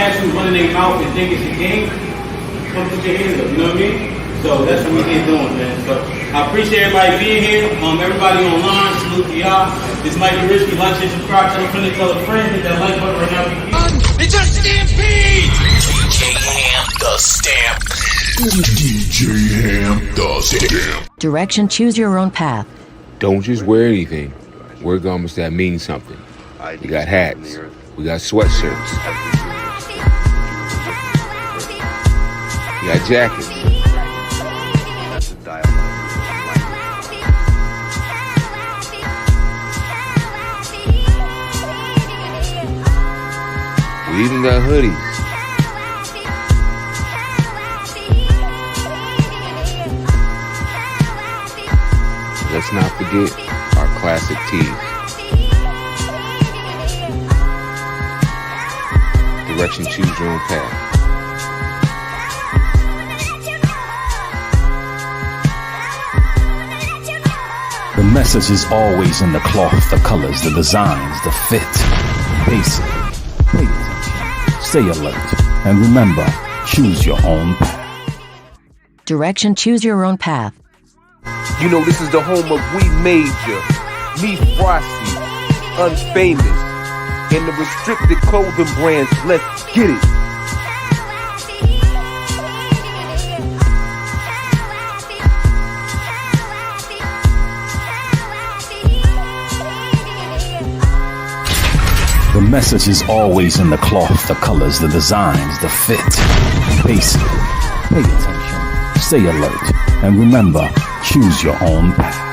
cats who run their mouth and think it's a game, come put your hands up, you know what I mean? So that's what we here doing, man. So I appreciate everybody being here. Everybody online, salute to y'all. This might be risky. Like, share, subscribe, tell a friend, tell a friend. Hit that like button right now. It's a stampede! DJ Ham, the Stampede. DJ Ham, the Stampede. Direction, choose your own path. Don't just wear anything. Wear garments that mean something. We got hats. We got sweatshirts. We got jackets. We even got hoodies. Let's not forget our classic tees. Direction, choose your own path. The message is always in the cloth, the colors, the designs, the fit. Basic. Pay attention. Stay alert. And remember, choose your own path. Direction, choose your own path. You know this is the home of We Major, Me Frosty, Unfamous, and the restricted clothing brands. Let's get it. The message is always in the cloth, the colors, the designs, the fit. Basic. Pay attention. Stay alert. And remember, choose your own path.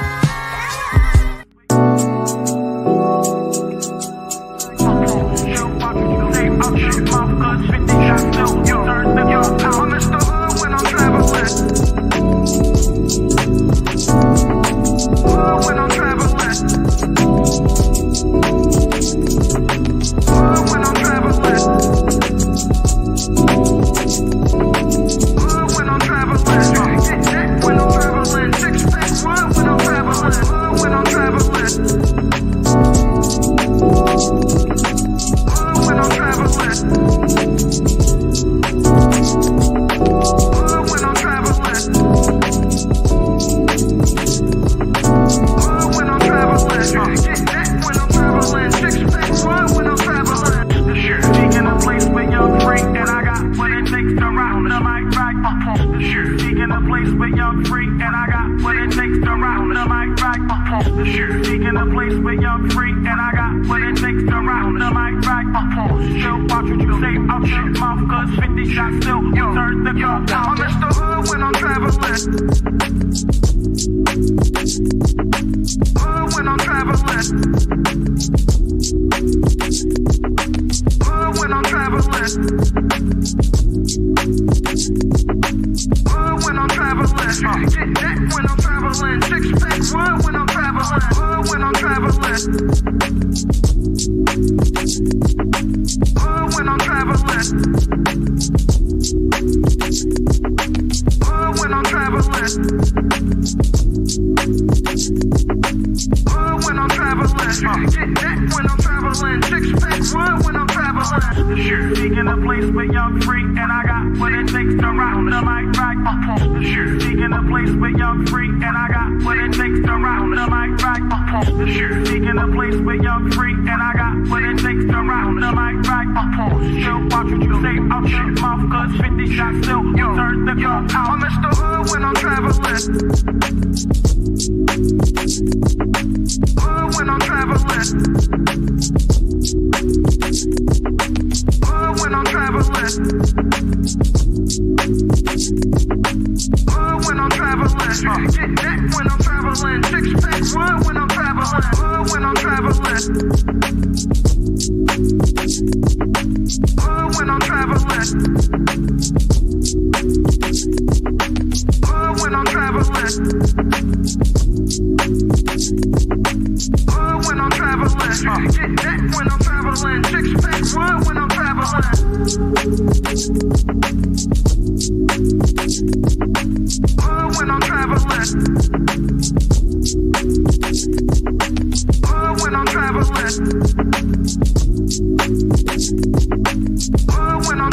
When I'm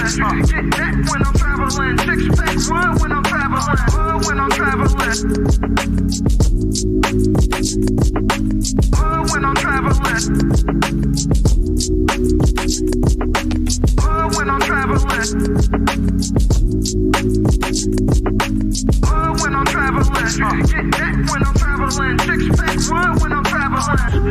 traveling. Get that when I'm traveling. Six pack run when I'm traveling. When I'm traveling. When I'm traveling. When I'm traveling. When I'm traveling. Get that when I'm traveling. Six pack run when I'm traveling.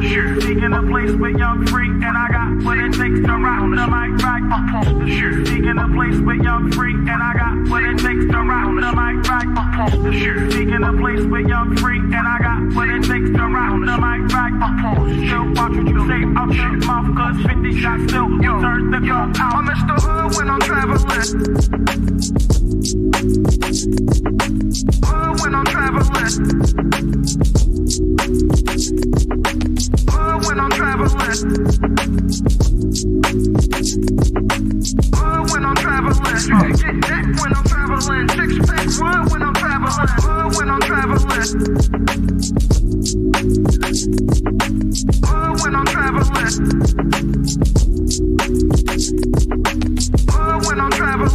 Sure, seeking a place with young free, and I got what it takes to rock the mic right up on the shoe. Seeking a place with young free, and I got what it takes to rock the mic right up on the shoe. Seeking a place with young free, and I got what it takes to rock the mic right up on the shoe. Watch what you say, I'll shut my mouth, cause 50 shots still turn the gun out. I'm Mr. Hood when I'm traveling. When I'm traveling. When I'm traveling. When I'm traveling. Get that when I'm traveling. Six pack run when I'm traveling. When I'm traveling. When I'm traveling. When I'm traveling.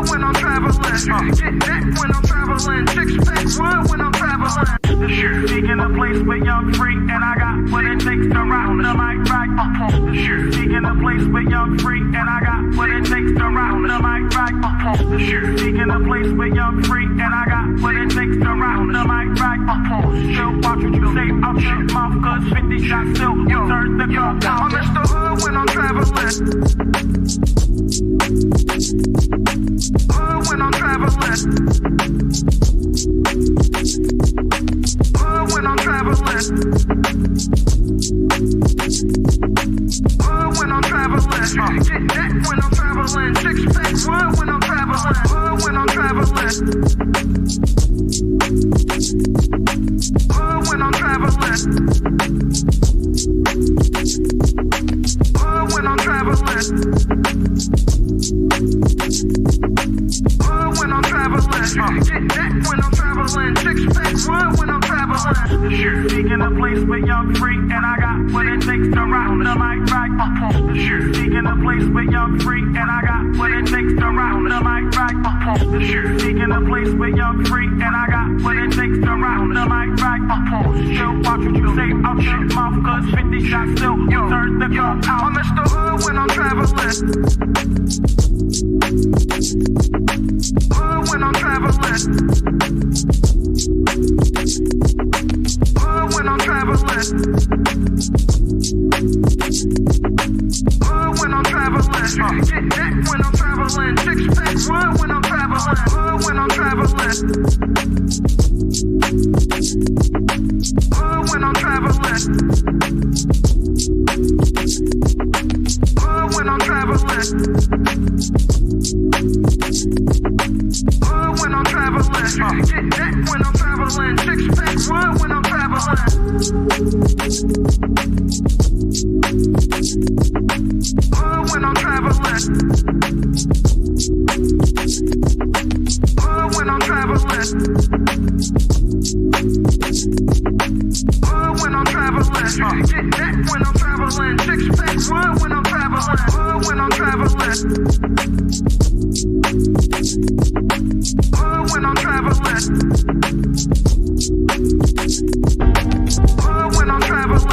When I'm traveling. Get that when I'm traveling. Six pack run when I'm traveling. Sure, seeking a place with young free, and I got what it takes to rock the mic right up on the shoe. Seeking a place with young free, and I got what it takes to rock the mic right up on the shoe. Seeking a place with young free, and I got what it takes to rock the mic right up on the shoe. Watch what you say, I'll shut my mouth, cause 50 shots still turn the gun out. I'm Mr. Hood when I'm traveling. When I'm traveling. When I'm traveling. When I'm traveling. Get that when I'm traveling. Six pack run when I'm traveling. When I'm traveling. When I'm traveling. When I'm traveling. When I'm traveling. Get that when I'm traveling. Six pack run when I'm traveling. Sure, seeking a place with young free, and I got what it takes to rock the mic right up on the shoe. Seeking a place with young free, and I got what it takes to rock the mic right up on the shoe. Seeking a place with young free, and I got what it takes to rock the mic right up on the shoe. Watch what you say, I'll shut my mouth, cause 50 shots still turn the gun out. I'm Mr. Hood when I'm traveling. When I'm traveling. When I'm traveling. When I'm traveling. Get that when I'm traveling. Six pack run when I'm traveling. When I'm traveling. When I'm traveling. When I'm traveling. When I'm traveling. Get that when I'm traveling. Six pack run when I'm traveling. When I'm traveling. When I'm traveling. When I'm traveling. Get that when I'm traveling. Six pack run when I'm traveling. When I'm traveling. When I'm traveling. When I'm traveling.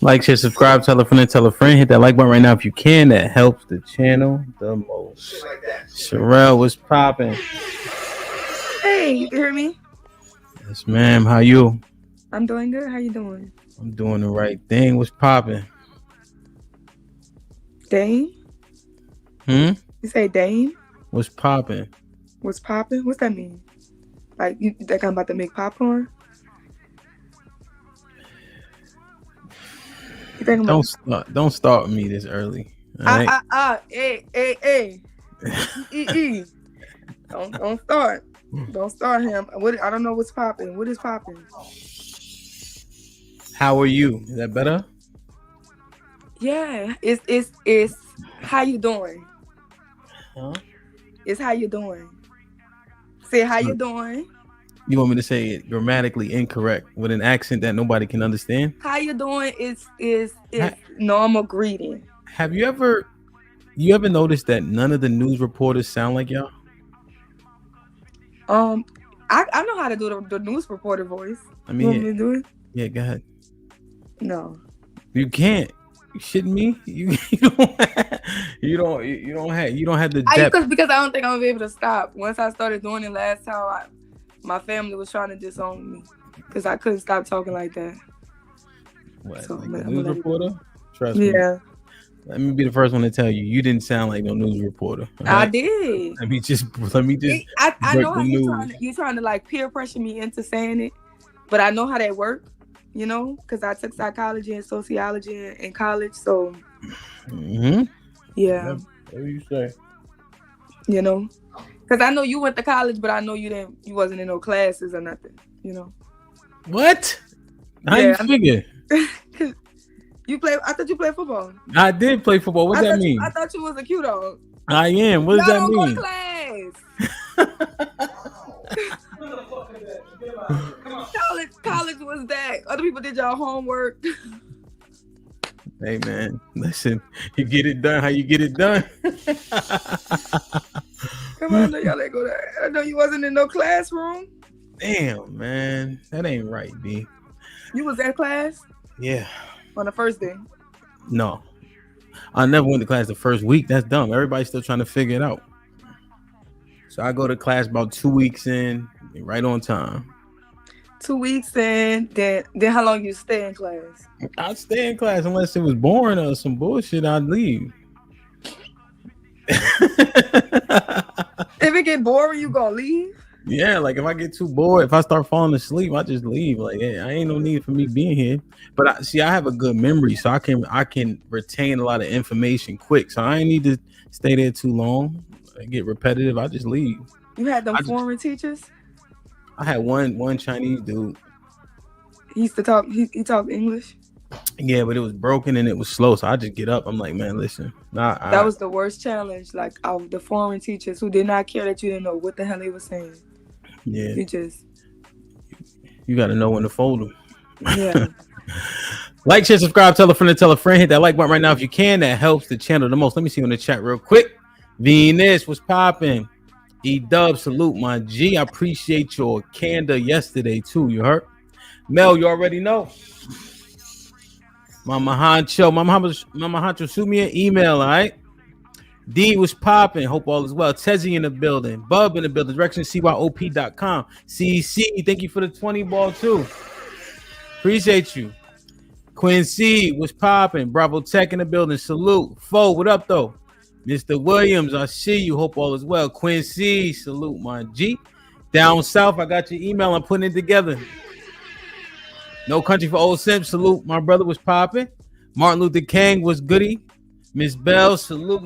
Like, share, subscribe, tell a friend, tell a friend. Hit that like button right now if you can. That helps the channel the most. Sherelle, what's popping? Hey, you can hear me? Yes, ma'am. How you? I'm doing good. How you doing? I'm doing the right thing. What's popping? Dane? You say Dane? What's popping? What's popping? What's that mean? Like, you think I'm about to make popcorn? You think I'm Don't start me this early. All right? Hey. Don't start. Don't start him. I don't know what's popping. What is popping? How are you? Is that better? Yeah. It's how you doing? Huh? It's how you doing? Say how you doing? You want me to say it grammatically incorrect with an accent that nobody can understand? How you doing is normal greeting. Have you ever noticed that none of the news reporters sound like y'all? I know how to do the news reporter voice. I mean, you want me to do it? Yeah, go ahead. No. You can't. You shitting me? You don't have the depth. Because I don't think I'm gonna be able to stop. Once I started doing it last time, my family was trying to disown me because I couldn't stop talking like that. What? So, like a news reporter? Trust me. Yeah. Let me be the first one to tell you didn't sound like no news reporter. Right? I did. Let me just. I know how you're trying to like peer pressure me into saying it, but I know how that works. You know, because I took psychology and sociology in college, so yeah. What do you say? You know, because I know you went to college, but I know you wasn't in no classes or nothing. You know. What? How you figure? You play? I thought you played football. I did play football. What that mean? I thought you was a cute dog. I am. What does that mean? Go to class. College was that. Other people did y'all homework. Hey man, listen. You get it done how you get it done. Come on, y'all let go there. I know you wasn't in no classroom. Damn, man, that ain't right, B. You was at class? Yeah. On the first day? No, I never went to class the first week. That's dumb. Everybody's still trying to figure it out. So I go to class about 2 weeks in, right on time. 2 weeks in, then how long you stay in class? I'd stay in class unless it was boring or some bullshit. I'd leave. If it get boring, you gonna leave? Yeah, like if I get too bored, if I start falling asleep, I just leave. Like, hey, I ain't no need for me being here. But I have a good memory, so I can retain a lot of information quick. So I ain't need to stay there too long. I get repetitive. I just leave. You had them foreign teachers? I had one Chinese dude. He used to talk. He talked English. Yeah, but it was broken and it was slow. So I just get up. I'm like, man, listen. That was the worst challenge. Like of the foreign teachers who did not care that you didn't know what the hell they were saying. Yeah. You got to know when to fold them. Yeah. Like, share, subscribe, tell a friend, hit that like button right now if you can. That helps the channel the most. Let me see you in the chat real quick. Venus, what's popping? E-Dub, salute my G. I appreciate your candor yesterday too. You heard? Mel, you already know. Mama Hancho, shoot me an email, all right? D was popping. Hope all is well. Tezzy in the building. Bub in the building. Direction CYOP.com. CC, thank you for the 20 ball too. Appreciate you. Quincy was popping. Bravo Tech in the building. Salute. Fo, what up though? Mr. Williams, I see you. Hope all is well. Quincy, salute my G. Down south, I got your email. I'm putting it together. No Country for Old Simp, salute. My brother was popping. Martin Luther King was goody. Miss Bell, salute.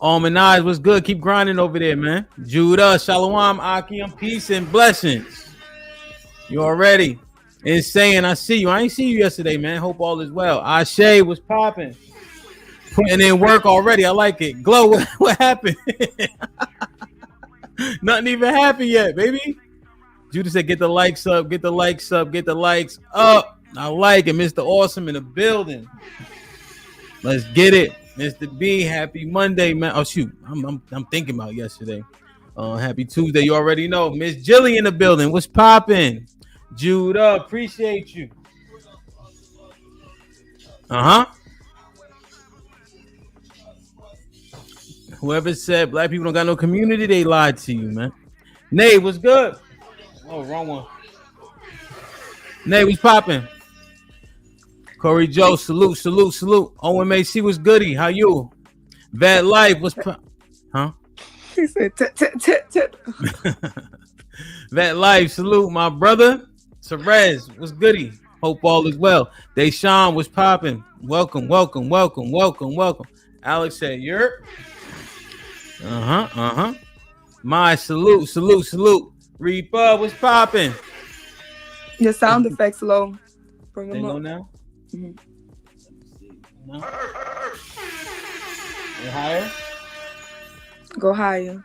Almanaz was good. Keep grinding over there, man. Judah, Shalom, Akim, peace and blessings. You already insane. I see you. I ain't see you yesterday, man. Hope all is well. Ashe was popping. Putting in work already. I like it. Glow, what happened? Nothing even happened yet, baby. Judah said, get the likes up, get the likes up, get the likes up. I like it. Mr. Awesome in the building. Let's get it. Mr. B, happy Monday, man. Oh, shoot. I'm thinking about yesterday. Happy Tuesday. You already know. Miss Jilly in the building. What's popping? Judah, appreciate you. Whoever said black people don't got no community, they lied to you, man. Nay, what's good? Oh, wrong one. Nay, what's popping? Corey Joe, salute. OMAC was goody. How you? Bad life was He said That life, salute, my brother. Cerez, what's goody? Hope all is well. Deshaun was popping. Welcome. Alex said, "You're." My salute. Reaper was popping. Your sound effects low. Bring They them know up. now. No? They higher. Go higher.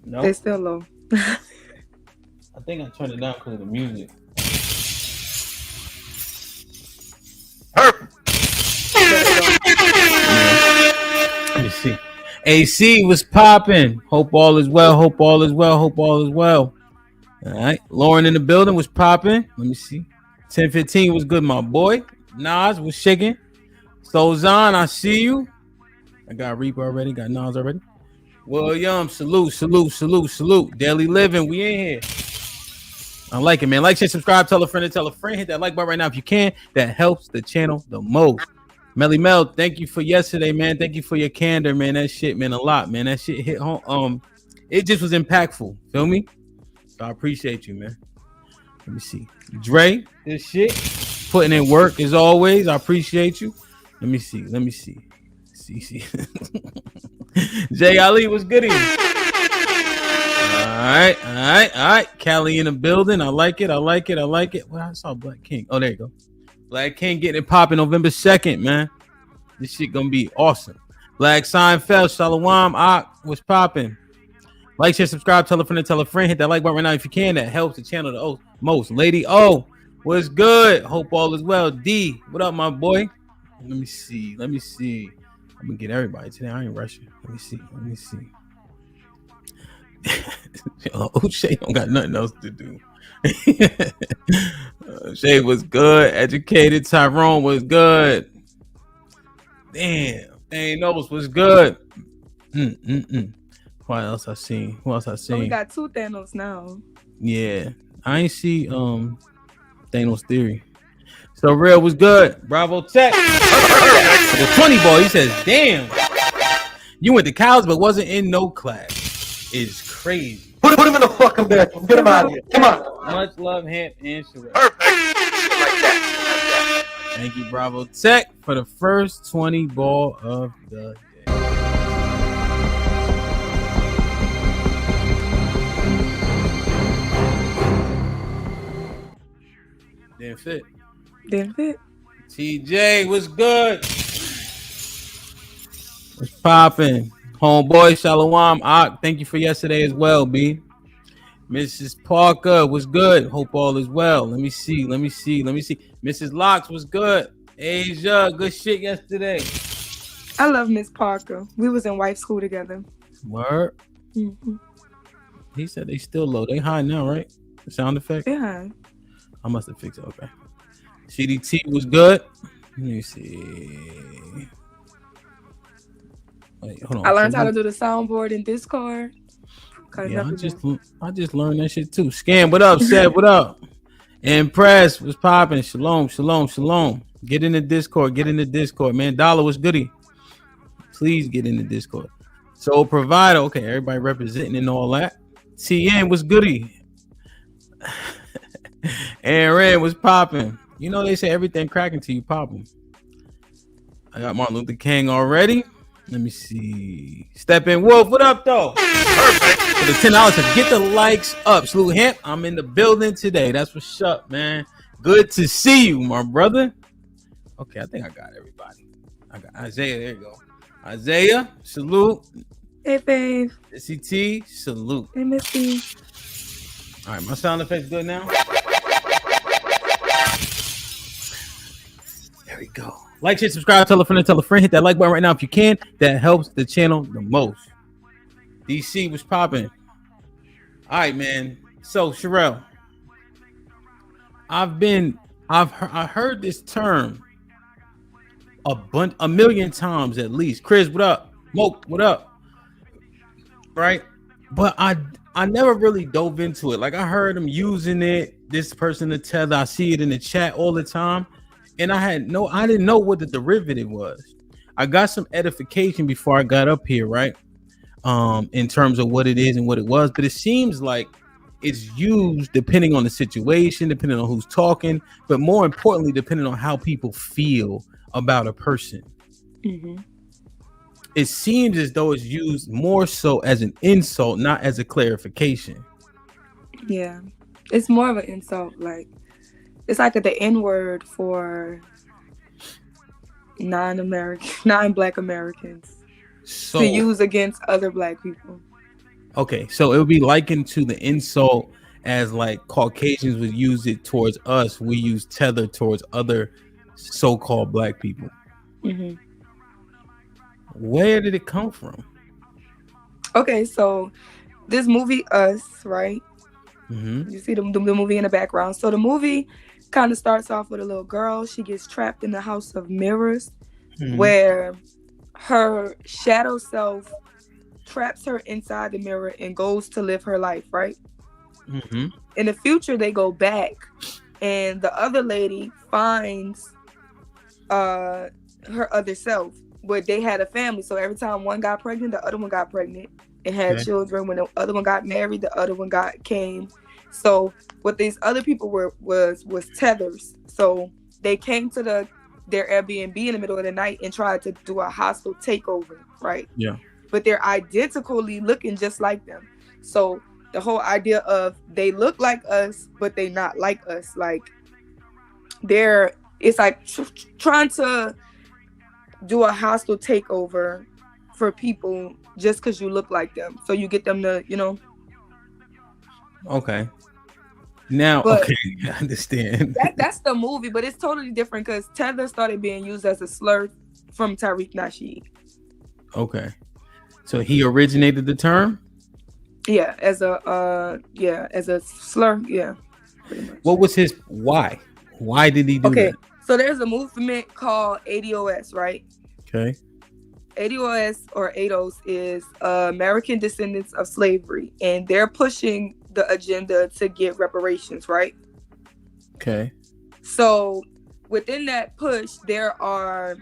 No, They still low. I think I turned it down because of the music. Let me see. AC was popping. Hope all is well. All right. Lauren in the building was popping. Let me see. 1015 was good, my boy. Nas was shaking. Sozan, I see you. I got Reaper already. Got Nas already. William, salute. Daily living, we in here. I like it, man. Like, share, subscribe, tell a friend. Hit that like button right now if you can. That helps the channel the most. Melly Mel, thank you for yesterday, man. Thank you for your candor, man. That shit meant a lot, man. That shit hit home. It just was impactful. Feel me? So I appreciate you, man. Let me see. Dre, this shit. Putting in work as always. I appreciate you. Let me see. See. Jay Ali was good. All right. Cali in the building. I like it. Well, I saw Black King. Oh, there you go. Black King getting it popping November 2nd, man. This shit gonna be awesome. Black Seinfeld, Shalom, was popping. Like, share, subscribe, tell a friend. Hit that like button right now if you can. That helps the channel the most. Lady O, what's good? Hope all is well. D, what up, my boy? Let me see. I'm gonna get everybody today. I ain't rushing. Let me see. Shay don't got nothing else to do. Shay was good. Educated. Tyrone was good. Damn. Thanos was good. What else I seen? So we got 2 Thanos now. Yeah. I ain't see Thanos Theory. So real was good. Bravo Tech. The 20 boy, he says, damn. You went to college but wasn't in no class. It's crazy. Put him in the fucking bed. Get him out of here. Come on. Much love, Hamp and Sherelle. Perfect. Like that. Thank you, Bravo Tech, for the first 20 ball of the day. Didn't fit. TJ was good. What's popping? Homeboy, Shalom. Thank you for yesterday as well, B. Mrs. Parker was good. Hope all is well. Let me see. Mrs. Locks was good. Asia, good shit yesterday. I love Miss Parker. We was in wife school together. Word. Mm-hmm. He said they still low. They high now, right? The sound effect? Yeah. I must have fixed it. Okay. CDT was good. Let me see. Wait, hold on. I learned how to do the soundboard in Discord. Yeah, I just learned that shit too. Scam, what up? Seb, what up? Impress was popping. Shalom. Get in the Discord, man. Dollar was goody. Please get in the Discord. Soul Provider, okay, everybody representing and all that. TN was goody. Aaron was popping. You know they say everything cracking till you popping. I got Martin Luther King already. Let me see. Step in Wolf. What up, though? Perfect. For the $10, get the likes up. Salute Hemp. I'm in the building today. That's what's up, man. Good to see you, my brother. Okay, I think I got everybody. I got Isaiah. There you go. Isaiah, salute. Hey, babe. CT, salute. Hey, Missy. All right, my sound effect's good now. There we go. Like, share, subscribe, tell a friend, hit that like button right now if you can. That helps the channel the most. DC was popping. All right, man. So Sherelle, I've heard this term a million times at least. Chris, what up? Moke, what up? Right? But I never really dove into it. Like, I heard him using it, this person, the tether. I see it in the chat all the time. And I didn't know what the derivative was. I got some edification before I got up here, right? In terms of what it is and what it was. But it seems like it's used depending on the situation, depending on who's talking, but more importantly, depending on how people feel about a person. Mm-hmm. It seems as though it's used more so as an insult, not as a clarification. Yeah, it's more of an insult. Like, it's like the N-word for non-Black Americans to use against other Black people. Okay, so it would be likened to the insult as like Caucasians would use it towards us. We use tether towards other so-called Black people. Mm-hmm. Where did it come from? Okay, so this movie Us, right? Mm-hmm. You see the movie in the background. So the movie kind of starts off with a little girl. She gets trapped in the house of mirrors, where her shadow self traps her inside the mirror and goes to live her life, right? Mm-hmm. In the future, they go back, and the other lady finds her other self, but they had a family. So every time one got pregnant, the other one got pregnant and had children. When the other one got married, the other one came. So what these other people was tethers. So they came to their Airbnb in the middle of the night and tried to do a hostile takeover, right? Yeah. But they're identically looking just like them. So the whole idea of they look like us, but they not like us. Like, it's like trying to do a hostile takeover for people just because you look like them. So you get them to, Okay. Now, okay, I understand. That's the movie, but it's totally different because tether started being used as a slur from Tariq Nasheed. Okay. So he originated the term? Yeah, as a slur, yeah. What was his why? Why did he do that? So there's a movement called ADOS, right? Okay. ADOS or ADOS is American Descendants of Slavery, and they're pushing the agenda to get reparations, right? Okay. So within that push, there are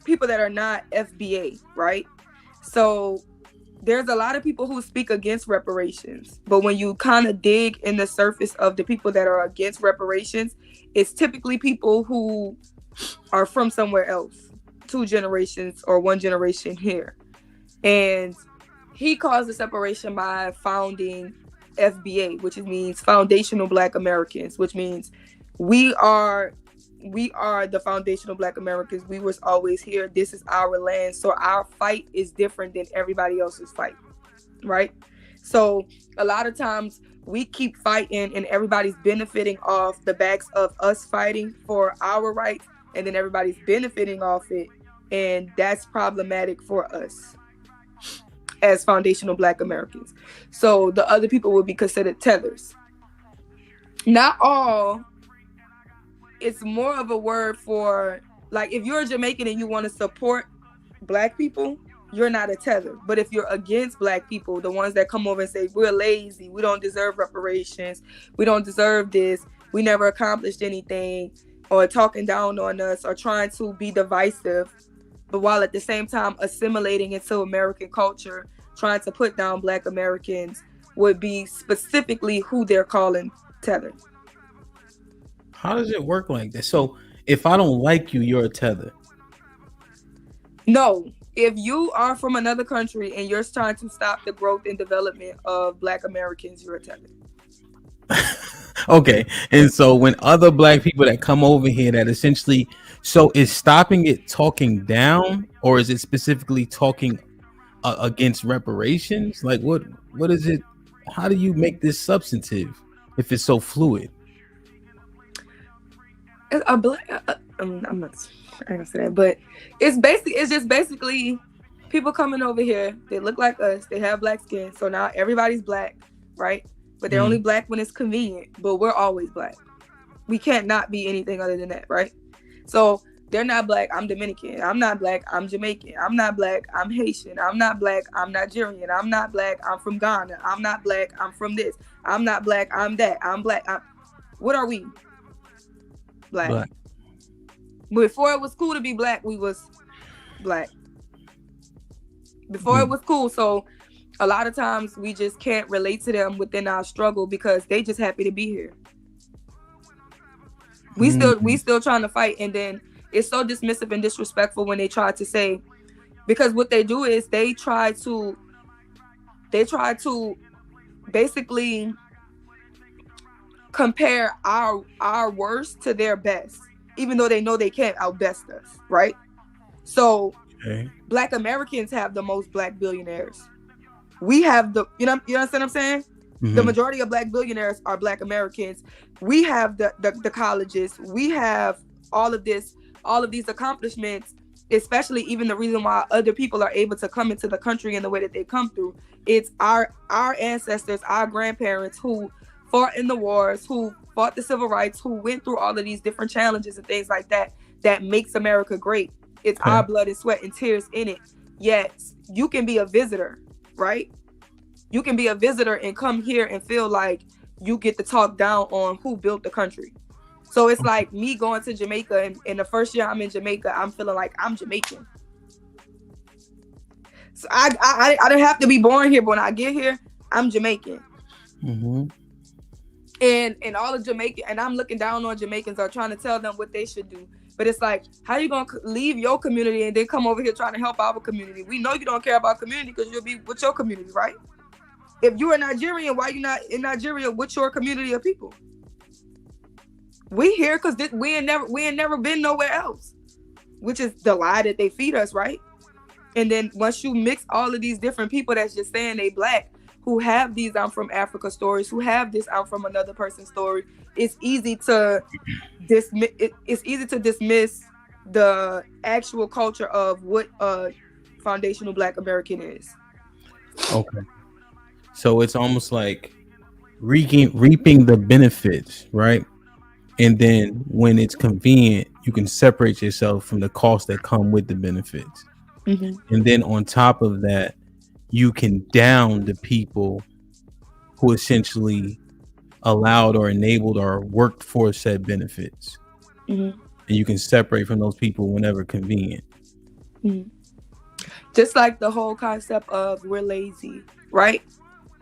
people that are not FBA, right? So there's a lot of people who speak against reparations, but when you kind of dig in the surface of the people that are against reparations, it's typically people who are from somewhere else, 2 generations or 1 generation here. And he caused the separation by founding FBA, which means Foundational Black Americans, which means we are the foundational Black Americans. We was always here. This is our land. So our fight is different than everybody else's fight, right? So a lot of times we keep fighting and everybody's benefiting off the backs of us fighting for our rights, and then everybody's benefiting off it. And that's problematic for us as foundational Black Americans. So the other people would be considered tethers. Not all. It's more of a word for, like, if you're a Jamaican and you want to support Black people, you're not a tether. But if you're against Black people, the ones that come over and say, we're lazy, we don't deserve reparations, we don't deserve this, we never accomplished anything, or talking down on us, or trying to be divisive, but while at the same time assimilating into American culture, trying to put down Black Americans, would be specifically who they're calling tether. How does it work like that? So if I don't like you, you're a tether. No, if you are from another country and you're trying to stop the growth and development of Black Americans, you're a tether. Okay. And so when other Black people that come over here that essentially, so is stopping it talking down, or is it specifically talking against reparations? Like what is it? How do you make this substantive if it's so fluid? I'm not gonna say that, but it's just basically people coming over here. They look like us. They have black skin, so now everybody's black, right? But they're only black when it's convenient. But we're always black. We can't not be anything other than that, right? So they're not black. I'm Dominican. I'm not black. I'm Jamaican. I'm not black. I'm Haitian. I'm not black. I'm Nigerian. I'm not black. I'm from Ghana. I'm not black. I'm from this. I'm not black. I'm that. I'm black. What are we? Black. Before it was cool to be black, we was black. Before it was cool. So a lot of times we just can't relate to them within our struggle because they just happy to be here. We still trying to fight, and then it's so dismissive and disrespectful when they try to say, because what they do is they try to basically compare our worst to their best, even though they know they can't outbest us, right? So Black Americans have the most black billionaires. We have you understand what I'm saying? The majority of black billionaires are Black Americans. We have the colleges. We have all of these accomplishments, especially even the reason why other people are able to come into the country in the way that they come through. It's our ancestors, our grandparents who fought in the wars, who fought the civil rights, who went through all of these different challenges and things like that makes America great. It's our blood and sweat and tears in it. Yet you can be a visitor, right? You can be a visitor and come here and feel like you get to talk down on who built the country. So it's like me going to Jamaica, and the first year I'm in Jamaica, I'm feeling like I'm Jamaican. So I don't have to be born here, but when I get here, I'm Jamaican. And all of Jamaica, and I'm looking down on Jamaicans or trying to tell them what they should do. But it's like, how you gonna leave your community and then come over here trying to help our community? We know you don't care about community because you'll be with your community, right? If you're a Nigerian, why you not in Nigeria with your community of people? We here because we ain't never been nowhere else, which is the lie that they feed us, right? And then once you mix all of these different people that's just saying they black, who have these I'm from Africa stories, who have this I'm from another person's story, it's easy to dismiss the actual culture of what a foundational Black American is. Okay. So it's almost like reaping the benefits, right? And then when it's convenient, you can separate yourself from the costs that come with the benefits. And then on top of that, you can down the people who essentially allowed or enabled or worked for said benefits. And you can separate from those people whenever convenient. Just like the whole concept of we're lazy, right?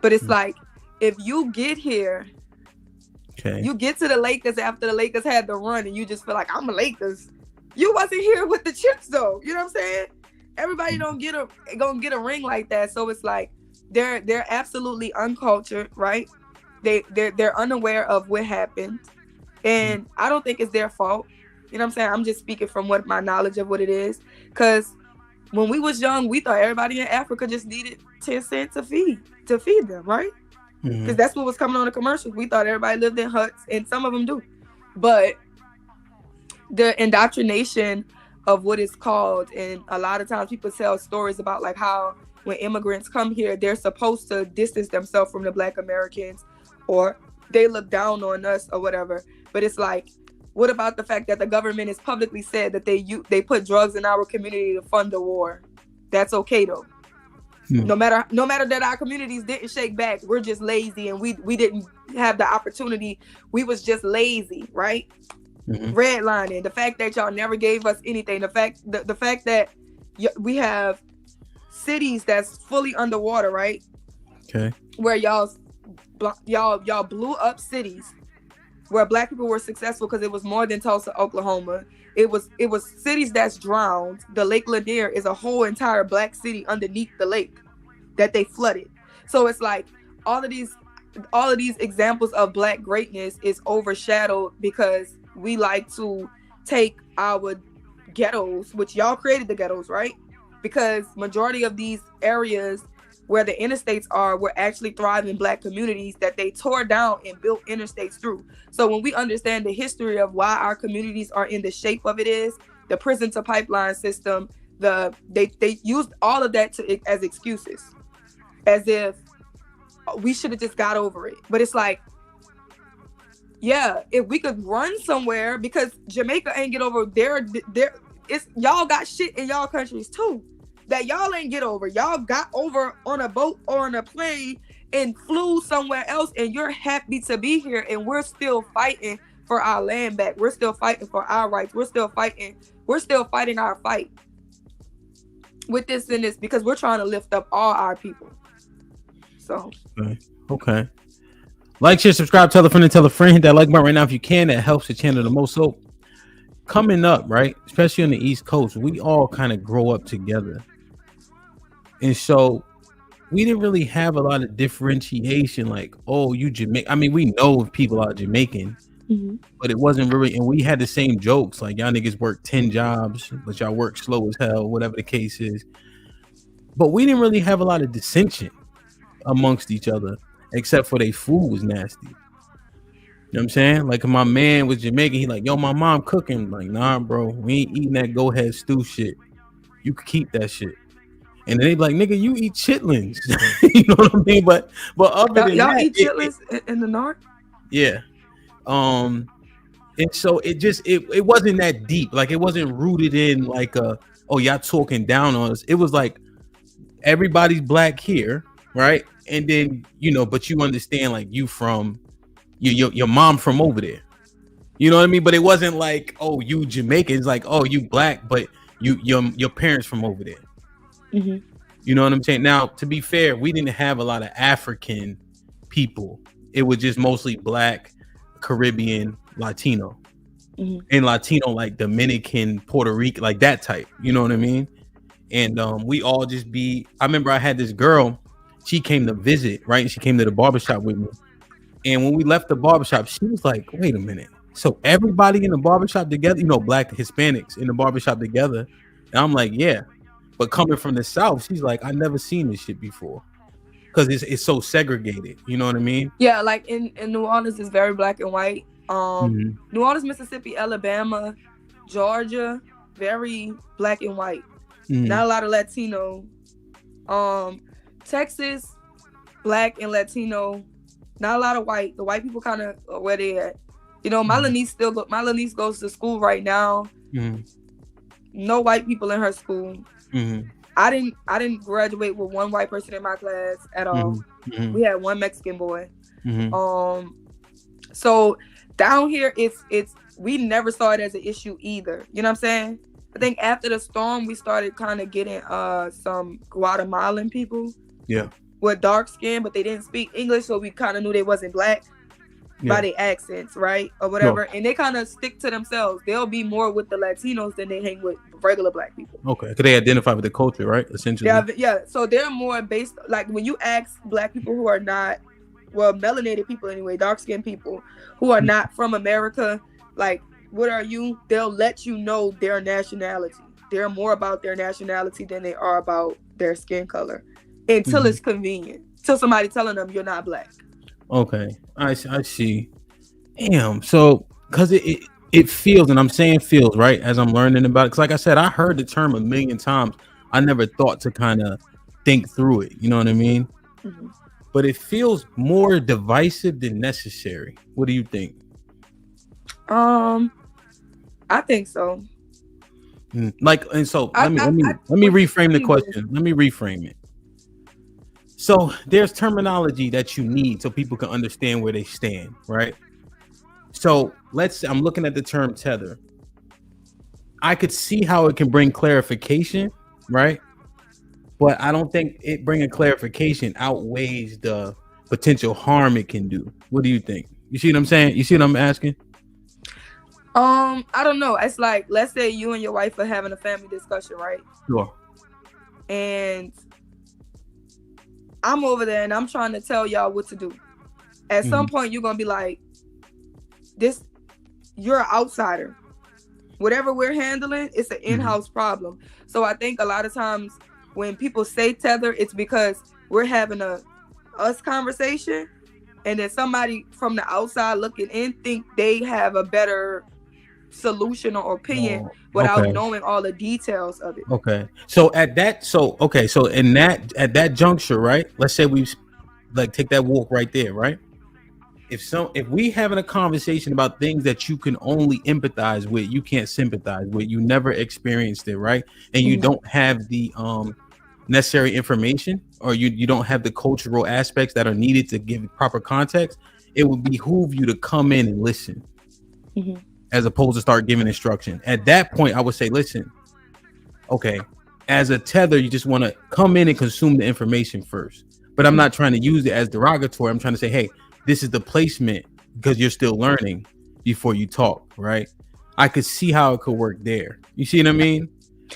But it's like, if you get here, you get to the Lakers after the Lakers had the run and you just feel like, I'm a Lakers. You wasn't here with the chips though. You know what I'm saying? Everybody gonna get a ring like that. So it's like they're absolutely uncultured, right? They're unaware of what happened. And I don't think it's their fault. You know what I'm saying? I'm just speaking from what my knowledge of what it is. Because when we was young, we thought everybody in Africa just needed 10 cents to feed them, right? Because that's what was coming on the commercials. We thought everybody lived in huts, and some of them do. But the indoctrination of what it's called, and a lot of times people tell stories about like how when immigrants come here, they're supposed to distance themselves from the Black Americans, or they look down on us or whatever. But it's like, what about the fact that the government has publicly said that they put drugs in our community to fund the war? That's okay though. No matter that our communities didn't shake back, we're just lazy and we didn't have the opportunity. We was just lazy, right? Redlining, the fact that y'all never gave us anything, the fact that we have cities that's fully underwater, right? Where y'all blew up cities where Black people were successful because it was more than Tulsa, Oklahoma. It was cities that's drowned. The Lake Lanier is a whole entire Black city underneath the lake that they flooded. So it's like all of these examples of Black greatness is overshadowed because we like to take our ghettos, which y'all created the ghettos, right? Because majority of these areas where the interstates are were actually thriving Black communities that they tore down and built interstates through. So when we understand the history of why our communities are in the shape of it is, the prison to pipeline system, they used all of that as excuses, as if we should have just got over it. But it's like, yeah, if we could run somewhere, because Jamaica ain't get over it's y'all got shit in y'all countries too that y'all ain't get over. Y'all got over on a boat or on a plane and flew somewhere else, and you're happy to be here, and we're still fighting for our land back. We're still fighting for our rights. We're still fighting our fight with this and this, because we're trying to lift up all our people. So okay. Like, share, subscribe, tell a friend, and tell a friend. Hit that like button right now if you can. That helps the channel the most. So coming up, right, especially on the East Coast, we all kind of grow up together. And so we didn't really have a lot of differentiation, like, oh, you Jamaican. I mean, we know if people are Jamaican, but it wasn't really, and we had the same jokes, like, y'all niggas work 10 jobs, but y'all work slow as hell, whatever the case is. But we didn't really have a lot of dissension amongst each other, except for their food was nasty. You know what I'm saying? Like, if my man was Jamaican, he like, yo, my mom cooking. I'm like, nah, bro, we ain't eating that go ahead stew shit. You could keep that shit. And then they be like, nigga, you eat chitlins. You know what I mean? But other than y'all that, eat chitlins in the north? Yeah. And so it wasn't that deep. Like, it wasn't rooted in like oh, y'all talking down on us. It was like, everybody's Black here, right? And then, you know, but you understand, like, you from your mom from over there. You know what I mean? But it wasn't like, oh, you Jamaican. It's like, oh, you Black, but your parents from over there. You know what I'm saying? Now, to be fair, we didn't have a lot of African people. It was just mostly Black, Caribbean, Latino, and Latino, like Dominican, Puerto Rican, like that type. You know what I mean? And we all just I remember I had this girl, she came to visit, right? And she came to the barbershop with me. And when we left the barbershop, she was like, wait a minute. So everybody in the barbershop together, you know, Black Hispanics in the barbershop together. And I'm like, yeah. But coming from the South, she's like, I never seen this shit before. Because it's so segregated. You know what I mean? Yeah, like in New Orleans, it's very Black and white. New Orleans, Mississippi, Alabama, Georgia, very Black and white. Not a lot of Latino. Texas, Black and Latino. Not a lot of white. The white people kind of where they at. You know, my niece goes to school right now. No white people in her school. I didn't graduate with one white person in my class at all. We had one Mexican boy. So down here, it's we never saw it as an issue either. You know what I'm saying? I think after the storm, we started kind of getting some Guatemalan people. Yeah. With dark skin, but they didn't speak English, so we kind of knew they wasn't Black by their accents, right? Or whatever. And they kind of stick to themselves. They'll be more with the Latinos than they hang with regular Black people. Okay. Because they identify with the culture, right? Essentially. Yeah. So they're more based, like when you ask Black people who are not, well, melanated people anyway, dark-skinned people who are not from America, like, what are you? They'll let you know their nationality. They're more about their nationality than they are about their skin color. Until it's convenient. Till somebody telling them you're not Black. Okay, I see. Damn. So, because it feels, and I'm saying feels, right, as I'm learning about it. Because like I said, I heard the term a million times. I never thought to kind of think through it. You know what I mean? But it feels more divisive than necessary. What do you think? I think so. Like, and so let me reframe the question. Let me reframe it. So there's terminology that you need so people can understand where they stand, right? So I'm looking at the term tether. I could see how it can bring clarification, right? But I don't think it bringing clarification outweighs the potential harm it can do. What do you think? You see what I'm saying? You see what I'm asking? I don't know. It's like, let's say you and your wife are having a family discussion, right? Sure. And I'm over there and I'm trying to tell y'all what to do. At some point, you're going to be like, you're an outsider. Whatever we're handling, it's an in-house problem. So I think a lot of times when people say tether, it's because we're having a us conversation, and then somebody from the outside looking in think they have a better solution or opinion without okay. knowing all the details of it. Okay. So at that, so in that at that juncture, right? Let's say we like take that walk right there, right? If we having a conversation about things that you can only empathize with, you can't sympathize with, you never experienced it, right? And you don't have the necessary information, or you don't have the cultural aspects that are needed to give proper context, it would behoove you to come in and listen, as opposed to start giving instruction. At that point, I would say, listen, okay, as a tether, you just want to come in and consume the information first. But I'm not trying to use it as derogatory. I'm trying to say, hey, this is the placement because you're still learning before you talk, right? I could see how it could work there. You see what I mean?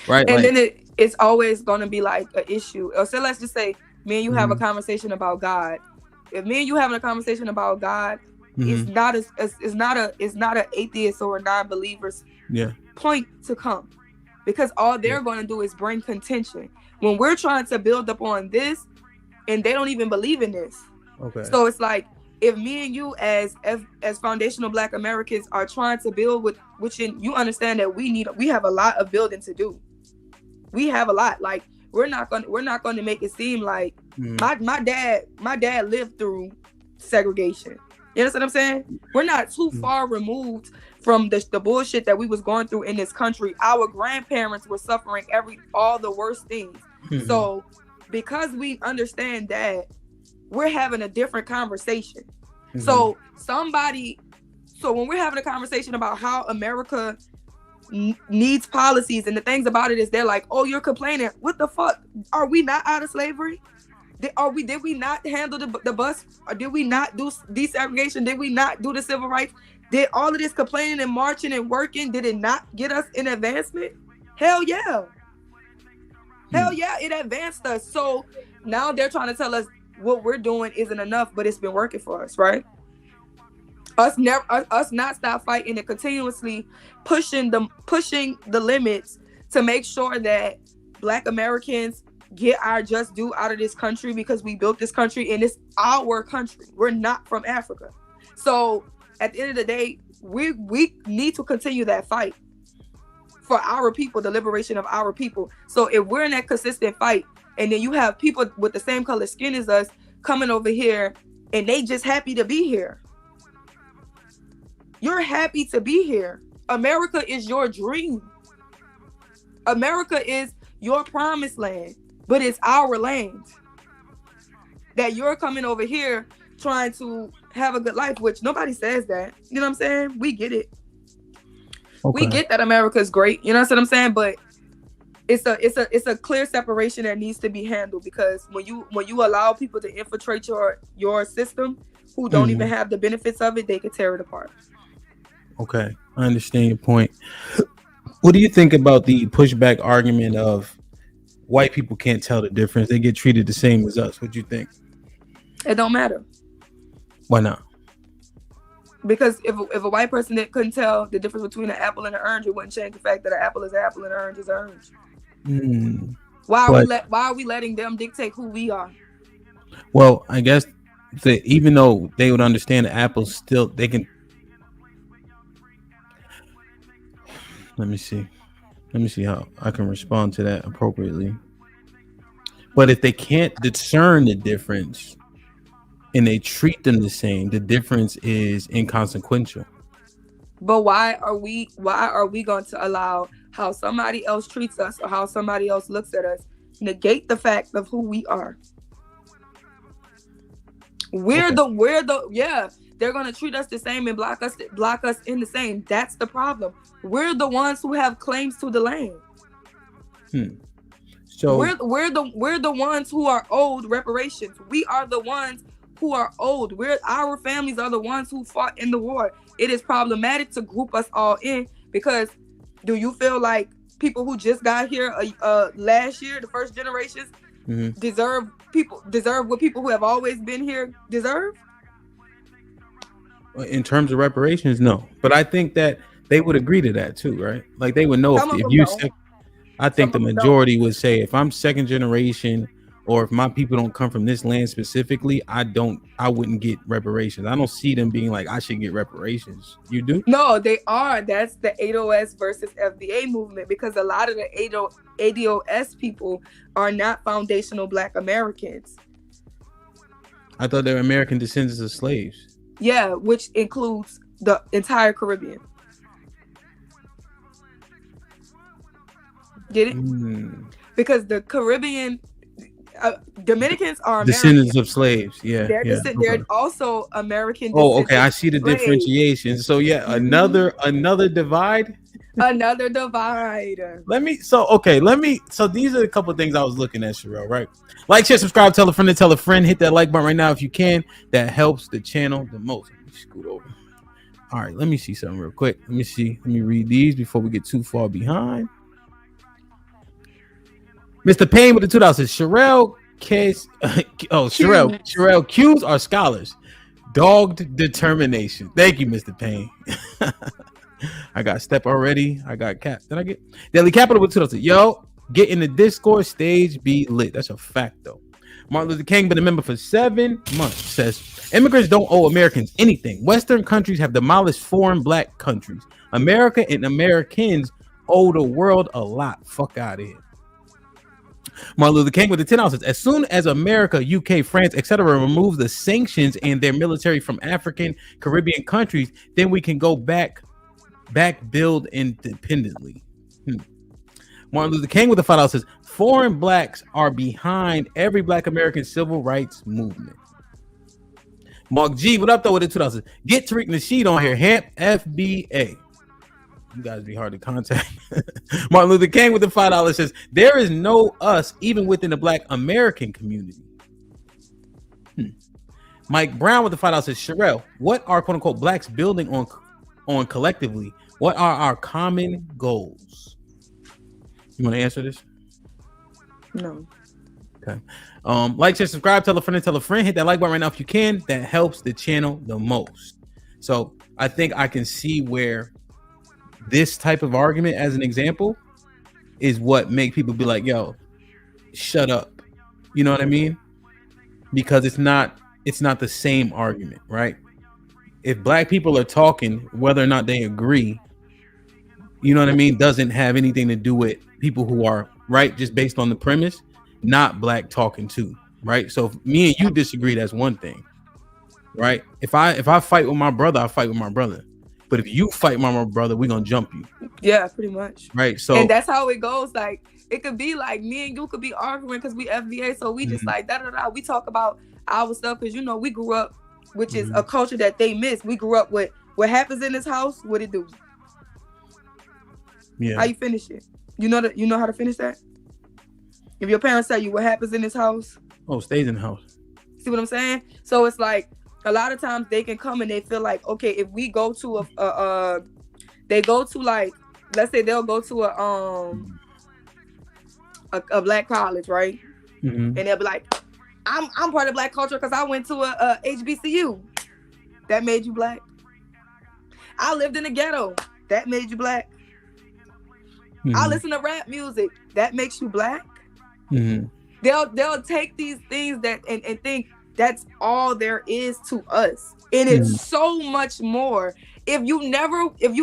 Right. And like, then it's always going to be like an issue. Or so let's just say me and you have a conversation about God. If me and you having a conversation about God, it's not an atheist or a non-believer's point to come, because all they're going to do is bring contention when we're trying to build up on this, and they don't even believe in this. Okay. So it's like, if me and you as foundational Black Americans are trying to build with, which you understand that we have a lot of building to do. We have a lot. Like we're not going to make it seem like my dad lived through segregation. You understand what I'm saying? We're not too far removed from the bullshit that we was going through in this country. Our grandparents were suffering all the worst things. So because we understand that, we're having a different conversation. So when we're having a conversation about how America needs policies, and the things about it is they're like, oh, you're complaining. What the fuck? Are we not out of slavery? Did we not handle the bus? Or did we not do desegregation? Did we not do the civil rights? Did all of this complaining and marching and working, did it not get us an advancement? Hell yeah. Hell yeah, it advanced us. So now they're trying to tell us what we're doing isn't enough, but it's been working for us, right? Us not stop fighting and continuously pushing the limits to make sure that Black Americans get our just due out of this country, because we built this country and it's our country. We're not from Africa. So at the end of the day, we need to continue that fight for our people, the liberation of our people. So if we're in that consistent fight, and then you have people with the same color skin as us coming over here, and they just happy to be here. You're happy to be here. America is your dream. America is your promised land, but it's our land. That you're coming over here trying to have a good life, which nobody says that. You know what I'm saying? We get it. We get that America is great. You know what I'm saying? But it's a clear separation that needs to be handled, because when you allow people to infiltrate your system who don't even have the benefits of it, they can tear it apart. Okay, I understand your point. What do you think about the pushback argument of white people can't tell the difference? They get treated the same as us. What do you think? It don't matter. Why not? Because if a white person that couldn't tell the difference between an apple and an orange, it wouldn't change the fact that an apple is an apple and an orange is an orange. Why are we letting them dictate who we are? Well, I guess that even though they would understand the apples, still they can. Let me see how I can respond to that appropriately. But if they can't discern the difference and they treat them the same, the difference is inconsequential. But why are we going to allow how somebody else treats us or how somebody else looks at us negate the fact of who we are? They're gonna treat us the same and block us in the same. That's the problem. We're the ones who have claims to the land. So we're the ones who are owed reparations. We are the ones who are owed. Our families are the ones who fought in the war. It is problematic to group us all in, because do you feel like people who just got here last year, the first generations, deserve what people who have always been here deserve? In terms of reparations, no. But I think that they would agree to that too, right? Like they would know if you. I think the majority would say, if I'm second generation or if my people don't come from this land specifically, I wouldn't get reparations. I don't see them being like, I should get reparations. You do? No, they are. That's the ADOS versus FBA movement, because a lot of the ADOS people are not foundational Black Americans. I thought they were American descendants of slaves. Yeah, which includes the entire Caribbean. Get it? Because the Caribbean, Dominicans are descendants American. of slaves. Yeah, They're also American. Oh, okay. I see the differentiation. So yeah, another divide. Another divide. So these are a couple of things I was looking at, Sherelle, right? Like, share, subscribe, tell a friend, hit that like button right now if you can. That helps the channel the most. Let me scoot over. All right, let me see something real quick. Let me read these before we get too far behind. Mr. Payne with the $2 says Sherelle case. Sherelle Q's are scholars. Dogged determination. Thank you, Mr. Payne. I got Step already. I got Cap. Did I get Daily Capital with $2? Yo, get in the Discord, stage be lit. That's a fact though. Martin Luther King been a member for 7 months. Says immigrants don't owe Americans anything. Western countries have demolished foreign Black countries. America and Americans owe the world a lot. Fuck out of here. Martin Luther King with the $10 says, as soon as America, UK, France, etc. remove the sanctions and their military from African, Caribbean countries, then we can go back build independently. Martin Luther King with the $5 says, foreign Blacks are behind every Black American civil rights movement. Mark G, what up though with the $2? Get Tariq Nasheed on here. Hamp FBA. You guys be hard to contact. Martin Luther King with the $5 says, there is no us even within the Black American community. Mike Brown with the $5 says, Sherelle, what are quote unquote Blacks building on collectively? What are our common goals? You want to answer this? No. Okay. Like, share, subscribe, tell a friend, hit that like button right now if you can. That helps the channel the most. So I think I can see where this type of argument, as an example, is what make people be like, yo, shut up. You know what I mean? Because it's not the same argument, right? If Black people are talking, whether or not they agree, you know what I mean, doesn't have anything to do with people who are right, just based on the premise, not Black talking too, right? So if me and you disagree, that's one thing, right? If I fight with my brother, I fight with my brother. But if you fight my brother, we're gonna jump you. Yeah, pretty much. Right. So and that's how it goes. Like, it could be like me and you could be arguing because we FBA, so we just like da. We talk about our stuff because we grew up, which is a culture that they miss. We grew up with what happens in this house, what it do. Yeah. How you finish it? You know how to finish that? If your parents tell you what happens in this house, stays in the house. See what I'm saying? So it's like a lot of times they can come and they feel like, okay, if we go to let's say they'll go to a Black college, right? And they'll be like, I'm part of Black culture because I went to a HBCU. That made you Black. I lived in the ghetto. That made you Black. I listen to rap music. That makes you Black. They'll take these things and think that's all there is to us. And it's so much more. If you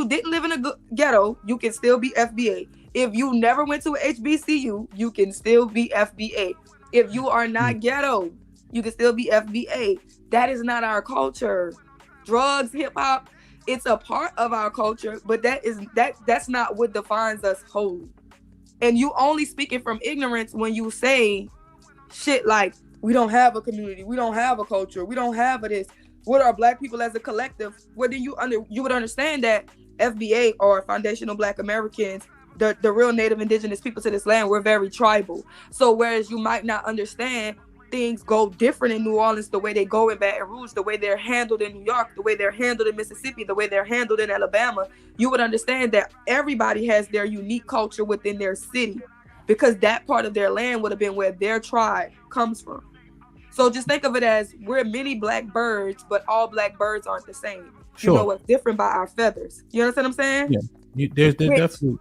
didn't live in a ghetto, you can still be FBA. If you never went to a HBCU, you can still be FBA. If you are not ghetto, you can still be FBA. That is not our culture. Drugs, hip hop, it's a part of our culture, but that's not what defines us wholly. And you only speaking from ignorance when you say shit like, we don't have a community, we don't have a culture, we don't have a this. What are Black people as a collective? What do you would understand that FBA or foundational Black Americans, the real native indigenous people to this land, we're very tribal. So whereas you might not understand things go different in New Orleans, the way they go in Baton Rouge, the way they're handled in New York, the way they're handled in Mississippi, the way they're handled in Alabama, you would understand that everybody has their unique culture within their city, because that part of their land would have been where their tribe comes from. So just think of it as we're many Black birds, but all Black birds aren't the same. Sure. You know what's different by our feathers. You understand what I'm saying? Yeah. There's definitely.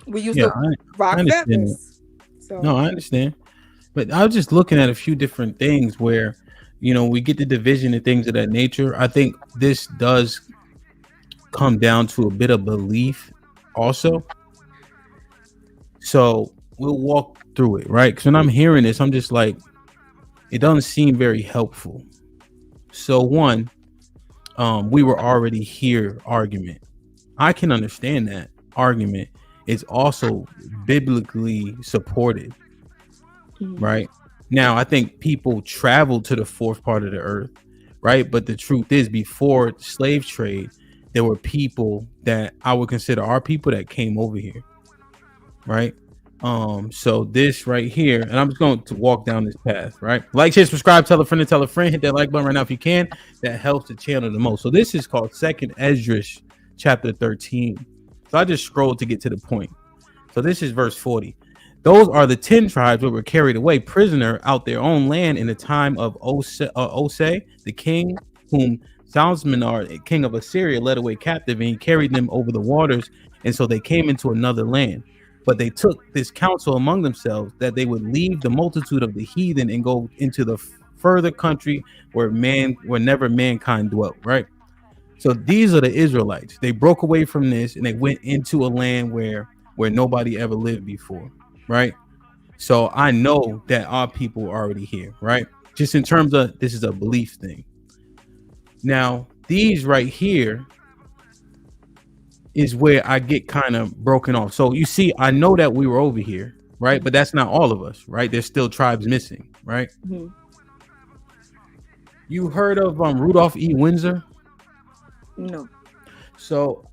We used to rock feathers. So. No, I understand. But I was just looking at a few different things where, we get the division and things of that nature. I think this does come down to a bit of belief also. So we'll walk through it, right? Because when I'm hearing this, I'm just like, it doesn't seem very helpful. So one, we were already here argument. I can understand that argument. Is also biblically supported, right? Now, I think people traveled to the fourth part of the earth, right? But the truth is, before slave trade, there were people that I would consider our people that came over here, right? So this right here, and I'm just going to walk down this path, right? Like, share, subscribe, tell a friend, hit that like button right now if you can. That helps the channel the most. So this is called Second Esdras, chapter 13. So I just scrolled to get to the point. So this is verse 40. Those are the 10 tribes that were carried away prisoner out their own land in the time of Osei, the king, whom Salzmanar, king of Assyria, led away captive, and he carried them over the waters. And so they came into another land. But they took this counsel among themselves that they would leave the multitude of the heathen and go into the further country where never mankind dwelt, right? So these are the Israelites. They broke away from this and they went into a land where nobody ever lived before, right? So I know that our people are already here, right? Just in terms of, this is a belief thing. Now, these right here is where I get kind of broken off. So you see, I know that we were over here, right? But that's not all of us, right? There's still tribes missing, right? Mm-hmm. You heard of Rudolph E. Windsor? No. So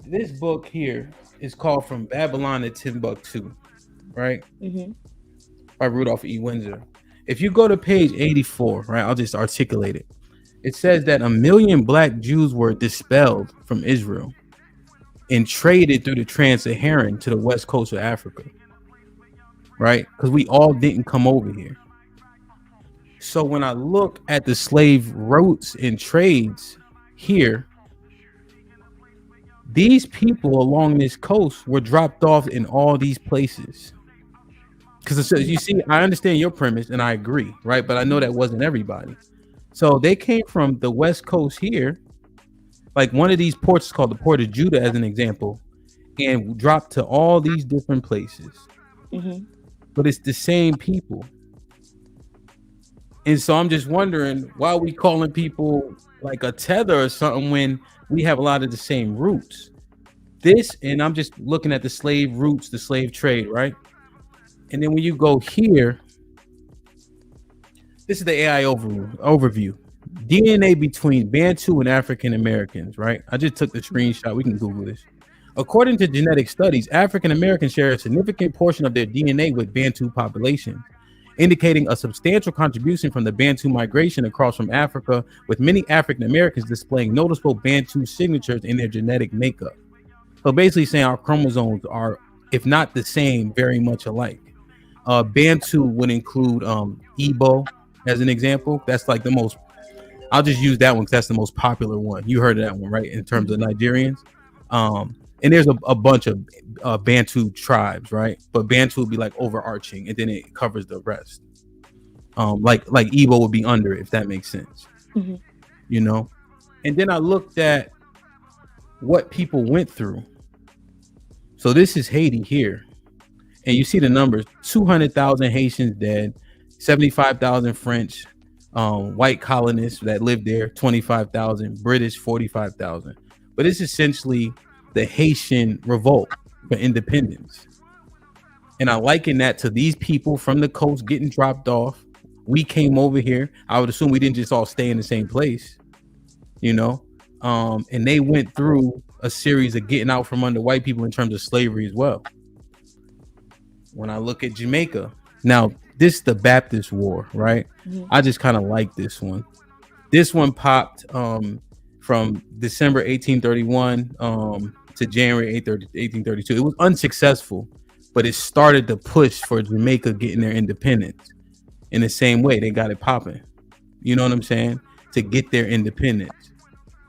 this book here is called From Babylon to Timbuktu, right? Mm-hmm. By Rudolph E. Windsor. If you go to page 84, right, I'll just articulate it. It says that 1 million black Jews were dispelled from Israel and traded through the Trans-Saharan to the west coast of Africa, right? Because we all didn't come over here. So when I look at the slave routes and trades here, these people along this coast were dropped off in all these places. Because you see, I understand your premise and I agree, right? But I know that wasn't everybody. So they came from the west coast here, like one of these ports is called the Port of Judah as an example, and dropped to all these different places. Mm-hmm. But it's the same people. And so I'm just wondering, why are we calling people like a tether or something when we have a lot of the same roots? This, and I'm just looking at the slave routes, the slave trade, right? And then when you go here, this is the AI overview. DNA between Bantu and African Americans, right? I just took the screenshot. We can Google this. According to genetic studies, African Americans share a significant portion of their DNA with Bantu population, indicating a substantial contribution from the Bantu migration across from Africa, with many African Americans displaying noticeable Bantu signatures in their genetic makeup. So basically saying our chromosomes are, if not the same, very much alike. Bantu would include Igbo as an example. That's like the most, I'll just use that one because that's the most popular one. You heard of that one, right? In terms of Nigerians. And there's a bunch of Bantu tribes, right? But Bantu would be like overarching, and then it covers the rest. Like Igbo would be under it, if that makes sense. Mm-hmm. You know? And then I looked at what people went through. So this is Haiti here. And you see the numbers, 200,000 Haitians dead, 75,000 French, white colonists that lived there, 25,000, British, 45,000. But it's essentially the Haitian revolt for independence. And I liken that to these people from the coast getting dropped off. We came over here. I would assume we didn't just all stay in the same place, you know? And they went through a series of getting out from under white people in terms of slavery as well. When I look at Jamaica, now this is the Baptist War, right? Mm-hmm. I just kind of like this one. This one popped from December 1831 to January 1832. It was unsuccessful, but it started the push for Jamaica getting their independence. In the same way, they got it popping. You know what I'm saying? To get their independence.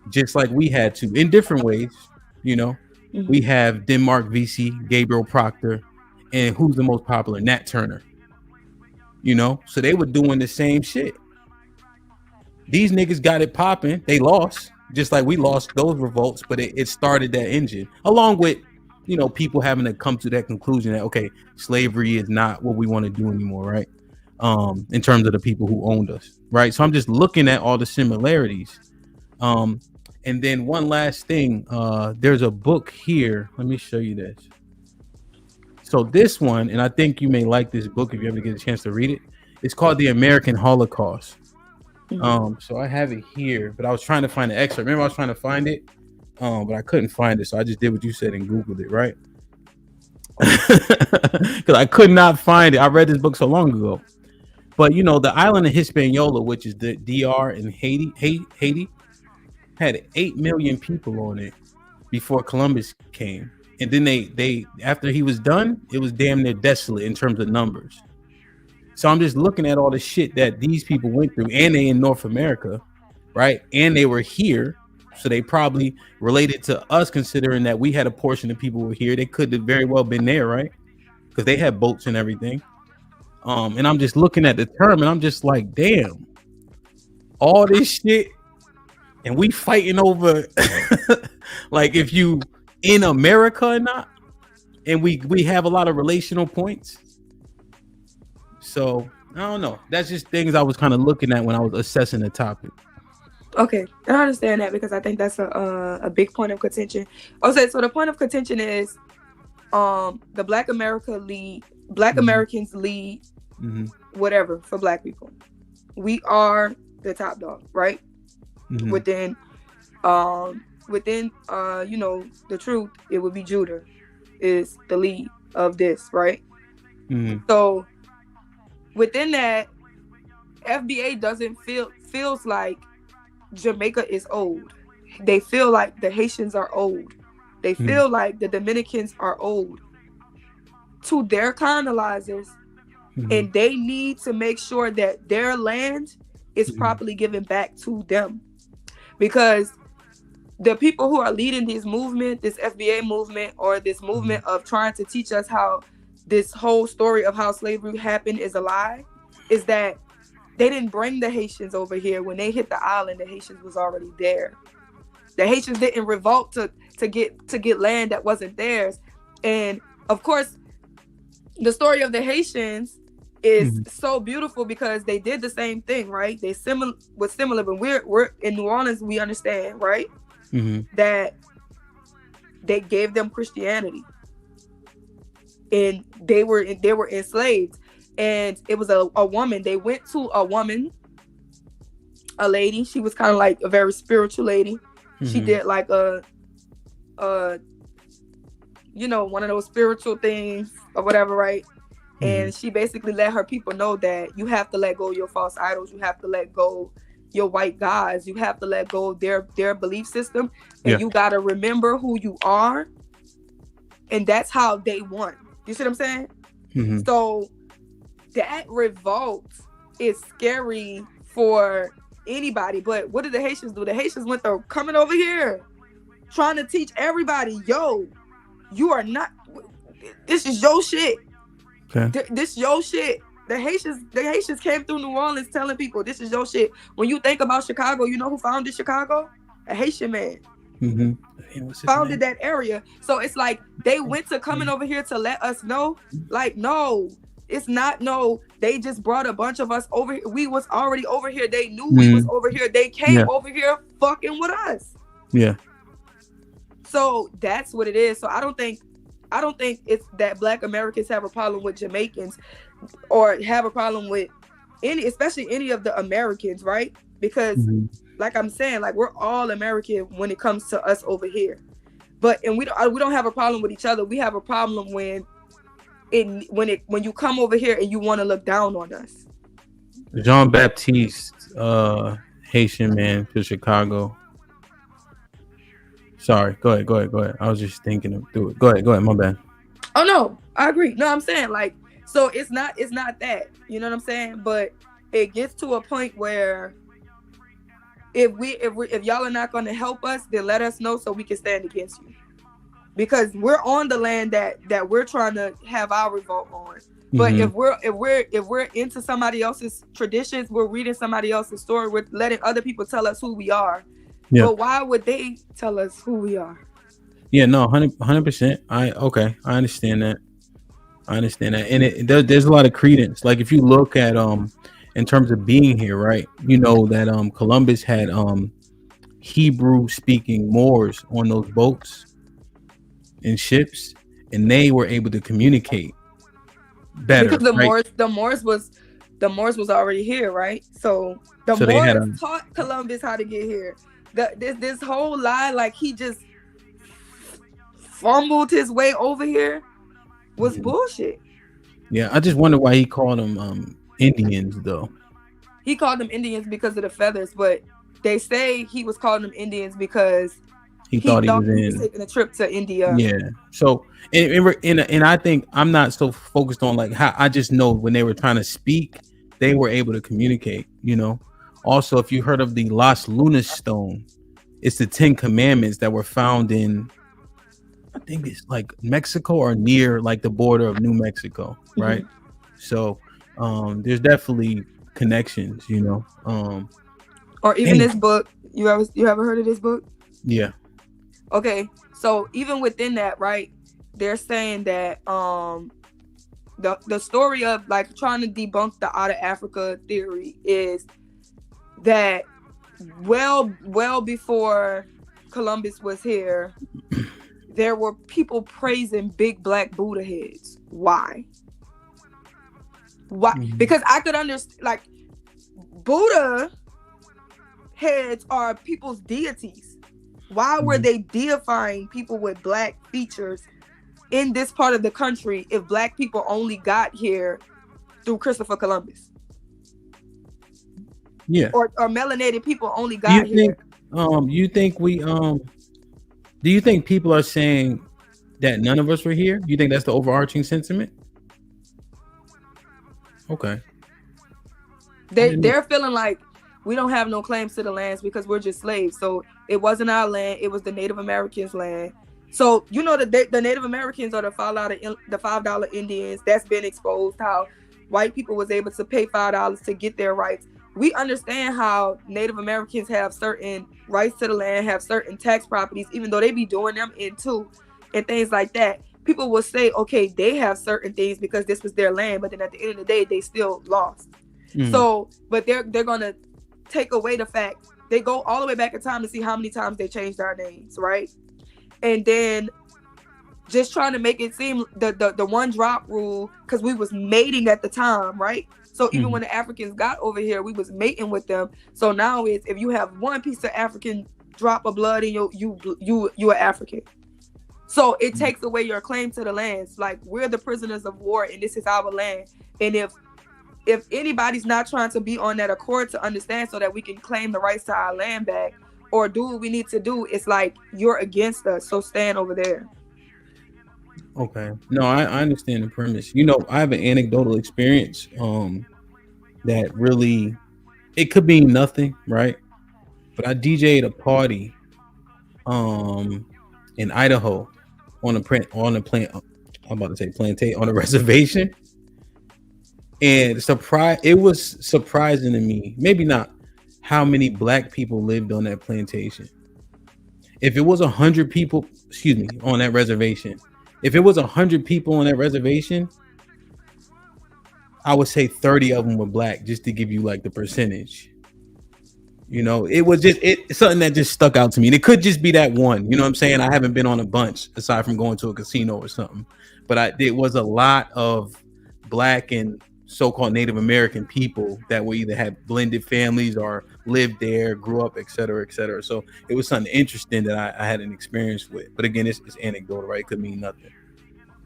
Just like we had to, in different ways, you know. Mm-hmm. We have Denmark Vesey, Gabriel Proctor, and who's the most popular? Nat Turner. you know, so they were doing the same shit. These niggas got it popping. They lost, just like we lost those revolts, but it started that engine, along with, you know, people having to come to that conclusion that, okay, slavery is not what we want to do anymore, right? In terms of the people who owned us, right? So I'm just looking at all the similarities. And then one last thing, there's a book here. Let me show you this. So this one, and I think you may like this book if you ever get a chance to read it. It's called The American Holocaust. So I have it here, but I was trying to find the excerpt. Remember, I was trying to find it, but I couldn't find it. So I just did what you said and Googled it, right? Because I could not find it. I read this book so long ago. But, you know, the island of Hispaniola, which is the DR in Haiti, had 8 million people on it before Columbus came. And then they after he was done, it was damn near desolate in terms of numbers. So I'm just looking at all the shit that these people went through, and they in North America, right? And they were here, so they probably related to us, considering that we had a portion of people who were here. They could have very well been there, right? Because they had boats and everything. And I'm just looking at the term, and I'm just like, damn, all this shit, and we fighting over, like, if you in America or not, and we have a lot of relational points. So I don't know. That's just things I was kind of looking at when I was assessing the topic. Okay, and I understand that because I think that's a big point of contention. Okay, so the point of contention is, the Black Americans lead whatever for Black people. We are the top dog, right? Within you know, the truth, it would be Judah is the lead of this, right? So within that, FBA doesn't feels like Jamaica is old. They feel like the Haitians are old. They feel like the Dominicans are old to their colonizers, and they need to make sure that their land is properly given back to them, because the people who are leading this movement, this FBA movement, or this movement of trying to teach us how this whole story of how slavery happened is a lie, is that they didn't bring the Haitians over here. When they hit the island, the Haitians was already there. The Haitians didn't revolt to get land that wasn't theirs. And of course, the story of the Haitians is so beautiful because they did the same thing, right? They was similar, but we're in New Orleans, we understand, right? That they gave them Christianity, and they were enslaved, and it was a woman. They went to a woman, a lady. She was kind of like a very spiritual lady. She did like a you know, one of those spiritual things or whatever, right? And she basically let her people know that you have to let go of your false idols. You have to let go your white gods. You have to let go of their belief system, and you got to remember who you are. And that's how they won. You see what I'm saying? So that revolt is scary for anybody. But what did the Haitians do? The Haitians went through coming over here, trying to teach everybody, yo, you are not, this is your shit. Okay. This your shit. The Haitians came through New Orleans telling people this is your shit. When you think about Chicago, you know who founded Chicago? A Haitian man. Founded that area. So it's like they went to coming over here to let us know, like, no, it's not, no, they just brought a bunch of us over here. We was already over here. They knew we was over here. They came over here fucking with us. Yeah. So that's what it is. So I don't think it's that Black Americans have a problem with Jamaicans or have a problem with especially any of the Americans, right? Because like I'm saying, like, we're all American when it comes to us over here. And we don't have a problem with each other. We have a problem when you come over here and you want to look down on us. Jean-Baptiste, Haitian man to Chicago. Sorry, go ahead. I was just thinking of do it. Go ahead, my bad. Oh no, I agree. No, I'm saying, like, so it's not that, you know what I'm saying? But it gets to a point where if y'all are not going to help us, then let us know so we can stand against you. Because we're on the land that we're trying to have our revolt on. But Mhm. if we're into somebody else's traditions, we're reading somebody else's story, we're letting other people tell us who we are. Yeah. But why would they tell us who we are? Yeah, no, 100%. I understand that. And there's a lot of credence. Like if you look at in terms of being here, right? You know that Columbus had Hebrew speaking Moors on those boats and ships, and they were able to communicate better, Because right? the Moors was already here, right? So the So they had Moors taught Columbus how to get here. This whole lie, like he just fumbled his way over here, was bullshit. Yeah, I just wonder why he called them Indians though. He called them Indians because of the feathers, but they say he was calling them Indians because He thought he was taking a trip to India. Yeah. So and I think I'm not so focused on like how I just know when they were trying to speak, they were able to communicate, you know. Also, if you heard of the Las Lunas stone, it's the 10 commandments that were found in, I think it's like Mexico or near like the border of New Mexico, right? So there's definitely connections, you know. Or even this book. You ever heard of this book? Yeah. Okay, so even within that, right, they're saying that the story of like trying to debunk the out of Africa theory is that well before Columbus was here, there were people praising big black Buddha heads. Why? Because I could understand, like, Buddha heads are people's deities. Why were they deifying people with black features in this part of the country if black people only got here through Christopher Columbus? Yeah. Or melanated people only got here. You think we do you think people are saying that none of us were here? You think that's the overarching sentiment? Okay. They're feeling like we don't have no claims to the lands because we're just slaves. So it wasn't our land, it was the Native Americans' land. So you know the Native Americans are the $5 Indians. That's been exposed, how white people was able to pay $5 to get their rights. We understand how Native Americans have certain rights to the land, have certain tax properties, even though they be doing them in too, and things like that. People will say, okay, they have certain things because this was their land, but then at the end of the day, they still lost. So, but they're gonna take away the fact, they go all the way back in time to see how many times they changed our names, right? And then just trying to make it seem the one drop rule, because we was mating at the time, right? So even when the Africans got over here, we was mating with them. So now it's, if you have one piece of African drop of blood in you are African. So it takes away your claim to the lands. Like, we're the prisoners of war and this is our land. And if anybody's not trying to be on that accord to understand so that we can claim the rights to our land back or do what we need to do, it's like, you're against us, so stand over there. Okay. No, I understand the premise. You know, I have an anecdotal experience that really, it could mean nothing, right? But I DJ'd a party in Idaho on a reservation. And it was surprising to me, maybe not, how many black people lived on that plantation. If it was 100 people, on that reservation, if it was 100 people on that reservation, I would say 30 of them were black, just to give you like the percentage. You know, it was just something that just stuck out to me. And it could just be that one. You know what I'm saying? I haven't been on a bunch aside from going to a casino or something. But it was a lot of black and so-called Native American people that were either had blended families or lived there, grew up, et cetera, et cetera. So it was something interesting that I had an experience with. But again, it's anecdotal, right? It could mean nothing.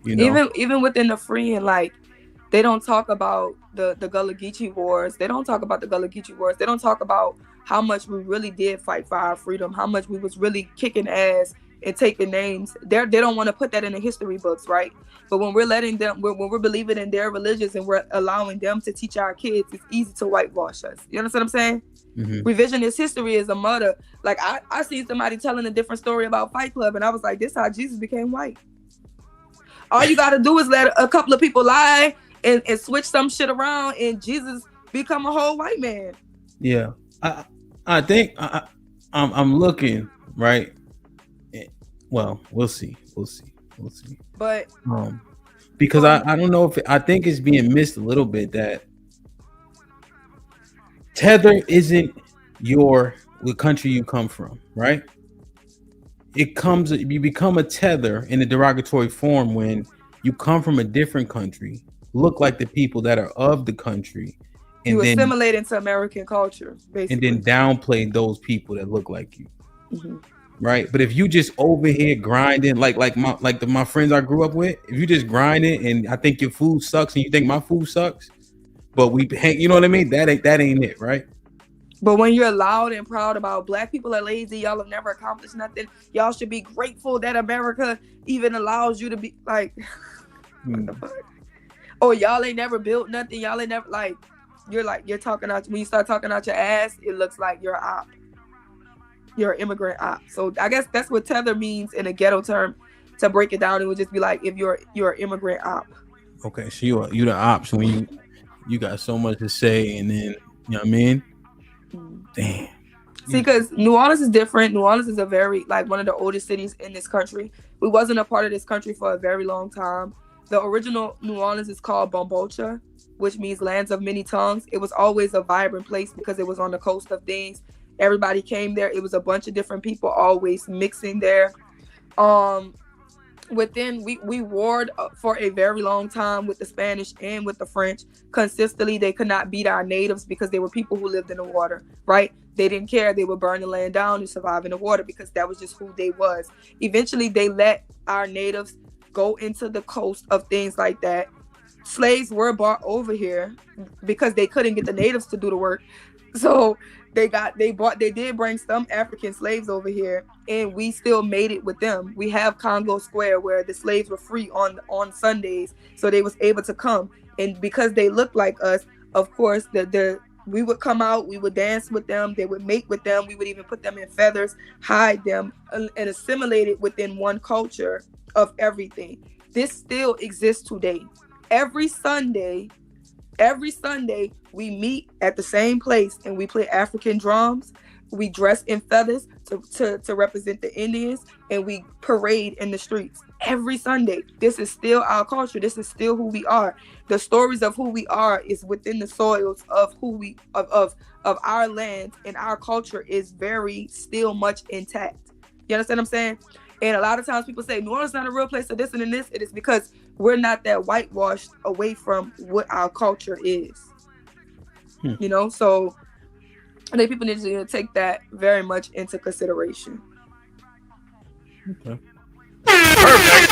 You know? Even within the freeing, like, they don't talk about the Gullah Geechee wars. They don't talk about the Gullah Geechee wars. They don't talk about how much we really did fight for our freedom, how much we was really kicking ass and taking names. They don't want to put that in the history books, right? But when we're letting them, when we're believing in their religions and we're allowing them to teach our kids, it's easy to whitewash us. You understand what I'm saying? Revisionist history is a murder. Like, I seen somebody telling a different story about Fight Club, and I was like, this is how Jesus became white. All you got to do is let a couple of people lie, and switch some shit around, and Jesus become a whole white man. Yeah, I think I'm looking right. Well, we'll see. But because I don't know if I think it's being missed a little bit that tether isn't the country you come from, right? You become a tether in a derogatory form when you come from a different country, look like the people that are of the country, and you then assimilate into American culture, basically, and then downplay those people that look like you. Mm-hmm. Right, but if you just over here grinding like my friends I grew up with, if you just grinding and I think your food sucks and you think my food sucks, but we hang, you know what I mean? That ain't it, right? But when you're loud and proud about black people are lazy, y'all have never accomplished nothing. Y'all should be grateful that America even allows you to be like, what the fuck? Oh, y'all ain't never built nothing. Y'all ain't never you're talking out when you start talking out your ass, it looks like you're op. You're an immigrant op. So I guess that's what tether means in a ghetto term. To break it down, it would just be like if you're an immigrant op. Okay, so you the ops when you got so much to say, and then you know what I mean. Damn. See, because New Orleans is different. New Orleans is a very one of the oldest cities in this country. We wasn't a part of this country for a very long time. The original New Orleans is called Bambocha, which means lands of many tongues. It was always a vibrant place because it was on the coast of things. Everybody came there. It was a bunch of different people always mixing there. Within we warred for a very long time with the Spanish and with the French. Consistently, they could not beat our natives because they were people who lived in the water, right? They didn't care. They would burn the land down and survive in the water because that was just who they was. Eventually, they let our natives go into the coast of things like that. Slaves were brought over here because they couldn't get the natives to do the work. So they did bring some African slaves over here, and we still made it with them. We have Congo Square where the slaves were free on Sundays, so they was able to come. And because they looked like us, of course, we would come out, we would dance with them, they would mate with them, we would even put them in feathers, hide them, and assimilate it within one culture of everything. This still exists today. Every Sunday, we meet at the same place and we play African drums. We dress in feathers to represent the Indians, and we parade in the streets every Sunday. This is still our culture. This is still who we are. The stories of who we are is within the soils of of our land, and our culture is very still much intact. You understand what I'm saying? And a lot of times people say New Orleans is not a real place of this and this. It is because we're not that whitewashed away from what our culture is. You know, so I think people need to take that very much into consideration. Okay. Perfect.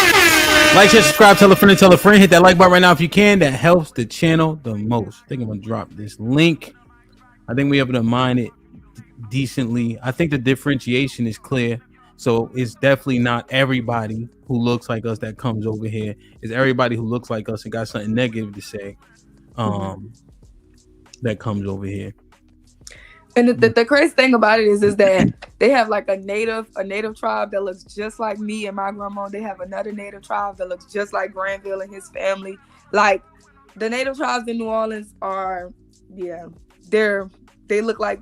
Like, share, subscribe, tell a friend. Hit that like button right now if you can. That helps the channel the most. I think I'm gonna drop this link. I think we're able to mine it decently. I think the differentiation is clear. So it's definitely not everybody who looks like us that comes over here. It's everybody who looks like us and got something negative to say that comes over here. And the crazy thing about it is that they have like a native tribe that looks just like me and my grandma. They have another native tribe that looks just like Granville and his family. Like the native tribes in New Orleans are, they look like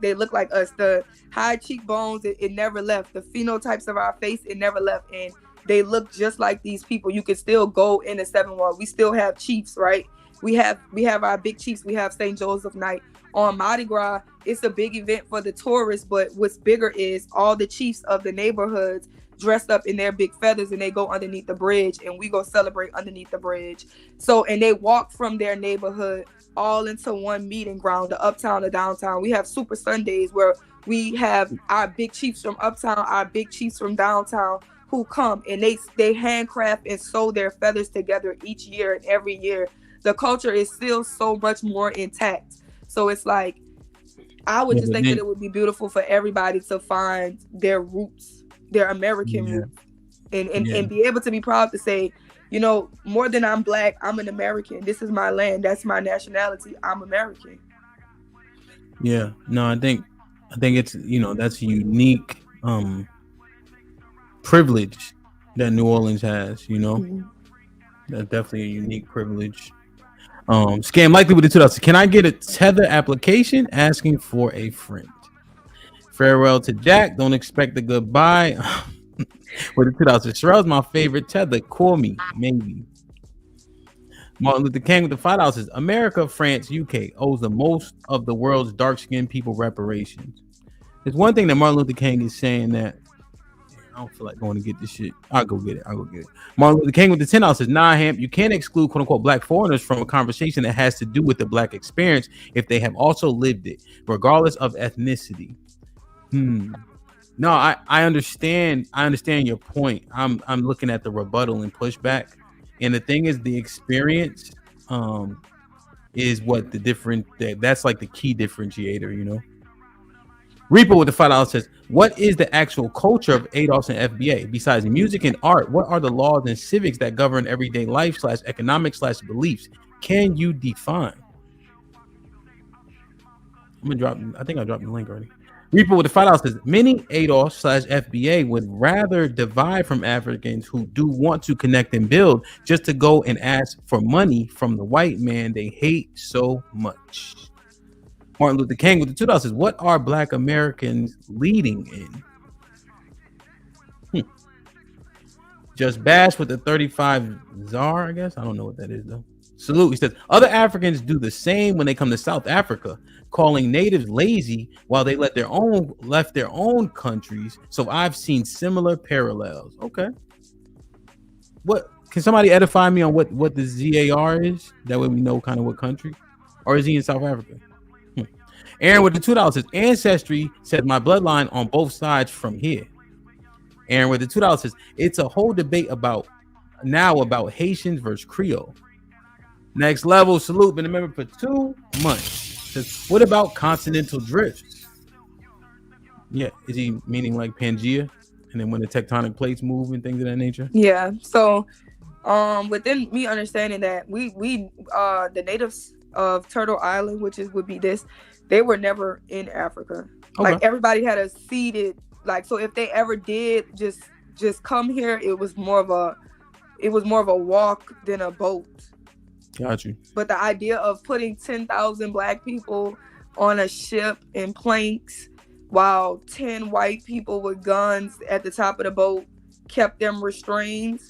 us. The high cheekbones, it never left. The phenotypes of our face, it never left. And they look just like these people. You can still go in the 7-1. We still have chiefs, right? We have our big chiefs. We have St. Joseph Night. On Mardi Gras, it's a big event for the tourists, but what's bigger is all the chiefs of the neighborhoods dressed up in their big feathers, and they go underneath the bridge, and we go celebrate underneath the bridge. So, and they walk from their neighborhood all into one meeting ground, the uptown, the downtown. We have Super Sundays where we have our big chiefs from uptown, our big chiefs from downtown who come, and they handcraft and sew their feathers together each year, and every year the culture is still so much more intact. So it's like, I would just think that it would be beautiful for everybody to find their roots, their American roots, and be able to be proud to say, you know, more than I'm black, I'm an American. This is my land. That's my nationality. I'm American. Yeah. No, I think it's, you know, that's a unique privilege that New Orleans has, you know. That's definitely a unique privilege. Scam likely with the $2. Can I get a Tether application asking for a friend? Farewell to Jack. Don't expect a goodbye. With the $2. Sherelle's my favorite Tether. Call me, maybe. Martin Luther King with the $5. America, France, UK owes the most of the world's dark-skinned people reparations. There's one thing that Martin Luther King is saying that I don't feel like going to get this shit. I'll go get it. Martin Luther King with the $10 says, nah, Hamp, you can't exclude quote unquote black foreigners from a conversation that has to do with the black experience if they have also lived it, regardless of ethnicity. No, I understand. I understand your point. I'm looking at the rebuttal and pushback. And the thing is, the experience is what the different that's like the key differentiator, you know. Reaper with the $5 says, what is the actual culture of ADOS and FBA? Besides music and art, what are the laws and civics that govern everyday life / economic / beliefs? Can you define? I'm gonna drop, I think I dropped the link already. Reaper with the $5 says, many ADOS / FBA would rather divide from Africans who do want to connect and build just to go and ask for money from the white man they hate so much. Martin Luther King with the $2 says, what are black Americans leading in? Just Bash with the 35 Czar, I guess. I don't know what that is though. Salute. He says, other Africans do the same when they come to South Africa, calling natives lazy while they left their own countries. So I've seen similar parallels. Okay. What can somebody edify me on what the ZAR is? That way we know kind of what country. Or is he in South Africa? Aaron with the $2 says, ancestry says my bloodline on both sides from here. Aaron with the $2 says, it's a whole debate about Haitians versus Creole. Next level, salute, been a member for 2 months. Says, what about continental drift? Yeah, is he meaning like Pangea? And then when the tectonic plates move and things of that nature? Yeah. So within me understanding that we the natives of Turtle Island, would be this, they were never in Africa. Okay. Like everybody had a seeded, like, so if they ever did just come here, it was more of a walk than a boat. Got you. But the idea of putting 10,000 black people on a ship in planks while 10 white people with guns at the top of the boat kept them restrained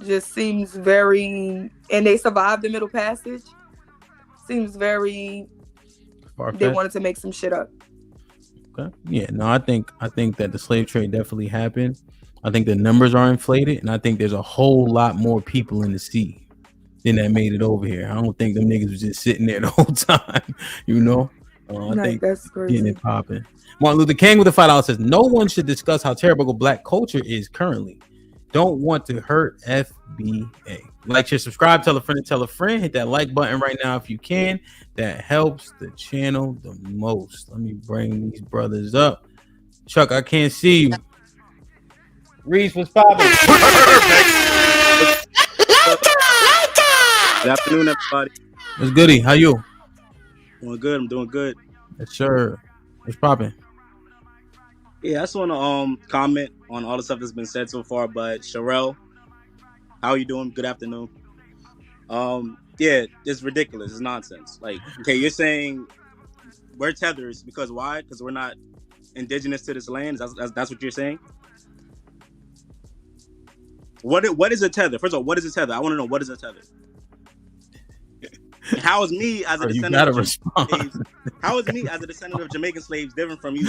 just seems very, and they survived the Middle Passage, seems very far-fetched. They wanted to make some shit up. Okay. Yeah, no, I think that the slave trade definitely happened. I think the numbers are inflated, and I think there's a whole lot more people in the sea than that made it over here. I don't think them niggas was just sitting there the whole time, you know. I think that's crazy. Getting it popping. Martin Luther King with the $5 says, no one should discuss how terrible black culture is currently. Don't want to hurt FBA. Like, share, subscribe, tell a friend, hit that like button right now if you can. That helps the channel the most. Let me bring these brothers up. Chuck, I can't see you. Reese, what's popping? Good afternoon, everybody. What's goody? How you? Doing good. I'm doing good. Yes, sir. What's popping? Yeah, I just want to comment on all the stuff that's been said so far. But Sherelle, how are you doing? Good afternoon. Yeah, it's ridiculous. It's nonsense. Like, okay, you're saying we're tethers because why? Because we're not indigenous to this land. That's what you're saying. What is a tether? First of all, what is a tether? I want to know, what is a tether? And how is me as a descendant of slaves? How is me as a descendant of Jamaican slaves different from you?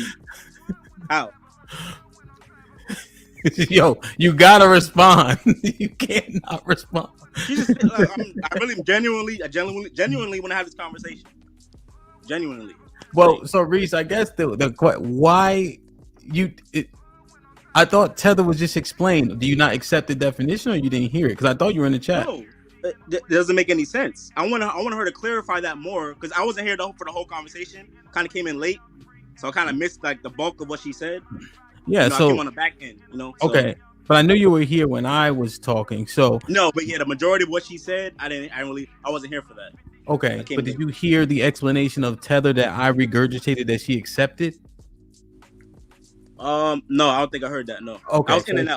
How? Yo, you gotta respond. You can't not respond. I really genuinely want to have this conversation. Genuinely. Well, so Reese, I guess why you? I thought tether was just explained. Do you not accept the definition, or you didn't hear it? Because I thought you were in the chat. No, it doesn't make any sense. I want her to clarify that more, because I wasn't here for the whole conversation. Kind of came in late, so I kind of missed like the bulk of what she said. Yeah, I came on the back end, So. Okay, but I knew you were here when I was talking. So no, but yeah, the majority of what she said, I wasn't here for that. Okay, but did you hear the explanation of tether that I regurgitated that she accepted? No, I don't think I heard that. No. Okay. I was in and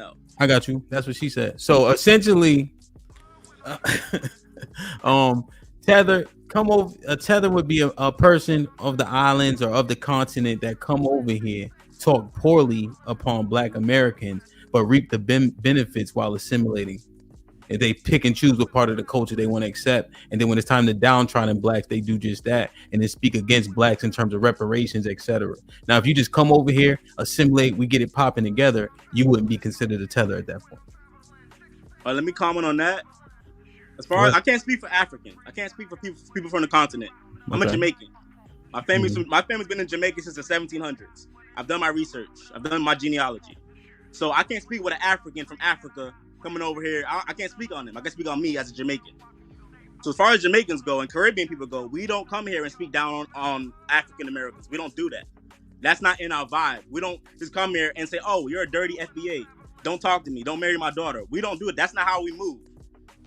out. I got you. That's what she said. So essentially, Tether, come over. A tether would be a person of the islands or of the continent that come over here, talk poorly upon Black Americans, but reap the benefits while assimilating. And they pick and choose what part of the culture they want to accept, and then when it's time to downtrodden Blacks, they do just that, and then speak against Blacks in terms of reparations, etc. Now, if you just come over here, assimilate, we get it popping together, you wouldn't be considered a tether at that point. Let me comment on that. As far as I can't speak for African, I can't speak for people from the continent. I'm a Jamaican. My family's been in Jamaica since the 1700s. I've done my research. I've done my genealogy. So I can't speak with an African from Africa coming over here. I can't speak on them. I can speak on me as a Jamaican. So as far as Jamaicans go and Caribbean people go, we don't come here and speak down on African Americans. We don't do that. That's not in our vibe. We don't just come here and say, oh, you're a dirty FBA. Don't talk to me. Don't marry my daughter. We don't do it. That's not how we move.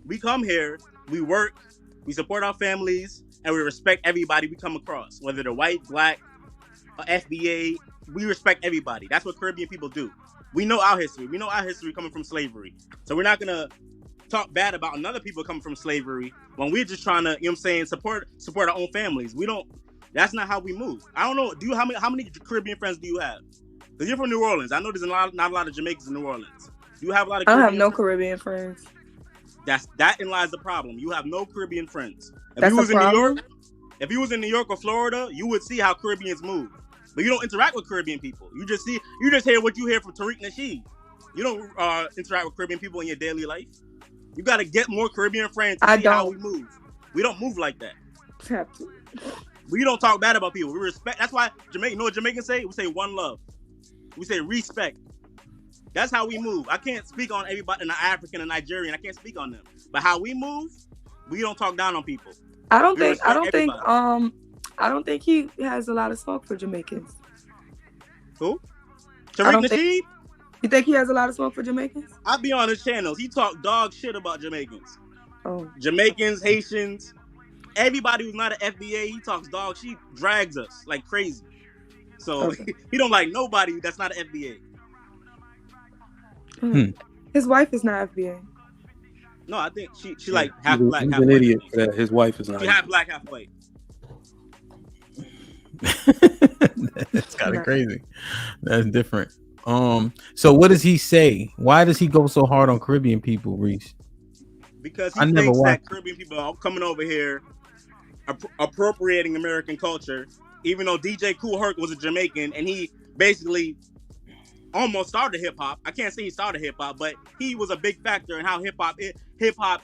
We come here, we work, we support our families, and we respect everybody we come across, whether they're white, Black, FBA. We respect everybody. That's what Caribbean people do. We know our history. We know our history coming from slavery. So we're not going to talk bad about another people coming from slavery when we're just trying to, you know what I'm saying, support our own families. We don't, that's not how we move. I don't know, how many Caribbean friends do you have? Because you're from New Orleans. I know there's not a lot of Jamaicans in New Orleans. Do you have a lot of Caribbean I have no friends? Caribbean friends. That in lies the problem. You have no Caribbean friends. That's you was a problem? in New York, if you was in New York or Florida, you would see how Caribbeans move. But you don't interact with Caribbean people. You just hear what you hear from Tariq Nasheed. You don't interact with Caribbean people in your daily life. You got to get more Caribbean friends to see how we move. We don't move like that. We don't talk bad about people. We respect. That's why you know what Jamaicans say? We say one love. We say respect. That's how we move. I can't speak on everybody in the African and Nigerian. I can't speak on them. But how we move, we don't talk down on people. I don't think he has a lot of smoke for Jamaicans. Who? Tariq Nasheed? You think he has a lot of smoke for Jamaicans? I'll be on his channels. He talk dog shit about Jamaicans. Oh. Jamaicans, Haitians, everybody who's not an FBA, he talks dog shit, drags us like crazy. So he don't like nobody that's not an FBA. His wife is not FBA. No, I think she like half Black, he's half an white. idiot for that. His wife is not. She half Black, half white. That's kind of crazy. That's different. So what does he say? Why does he go so hard on Caribbean people, Reese? Because he thinks that Caribbean people are coming over here appropriating American culture, even though DJ Kool Herc was a Jamaican and he basically almost started hip hop. I can't say he started hip hop, but he was a big factor in how hip hop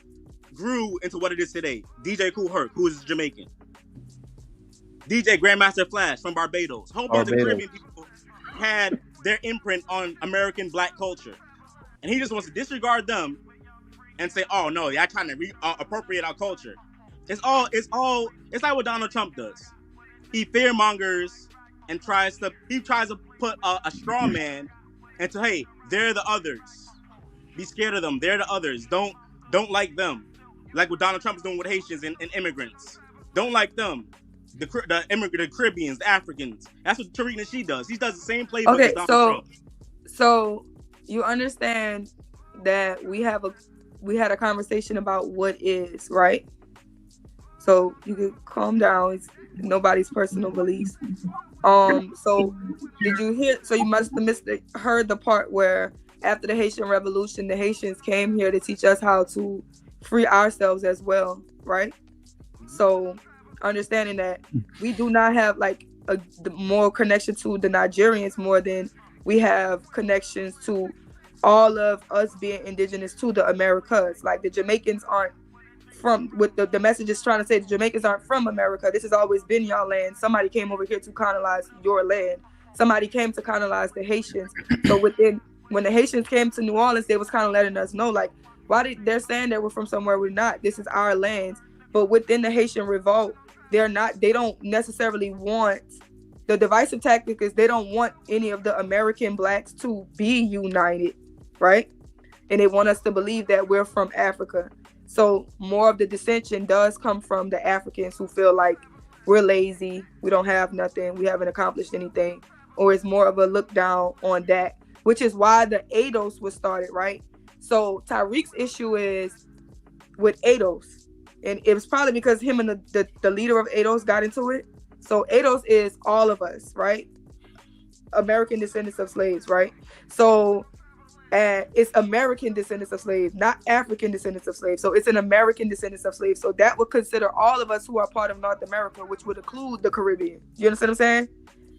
grew into what it is today. DJ Kool Herc, who is Jamaican. DJ Grandmaster Flash from Barbados. A whole bunch of Caribbean people had their imprint on American Black culture. And he just wants to disregard them and say, oh no, y'all trying to appropriate our culture. It's like what Donald Trump does. He fearmongers and tries to put a straw man into, hey, they're the others. Be scared of them. They're the others. Don't like them. Like what Donald Trump's doing with Haitians and immigrants. Don't like them. The Caribbeans, the Africans. That's what Tariq Nasheed does. He does the same playbook as Donald Trump. So you understand that we had a conversation about what is, right? So you can calm down. It's nobody's personal beliefs. So did you hear? So you must have heard the part where after the Haitian Revolution, the Haitians came here to teach us how to free ourselves as well, right? So understanding that we do not have like the more connection to the Nigerians more than we have connections to all of us being indigenous to the Americas. Like the Jamaicans aren't from, with the message is trying to say the Jamaicans aren't from America. This has always been y'all land. Somebody came over here to colonize your land. Somebody came to colonize the Haitians. So when the Haitians came to New Orleans, they was kind of letting us know, like, they're saying that we're from somewhere we're not. This is our land. But within the Haitian revolt, they don't necessarily want, the divisive tactic is they don't want any of the American Blacks to be united, right? And they want us to believe that we're from Africa. So more of the dissension does come from the Africans who feel like we're lazy, we don't have nothing, we haven't accomplished anything, or it's more of a look down on that, which is why the ADOS was started, right? So Tariq's issue is with ADOS. and it was probably because him and the leader of ADOS got into it. So ADOS is all of us, right? American descendants of slaves, right? So it's American descendants of slaves, not African descendants of slaves. So it's an American descendants of slaves. So that would consider all of us who are part of North America, which would include the Caribbean. You understand what I'm saying?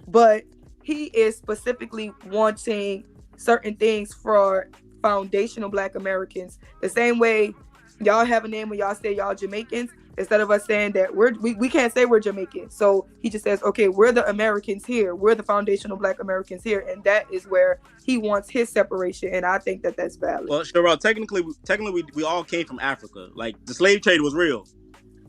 But he is specifically wanting certain things for foundational Black Americans. The same way y'all have a name when y'all say y'all Jamaicans, instead of us saying that we can't say we're Jamaican. So he just says, okay, we're the Americans here. We're the foundational Black Americans here. And that is where he wants his separation. And I think that that's valid. Well, Sherelle, technically we all came from Africa. Like, the slave trade was real.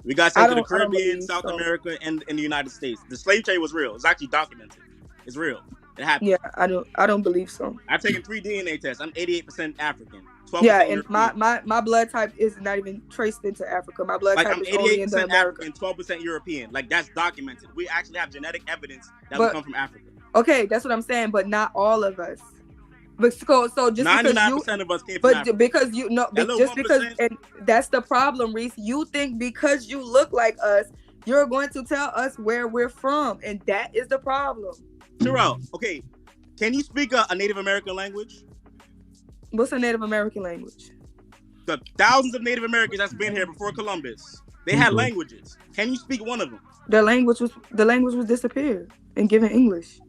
We got sent to the Caribbean, South America, and in the United States. The slave trade was real. It's actually documented. It's real. It happened. Yeah, I don't believe so. I've taken 3 DNA tests. I'm 88% African. 12% Yeah, and European. my blood type is not even traced into Africa. My blood type I'm is only into 88% America. African, 12% European. Like, that's documented. We actually have genetic evidence that we come from Africa. Okay, that's what I'm saying, but not all of us. But so just 99% of us came from Africa. Because you know, just because, and that's the problem, Reese. You think because you look like us, you're going to tell us where we're from, and that is the problem. Sherelle, okay, can you speak a Native American language? What's a Native American language? The thousands of Native Americans that's been here before Columbus, they had languages. Can you speak one of them? The language was disappeared and given English.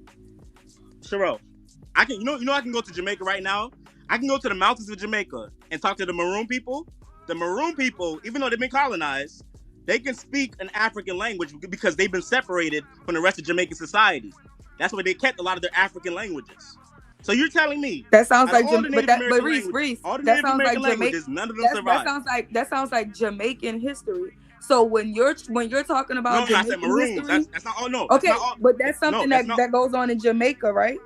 Sherelle, I can I can go to Jamaica right now. I can go to the mountains of Jamaica and talk to the Maroon people. The Maroon people, even though they've been colonized, they can speak an African language because they've been separated from the rest of Jamaican society. That's why they kept a lot of their African languages. So you're telling me that sounds like Reese, all the Native American languages, none of them survived. That sounds like Jamaican history. So when you're talking about Jamaican I said Maroons. history, that's not all. No. Okay, that's not all, but that's something that goes on in Jamaica, right?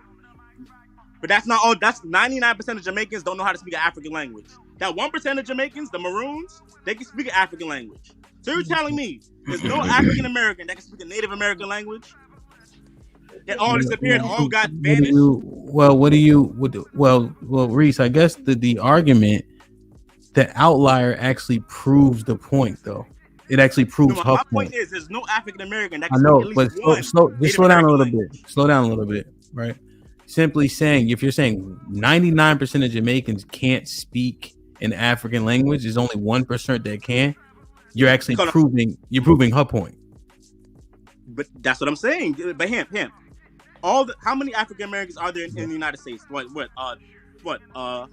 But that's not all. That's 99% of Jamaicans don't know how to speak an African language. That 1% of Jamaicans, the Maroons, they can speak an African language. So you're telling me there's no African American that can speak a Native American language? It all disappeared, all got vanished. Well, Reese, I guess the argument, the outlier actually proves the point, though. It actually proves her my point is there's no African American that can speak at least one. Slow down a little bit. Slow down a little bit, right? Simply saying, if you're saying 99% of Jamaicans can't speak an African language, there's only 1% that can. You're actually proving her point. But that's what I'm saying. But him. How many African Americans are there in the United States? How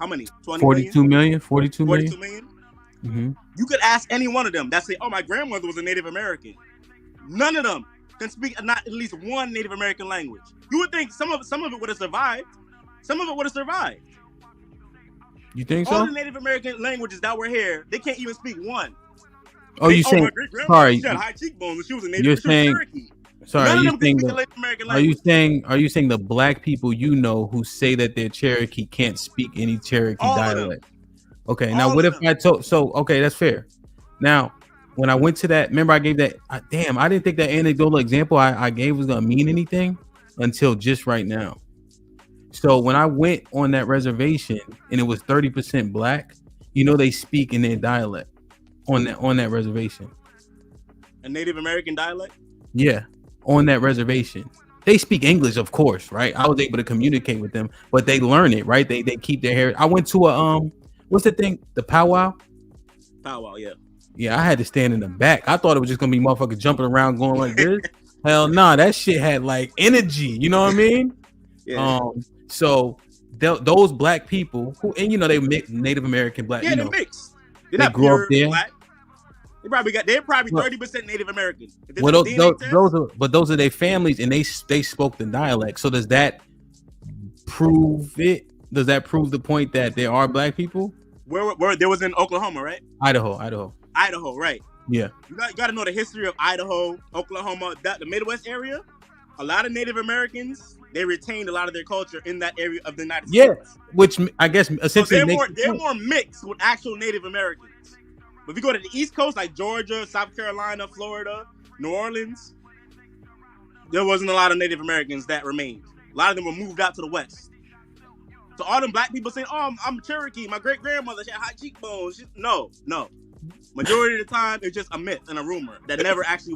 many? 42 million. 42 million. Mm-hmm. You could ask any one of them that say, "Oh, my grandmother was a Native American." None of them can speak not at least one Native American language. You would think some of it would have survived. Some of it would have survived. You think so? All the Native American languages that were here, they can't even speak one. Oh, you saying? Sorry, she had high cheekbones and she was a Native. You're saying. Cherokee. Sorry, are you saying the Black people you know who say that they're Cherokee can't speak any Cherokee dialect? Okay, now what if I told? So okay, that's fair. Now, when I went to that, remember I gave that. I didn't think that anecdotal example I gave was gonna mean anything until just right now. So when I went on that reservation and it was 30% Black, they speak in their dialect on that reservation. A Native American dialect? Yeah. On that reservation, they speak English, of course, right? I was able to communicate with them, but they learn it, right? They keep their hair. I went to a what's the thing? The powwow. Powwow, yeah. Yeah, I had to stand in the back. I thought it was just gonna be motherfuckers jumping around going like this. Hell nah, that shit had like energy. You know what I mean? Yeah. So those Black people who, and they mix Native American Black. Yeah, they mix. They grew up there. Black. They're probably 30% Native American. Well, those are their families, and they spoke the dialect. So does that prove it? Does that prove the point that there are Black people? Where there was in Oklahoma, right? Idaho, right? Yeah. You got to know the history of Idaho, Oklahoma, the Midwest area. A lot of Native Americans, they retained a lot of their culture in that area of the United States. Yeah, which I guess essentially they're more mixed with actual Native Americans. But if you go to the East Coast, like Georgia, South Carolina, Florida, New Orleans, there wasn't a lot of Native Americans that remained. A lot of them were moved out to the West. So all them Black people saying, "Oh, I'm Cherokee. My great grandmother, she had high cheekbones." No. Majority of the time, it's just a myth and a rumor that never actually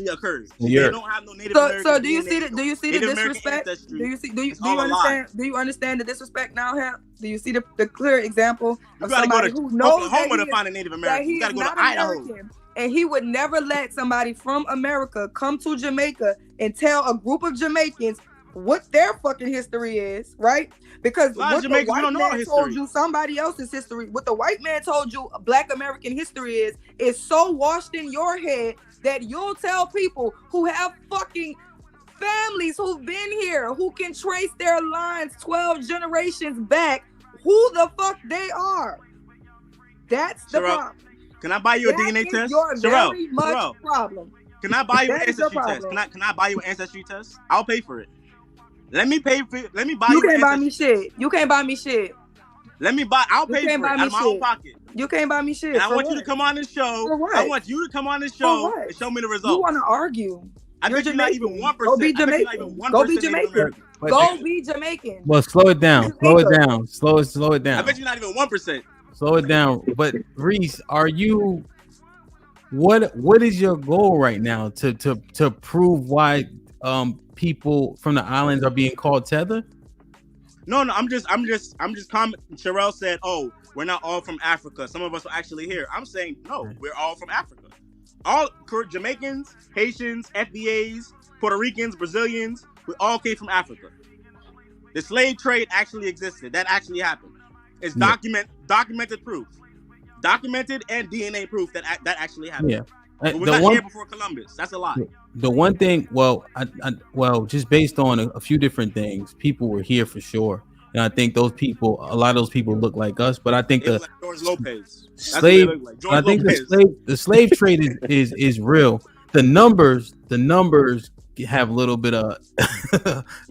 occurred. Yeah. They don't have no Native American. So do you see the Native American disrespect? ancestry. Do you It's all a lie. understand? Do you understand the disrespect now, Hemp? Do you see the clear example You of gotta go somebody to who knows Oklahoma that to find a Native that American. he You gotta is go not to Idaho. American, and he would never let somebody from America come to Jamaica and tell a group of Jamaicans what their fucking history is, right? Because A lot of what the Jamaicans, we white don't know our man told history. you somebody else's history, what the white man told you Black American history is so washed in your head that you'll tell people who have fucking families who've been here, who can trace their lines 12 generations back, who the fuck they are. That's the Sherelle, problem. Can I buy you a That DNA is test? your Sherelle, very much Sherelle, problem. can I buy you an That is your ancestry test? problem. Can I buy you an ancestry test? I'll pay for it. Let me buy You you can't an buy me ancestry. shit. You can't buy me shit. I'll You pay can't for it buy out me of my own shit. pocket. You can't buy me shit. And I For want you what? to come on this show. For what? I want you to come on this For show what? and show me the You results. want to argue? I You're bet you're not Jamaican. even 1%. Go be I bet you're not Jamaican. even Go 1% be Native Jamaican. American. Go be Jamaican. Well, slow it down. Slow it down. Slow it down. I bet you're not even 1%. Slow it down. But Reese, are you? What is your goal right now to prove why people from the islands are being called tether? No, I'm just commenting. Sherelle said, "Oh, we're not all from Africa. Some of us are actually here." I'm saying, no, we're all from Africa. All Jamaicans, Haitians, FBAs, Puerto Ricans, Brazilians, we all came from Africa. The slave trade actually existed. That actually happened. It's documented proof. Documented and DNA proof that actually happened. Yeah. But we're not here before Columbus. That's a lie. The one thing, just based on a few different things, people were here for sure, and I think a lot of those people look like us. But I think They look like George Lopez. I think the slave trade is real. The numbers have a little bit of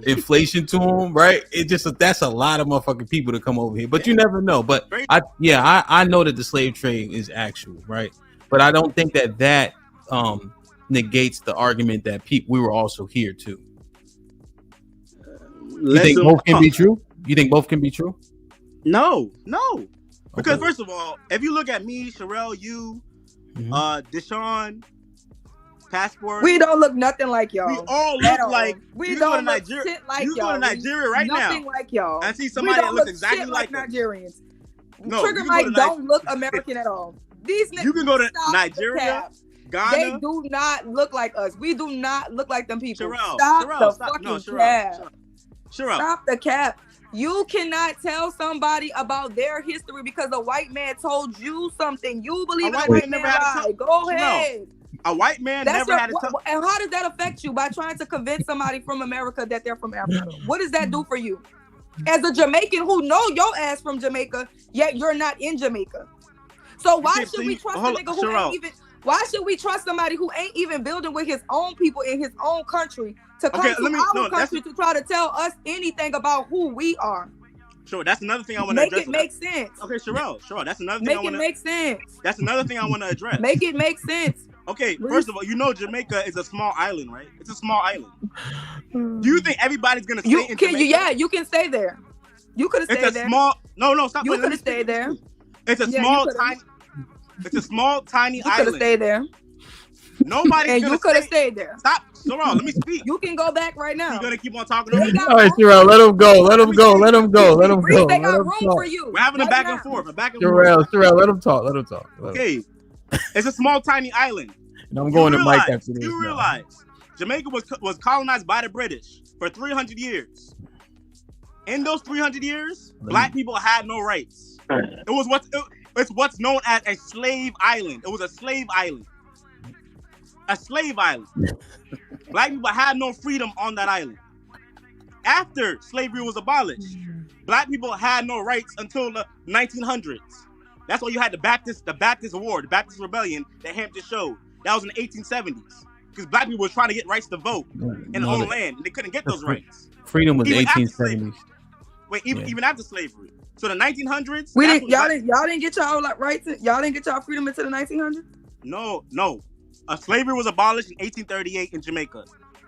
inflation to them, right? That's a lot of motherfucking people to come over here, but you never know. But I know that the slave trade is actual, right? But I don't think that negates the argument that we were also here too. You think both can be true? You think both can be true? No. Because first of all, if you look at me, Sherelle, you, Deshaun, Passport, we don't look nothing like y'all. We all look like we don't look shit like you y'all. go to Nigeria right nothing now. like y'all. I see somebody that looks exactly like Nigerians. No, Trigger Mike don't look American at all. These niggas, you can go to Nigeria, Ghana. They do not look like us. We do not look like them people. Sherelle, Stop cap. Sherelle. Stop the cap. You cannot tell somebody about their history because a white man told you something. You believe in a white man lie. Go ahead. A white man never had a And how does that affect you by trying to convince somebody from America that they're from Africa? What does that do for you? As a Jamaican who know your ass from Jamaica, yet you're not in Jamaica. So why should we trust a nigga who ain't even? Why should we trust somebody who ain't even building with his own people in his own country to come to our country to try to tell us anything about who we are? Sure, that's another thing I want to address. Make it make sense. Okay, Sherelle, that's another thing I want to make sense. That's another thing I want to address. Make it make sense. Okay, first of all, you know Jamaica is a small island, right? It's a small island. Do you think everybody's gonna stay in Jamaica? Yeah, you can stay there. You could have stayed there. Stop. You could have stayed there. It's a small, tiny. It's a small, tiny island. You could have stayed there. Nobody. And you could have stayed there. Stop, Sherelle. Let me speak. You can go back right now. You're gonna keep on talking over me. All right, Sherelle, let him go. Let him go. Let him go. Let him go. They got room for you. We're having a back and forth. Sherelle, let him talk. Let him talk. Okay, it's a small, tiny island. And I'm going to Mike after this. You realize Jamaica was colonized by the British for 300 years. In those 300 years, black people had no rights. It's what's known as a slave island. It was a slave island. A slave island. Black people had no freedom on that island. After slavery was abolished, black people had no rights until the 1900s. That's why you had the Baptist War, the Baptist Rebellion that Hampton showed. That was in the 1870s. Because black people were trying to get rights to vote in their own land, and they couldn't get those rights. Freedom was 1870s. Even after slavery. So the 1900s. Y'all didn't get y'all rights. Y'all didn't get y'all freedom into the 1900s. No. Slavery was abolished in 1838 in Jamaica.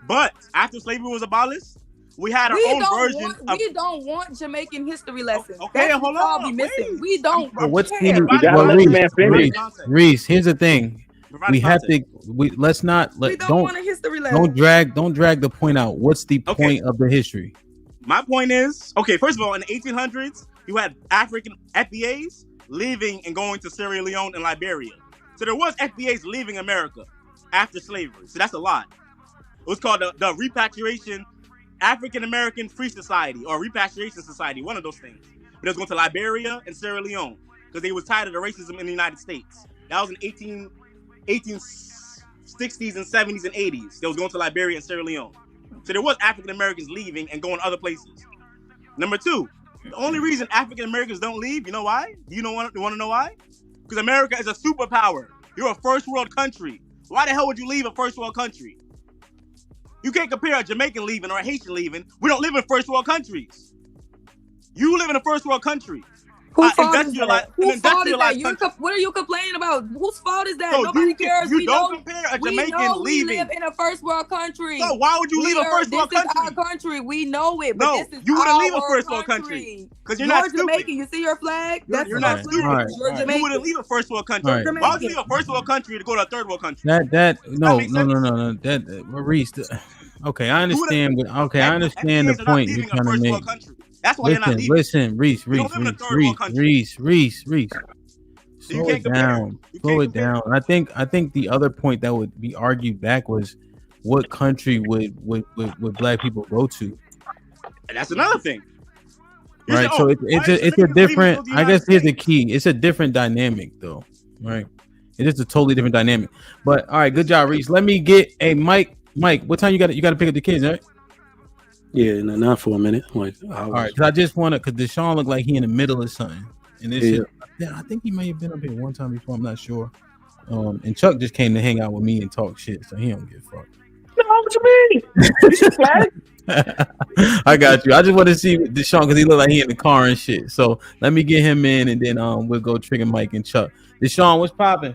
But after slavery was abolished, we had our own version of. We don't want Jamaican history lessons. Okay, That's hold what y'all on, be missing. wait. We don't I'm what's care. the You gotta let the man finish. Reese, here's the thing. Providing We have context. to. Let's not. We don't want a history lesson. Don't drag the point out. What's the point of the history? My point is, okay, first of all, in the 1800s, you had African FBAs leaving and going to Sierra Leone and Liberia. So there was FBAs leaving America after slavery. So that's a lot. It was called the Repatriation African American Free Society or Repatriation Society, one of those things. But it was going to Liberia and Sierra Leone because they was tired of the racism in the United States. That was in 1860s and 70s and 80s. They was going to Liberia and Sierra Leone. So there was African Americans leaving and going other places. Number two, the only reason African Americans don't leave, you know why? You want to know why? Because America is a superpower. You're a first world country. Why the hell would you leave a first world country? You can't compare a Jamaican leaving or a Haitian leaving. We don't live in first world countries. You live in a first world country. Whose fault is that? What are you complaining about? Whose fault is that? So Nobody cares. You don't compare a Jamaican leaving. We live in a first world country. So why would you leave a first world country? This is our country. We know it. But no, this is you wouldn't leave a our first world country because you're not Jamaican. stupid. You see your flag? You're not stupid. You're Jamaican. You wouldn't leave a first world country. Right. Why would you leave a first world country to go to a third world country? No. That Maurice. Okay, I understand. I understand the point you're trying to make. That's why you're not leaving. Listen, Reese. Slow it down. Slow it down. I think the other point that would be argued back was what country would black people go to? And that's another thing. Right. So it's a different. I guess here's the key. It's a different dynamic, though. Right. It is a totally different dynamic. But all right, good job, Reese. Let me get a Mike. Mike, what time you got to pick up the kids, right? Yeah, not for a minute. Like, all right, because I just want to, because Deshaun looked like he in the middle of something, and this I think he may have been up here one time before. I'm not sure. And Chuck just came to hang out with me and talk shit, so he don't give a fuck. No, what you mean? I got you. I just want to see Deshaun because he looked like he in the car and shit. So let me get him in, and then we'll go trigger Mike and Chuck. Deshaun, what's popping?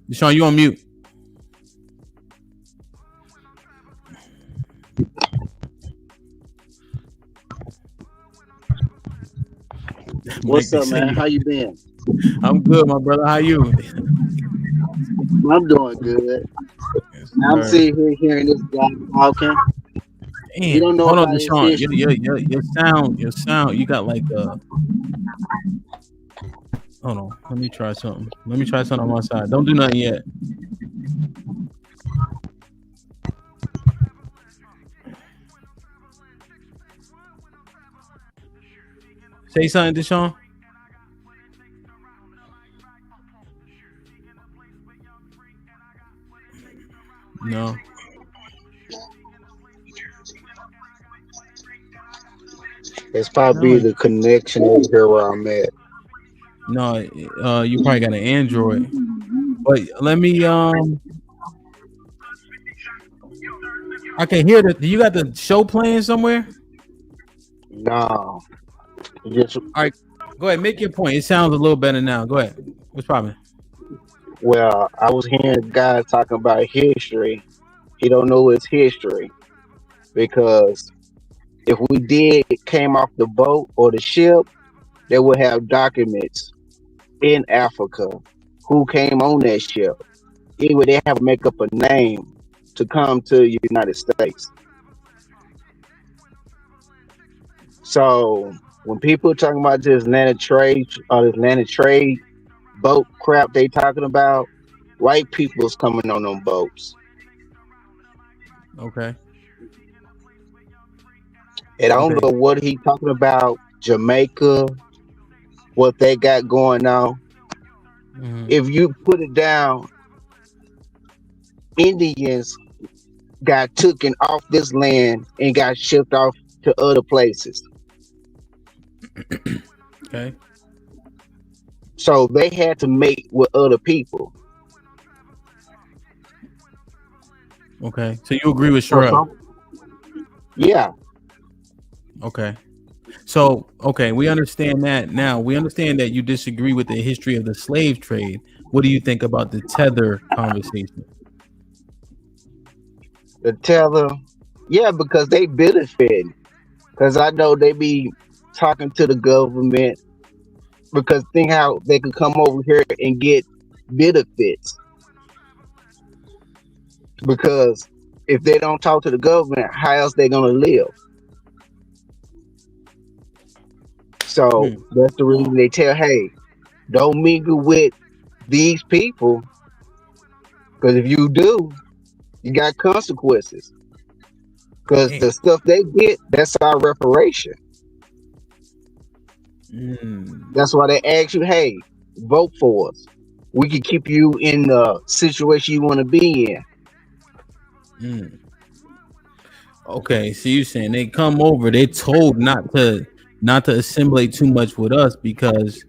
Deshaun, you on mute. What's up, man? How you been? I'm good, my brother. How you? I'm doing good. I'm sitting here hearing this guy talking. Damn. You don't know. Hold on, Deshaun. Your sound. You got like Hold on. Let me try something. On my side. Don't do nothing yet. Say something, Deshaun. No. It's probably the connection over here where I'm at. No, you probably got an Android. But let me I can hear the. You got the show playing somewhere? No. Just all right. Go ahead, make your point. It sounds a little better now. Go ahead. What's poppin'? Well, I was hearing guys talking about history. He don't know his history because if we came off the boat or the ship, they would have documents in Africa who came on that ship. Even they have to make up a name to come to the United States. So when people are talking about this Atlantic trade boat crap they talking about, white people's coming on them boats. Okay. And I don't know what he talking about, Jamaica, what they got going on. Mm-hmm. If you put it down, Indians got taken off this land and got shipped off to other places. Okay. So they had to mate with other people. Okay. So you agree with Sherelle? Yeah. Okay. So, okay, we understand that now. We understand that you disagree with the history of the slave trade. What do you think about the tether conversation? The tether, yeah, because they benefit. Because I know they be talking to the government because think how they could come over here and get benefits. Because if they don't talk to the government, how else they gonna live? So that's the reason they tell, hey, don't mingle with these people, because if you do, you got consequences. Because the stuff they get, that's our reparation. That's why they ask you, hey, vote for us. We can keep you in the situation you want to be in. Okay, so you're saying they come over, they told not to assimilate too much with us because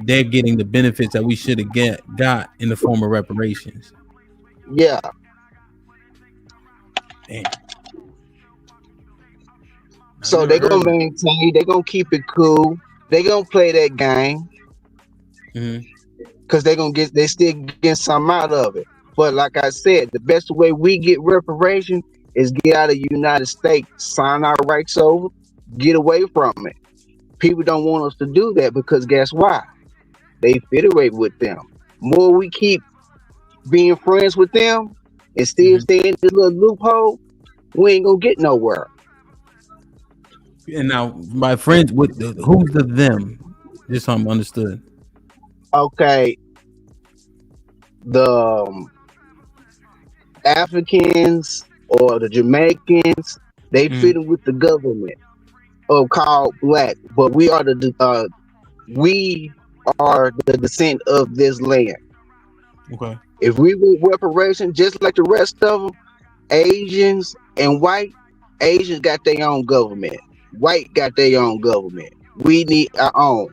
they're getting the benefits that we should have got in the form of reparations. Yeah. Damn. So they're gonna maintain, they're gonna keep it cool, they're gonna play that game. Because they still get something out of it. But like I said, the best way we get reparation is get out of the United States, sign our rights over, get away from it. People don't want us to do that because guess why? They federate with them. More we keep being friends with them and still stay in this little loophole, we ain't gonna get nowhere. And now, my friends, who's the them? Just so I'm understood. Okay, the Africans or the Jamaicans, they fit in with the government called black, but we are the descent of this land. Okay. If we want reparation, just like the rest of them, Asians and white, Asians got their own government. White got their own government. We need our own.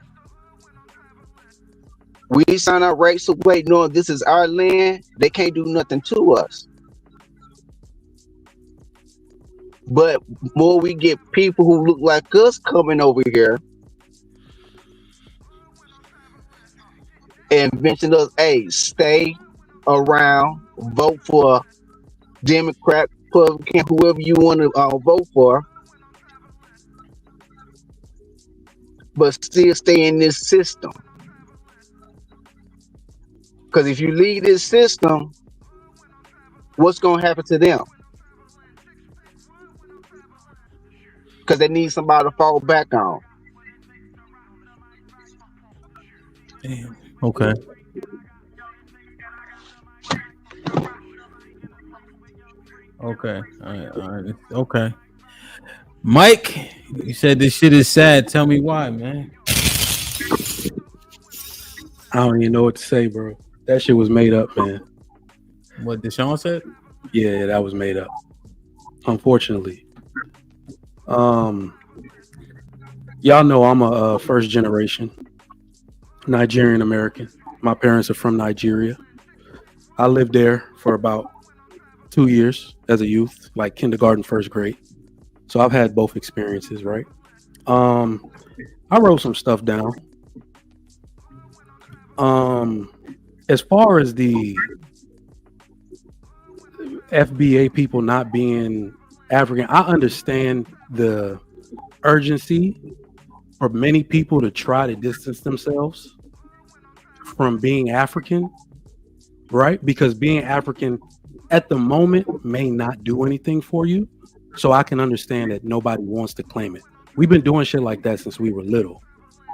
We sign our rights away knowing this is our land. They can't do nothing to us. But more we get people who look like us coming over here and mention us, hey, stay around, vote for Democrat, Republican, whoever you want to vote for, but still stay in this system. Because if you leave this system, what's going to happen to them? Because they need somebody to fall back on. Damn. Okay. Okay. All right. Okay. Mike, you said this shit is sad. Tell me why, man. I don't even know what to say, bro. That shit was made up, man. What Deshaun said? Yeah, that was made up. Unfortunately. Y'all know I'm a first generation Nigerian American. My parents are from Nigeria. I lived there for about 2 years as a youth, like kindergarten, first grade. So I've had both experiences, right? I wrote some stuff down. As far as the FBA people not being African, I understand the urgency for many people to try to distance themselves from being African, right? Because being African at the moment may not do anything for you. So I can understand that nobody wants to claim it. We've been doing shit like that since we were little.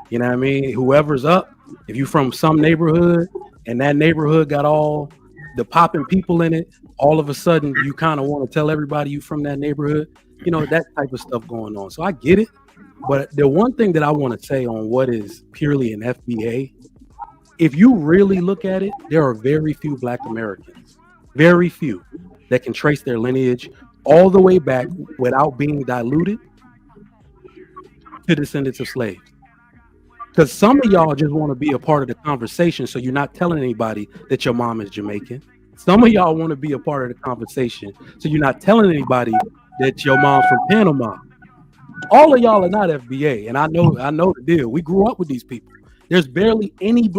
You know what I mean? Whoever's up, if you're from some neighborhood and that neighborhood got all the popping people in it, all of a sudden you kind of want to tell everybody you from that neighborhood, you know, that type of stuff going on. So I get it. But the one thing that I want to say on what is purely an FBA, if you really look at it, there are very few Black Americans, very few, that can trace their lineage all the way back without being diluted to descendants of slaves. Because some of y'all just want to be a part of the conversation, so you're not telling anybody that your mom is Jamaican. Some of y'all want to be a part of the conversation, so you're not telling anybody that your mom's from Panama. All of y'all are not FBA, and I know the deal. We grew up with these people. There's barely any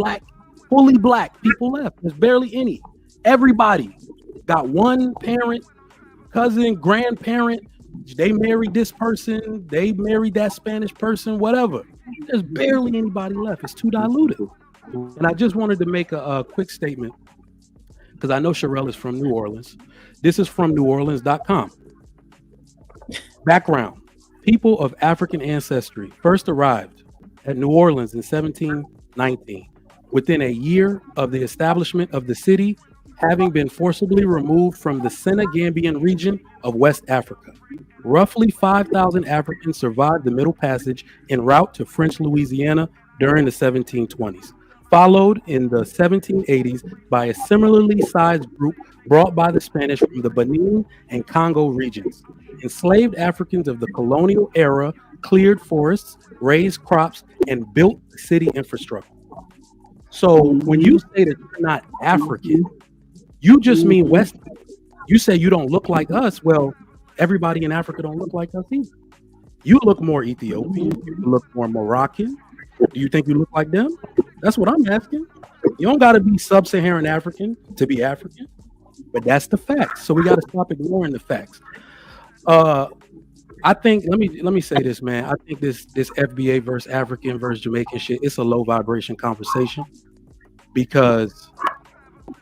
fully black people left. There's barely any. Everybody got one parent, cousin, grandparent. They married this person. They married that Spanish person. Whatever. There's barely anybody left. It's too diluted. And I just wanted to make a quick statement because I know Sherelle is from New Orleans. This is from NewOrleans.com. Background. People of African ancestry first arrived at New Orleans in 1719, within a year of the establishment of the city, having been forcibly removed from the Senegambian region of West Africa. Roughly 5,000 Africans survived the Middle Passage en route to French Louisiana during the 1720s, followed in the 1780s by a similarly sized group brought by the Spanish from the Benin and Congo regions. Enslaved Africans of the colonial era cleared forests, raised crops, and built city infrastructure. So when you say that you're not African, you just mean West. You say you don't look like us. Well, everybody in Africa don't look like us either. You look more Ethiopian. You look more Moroccan. Do you think you look like them? That's what I'm asking. You don't got to be sub-Saharan African to be African, but that's the facts. So we got to stop ignoring the facts. I think let me say this, man. I think this FBA versus African versus Jamaican shit, it's a low vibration conversation because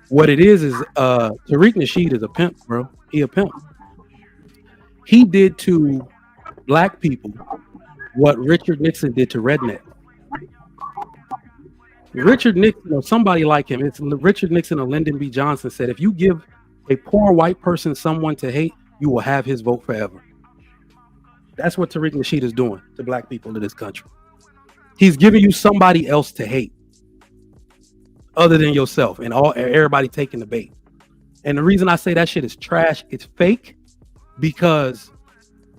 what it is Tariq Nasheed is a pimp, bro. He a pimp. He did to black people what Richard Nixon did to redneck. Richard Nixon or somebody like him, it's Richard Nixon or Lyndon B. Johnson said, if you give a poor white person someone to hate, you will have his vote forever. That's what Tariq Nasheed is doing to black people in this country. He's giving you somebody else to hate other than yourself, and everybody taking the bait. And the reason I say that shit is trash, it's fake, because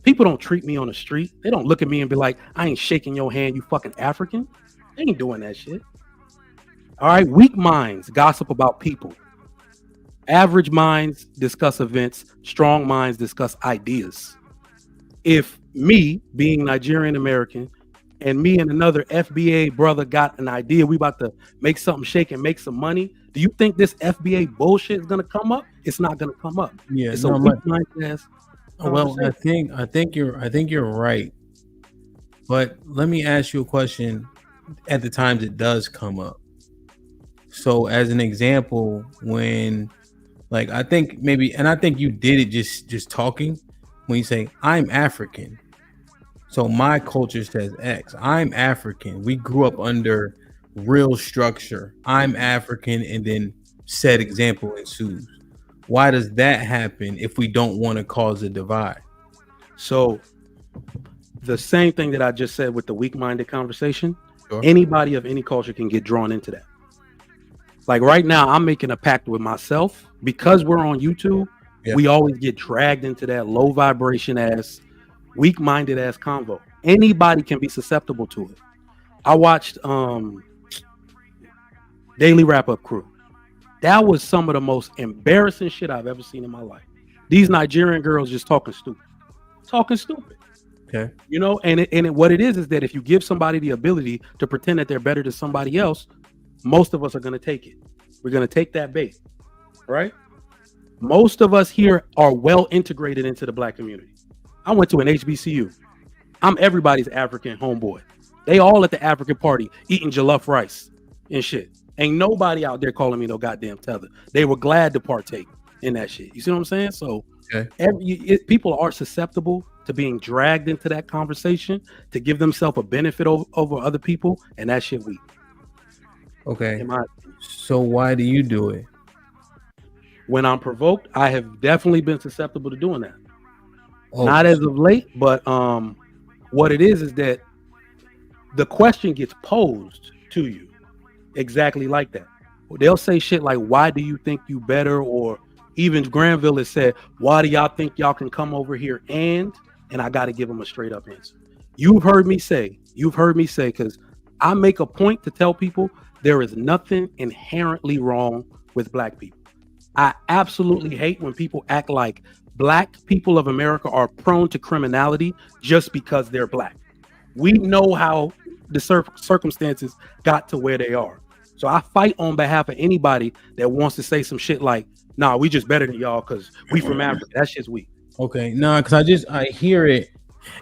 people don't treat me on the street. They don't look at me and be like, I ain't shaking your hand, you fucking African. They ain't doing that shit. All right, weak minds gossip about people. Average minds discuss events. Strong minds discuss ideas. If me, being Nigerian American, and me and another FBA brother got an idea, we about to make something shake and make some money, do you think this FBA bullshit is gonna come up? It's not gonna come up. Yeah, it's a weak mind ass. Well, I think you're right. But let me ask you a question. At the times it does come up. So as an example, when I think you did it just talking when you say I'm African. So my culture says X. I'm African. We grew up under real structure. I'm African, and then said example ensues. Why does that happen if we don't want to cause a divide? So the same thing that I just said with the weak-minded conversation, sure. Anybody of any culture can get drawn into that. Like right now, I'm making a pact with myself because we're on YouTube. Yeah. We always get dragged into that low vibration ass, weak-minded ass convo. Anybody can be susceptible to it. I watched Daily Wrap-Up Crew. That was some of the most embarrassing shit I've ever seen in my life. These Nigerian girls just talking stupid. Okay. You know, what it is that if you give somebody the ability to pretend that they're better than somebody else, most of us are going to take it. We're going to take that bait, right? Most of us here are well integrated into the black community. I went to an HBCU. I'm everybody's African homeboy. They all at the African party eating jollof rice and shit. Ain't nobody out there calling me no goddamn tether. They were glad to partake in that shit. You see what I'm saying? So people are susceptible to being dragged into that conversation to give themselves a benefit over other people, and that shit weak. Okay. So why do you do it? When I'm provoked, I have definitely been susceptible to doing that. Oh. Not as of late, but what it is that the question gets posed to you exactly like that. They'll say shit like, why do you think you better? Or even Granville has said, why do y'all think y'all can come over here? And I got to give them a straight up answer. You've heard me say, because I make a point to tell people there is nothing inherently wrong with black people. I absolutely hate when people act like black people of America are prone to criminality just because they're black. We know how the circumstances got to where they are. So I fight on behalf of anybody that wants to say some shit like, nah, we just better than y'all because we from Africa. That shit's weak. Okay, no, because I hear it,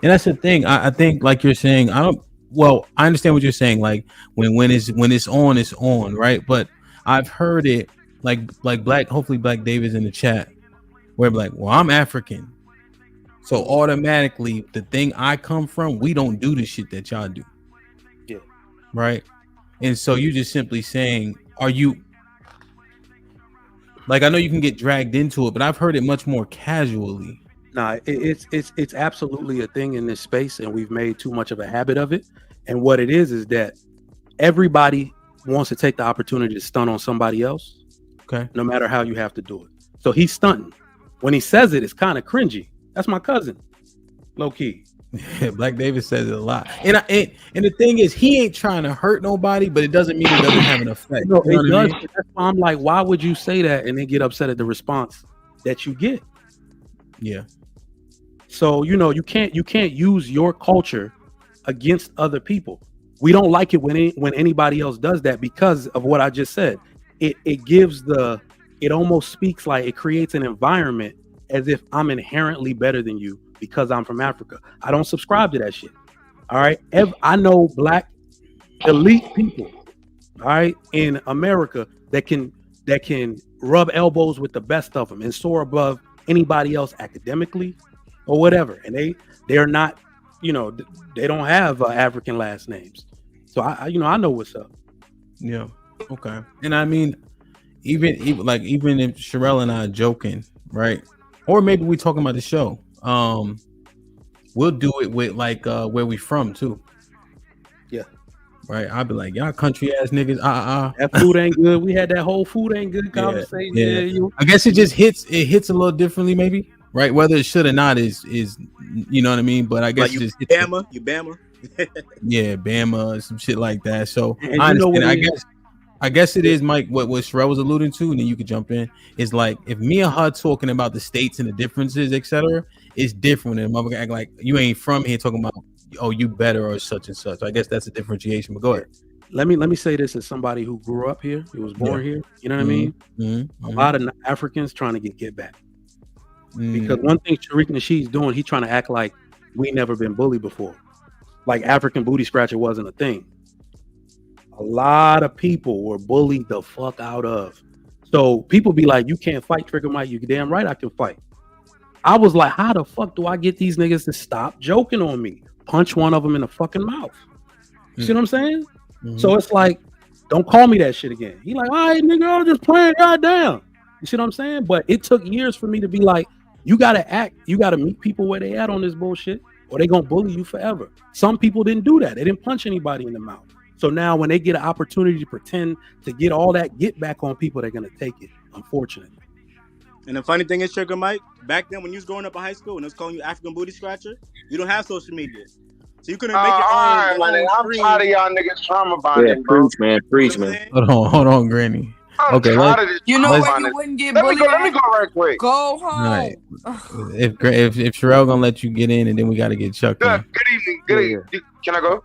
and that's the thing. I think, like you're saying, I understand what you're saying. Like when it's on, right? But I've heard it like Black, hopefully Black David's in the chat, where like, well, I'm African, so automatically the thing I come from, we don't do the shit that y'all do. Yeah. Right. And so you just simply saying, are you, like, I know you can get dragged into it, but I've heard it much more casually. Nah, it's absolutely a thing in this space, and we've made too much of a habit of it. And what it is that everybody wants to take the opportunity to stunt on somebody else. Okay. No matter how you have to do it. So he's stunting. When he says it, it's kind of cringy. That's my cousin. Low key. Yeah, Black David says it a lot. And the thing is, he ain't trying to hurt nobody, but it doesn't mean it doesn't have an effect. No, you know it does. I mean? That's why I'm like, why would you say that and then get upset at the response that you get? Yeah. So, you can't use your culture against other people. We don't like it when anybody else does that because of what I just said. It almost speaks like it creates an environment as if I'm inherently better than you because I'm from Africa. I don't subscribe to that shit. All right. I know black elite people, all right, in America that can rub elbows with the best of them and soar above anybody else academically or whatever. And they're not, they don't have African last names. So I know what's up. Yeah. Okay. And I mean, even if Sherelle and I are joking, right? Or maybe we talking about the show. We'll do it with like where we from too. Yeah. Right. I'll be like, y'all country ass niggas. That food ain't good. We had that whole food ain't good conversation. Yeah. I guess it just hits a little differently, maybe. Right. Whether it should or not is you know what I mean? But I guess like it just you Bama. Yeah, Bama, some shit like that. So and I understand. I guess it is, Mike, what Sherelle was alluding to, and then you could jump in. Is like if me and her talking about the states and the differences, etc., it's different than motherfucker act like you ain't from here talking about, oh, you better or such and such. I guess that's a differentiation. But go ahead. Let me say this as somebody who grew up here, who was born here. You know what I mean? Mm-hmm. A lot of Africans trying to get back. Because one thing Tariq Nasheed's doing, he's trying to act like we never been bullied before. Like African booty scratcher wasn't a thing. A lot of people were bullied the fuck out of. So people be like, you can't fight, Trigger Mike. You damn right I can fight. I was like, how the fuck do I get these niggas to stop joking on me? Punch one of them in the fucking mouth. You see what I'm saying? So it's like, don't call me that shit again. He like, all right, nigga, I'm just playing, goddamn. You see what I'm saying? But it took years for me to be like, you gotta act, you gotta meet people where they at on this bullshit, or they gonna bully you forever. Some people didn't do that. They didn't punch anybody in the mouth. So now when they get an opportunity to pretend to get all that get back on people, they're gonna take it, unfortunately. And the funny thing is, Trigger Mike, back then when you was growing up in high school and it was calling you African booty scratcher, you don't have social media. So you couldn't make your own. I'm tired of y'all niggas trauma bonding, bro. Preach, man. Hold on, Granny. I'm tired of this. You know trauma what? You bonding. wouldn't get Let me bullied. go right quick. Go home. All right. If Sherelle gonna let you get in, and then we gotta get Chuck in. Good evening. Good evening. Can I go?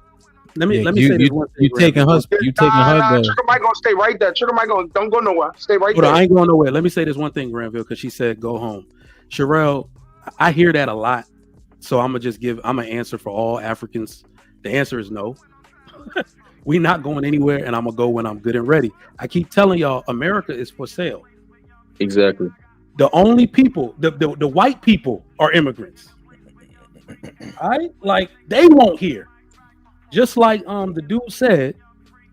Let me say this one thing. You taking her? You taking her? Trigger Mike gonna stay right there. Trigger Mike don't go nowhere. Stay right Hold there. on, I ain't going nowhere. Let me say this one thing, Granville, because she said go home. Sherelle, I hear that a lot, so I'm gonna answer for all Africans. The answer is no. We not going anywhere, and I'm gonna go when I'm good and ready. I keep telling y'all, America is for sale. Exactly. The only people, the white people are immigrants. All right, like they won't hear. Just like the dude said,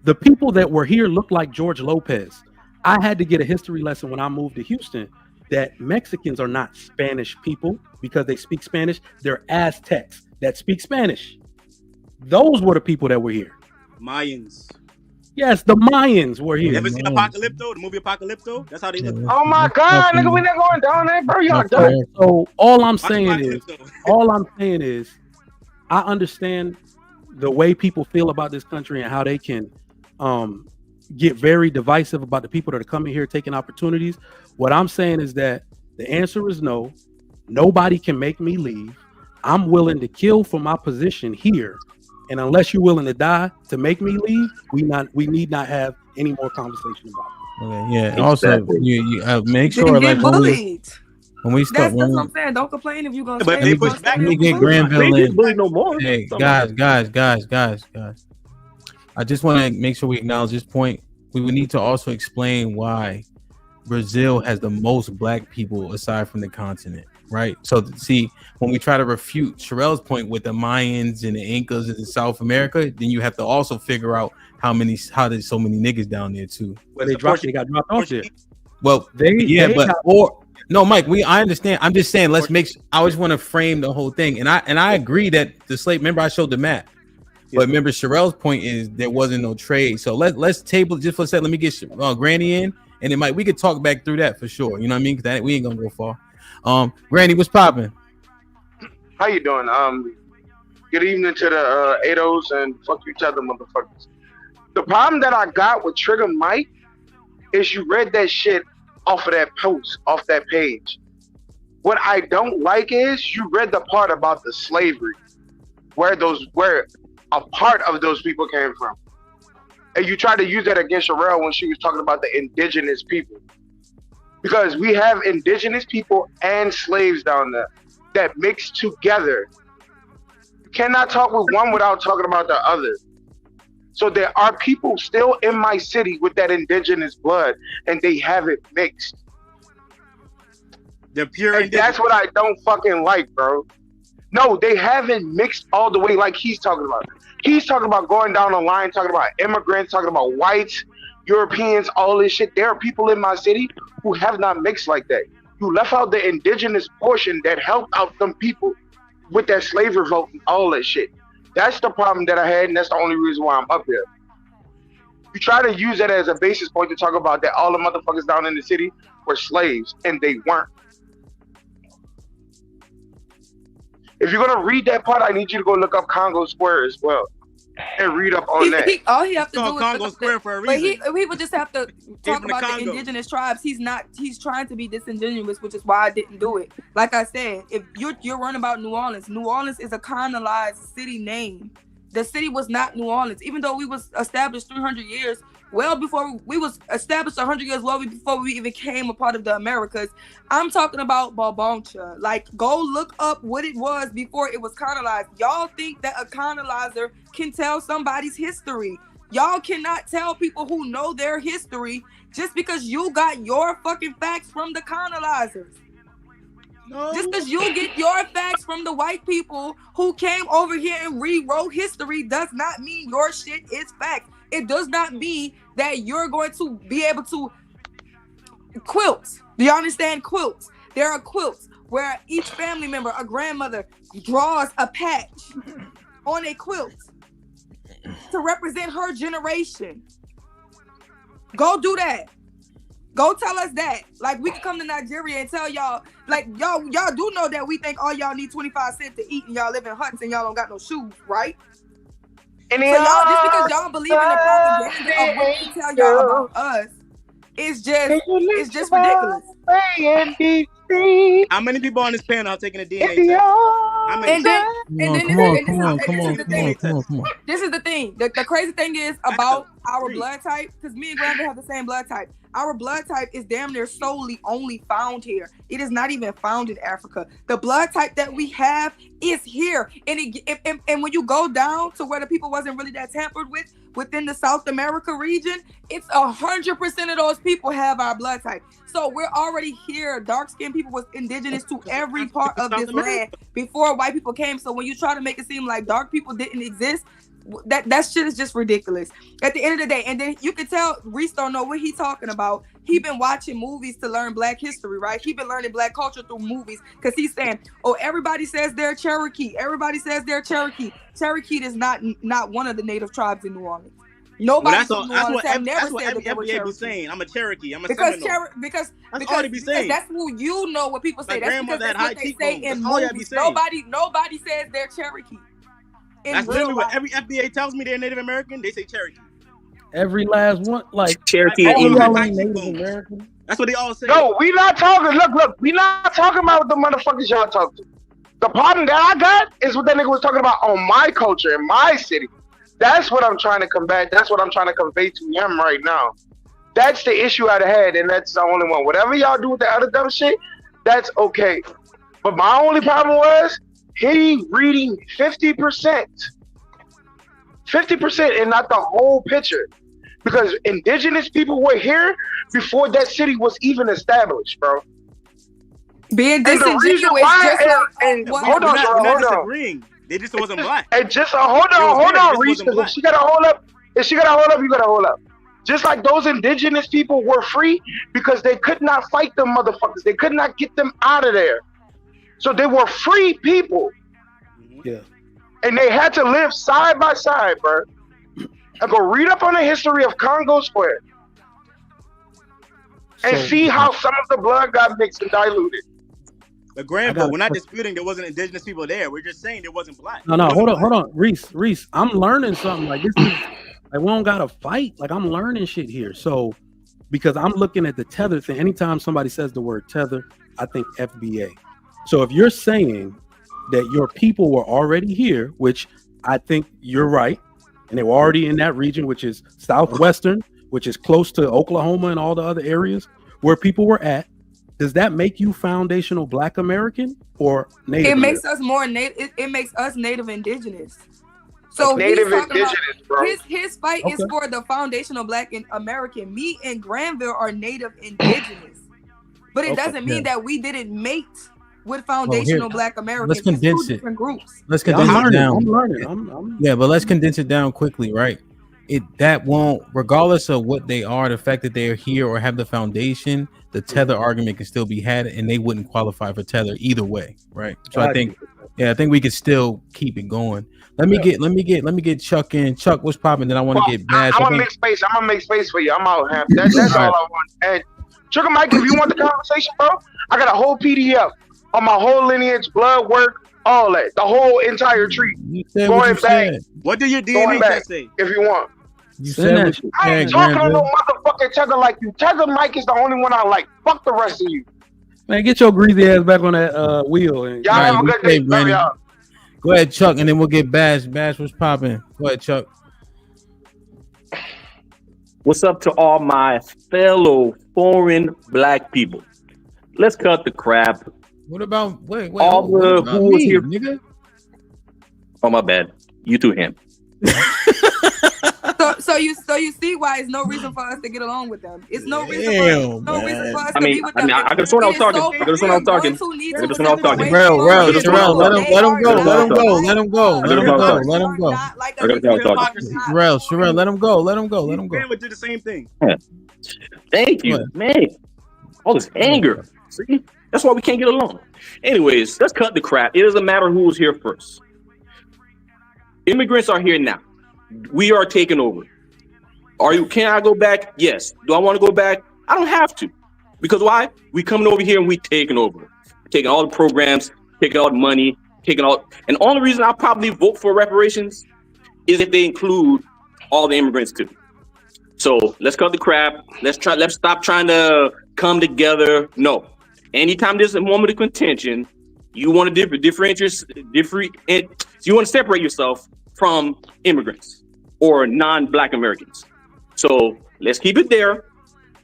the people that were here look like George Lopez. I had to get a history lesson when I moved to Houston that Mexicans are not Spanish people because they speak Spanish. They're Aztecs that speak Spanish. Those were the people that were here. Mayans. Yes, the Mayans were here. You ever seen Apocalypto? The movie Apocalypto? That's how they look. Oh my God, nigga, we not going down there, bro. Y'all done. So all I'm saying is, I understand the way people feel about this country and how they can get very divisive about the people that are coming here taking opportunities. What I'm saying is that the answer is no. Nobody can make me leave. I'm willing to kill for my position here. And unless you're willing to die to make me leave, we need not have any more conversation about it. Okay, yeah. Also, you make Then sure get like bullied. when we start. That's what I'm saying. Don't complain if you're gonna But stay. they You push gonna back. stay. Let me get They Granville ain't in. bullied no more. Hey, guys. I just want to make sure we acknowledge this point. We would need to also explain why Brazil has the most black people aside from the continent, right? So, see, when we try to refute Sherelle's point with the Mayans and the Incas in South America, then you have to also figure out how there's so many niggas down there too. Well, they got dropped off there. Well, no, Mike. I understand. I'm just saying. I always want to frame the whole thing, and I agree that the slave. Remember, I showed the map. But remember, Sherelle's point is there wasn't no trade. So let's table just for a second. Let me get Granny in, and then we could talk back through that for sure. You know what I mean? Because we ain't gonna go far. Granny, what's popping? How you doing? Good evening to the ADOs and fuck each other, motherfuckers. The problem that I got with Trigger Mike is you read that shit off of that post, off that page. What I don't like is you read the part about the slavery, where a part of those people came from. And you tried to use that against Sherelle when she was talking about the indigenous people. Because we have indigenous people and slaves down there that mix together. You cannot talk with one without talking about the other. So there are people still in my city with that indigenous blood, and they have it mixed. They're pure. And that's what I don't fucking like, bro. No, they haven't mixed all the way like he's talking about. He's talking about going down the line, talking about immigrants, talking about whites, Europeans, all this shit. There are people in my city who have not mixed like that. You left out the indigenous portion that helped out them people with that slave revolt and all that shit. That's the problem that I had, and that's the only reason why I'm up here. You try to use that as a basis point to talk about that all the motherfuckers down in the city were slaves, and they weren't. If you're gonna read that part, I need you to go look up Congo Square as well and read up on that. All he have to do is Congo Square for a reason. But he would just have to talk about the indigenous tribes. He's trying to be disingenuous, which is why I didn't do it. Like I said, if you're running about New Orleans is a colonized city name. The city was not New Orleans, even though we was established 300 years. Well before we was established 100 years before we even became a part of the Americas. I'm talking about Barboncha. Like, go look up what it was before it was colonized. Y'all think that a colonizer can tell somebody's history. Y'all cannot tell people who know their history just because you got your fucking facts from the colonizers. No. Just because you get your facts from the white people who came over here and rewrote history does not mean your shit is fact. It does not mean that you're going to be able to quilts. Do you understand quilts? There are quilts where each family member, a grandmother, draws a patch on a quilt to represent her generation. Go do that. Go tell us that. Like, we can come to Nigeria and tell y'all, like, y'all do know that we think all y'all need 25 cents to eat and y'all live in huts and y'all don't got no shoes, right? And so y'all, just because y'all believe in the propaganda of what we tell y'all about us, it's just ridiculous. How many people on this panel are taking a DNA test? How many? Come on. This is the thing. The crazy thing is about our blood type, because me and Grandma have the same blood type. Our blood type is damn near solely only found here. It is not even found in Africa. The blood type that we have is here. And when you go down to where the people wasn't really that tampered with, within the South America region, it's 100% of those people have our blood type. So we're already here. Dark-skinned people was indigenous to every part of this land before white people came. So when you try to make it seem like dark people didn't exist, that shit is just ridiculous at the end of the day. And then you can tell Reese don't know what he's talking about. He been watching movies to learn black history, right? He been learning black culture through movies, because he's saying, oh, everybody says they're Cherokee. Everybody says they're Cherokee. Cherokee is not one of the native tribes in New Orleans. Nobody from New Orleans have never said that they were Cherokee. Be saying, I'm a Cherokee. I'm a because Seminole. Because saying. That's who you know what people say. That's because that's what they say in movies. Nobody says they're Cherokee. That's literally what every FBA tells me they're Native American. They say Cherokee. Every last one, like Cherokee all and y'all Indian. ain't Native American. That's what they all say. No, we not talking. Look, we not talking about the motherfuckers y'all talk to. The problem that I got is what that nigga was talking about on my culture in my city. That's what I'm trying to combat. That's what I'm trying to convey to him right now. That's the issue I had, and that's the only one. Whatever y'all do with the other dumb shit, that's okay. But my only problem was he reading 50%. 50% and not the whole picture. Because indigenous people were here before that city was even established, bro. Being disingenuous, just like hold on, we're not hold on. disagreeing. They just wasn't black. And just hold on, Reese. If she gotta hold up, you gotta hold up. Just like those indigenous people were free because they could not fight them motherfuckers. They could not get them out of there. So they were free people. Yeah. And they had to live side by side, bro. And go read up on the history of Congo Square. And see how some of the blood got mixed and diluted. But Granville, we're not disputing there wasn't indigenous people there. We're just saying there wasn't black. No, hold on. Reese, I'm learning something. Like this is like we don't gotta fight. Like I'm learning shit here. So because I'm looking at the tether thing. Anytime somebody says the word tether, I think FBA. So if you're saying that your people were already here, which I think you're right, and they were already in that region, which is southwestern, which is close to Oklahoma and all the other areas where people were at. Does that make you foundational Black American or Native? It makes us more native. It makes us Native Indigenous. So Native Indigenous, bro. His fight is for the foundational Black and American. Me and Granville are Native Indigenous, but it doesn't mean that we didn't mate with foundational Black Americans. Let's condense it. Different groups. Let's condense it down. I'm learning. Yeah, but let's condense it down quickly, right? That won't, regardless of what they are, the fact that they are here or have the foundation, the tether argument can still be had, and they wouldn't qualify for tether either way, right? So I think we could still keep it going. Let me get Chuck in. Chuck, what's popping? Then I want to get Bash. I'm gonna make space for you. I'm out here. That's all I want. And Sugar Mike, if you want the conversation, bro, I got a whole PDF on my whole lineage, blood work, all that, the whole entire tree. Going back. What do your DNA test say? If you want. You said I ain't talking to no motherfucking Tether like you. Tether Mike is the only one I like. Fuck the rest of you. Man, get your greasy ass back on that wheel. And y'all have a good day, Brandon. Go ahead, Chuck, and then we'll get Bash. Bash, what's popping? Go ahead, Chuck. What's up to all my fellow foreign Black people? Let's cut the crap. What about wait? All the who was here, nigga? Oh my bad. You too, him. So you see why it's no reason for us to get along with them. It's no reason for us to be with them. I could have sworn I was talking. I could have sworn I was talking. Bro, let him go. Sherelle, let him go. Grandma did the same thing. Thank you, man. All this anger. See? That's why we can't get along. Anyways, let's cut the crap. It doesn't matter who was here first. Immigrants are here now. We are taking over. Can I go back? Yes. Do I want to go back? I don't have to. Because why? We coming over here and we taking over. Taking all the programs, taking all the money, and the only reason I'll probably vote for reparations is if they include all the immigrants too. So let's cut the crap. Let's stop trying to come together. No. Anytime there's a moment of contention, you want to you want to separate yourself from immigrants or non-Black Americans. So let's keep it there.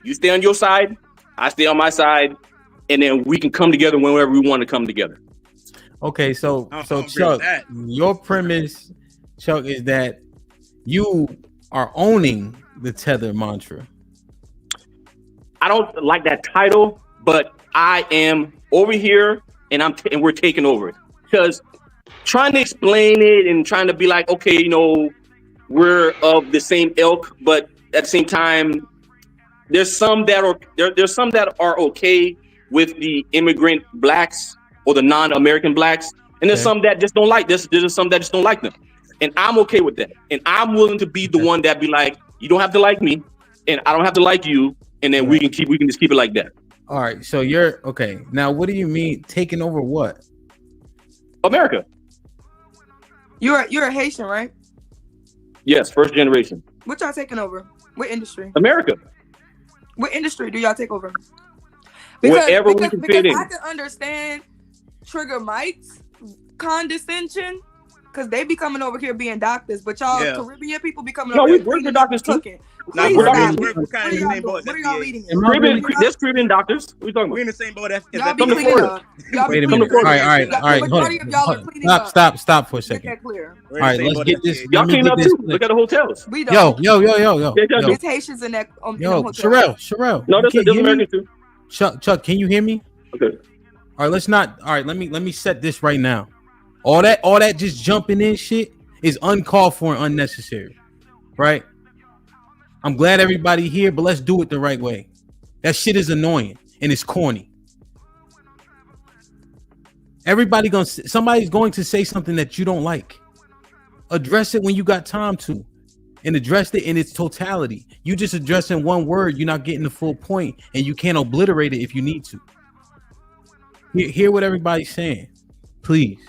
You stay on your side, I stay on my side, and then we can come together whenever we want to come together. Okay, so Chuck, your premise, Chuck, is that you are owning the tether mantra. I don't like that title, but I am over here and we're taking over it. Because trying to explain it and trying to be like, okay, we're of the same ilk, but at the same time, there's some that are okay with the immigrant Blacks or the non-American Blacks, and there's some that just don't like this. There's some that just don't like them, and I'm okay with that. And I'm willing to be the one that be like, you don't have to like me, and I don't have to like you, and then we can just keep it like that. All right, so you're okay. Now, what do you mean taking over what? America. You're a Haitian, right? Yes, first generation. What y'all taking over? What industry? America. What industry do y'all take over? Wherever we can fit in. I can understand Trigger Mike's condescension, because they be coming over here being doctors, but y'all Caribbean people be coming over here. We're doctors too. Nah, we're kind of in the same boat. What are y'all eating? There's Caribbean doctors. What are you talking about? We're in the same boat as Y'all be cleaning up. Wait a minute. All right. Stop for a second. All right, let's get this. Y'all clean up too. Look at the hotels. We don't. Yo. It's Haitians in that. Yo, Sherelle. No, there's Americans too. Chuck, can you hear me? Okay. All right, let's not. All right, let me set this right now. All that just jumping in shit is uncalled for and unnecessary, right? I'm glad everybody here, but let's do it the right way. That shit is annoying and it's corny. Somebody's going to say something that you don't like. Address it when you got time to, and address it in its totality. You just addressing one word, you're not getting the full point, and you can't obliterate it if you need to. Hear what everybody's saying, please.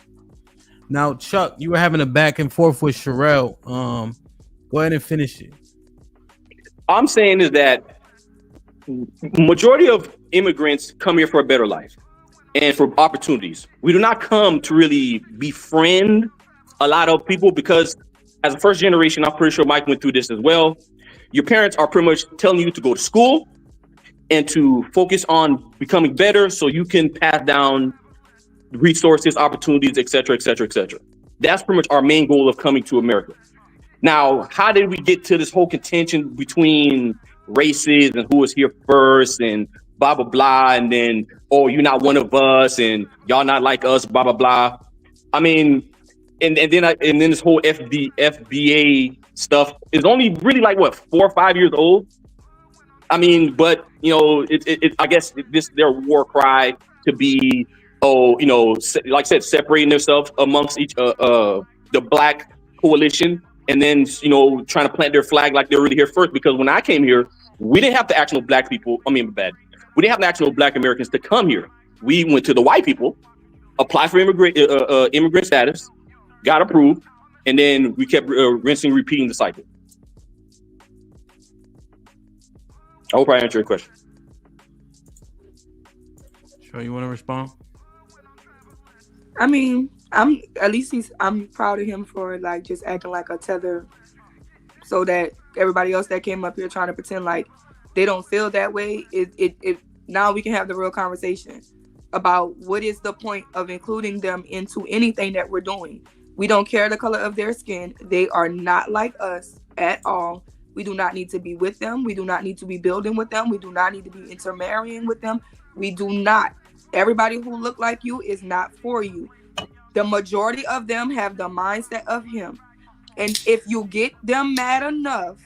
Now, Chuck, you were having a back and forth with Sherelle. Go ahead and finish it. I'm saying is that majority of immigrants come here for a better life and for opportunities. We do not come to really befriend a lot of people, because as a first generation, I'm pretty sure Mike went through this as well. Your parents are pretty much telling you to go to school and to focus on becoming better so you can pass down resources, opportunities, etc., etc., etc. That's pretty much our main goal of coming to America. Now, how did we get to this whole contention between races and who was here first and blah, blah, blah, and then, oh, you're not one of us and y'all not like us, blah, blah, blah. I mean, and then this whole FBA stuff is only really like, what, 4 or 5 years old? I mean, but, you know, I guess this their war cry to be, like I said, separating themselves amongst each the black coalition, and then, trying to plant their flag like they're really here first. Because when I came here, we didn't have to ask no black people. We didn't have to ask no black Americans to come here. We went to the white people, applied for immigrant status, got approved, and then we kept rinsing, repeating the cycle. I hope I answered your question. Sure, you want to respond? I mean, I'm proud of him for like just acting like a tether, so that everybody else that came up here trying to pretend like they don't feel that way, it now we can have the real conversation about what is the point of including them into anything that we're doing. We don't care the color of their skin. They are not like us at all. We do not need to be with them. We do not need to be building with them. We do not need to be intermarrying with them. We do not. Everybody who look like you is not for you. The majority of them have the mindset of him. And if you get them mad enough,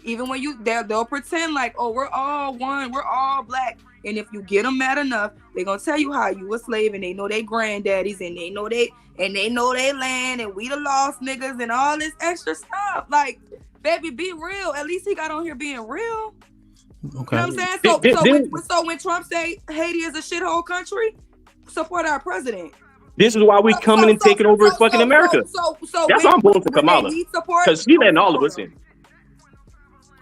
even when they'll pretend like, oh, we're all one, we're all black. And if you get them mad enough, they're gonna tell you how you a slave and they know they granddaddies and they know they land and we the lost niggas and all this extra stuff. Like, baby, be real. At least he got on here being real. Okay. You know what I'm saying? So when Trump say Haiti is a shithole country, support our president. This is why we coming and taking over fucking America. That's why I'm voting for Kamala, because she letting all of us in.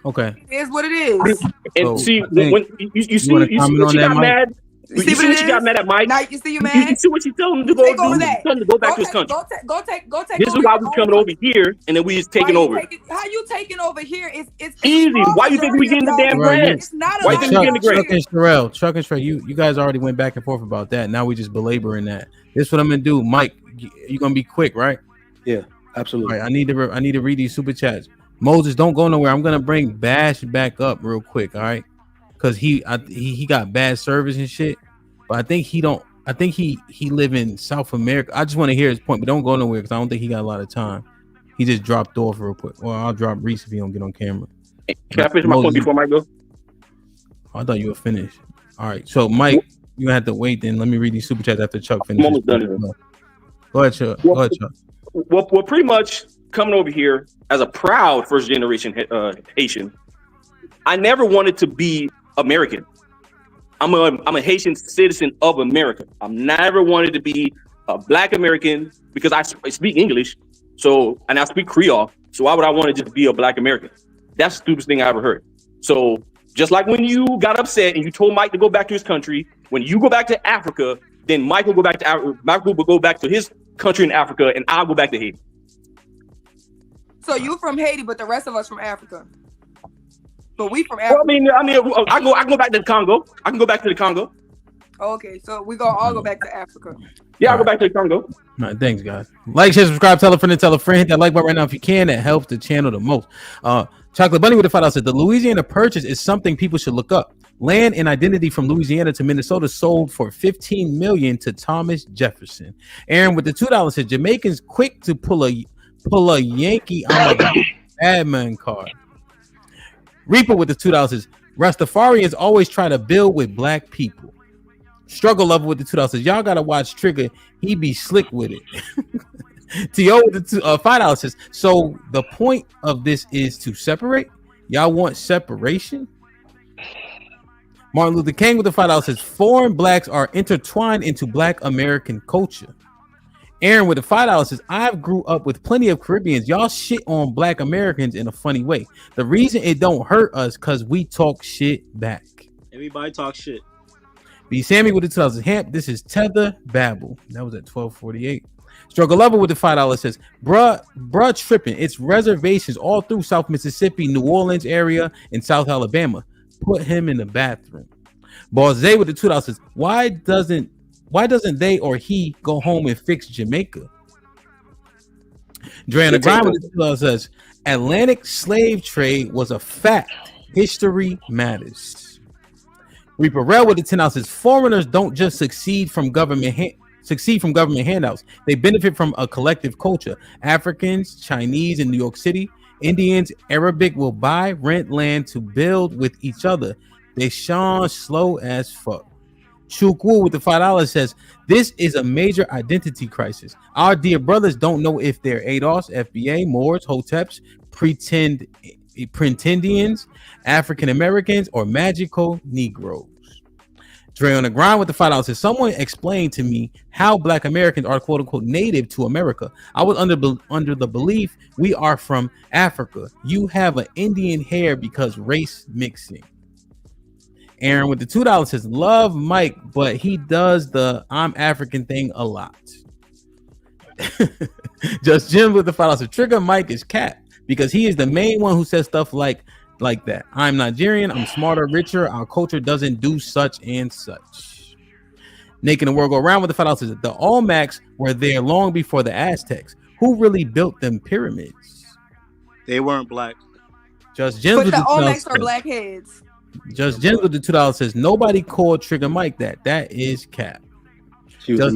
Okay. It is what it is. And see, when you see what she got mad. You see what she got mad at Mike? Now you see you mad? You see what she telling him to go do? Tell him to go back to his country. Go take. This is why we coming over here, and then we just taking over. How you taking over here? It's easy. Why you think we getting the damn grant? It's not Why you think we getting the grant? Chuck and Sherelle, you guys already went back and forth about that. Now we just belaboring that. This is what I'm gonna do, Mike. You gonna be quick, right? Yeah, absolutely. All right, I need to read these super chats. Moses, don't go nowhere. I'm gonna bring Bash back up real quick, all right? Because he got bad service and shit. But I think he live in South America. I just want to hear his point, but don't go nowhere because I don't think he got a lot of time. He just dropped off real quick. Well, I'll drop Reese if he don't get on camera. Can I finish my point before Mike go? I thought you were finished. All right, so Mike, you have to wait. Then let me read these super chats after Chuck finishes. I'm almost done. Go ahead, Chuck. Go ahead, Chuck. Well, pretty much coming over here as a proud first generation Haitian. I never wanted to be American. I'm a Haitian citizen of America. I've never wanted to be a black American because I speak English, and I speak Creole. So why would I want to just be a black American? That's the stupidest thing I ever heard. So Just like when you got upset and you told Mike to go back to his country, when you go back to Africa, then Mike will go back to Michael will go back to his country in Africa, and I'll go back to Haiti. So you from Haiti, but the rest of us from Africa. But we from Africa. Well, I mean, I go back to the Congo. I can go back to the Congo. Okay, so we gonna all go back to Africa. Yeah, I'll go back to the Congo. All right, thanks, guys. Like, share, subscribe, tell a friend, and tell a friend. Hit that like button right now if you can. That helps the channel the most. Chocolate Bunny with the $5 said the Louisiana Purchase is something people should look up. Land and identity from Louisiana to Minnesota sold for $15 million to Thomas Jefferson. Aaron with the $2 said Jamaicans quick to pull a Yankee on a Batman card. Reaper with the $2 says Rastafarians always try to build with black people. Struggle Lover with the $2 says y'all gotta watch Trigger. He be slick with it. T.O. with the $5 says so the point of this is to separate. Y'all want separation? Martin Luther King with the $5 says foreign blacks are intertwined into black American culture. Aaron with the $5 says I've grew up with plenty of Caribbeans. Y'all shit on black Americans in a funny way. The reason it don't hurt us because we talk shit back. Everybody talk shit. B Sammy with the $2 Hamp. This is Tether Babble. That was at 12:48. Struggle Lover with the $5 says, bruh tripping. It's reservations all through South Mississippi, New Orleans area, and South Alabama. Put him in the bathroom. Barzay with the $2 says, why doesn't they or he go home and fix Jamaica? Dre on the Grind with the $2 says, Atlantic slave trade was a fact. History matters. Reaper Rel with the $10 says, foreigners don't just succeed from government handouts. They benefit from a collective culture. Africans, Chinese in New York City, Indians, Arabic will buy, rent land to build with each other. They shine slow as fuck. Chukwu with the $5 says, this is a major identity crisis. Our dear brothers don't know if they're ADOS, FBA, Moors, Hoteps, Pretendians, African Americans, or magical Negroes. Dre on the Grind with the $5 says, someone explained to me how black Americans are quote unquote native to America. I was under the belief we are from Africa. You have an Indian hair because race mixing. Aaron with the $2 says, love Mike, but he does the I'm African thing a lot. Just Jim with the $5 says, Trigger Mike is cat because he is the main one who says stuff like that. I'm Nigerian, I'm smarter, richer, our culture doesn't do such and such. Making the world go around with the $5 says the Olmecs were there long before the Aztecs. Who really built them pyramids? They weren't black. Just Jim But with the the Olmecs are blackheads. Just Jim with the $2 says nobody called Trigger Mike that. That is cap. Just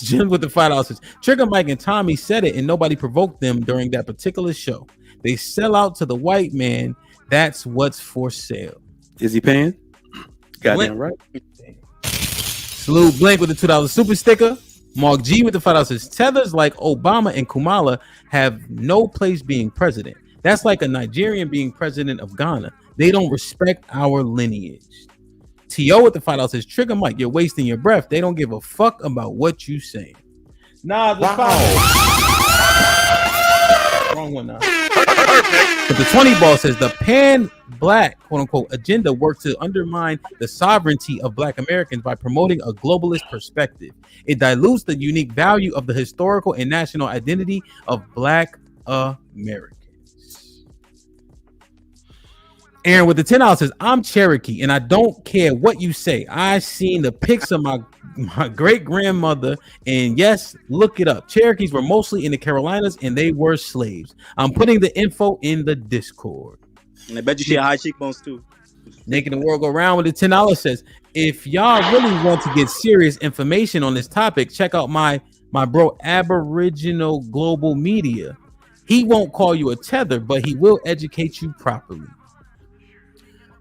Jim with the $5 says Trigger Mike and Tommy said it and nobody provoked them during that particular show. They sell out to the white man. That's what's for sale. Is he paying? Goddamn right. Salute Blink with the $2 super sticker. Mark G with the $5 says Tethers like Obama and Kamala have no place being president. That's like a Nigerian being president of Ghana. They don't respect our lineage. T.O. with the $5 says Trigger Mike, you're wasting your breath. They don't give a fuck about what you saying. Nah, the wrong one now. But the 20 ball says the pan-black quote-unquote agenda works to undermine the sovereignty of black Americans by promoting a globalist perspective. It dilutes the unique value of the historical and national identity of black Americans. Aaron with the $10 says, I'm Cherokee and I don't care what you say. I seen the pics of my great grandmother, and yes, look it up. Cherokees were mostly in the Carolinas and they were slaves. I'm putting the info in the Discord. And I bet you she had high cheekbones too. Making the world go round with the $10 says, if y'all really want to get serious information on this topic, check out my bro Aboriginal Global Media. He won't call you a tether, but he will educate you properly.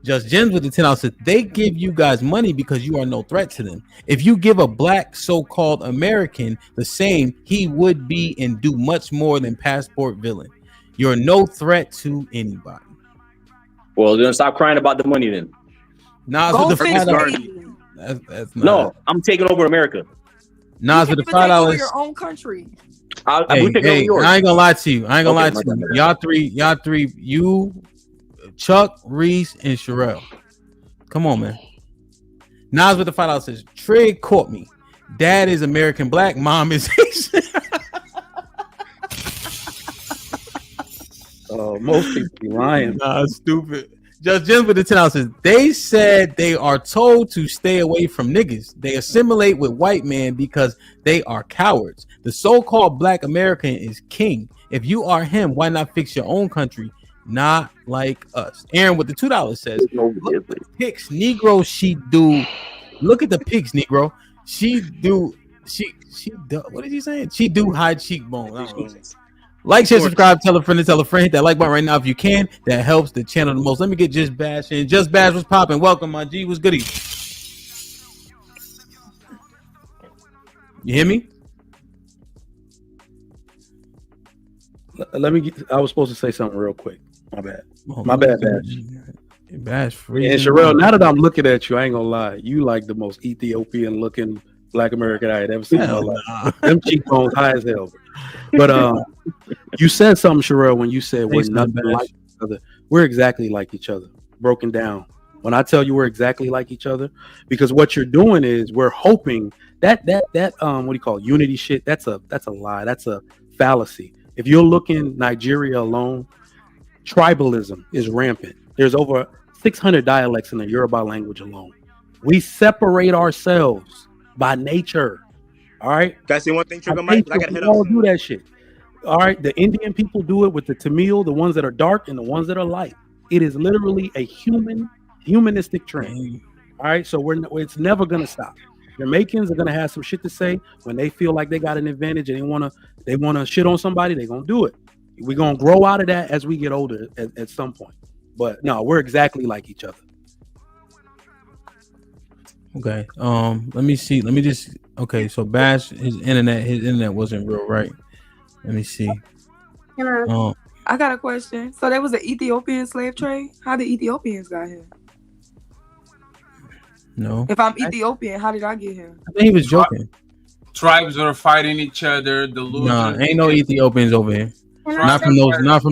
Just Gems with the $10 says they give you guys money because you are no threat to them. If you give a black so-called American the same, he would be and do much more than passport villain. You're no threat to anybody. Well, then stop crying about the money then. Nas with the $5. That's no, I'm taking over America. Nas with the $5. Your own country. I ain't gonna lie to you. Y'all three, you, Chuck, Reese, and Sherelle. Come on, man. Nas with the $5 says, Trig caught me. Dad is American black, mom is Haitian. Most people be lying. Nah, stupid. Just Jim with the $10 says, they said they are told to stay away from niggas. They assimilate with white men because they are cowards. The so-called black American is king. If you are him, why not fix your own country? Not like us. Aaron with the $2 says, look at the pics, Negro, she do. Look at the pics, Negro. She do. What is he saying? She do high cheekbone. Like, share, subscribe, tell a friend to tell a friend. Hit that like button right now if you can. That helps the channel the most. Let me get Just Bash in. Just Bash was popping. Welcome, my G. What's goody? You hear me? Let me get, I was supposed to say something real quick. My bad. My bad, Bash. Bash free. And Sherelle, now that I'm looking at you, I ain't gonna lie. You like the most Ethiopian looking black American I had ever seen in my life. Them cheekbones high as hell. But you said something, Sherelle, when you said we're nothing like each other. We're exactly like each other, broken down. When I tell you we're exactly like each other, because what you're doing is we're hoping that what do you call it? Unity shit. That's a lie. That's a fallacy. If you're looking Nigeria alone, tribalism is rampant. There's over 600 dialects in the Yoruba language alone. We separate ourselves by nature. All right. Can I say one thing, Trigger Mike? I gotta head all up. do that shit. All right. The Indian people do it with the Tamil, the ones that are dark and the ones that are light. It is literally a humanistic trend. All right. So it's never gonna stop. Jamaicans are gonna have some shit to say when they feel like they got an advantage and they wanna shit on somebody. They're gonna do it. We're gonna grow out of that as we get older at some point. But no, we're exactly like each other. Okay. Let me see. Let me just. Okay. So Bash, his internet wasn't real, right? Let me see. I got a question. So there was an Ethiopian slave trade. How did Ethiopians got here? No. If I'm Ethiopian, how did I get here? I think he was joking. Tribes are fighting each other. Nah, ain't no Ethiopians over here. Not from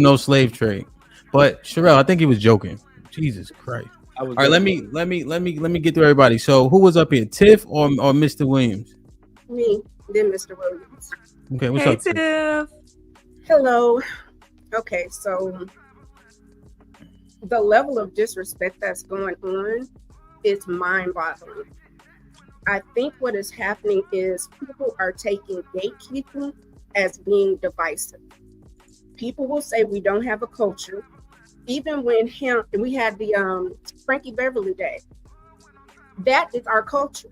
those slave trade. But Sherelle, I think he was joking. Jesus Christ. All right, let me get through everybody. So who was up here, Tiff or Mr. Williams? Me, then Mr. Williams. Okay, what's up, Tiff? Hello. Okay, so the level of disrespect that's going on is mind-boggling. I think what is happening is people are taking gatekeeping as being divisive. People will say we don't have a culture. Even when we had the Frankie Beverly Day, that is our culture.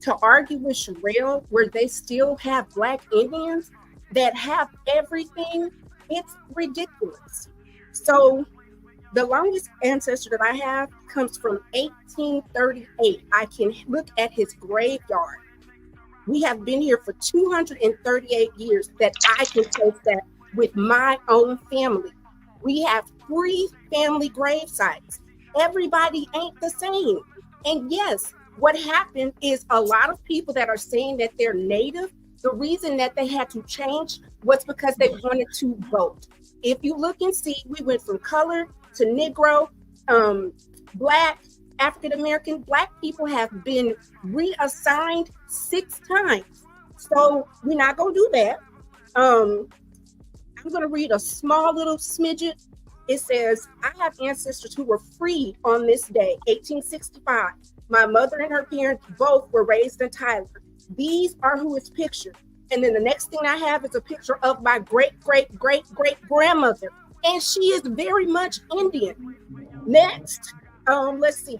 To argue with Sherelle, where they still have Black Indians that have everything, it's ridiculous. So the longest ancestor that I have comes from 1838. I can look at his graveyard. We have been here for 238 years that I can take that with my own family. We have 3 family grave sites. Everybody ain't the same. And yes, what happened is a lot of people that are saying that they're native, the reason that they had to change was because they wanted to vote. If you look and see, we went from color to Negro, Black, African-American. Black people have been reassigned 6 times. So we're not gonna do that. I'm going to read a small little smidget. It says, I have ancestors who were freed on this day, 1865. My mother and her parents both were raised in Tyler. These are who is pictured. And then the next thing I have is a picture of my great-great-great-great-grandmother. And she is very much Indian. Next, let's see.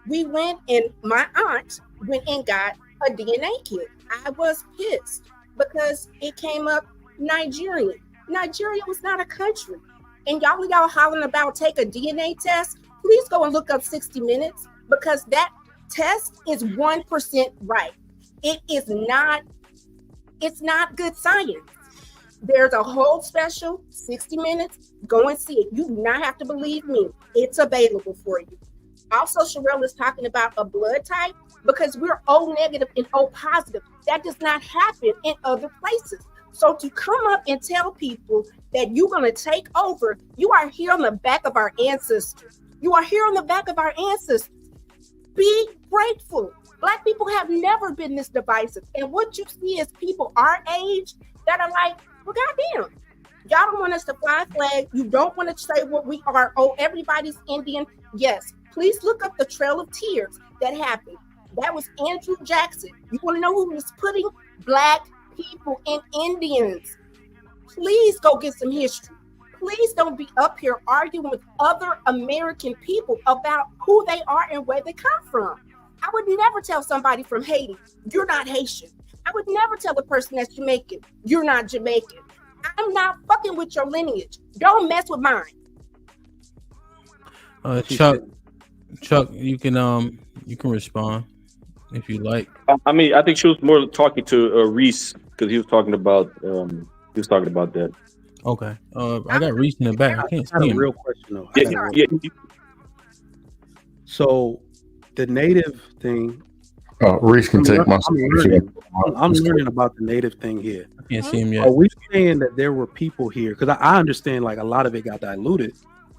We went and my aunt went and got a DNA kit. I was pissed because it came up Nigerian. Nigeria was not a country. And y'all hollering about take a DNA test. Please go and look up 60 Minutes because that test is 1% right. It's not good science. There's a whole special 60 Minutes. Go and see it. You do not have to believe me. It's available for you. Also, Sherelle is talking about a blood type because we're O negative and O positive. That does not happen in other places. So to come up and tell people that you're going to take over, you are here on the back of our ancestors. You are here on the back of our ancestors. Be grateful. Black people have never been this divisive. And what you see is people our age that are like, well, goddamn, y'all don't want us to fly a flag. You don't want to say what we are. Oh, everybody's Indian. Yes, please look up the Trail of Tears that happened. That was Andrew Jackson. You want to know who was putting Black people and Indians? Please go get some history. Please don't be up here arguing with other American people about who they are and where they come from. I would never tell somebody from Haiti, you're not Haitian. I would never tell a person that's Jamaican, you're not Jamaican. I'm not fucking with your lineage. Don't mess with mine. Chuck, you can respond if you like. I mean, I think she was more talking to Reese because he was talking about that. Okay. I got Reese in the back. I can't I had see a him. real question though. Yeah. So the native thing. Reese can take my. I'm learning about the native thing here. I can't see him yet. Are we saying that there were people here? Because I understand like a lot of it got diluted,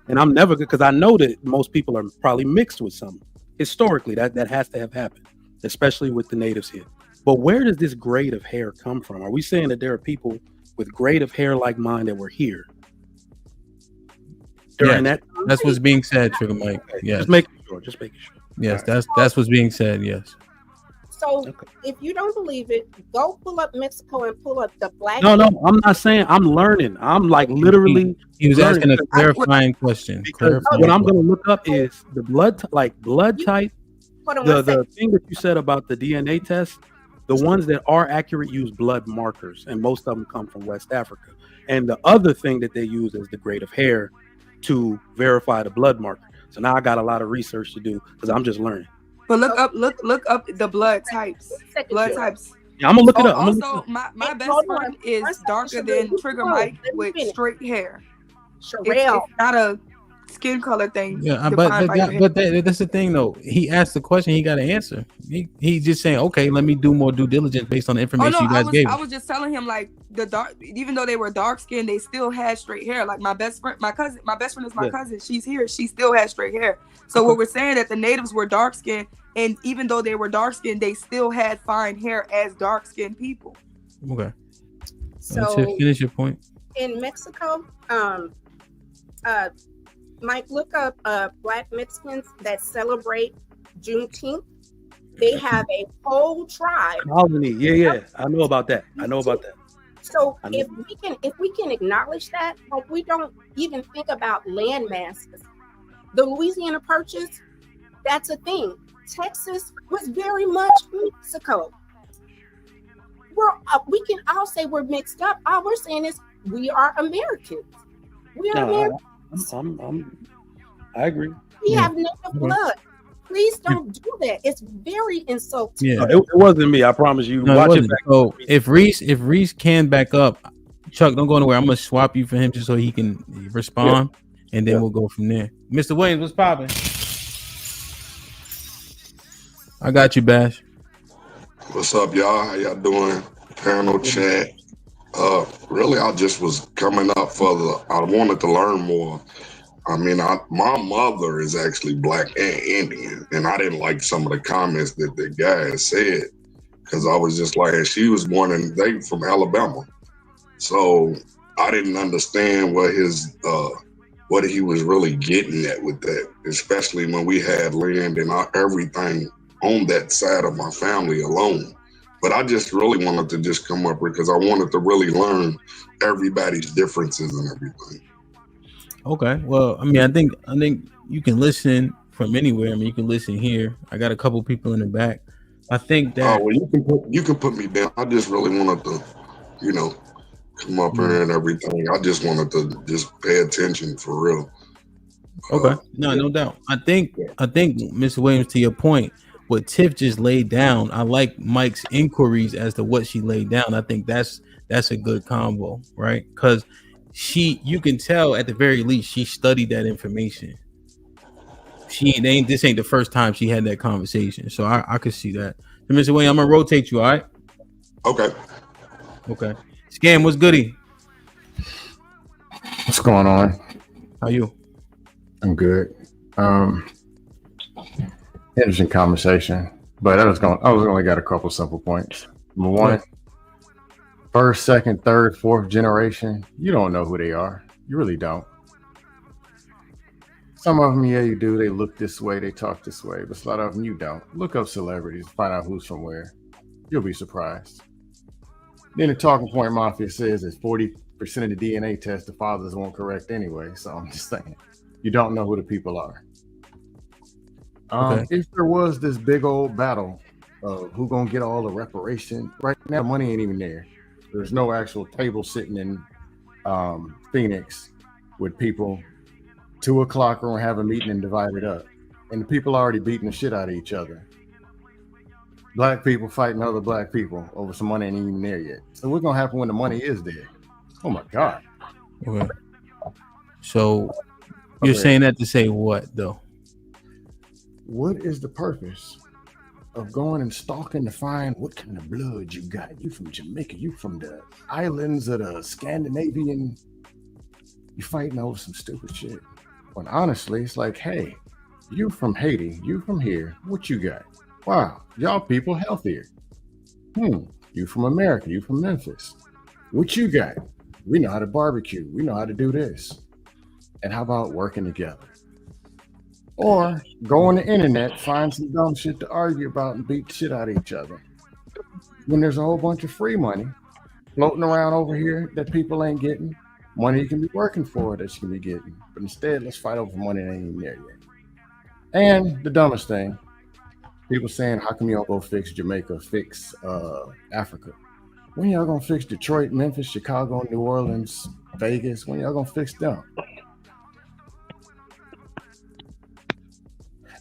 and I'm never because I know that most people are probably mixed with some. Historically, that has to have happened, especially with the natives here. But where does this grade of hair come from? Are we saying that there are people with grade of hair like mine that were here during that? That's what's being said, Trigger Mike. Yes. Just making sure. Yes, that's what's being said. Yes. So if you don't believe it, go pull up Mexico and pull up the Black. No, I'm not saying. I'm learning. I'm like literally. He was learning. asking a clarifying question. What I'm going to look up is the blood type. Hold on The thing that you said about the DNA test, the ones that are accurate use blood markers, and most of them come from West Africa. And the other thing that they use is the grade of hair to verify the blood marker. So now I got a lot of research to do because I'm just learning. But look up the blood types. Yeah, I'm gonna look it up. Also, my best friend is darker than Trigger Mike with straight hair. It's not a skin color thing. Yeah, but that's the thing though. He asked the question, he got an answer. He just saying, okay, let me do more due diligence based on the information you guys gave. I was just telling him like the dark, even though they were dark skinned, they still had straight hair. Like my best friend is my cousin. She's here. She still has straight hair. So what we're saying that the natives were dark skinned, and even though they were dark skinned, they still had fine hair as dark skinned people. Okay. So finish your point. In Mexico, Mike, look up Black Mexicans that celebrate Juneteenth. They have a whole tribe. Colony, yeah, I know about that. So if we can acknowledge that, like we don't even think about land masses. The Louisiana Purchase, that's a thing. Texas was very much Mexico. We can all say we're mixed up. All we're saying is we are Americans. We are Americans. I agree. We have native blood. Please don't do that. It's very insulting. Yeah, it wasn't me. I promise you. No, Watch it back. So if Reese can back up, Chuck, don't go anywhere. I'm gonna swap you for him just so he can respond, and then we'll go from there. Mr. Williams, what's popping? I got you, Bash. What's up, y'all? How y'all doing? Panel chat. Really, I just was coming up I wanted to learn more. I mean, my mother is actually Black and Indian, and I didn't like some of the comments that the guy said because I was just like, she was born they from Alabama, so I didn't understand what he was really getting at with that, especially when we had land and everything on that side of my family alone. But I just really wanted to just come up because I wanted to really learn everybody's differences and everything. Okay. Well, I mean, I think you can listen from anywhere. I mean, you can listen here. I got a couple people in the back. I think that. Oh, well, you can put me down. I just really wanted to, come up here and everything. I just wanted to just pay attention for real. Okay. No doubt. I think Mr. Williams, to your point, what Tiff just laid down, I like Mike's inquiries as to what she laid down. I think that's a good combo, right? Because you can tell at the very least she studied that information. This ain't the first time she had that conversation, so I could see that. So Mr. Williams, I'm gonna rotate you. All right? Okay. Scam, what's goody? What's going on? How you? I'm good. Interesting conversation, but I was only got a couple simple points. Number one, first, second, third, fourth generation, you don't know who they are. You really don't. Some of them, yeah, you do. They look this way, they talk this way, but a lot of them you don't. Look up celebrities, find out who's from where. You'll be surprised. Then the talking point mafia says that 40% of the DNA test the fathers won't correct anyway. So I'm just saying, you don't know who the people are. If there was this big old battle of who gonna get all the reparation, right now the money ain't even there. There's no actual table sitting in Phoenix with people 2 o'clock or have a meeting and divide it up, and the people already beating the shit out of each other. Black people fighting other black people over some money ain't even there yet. So what's gonna happen when the money is there? Oh my God. Okay. So you're saying that to say what though? What is the purpose of going and stalking to find what kind of blood you got? You from Jamaica, you from the islands of the Scandinavian, you fighting over some stupid shit. When honestly, it's like, hey, you from Haiti, you from here, what you got? Wow, y'all people healthier. You from America, you from Memphis. What you got? We know how to barbecue. We know how to do this. And how about working together? Or go on the internet, find some dumb shit to argue about and beat the shit out of each other. When there's a whole bunch of free money floating around over here that people ain't getting, money you can be working for that you can be getting. But instead, let's fight over money that ain't even there yet. And the dumbest thing, people saying, how come y'all go fix Jamaica, fix Africa? When y'all gonna fix Detroit, Memphis, Chicago, New Orleans, Vegas? When y'all gonna fix them?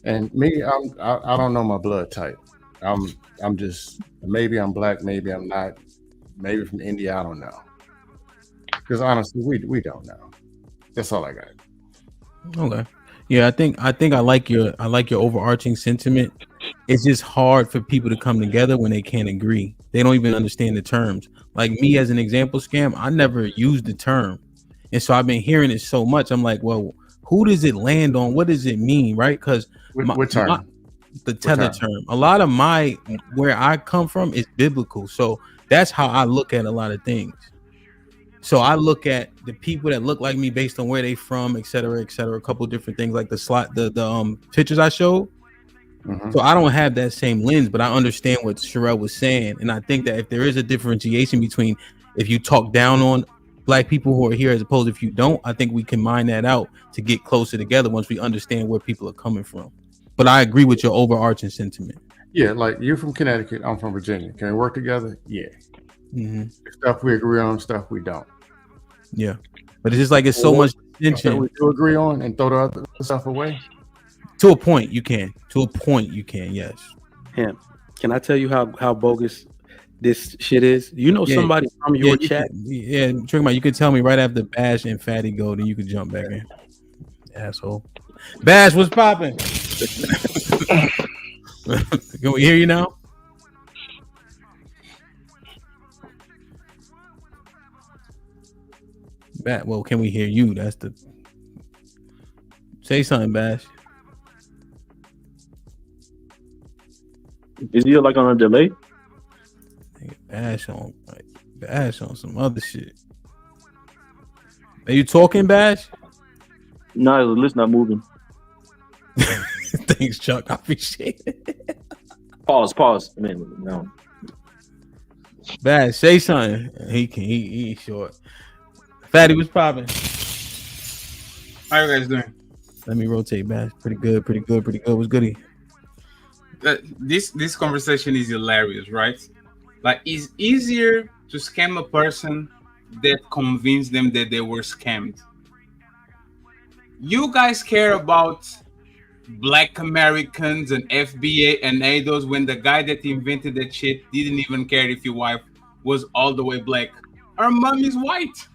And me, I don't know my blood type. I'm just, maybe I'm black, maybe I'm not, maybe from India, I don't know. Because honestly, we don't know. That's all I got. Okay. Yeah, I think I like your overarching sentiment. It's just hard for people to come together when they can't agree. They don't even understand the terms. Like me as an example, Scam, I never used the term. And so I've been hearing it so much. I'm like, well, who does it land on? What does it mean? Right? Because what term? The tether term. A lot of where I come from is biblical. So that's how I look at a lot of things. So I look at the people that look like me based on where they from, et cetera, a couple different things like the pictures I showed. Mm-hmm. So I don't have that same lens, but I understand what Sherelle was saying. And I think that if there is a differentiation between if you talk down on black people who are here as opposed to if you don't, I think we can mine that out to get closer together once we understand where people are coming from. But I agree with your overarching sentiment. Yeah, like you're from Connecticut, I'm from Virginia. Can we work together? Yeah. Mm-hmm. Stuff we agree on, stuff we don't. Yeah. But it's just like it's so much tension. We do agree on and throw the other stuff away? To a point, you can. Yes. Him. Can I tell you how bogus this shit is? You know somebody from your chat? You could tell me right after Bash and Fatty go, then you could jump back in. Asshole. Bash, what's popping? Can we hear you now? Well, can we hear you? That's the... Say something, Bash. Is he like on a delay? Bash on some other shit. Are you talking, Bash? No, the list not moving. Thanks, Chuck. I appreciate it. Pause. I mean, no. Bash, say something. He short. Fatty, what's popping? How you guys doing? Let me rotate, Bash. Pretty good. What's goody? This conversation is hilarious, right? Like, it's easier to scam a person that convince them that they were scammed. You guys care about Black Americans and FBA and ADOS when the guy that invented that shit didn't even care if your wife was all the way black. Our mom is white.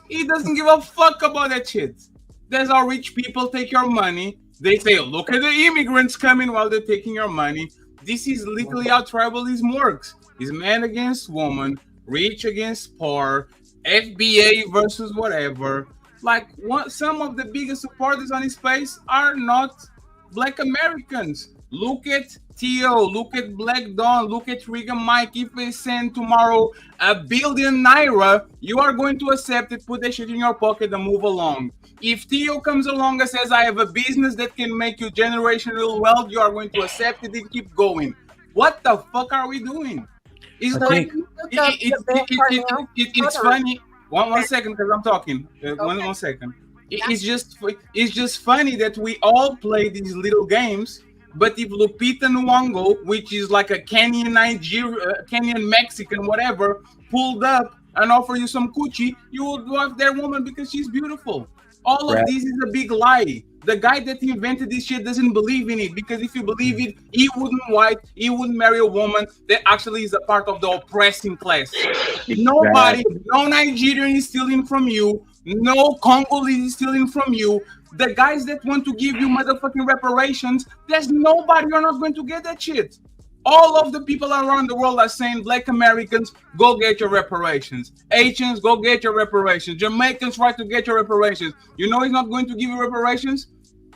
He doesn't give a fuck about that shit. That's how rich people take your money. They say, look at the immigrants coming while they're taking your money. This is literally how tribalism works. It's man against woman, rich against poor, FBA versus whatever. Like some of the biggest supporters on his space are not Black Americans. Look at Theo, look at Black Dawn, look at Riga Mike. If they send tomorrow $1 billion naira, you are going to accept it, put that shit in your pocket and move along. If Theo comes along and says, I have a business that can make you generational wealth, you are going to accept it and keep going. What the fuck are we doing? It's like it's funny. One second, because I'm talking. One second. It's just funny that we all play these little games. But if Lupita Nyong'o, which is like a Kenyan Kenyan Mexican, whatever, pulled up and offer you some coochie, you would love that woman because she's beautiful. All of this is a big lie. The guy that invented this shit doesn't believe in it, because if you believe it, he wouldn't marry a woman that actually is a part of the oppressing class. Nobody, no Nigerian is stealing from you. No Congolese is stealing from you. The guys that want to give you motherfucking reparations, there's nobody, you're not going to get that shit. All of the people around the world are saying, Black Americans, go get your reparations. Asians, go get your reparations. Jamaicans, try to get your reparations. You know he's not going to give you reparations?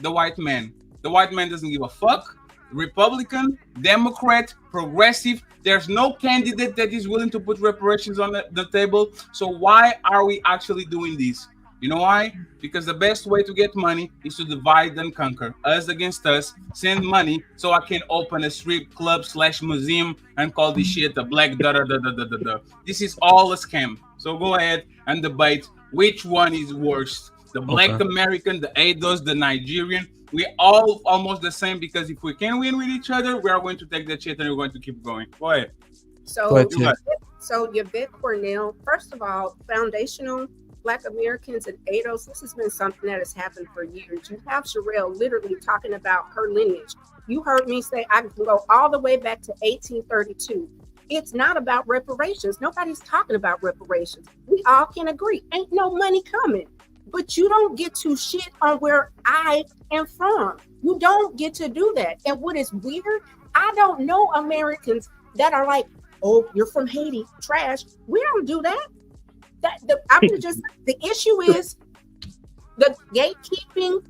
The white man. The white man doesn't give a fuck. Republican, Democrat, progressive. There's no candidate that is willing to put reparations on the table. So why are we actually doing this? You know why? Because the best way to get money is to divide and conquer. Us against us. Send money so I can open a strip club / museum and call this shit a black da. This is all a scam. So go ahead and debate which one is worse. The Black American, the ADOS, the Nigerian. We all almost the same, because if we can win with each other, we are going to take that shit and we're going to keep going. Go ahead. So Yvette Cornell, first of all, foundational Black Americans and ADOS, this has been something that has happened for years. You have Sherelle literally talking about her lineage. You heard me say I can go all the way back to 1832. It's not about reparations. Nobody's talking about reparations. We all can agree. Ain't no money coming. But you don't get to shit on where I am from. You don't get to do that. And what is weird, I don't know Americans that are like, oh, you're from Haiti, trash. We don't do that. The issue is the gatekeeping.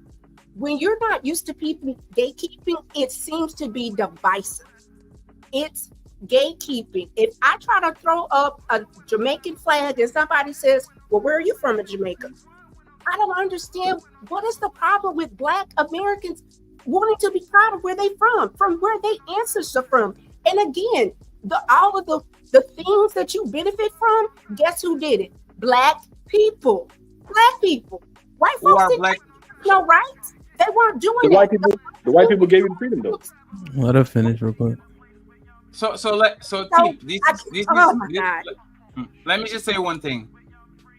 When you're not used to people gatekeeping, it seems to be divisive. It's gatekeeping. If I try to throw up a Jamaican flag and somebody says, well, where are you from in Jamaica? I don't understand. What is the problem with Black Americans wanting to be proud of where they from where their ancestors are from? And again, all of the things that you benefit from, guess who did it? Black people. Black people. White folks didn't have no rights. They weren't doing that. The white people gave you the freedom, though. Let her finish real quick. Let me just say one thing.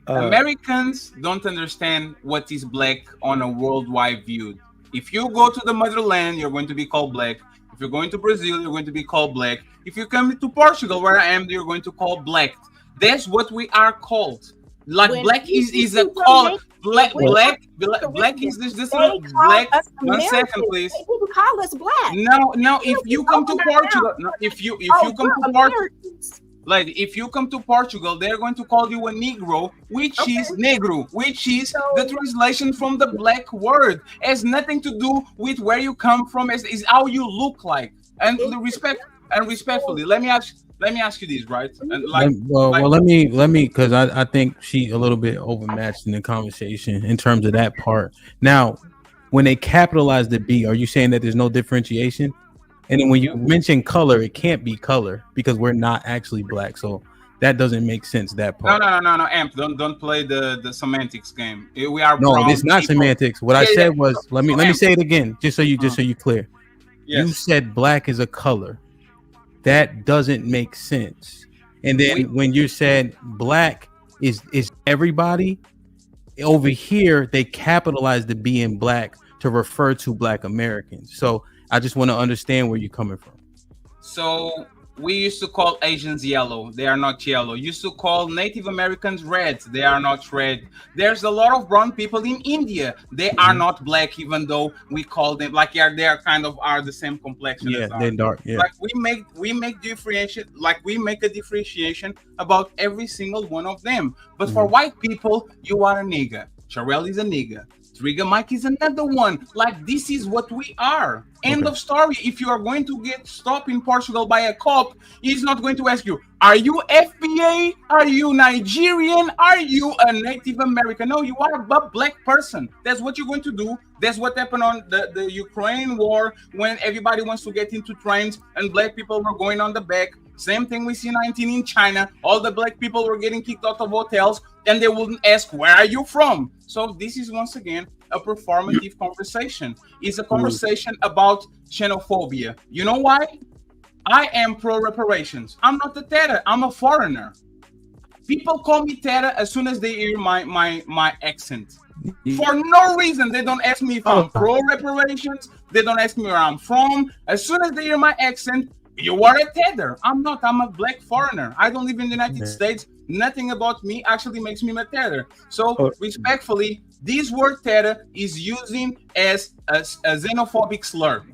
Americans don't understand what is black on a worldwide view. If you go to the motherland, you're going to be called black. If you're going to Brazil, you're going to be called black. If you come to Portugal, where I am, you're going to call black. That's what we are called. Like when black is a call. Black is this black. 1 second, please. They didn't call us black. No. If you come to Portugal, if you come to Portugal. Like, if you come to Portugal, they're going to call you a Negro, which is negro, which is the translation from the black word. It has nothing to do with where you come from. Is how you look like. And respectfully, let me ask you this, right? And let me, because I think she a little bit overmatched in the conversation in terms of that part. Now, when they capitalize the B, are you saying that there's no differentiation? And then when you mention color, it can't be color because we're not actually black. So that doesn't make sense, that part. No, Amp, don't play the semantics game. We are it's not people. Semantics. What I said was, let me say it again, just so you clear. Yes. You said black is a color. That doesn't make sense. And then when you said black is everybody, over here they capitalize the B in black to refer to Black Americans. So I just want to understand where you're coming from. So we used to call Asians yellow. They are not yellow. Used to call Native Americans red. They are not red. There's a lot of brown people in India. They are not black, even though we call them like they are kind of are the same complexion Yeah, as they're ours. dark. Yeah. Like we make differentiation. Like we make a differentiation about every single one of them. But for white people, you are a nigga. Sherelle is a nigga. Trigger Mike is another one. Like, this is what we are. End of story. If you are going to get stopped in Portugal by a cop, he's not going to ask you, are you FBA? Are you Nigerian? Are you a Native American? No, you are a black person. That's what you're going to do. That's what happened on the Ukraine war when everybody wants to get into trains and black people were going on the back. Same thing we see 19 in China. All the black people were getting kicked out of hotels and they wouldn't ask, where are you from? So this is once again a performative conversation. It's a conversation about xenophobia. You know why? I am pro reparations. I'm not a Teta. I'm a foreigner. People call me Teta as soon as they hear my accent. For no reason. They don't ask me if I'm pro reparations. They don't ask me where I'm from. As soon as they hear my accent, you are a Tether. I'm not. I'm a black foreigner. I don't live in the United States. Nothing about me actually makes me a Tether. So respectfully, this word Tether is using as a xenophobic slur.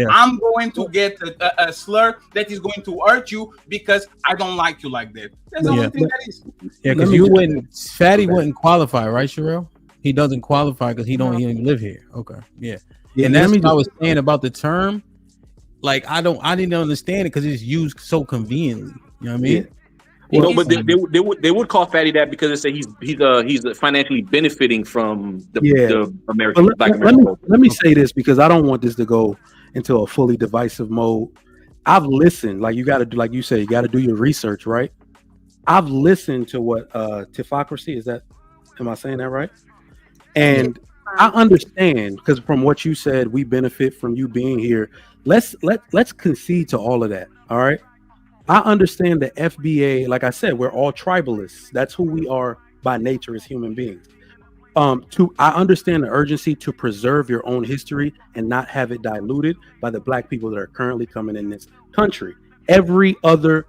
I'm going to get a slur that is going to hurt you because I don't like you like that. That's the only thing that is. Yeah, because you wouldn't. Fatty wouldn't qualify, right, Sherelle? He doesn't qualify because he don't even live here. Okay, yeah. And that's what I was saying about the term. Like I didn't understand it because it's used so conveniently. You know what I mean? Well, but they would call Fatty that because they say he's financially benefiting from the American black American. Let me say this because I don't want this to go into a fully divisive mode. I've listened, like you got to do, like you say, you got to do your research, right? I've listened to what Tiffocracy is that? Am I saying that right? And I understand because from what you said, we benefit from you being here. Let's concede to all of that. All right. I understand the FBA, like I said, we're all tribalists. That's who we are by nature as human beings. I understand the urgency to preserve your own history and not have it diluted by the black people that are currently coming in this country. Every other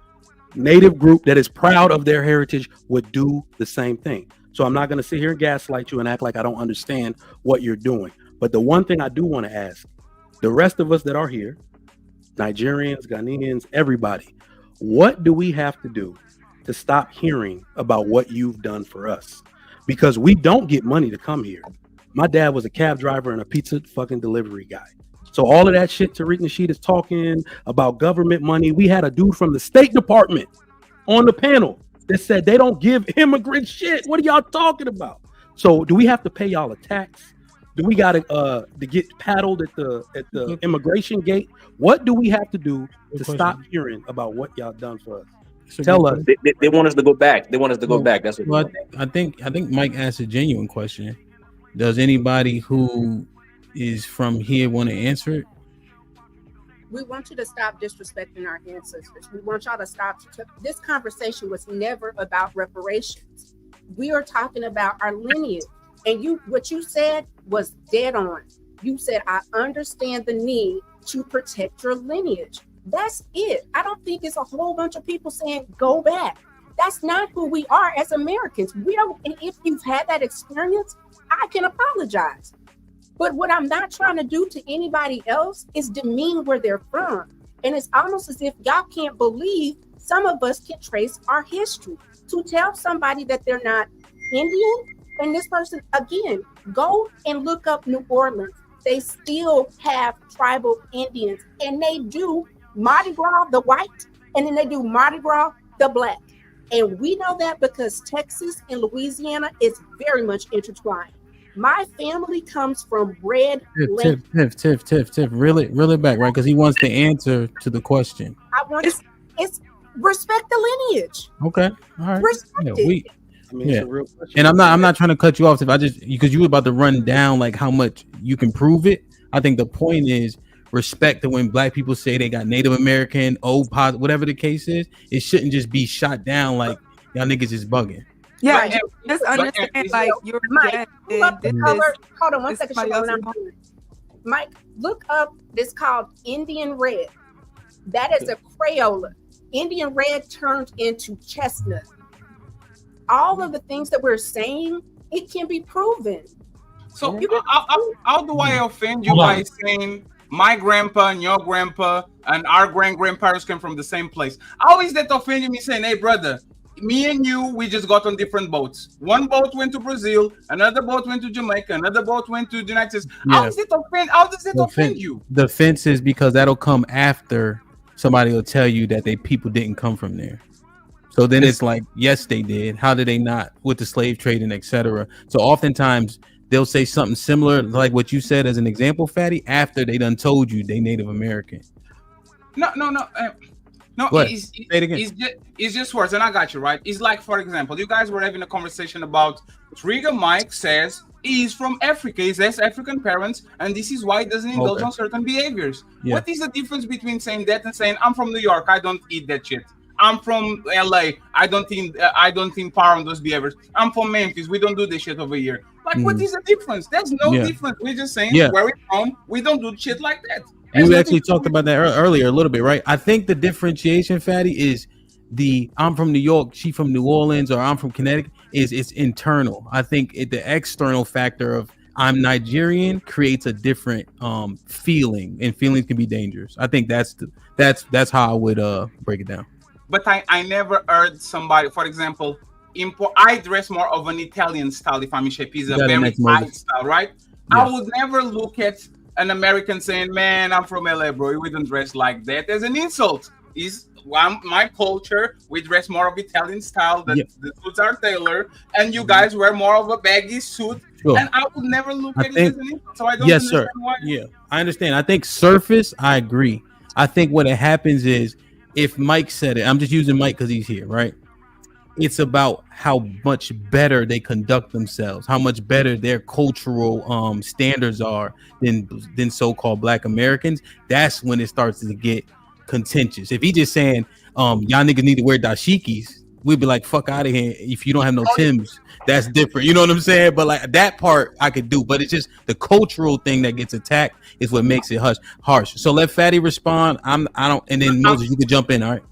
native group that is proud of their heritage would do the same thing. So I'm not going to sit here and gaslight you and act like I don't understand what you're doing. But the one thing I do want to ask, the rest of us that are here, Nigerians, Ghanaians, everybody, what do we have to do to stop hearing about what you've done for us? Because we don't get money to come here. My dad was a cab driver and a pizza fucking delivery guy. So all of that shit Tariq Nasheed is talking about government money. We had a dude from the State Department on the panel that said they don't give immigrants shit. What are y'all talking about? So do we have to pay y'all a tax? Do we got to get paddled at the immigration gate? What do we have to do to stop hearing about what y'all done for us? Tell us. They want us to go back. They want us to go back. That's what. I think Mike asked a genuine question. Does anybody who is from here want to answer it? We want you to stop disrespecting our ancestors. We want y'all to stop. This conversation was never about reparations. We are talking about our lineage. And what you said was dead on. You said, I understand the need to protect your lineage. That's it. I don't think it's a whole bunch of people saying, go back. That's not who we are as Americans. We don't, and if you've had that experience, I can apologize. But what I'm not trying to do to anybody else is demean where they're from. And it's almost as if y'all can't believe some of us can trace our history. To tell somebody that they're not Indian, and this person, again, go and look up New Orleans. They still have tribal Indians, and they do Mardi Gras, the white, and then they do Mardi Gras, the black. And we know that because Texas and Louisiana is very much intertwined. My family comes from red. Tiff, reel it back, right? Because he wants the answer to the question. I want it's respect the lineage. Okay, all right. Respect it. Yeah, and I'm not trying to cut you off. If I just because you were about to run down like how much you can prove it. I think the point is respect that when black people say they got Native American, positive, whatever the case is, it shouldn't just be shot down like y'all niggas is bugging. Yeah, right. Just understand like you're Mike. Hold on one second. Mike, look up this called Indian Red. That is a Crayola. Indian red turned into chestnut. All of the things that we're saying, it can be proven. So how do I offend you by saying my grandpa and your grandpa and our grandparents came from the same place? How is that offending me saying, hey brother, me and you, we just got on different boats. One boat went to Brazil, another boat went to Jamaica, another boat went to the United States. How does it offend you? The offense is because that'll come after somebody will tell you that they people didn't come from there. So then it's like, yes, they did. How did they not with the slave trade and etc. So oftentimes they'll say something similar, like what you said as an example, Fatty, after they done told you they Native American. No, it's just worse, and I got you, right? It's like, for example, you guys were having a conversation about Trigger Mike says he's from Africa, he has African parents, and this is why he doesn't indulge on certain behaviors. Yeah. What is the difference between saying that and saying, I'm from New York, I don't eat that shit? I'm from LA, I don't think power on those behaviors. I'm from Memphis, we don't do this shit over here. Like, what is the difference? There's no difference. We're just saying where we're from, we don't do shit like that. We actually talked about that earlier a little bit, right? I think the differentiation, Fatty, is I'm from New York, she from New Orleans, or I'm from Connecticut, it's internal. I think the external factor of I'm Nigerian creates a different feeling, and feelings can be dangerous. I think that's how I would break it down. But I never heard somebody, for example, I dress more of an Italian style if I'm in shape. It's a very high style, right? Yeah. I would never look at an American saying, man, I'm from LA, bro, we don't dress like that as an insult. Is my culture, we dress more of Italian style, the suits are tailored, and you guys wear more of a baggy suit. Sure. And I would never look at it as an insult. So I don't understand why. Yeah, I understand. I think surface, I agree. I think what it happens is, if Mike said it, I'm just using Mike because he's here, right? It's about how much better they conduct themselves, how much better their cultural standards are than so-called Black Americans. That's when it starts to get contentious. If he just saying y'all niggas need to wear dashikis, we'd be like, fuck out of here. If you don't have no Timbs, that's different. You know what I'm saying? But like that part I could do, but it's just the cultural thing that gets attacked is what makes it harsh. So let Fatty respond. And then Moses, you could jump in. All right.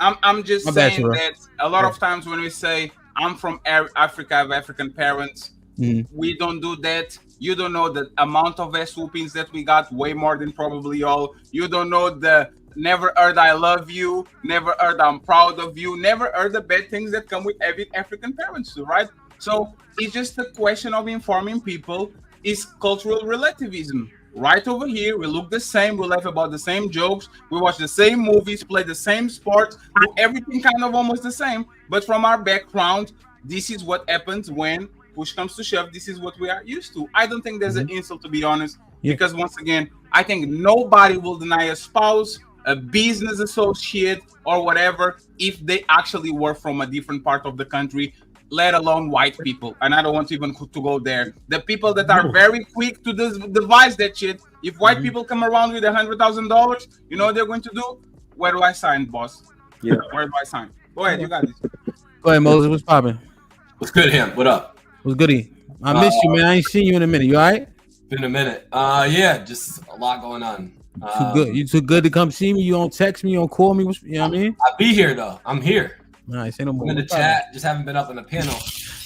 I'm just saying that a lot of times when we say I'm from Africa, I have African parents, we don't do that. You don't know the amount of ass whoopings that we got, way more than probably all. You don't know the never heard I love you, never heard I'm proud of you, never heard the bad things that come with every African parents too, right? So it's just a question of informing people. Is cultural relativism. Right over here, we look the same, we laugh about the same jokes, we watch the same movies, play the same sports, do everything kind of almost the same. But from our background, this is what happens when push comes to shove. This is what we are used to. I don't think there's an insult, to be honest, because once again, I think nobody will deny a spouse, a business associate, or whatever if they actually were from a different part of the country, let alone white people. And I don't want even to go there. The people that are very quick to devise that shit. If white people come around with $100,000, you know what they're going to do? Where do I sign, boss? Yeah. Where do I sign? Go ahead, you got this. Go ahead, Moses. What's popping? What's good, him? What up? What's goody? I missed you, man. I ain't seen you in a minute. You all right? Been a minute. Yeah, just a lot going on. Too good. You too good to come see me. You don't text me. You don't call me. You know what I mean? I'll be here though. I'm here. Nice. Ain't no more. I'm in the chat. Just haven't been up in the panel.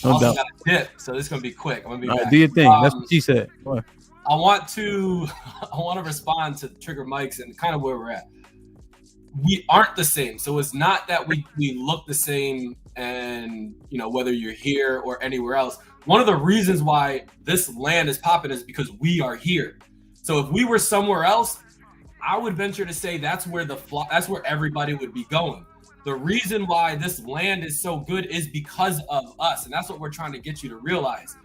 No also doubt. got a tip, so this is gonna be quick. I'm gonna be All right, back. do your thing. That's what she said. Go ahead. I want to respond to Trigger Mike's and kind of where we're at. We aren't the same, so it's not that we look the same, and you know whether you're here or anywhere else. One of the reasons why this land is popping is because we are here. So if we were somewhere else, I would venture to say that's where that's where everybody would be going. The reason why this land is so good is because of us, and that's what we're trying to get you to realize.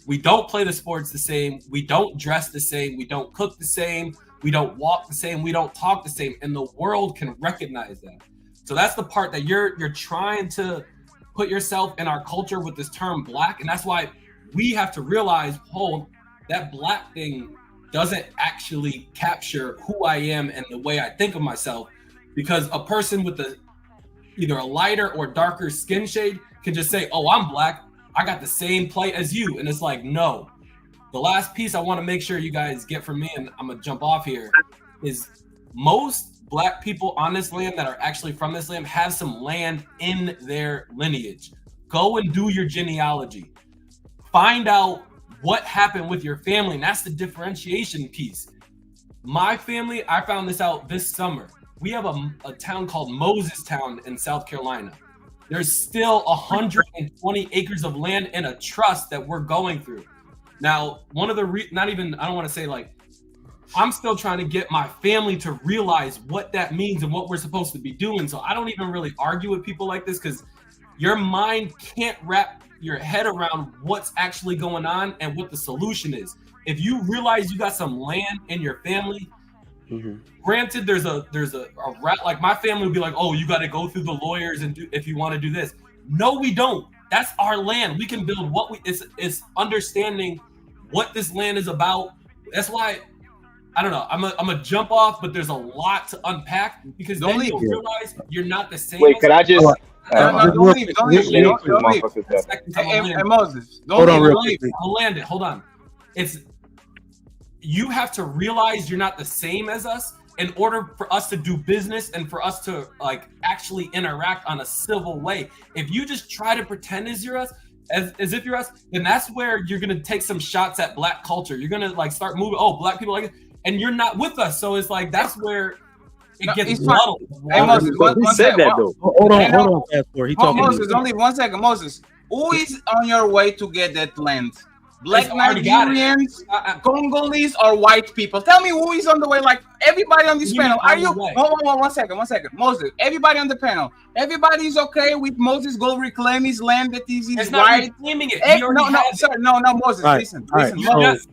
We don't play the sports the same. We don't dress the same. We don't cook the same. We don't walk the same. We don't talk the same, and the world can recognize that. So that's the part that you're trying to put yourself in our culture with this term black, and that's why we have to realize, that black thing doesn't actually capture who I am and the way I think of myself, because a person with either a lighter or darker skin shade can just say, oh, I'm black, I got the same plight as you. And it's like, no. The last piece I want to make sure you guys get from me, and I'm gonna jump off here, is most black people on this land that are actually from this land have some land in their lineage. Go and do your genealogy. Find out what happened with your family, and that's the differentiation piece. My family, I found this out this summer. We have a town called Moses Town in South Carolina. There's still 120 acres of land in a trust that we're going through. Now, one of the I don't want to say like, I'm still trying to get my family to realize what that means and what we're supposed to be doing. So I don't even really argue with people like this because your mind can't wrap your head around what's actually going on and what the solution is. If you realize you got some land in your family, granted, there's a route. Like my family would be like, oh, you got to go through the lawyers and do if you want to do this. No, we don't. That's our land. We can build what we. It's understanding what this land is about. That's why I don't know. I'm a jump off, but there's a lot to unpack because then you'll realize you're not the same. Wait, could I just? Don't leave. Hey, Moses, Hold on. It's you have to realize you're not the same as us in order for us to do business and for us to like actually interact on a civil way. If you just try to pretend as you're us, as if you're us, then that's where you're gonna take some shots at black culture. You're gonna like start moving. Oh, black people like it, and you're not with us. So it's like that's where it gets muddled. Hey, Moses, Who said that though? Hold on, Pastor. He talking. Moses, only 1 second, Moses. Who is on your way to get that land? Black Nigerians, Congolese, or white people? Tell me who is on the way. Like everybody on this panel. Are you? One second. Moses, everybody on the panel. Everybody's okay with Moses go reclaim his land that is his right. Reclaiming it. No, Moses. Listen. Moses.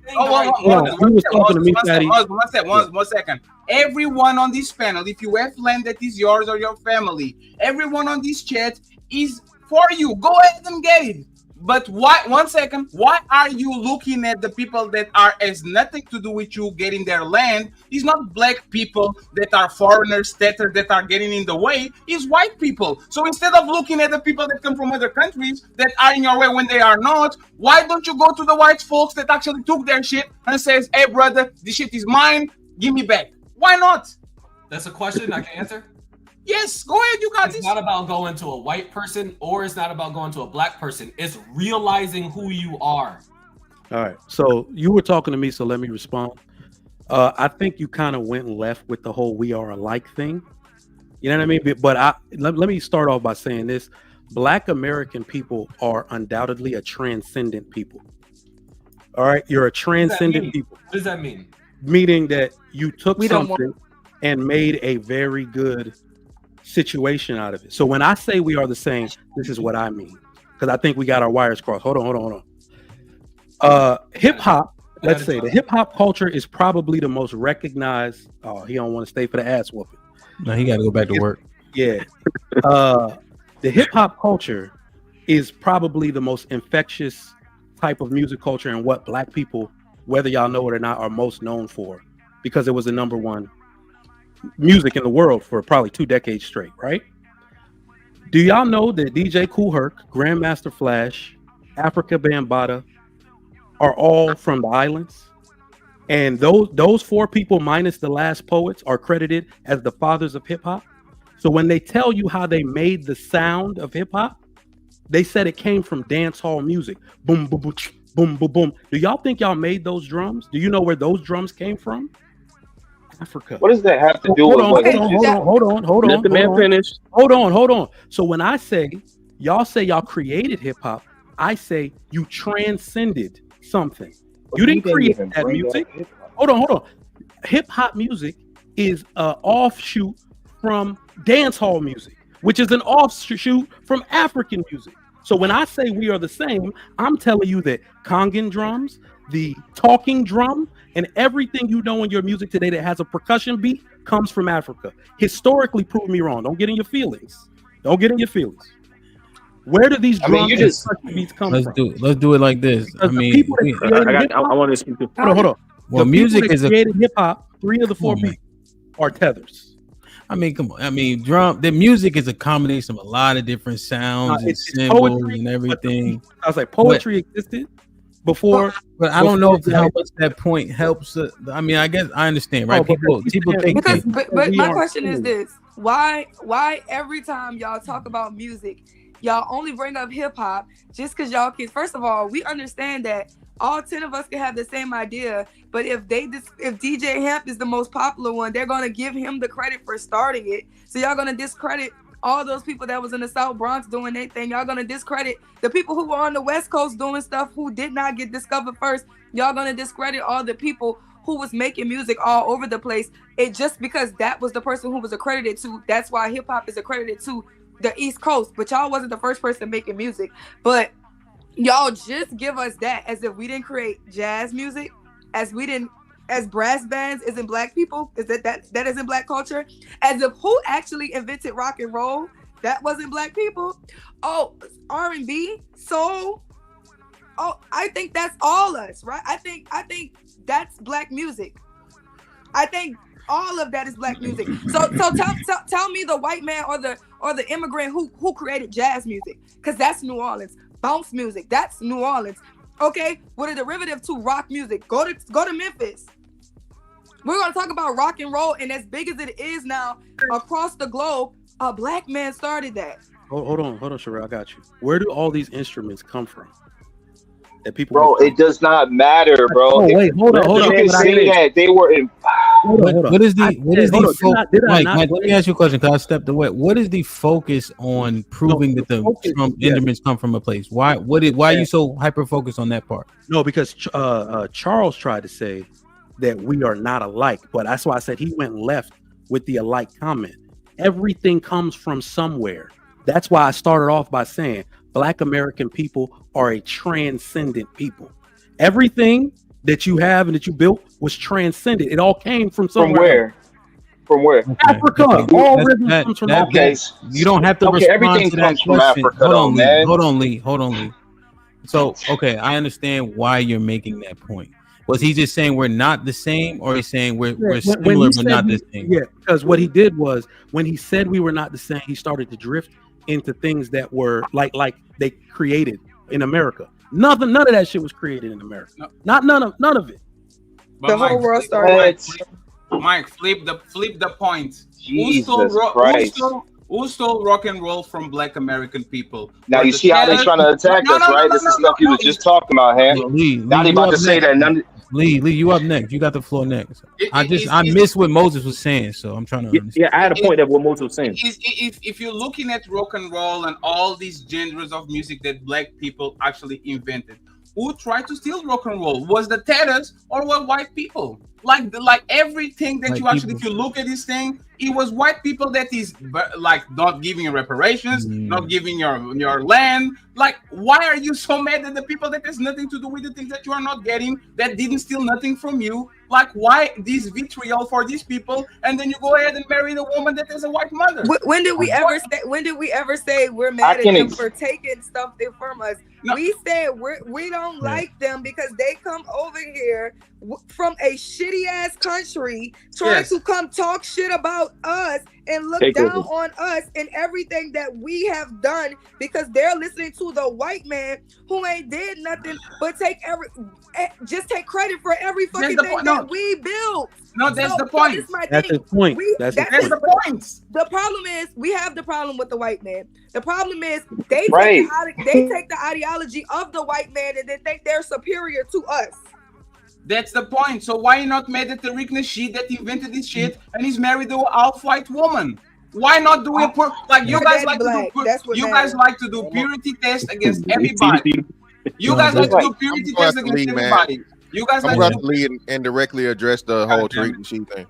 One second. Everyone on this panel, if you have land that is yours or your family, everyone on this chat is for you. Go ahead and get it. But why? 1 second. Why are you looking at the people that has nothing to do with you getting their land? It's not black people that are foreigners, Tethers that are getting in the way. It's white people. So instead of looking at the people that come from other countries that are in your way when they are not, why don't you go to the white folks that actually took their shit and says, "Hey, brother, this shit is mine. Give me back." Why not? That's a question I can answer. Yes, go ahead. You got this. It's not about going to a white person or it's not about going to a black person. It's realizing who you are. All right. So you were talking to me, so let me respond. I think you kind of went left with the whole "we are alike" thing. You know what I mean? But let me start off by saying this. Black American people are undoubtedly a transcendent people. All right. You're a transcendent people. What does that mean? Meaning that you took something and made a very good situation out of it. So when I say we are the same, this is what I mean. Because I think we got our wires crossed. Hold on. Hip hop, let's say the hip hop culture is probably the most recognized. Oh, he don't want to stay for the ass whooping. No, he got to go back to work. Yeah. The hip hop culture is probably the most infectious type of music culture and what black people, whether y'all know it or not, are most known for, because it was the number one music in the world for probably 2 decades straight, right? Do y'all know that DJ Kool Herc, Grandmaster Flash, Africa Bambaataa are all from the islands? And those 4 people minus the last poets are credited as the fathers of hip hop. So when they tell you how they made the sound of hip hop, they said it came from dance hall music. Boom, boom, boom, boom, boom, boom. Do y'all think y'all made those drums? Do you know where those drums came from? Africa. What does that have to do with what? Hold on. Let the man finish. Hold on. So when I say y'all created hip hop, I say you transcended something. You didn't create that music. Hold on. Hip hop music is an offshoot from dance hall music, which is an offshoot from African music. So when I say we are the same, I'm telling you that Congan drums, the talking drum, and everything you know in your music today that has a percussion beat comes from Africa. Historically, prove me wrong. Don't get in your feelings. Where do these drums and percussion beats come from? Let's do it like this. I want to speak to. Hold on. Well, music is created hip hop. 3 of the 4 people are Tethers. I mean, come on. I mean, the music is a combination of a lot of different sounds and symbols and everything. I was like, poetry existed, before. But I don't know if how much that point helps. I mean, I guess I understand, right? People think Because that but my question is this: why every time y'all talk about music, y'all only bring up hip hop just because y'all kids? First of all, we understand that all 10 of us can have the same idea, but if DJ Hemp is the most popular one, they're gonna give him the credit for starting it. So y'all gonna discredit all those people that was in the South Bronx doing their thing. Y'all gonna discredit the people who were on the West Coast doing stuff who did not get discovered first. Y'all gonna discredit all the people who was making music all over the place. It just because that was the person who was accredited to. That's why hip hop is accredited to the East Coast. But y'all wasn't the first person making music. But y'all just give us that as if we didn't create jazz music, as brass bands isn't black people, is that isn't black culture, as if who actually invented rock and roll, that wasn't black people. Oh, R&B, soul. Oh, I think that's all us, right? I think that's black music. I think all of that is black music. So tell me the white man or the immigrant who created jazz music, because that's New Orleans. Bounce music, that's New Orleans. Okay, what a derivative to rock music. Go to Memphis. We're gonna talk about rock and roll, and as big as it is now across the globe, a black man started that. Hold on, Sherelle, I got you. Where do all these instruments come from? That people, bro, it does not matter, bro. Oh, wait, hold on. You can say that they were in. What is the focus? Mike, let me ask you a question, because I stepped away. What is the focus on proving that the instruments come from a place? Why are you so hyper focused on that part? No, because Charles tried to say that we are not alike, but that's why I said he went left with the alike comment. Everything comes from somewhere. That's why I started off by saying Black American people are a transcendent people. Everything that you have and that you built was transcended. It all came from somewhere. From where? Okay. Africa. All rhythm comes from Africa. You don't have to respond everything to that comes from question. Africa, Hold on, Lee. So, okay, I understand why you're making that point. Was he just saying we're not the same, or he's saying we're similar but not the same? Yeah, because what he did was when he said we were not the same, he started to drift into things that were like they created in America. None of that shit was created in America. No. None of it. But the whole world started. Mike, flip the point. Jesus Christ. Who stole rock and roll from Black American people? Now you see how they trying to attack us, right? This is stuff you was just talking about, huh? Now they about to say that none. Lee, you up next. You got the floor next. I missed what Moses was saying, so I'm trying to understand. Yeah, I had a point of what Moses was saying. If you're looking at rock and roll and all these genres of music that black people actually invented, who tried to steal rock and roll? Was the Tethers or were white people? Like everything that you actually, if you look at this thing, it was white people that is like not giving reparations, not giving your land. Like, why are you so mad at the people that has nothing to do with the things that you are not getting, that didn't steal nothing from you? Like, why this vitriol for these people, and then you go ahead and marry the woman that is a white mother? When did we ever say we're mad at them for taking stuff from us? No. We said we don't like them because they come over here from a shitty ass country trying to come talk shit about us and look down on us and everything that we have done, because they're listening to the white man who ain't did nothing but take credit for every fucking thing that we built. No, that's the point. That's the point. That's the point. The problem is we have the problem with the white man. The problem is they take the ideology of the white man and they think they're superior to us. That's the point. So why you not mad at the Rick Nasheed that invented this shit and he's married to an half-white woman? Why not do it like you guys like to do? You guys like to do purity test against everybody. You guys like to do purity test against everybody. You guys I'm like to lead and directly address the whole Tariq Nasheed thing.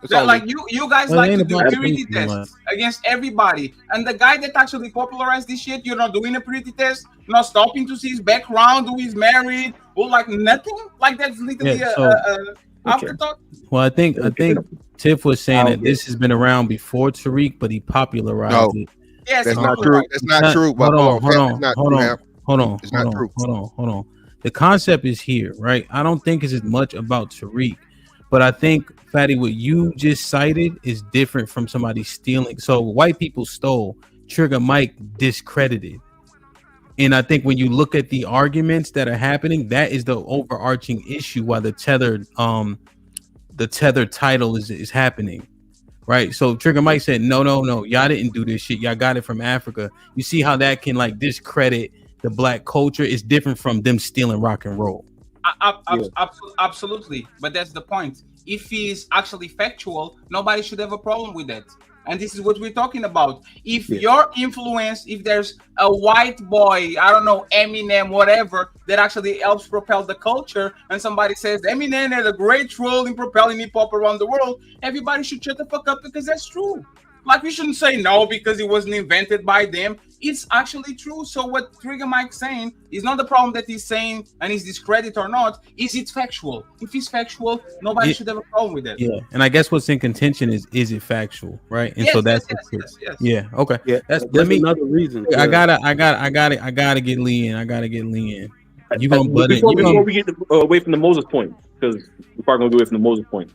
Like you guys like to do purity tests against everybody, and the guy that actually popularized this shit, you're not doing a purity test, not stopping to see his background, who he's married, or like nothing. Like that's literally afterthought. Well, I think Tiff was saying that this has been around before Tariq, but he popularized it. Yes, that's not true. That's not true. Hold on. The concept is here, right? I don't think it's as much about Tariq, but I think, Fatty, what you just cited is different from somebody stealing. So white people stole, Trigger Mike discredited. And I think when you look at the arguments that are happening, that is the overarching issue why the tethered title is happening. Right. So Trigger Mike said, no, y'all didn't do this shit. Y'all got it from Africa. You see how that can like discredit the black culture? It's different from them stealing rock and roll. Absolutely. But that's the point. If he's actually factual, nobody should have a problem with that. And this is what we're talking about. If your influence, if there's a white boy, I don't know, Eminem, whatever, that actually helps propel the culture, and somebody says Eminem had a great role in propelling hip hop around the world, everybody should shut the fuck up because that's true. Like, we shouldn't say no because it wasn't invented by them. It's actually true. So what Trigger Mike's saying is not the problem that he's saying and he's discredit or not. Is it factual? If it's factual, nobody should have a problem with that. Yeah, and I guess what's in contention is it factual, right? And so that's yeah, okay. Yeah, that's another reason. I gotta get Lee in. I gotta get Lee in. You gonna butt it? Before we get away from the Moses point, because we're probably gonna go away from the Moses point.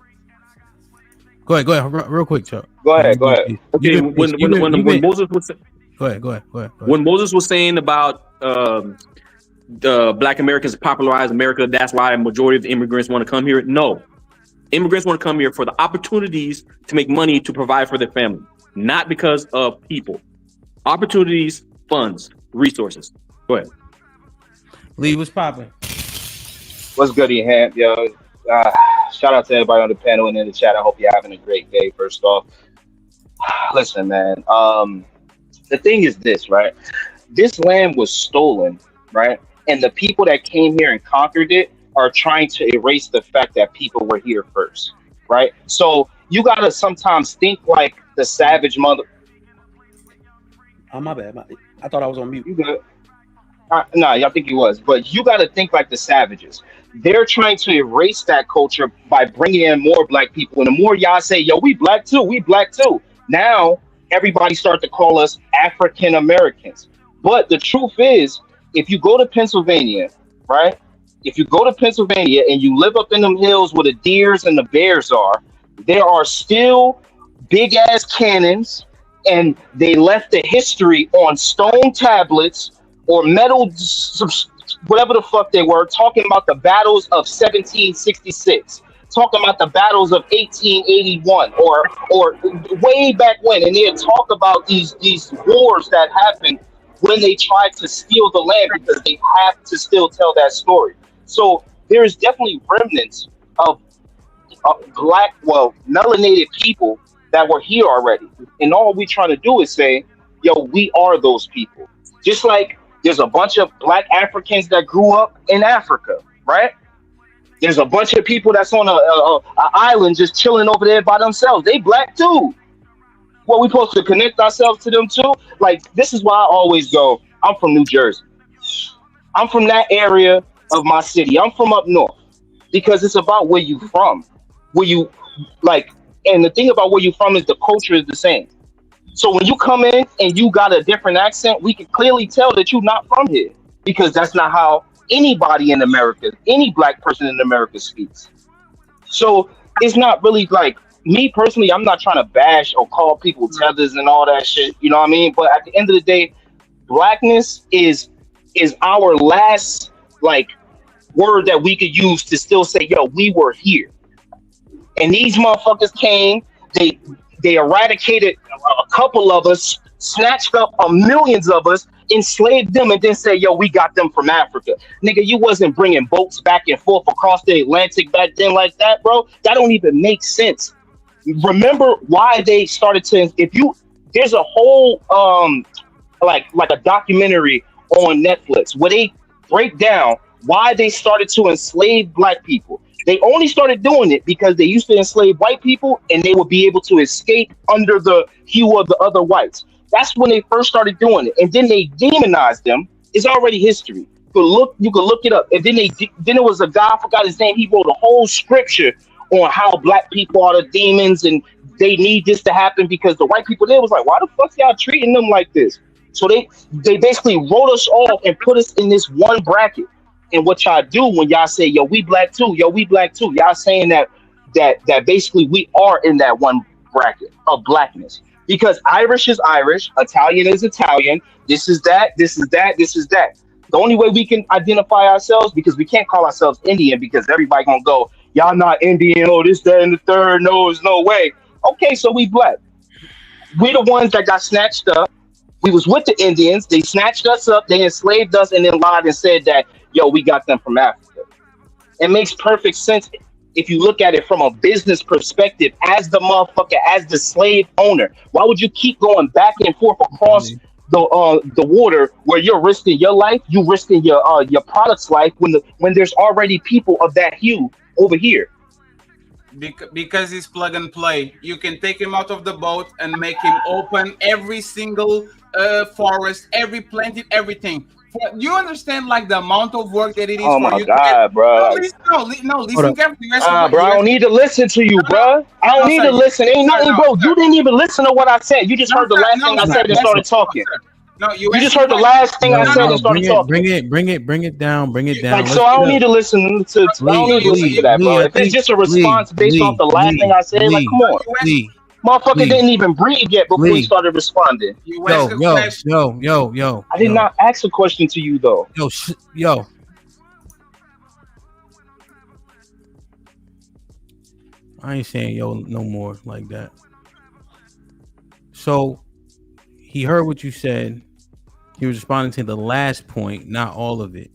Go ahead, real quick, Chuck. Go ahead. Okay, when Moses was go ahead. When Moses was saying about the Black Americans popularized America, that's why a majority of the immigrants want to come here. No, immigrants want to come here for the opportunities to make money to provide for their family, not because of people. Opportunities, funds, resources. Go ahead. Lee, what's popping? What's good, Ham? Yo, shout out to everybody on the panel and in the chat. I hope you're having a great day. First off, listen, man. The thing is this, right? This land was stolen, right? And the people that came here and conquered it are trying to erase the fact that people were here first, right? So you gotta sometimes think like the savage mother. Oh, my bad. I thought I was on mute. You good? No, I think he was. But you gotta think like the savages. They're trying to erase that culture by bringing in more black people. And the more y'all say, yo, we black too. Now, everybody start to call us African Americans. But the truth is, if you go to Pennsylvania, right? If you go to Pennsylvania and you live up in them hills where the deers and the bears are, there are still big ass cannons, and they left the history on stone tablets or metal, whatever the fuck they were, talking about the battles of 1766. Talking about the battles of 1881 or way back when, and they'll talk about these wars that happened when they tried to steal the land because they have to still tell that story. So there is definitely remnants of black, melanated people that were here already, and all we trying to do is say, yo, we are those people. Just like there's a bunch of black Africans that grew up in Africa, right? There's a bunch of people that's on a island just chilling over there by themselves. They black too. What, we supposed to connect ourselves to them too? Like, this is why I always go, I'm from New Jersey. I'm from that area of my city. I'm from up north. Because it's about where you from. Where you, like, and the thing about where you from is the culture is the same. So when you come in and you got a different accent, we can clearly tell that you're not from here. Because that's not how anybody in America, any black person in America speaks. So it's not really like, me personally, I'm not trying to bash or call people tethers and all that shit, you know what I mean? But at the end of the day, blackness is our last like word that we could use to still say, yo, we were here. And these motherfuckers came, they eradicated a couple of us, snatched up millions of us, enslaved them, and then say, yo, we got them from Africa. Nigga, you wasn't bringing boats back and forth across the Atlantic back then like that, bro. That don't even make sense. Remember why they started to, there's a whole like a documentary on Netflix where they break down why they started to enslave black people. They only started doing it because they used to enslave white people and they would be able to escape under the hue of the other whites. That's when they first started doing it. And then they demonized them. It's already history. You could look it up. And then it was a guy, I forgot his name, he wrote a whole scripture on how black people are the demons and they need this to happen because the white people there was like, why the fuck y'all treating them like this? So they basically wrote us off and put us in this one bracket. And what y'all do when y'all say, yo, we black too, y'all saying that basically we are in that one bracket of blackness. because Irish is Irish, Italian is Italian. This is that. This is that. This is that. The only way we can identify ourselves, because we can't call ourselves Indian, because everybody gonna go, y'all not Indian, oh this, that, and the third. No, there's no way. Okay, so we black. We the ones that got snatched up. We was with the Indians. They snatched us up. They enslaved us, and then lied and said that, yo, we got them from Africa. It makes perfect sense if you look at it from a business perspective, as the motherfucker, as the slave owner. Why would you keep going back and forth across the water where you're risking your life, you risking your product's life when there's already people of that hue over here? Because it's plug and play. You can take him out of the boat and make him open every single forest, every planted, everything. You understand, like, the amount of work that it is Oh for my you God, to bro. listen carefully. Bro, I don't need to listen to you, bro. I don't need to listen. Ain't nothing, bro. You didn't even listen to what I said. You just heard the last thing I said and started talking. No, you just heard the last thing I said and started talking. Bring it down. Like, so I don't need to listen to. I don't need to listen to that, bro. If it's just a response based off the last thing I said, like, come on. Motherfucker didn't even breathe yet before he started responding. Yo. I did not ask a question to you, though. Yo. I ain't saying yo no more like that. So he heard what you said. He was responding to the last point, not all of it.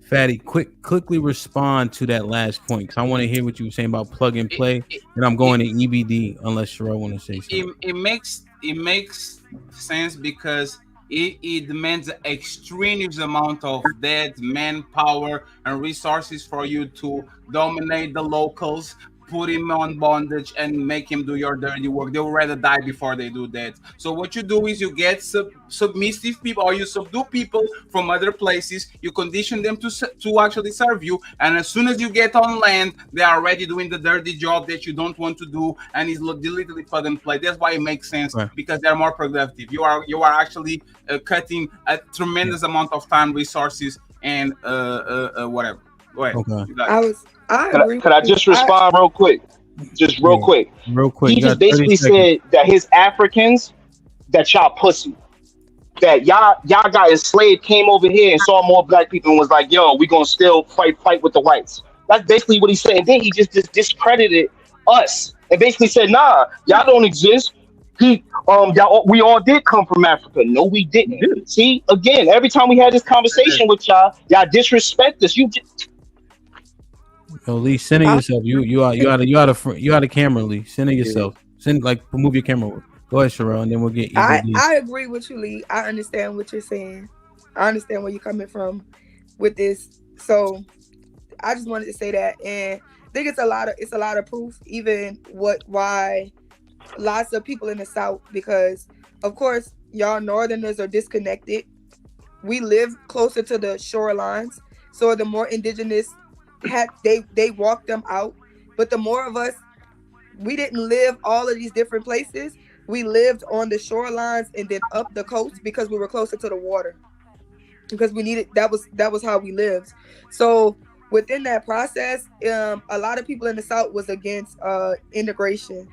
Fatty, quickly respond to that last point, because I want to hear what you were saying about plug and play, and I'm going to EBD unless Sherelle want to say something. It makes sense because it demands an extreme amount of dead manpower and resources for you to dominate the locals, put him on bondage, and make him do your dirty work. They would rather die before they do that. So what you do is you get submissive people, or you subdue people from other places. You condition them to actually serve you, and as soon as you get on land, they are already doing the dirty job that you don't want to do, and it's literally plug and play. That's why it makes sense, because they're more productive. You are actually cutting a tremendous amount of time, resources, and whatever. Go ahead. Okay. Could I just respond real quick? Just real quick. Real quick. He just basically said that his Africans, that y'all pussy. That y'all got enslaved, came over here and saw more black people and was like, yo, we gonna still fight with the whites. That's basically what he said. And then he just discredited us and basically said, nah, y'all don't exist. We all did come from Africa. No, we didn't. See, again, every time we had this conversation with y'all disrespect us. You just... Yo, Lee, center yourself. You out of camera, Lee. Center yourself. Move your camera. Go ahead, Sherelle, and then we'll get. I agree with you, Lee. I understand what you're saying. I understand where you're coming from with this. So I just wanted to say that, and I think it's a lot of proof, even why lots of people in the South, because of course y'all Northerners are disconnected. We live closer to the shorelines, so the more indigenous they walk them out. But the more of us, we didn't live all of these different places. We lived on the shorelines and then up the coast because we were closer to the water. Because we needed that was how we lived. So within that process, a lot of people in the South was against integration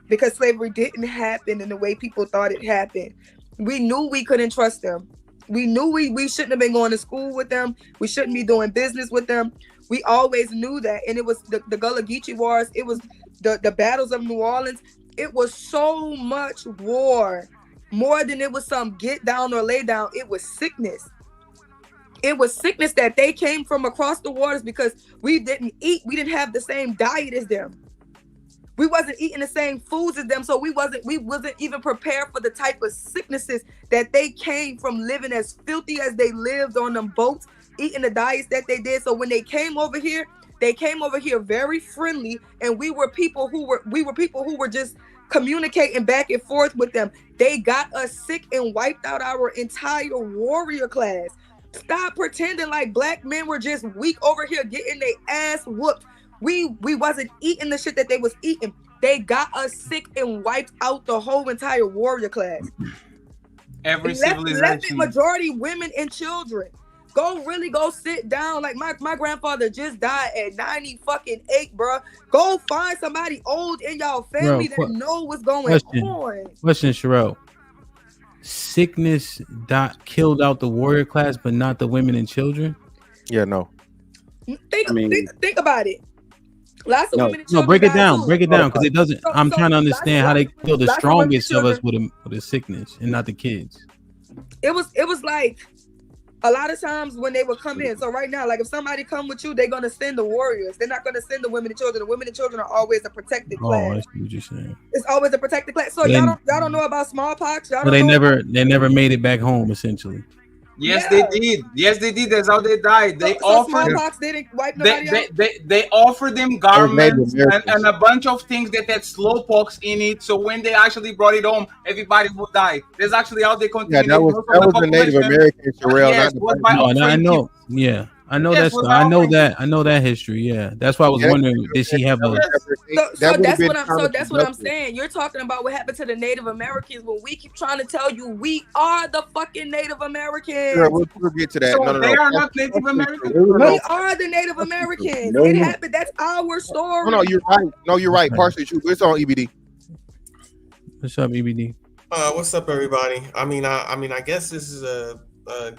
because slavery didn't happen in the way people thought it happened. We knew we couldn't trust them. We knew we shouldn't have been going to school with them. We shouldn't be doing business with them. We always knew that. And it was the Gullah Geechee Wars. It was the battles of New Orleans. It was so much war. More than it was some get down or lay down. It was sickness. It was sickness that they came from across the waters because we didn't eat. We didn't have the same diet as them. We wasn't eating the same foods as them. So we wasn't even prepared for the type of sicknesses that they came from, living as filthy as they lived on them boats, eating the diets that they did. So when they came over here very friendly, and we were people who were just communicating back and forth with them. They got us sick and wiped out our entire warrior class. Stop pretending like black men were just weak over here getting their ass whooped. We wasn't eating the shit that they was eating. They got us sick and wiped out the whole entire warrior class. Every left civilization. majority women and children. go sit down. Like my grandfather just died at 98, bro. Go find somebody old in y'all family that know what's going on. Question, Sherelle. Sickness killed out the warrior class, but not the women and children? Yeah, no. Think about it. Lots of women and children. No, break it died down. too. Break it down, because it doesn't. I'm trying to understand how they kill the lots of women and strongest of us with a sickness and not the kids. It was like a lot of times when they would come in. So right now, like if somebody come with you, they're gonna send the warriors. They're not gonna send the women and children. The women and children are always a protected class. Oh, I see what you're saying. It's always a protected class. So y'all don't know about smallpox. Y'all But don't know they never made it back home, essentially. Yes, they did. Yes, they did. That's how they died. They offered smallpox didn't wipe nobody out. They offered them garments and a bunch of things that had slowpox in it. So when they actually brought it home, everybody would die. That's actually how they continued. Yeah, that was the Native American, Sherelle. Yes, not was the by I know. Yeah. I know Yes, I know that history. Yeah, that's why I was wondering, did she have a? So that's what I'm saying. You're talking about what happened to the Native Americans when we keep trying to tell you we are the fucking Native Americans. Yeah, we'll get to that. So No. they are not Native Americans. We are the Native Americans. It happened. That's our story. No, you're right. No, you're right. Partially true. It's on EBD. What's up, EBD? What's up, everybody? I guess this is a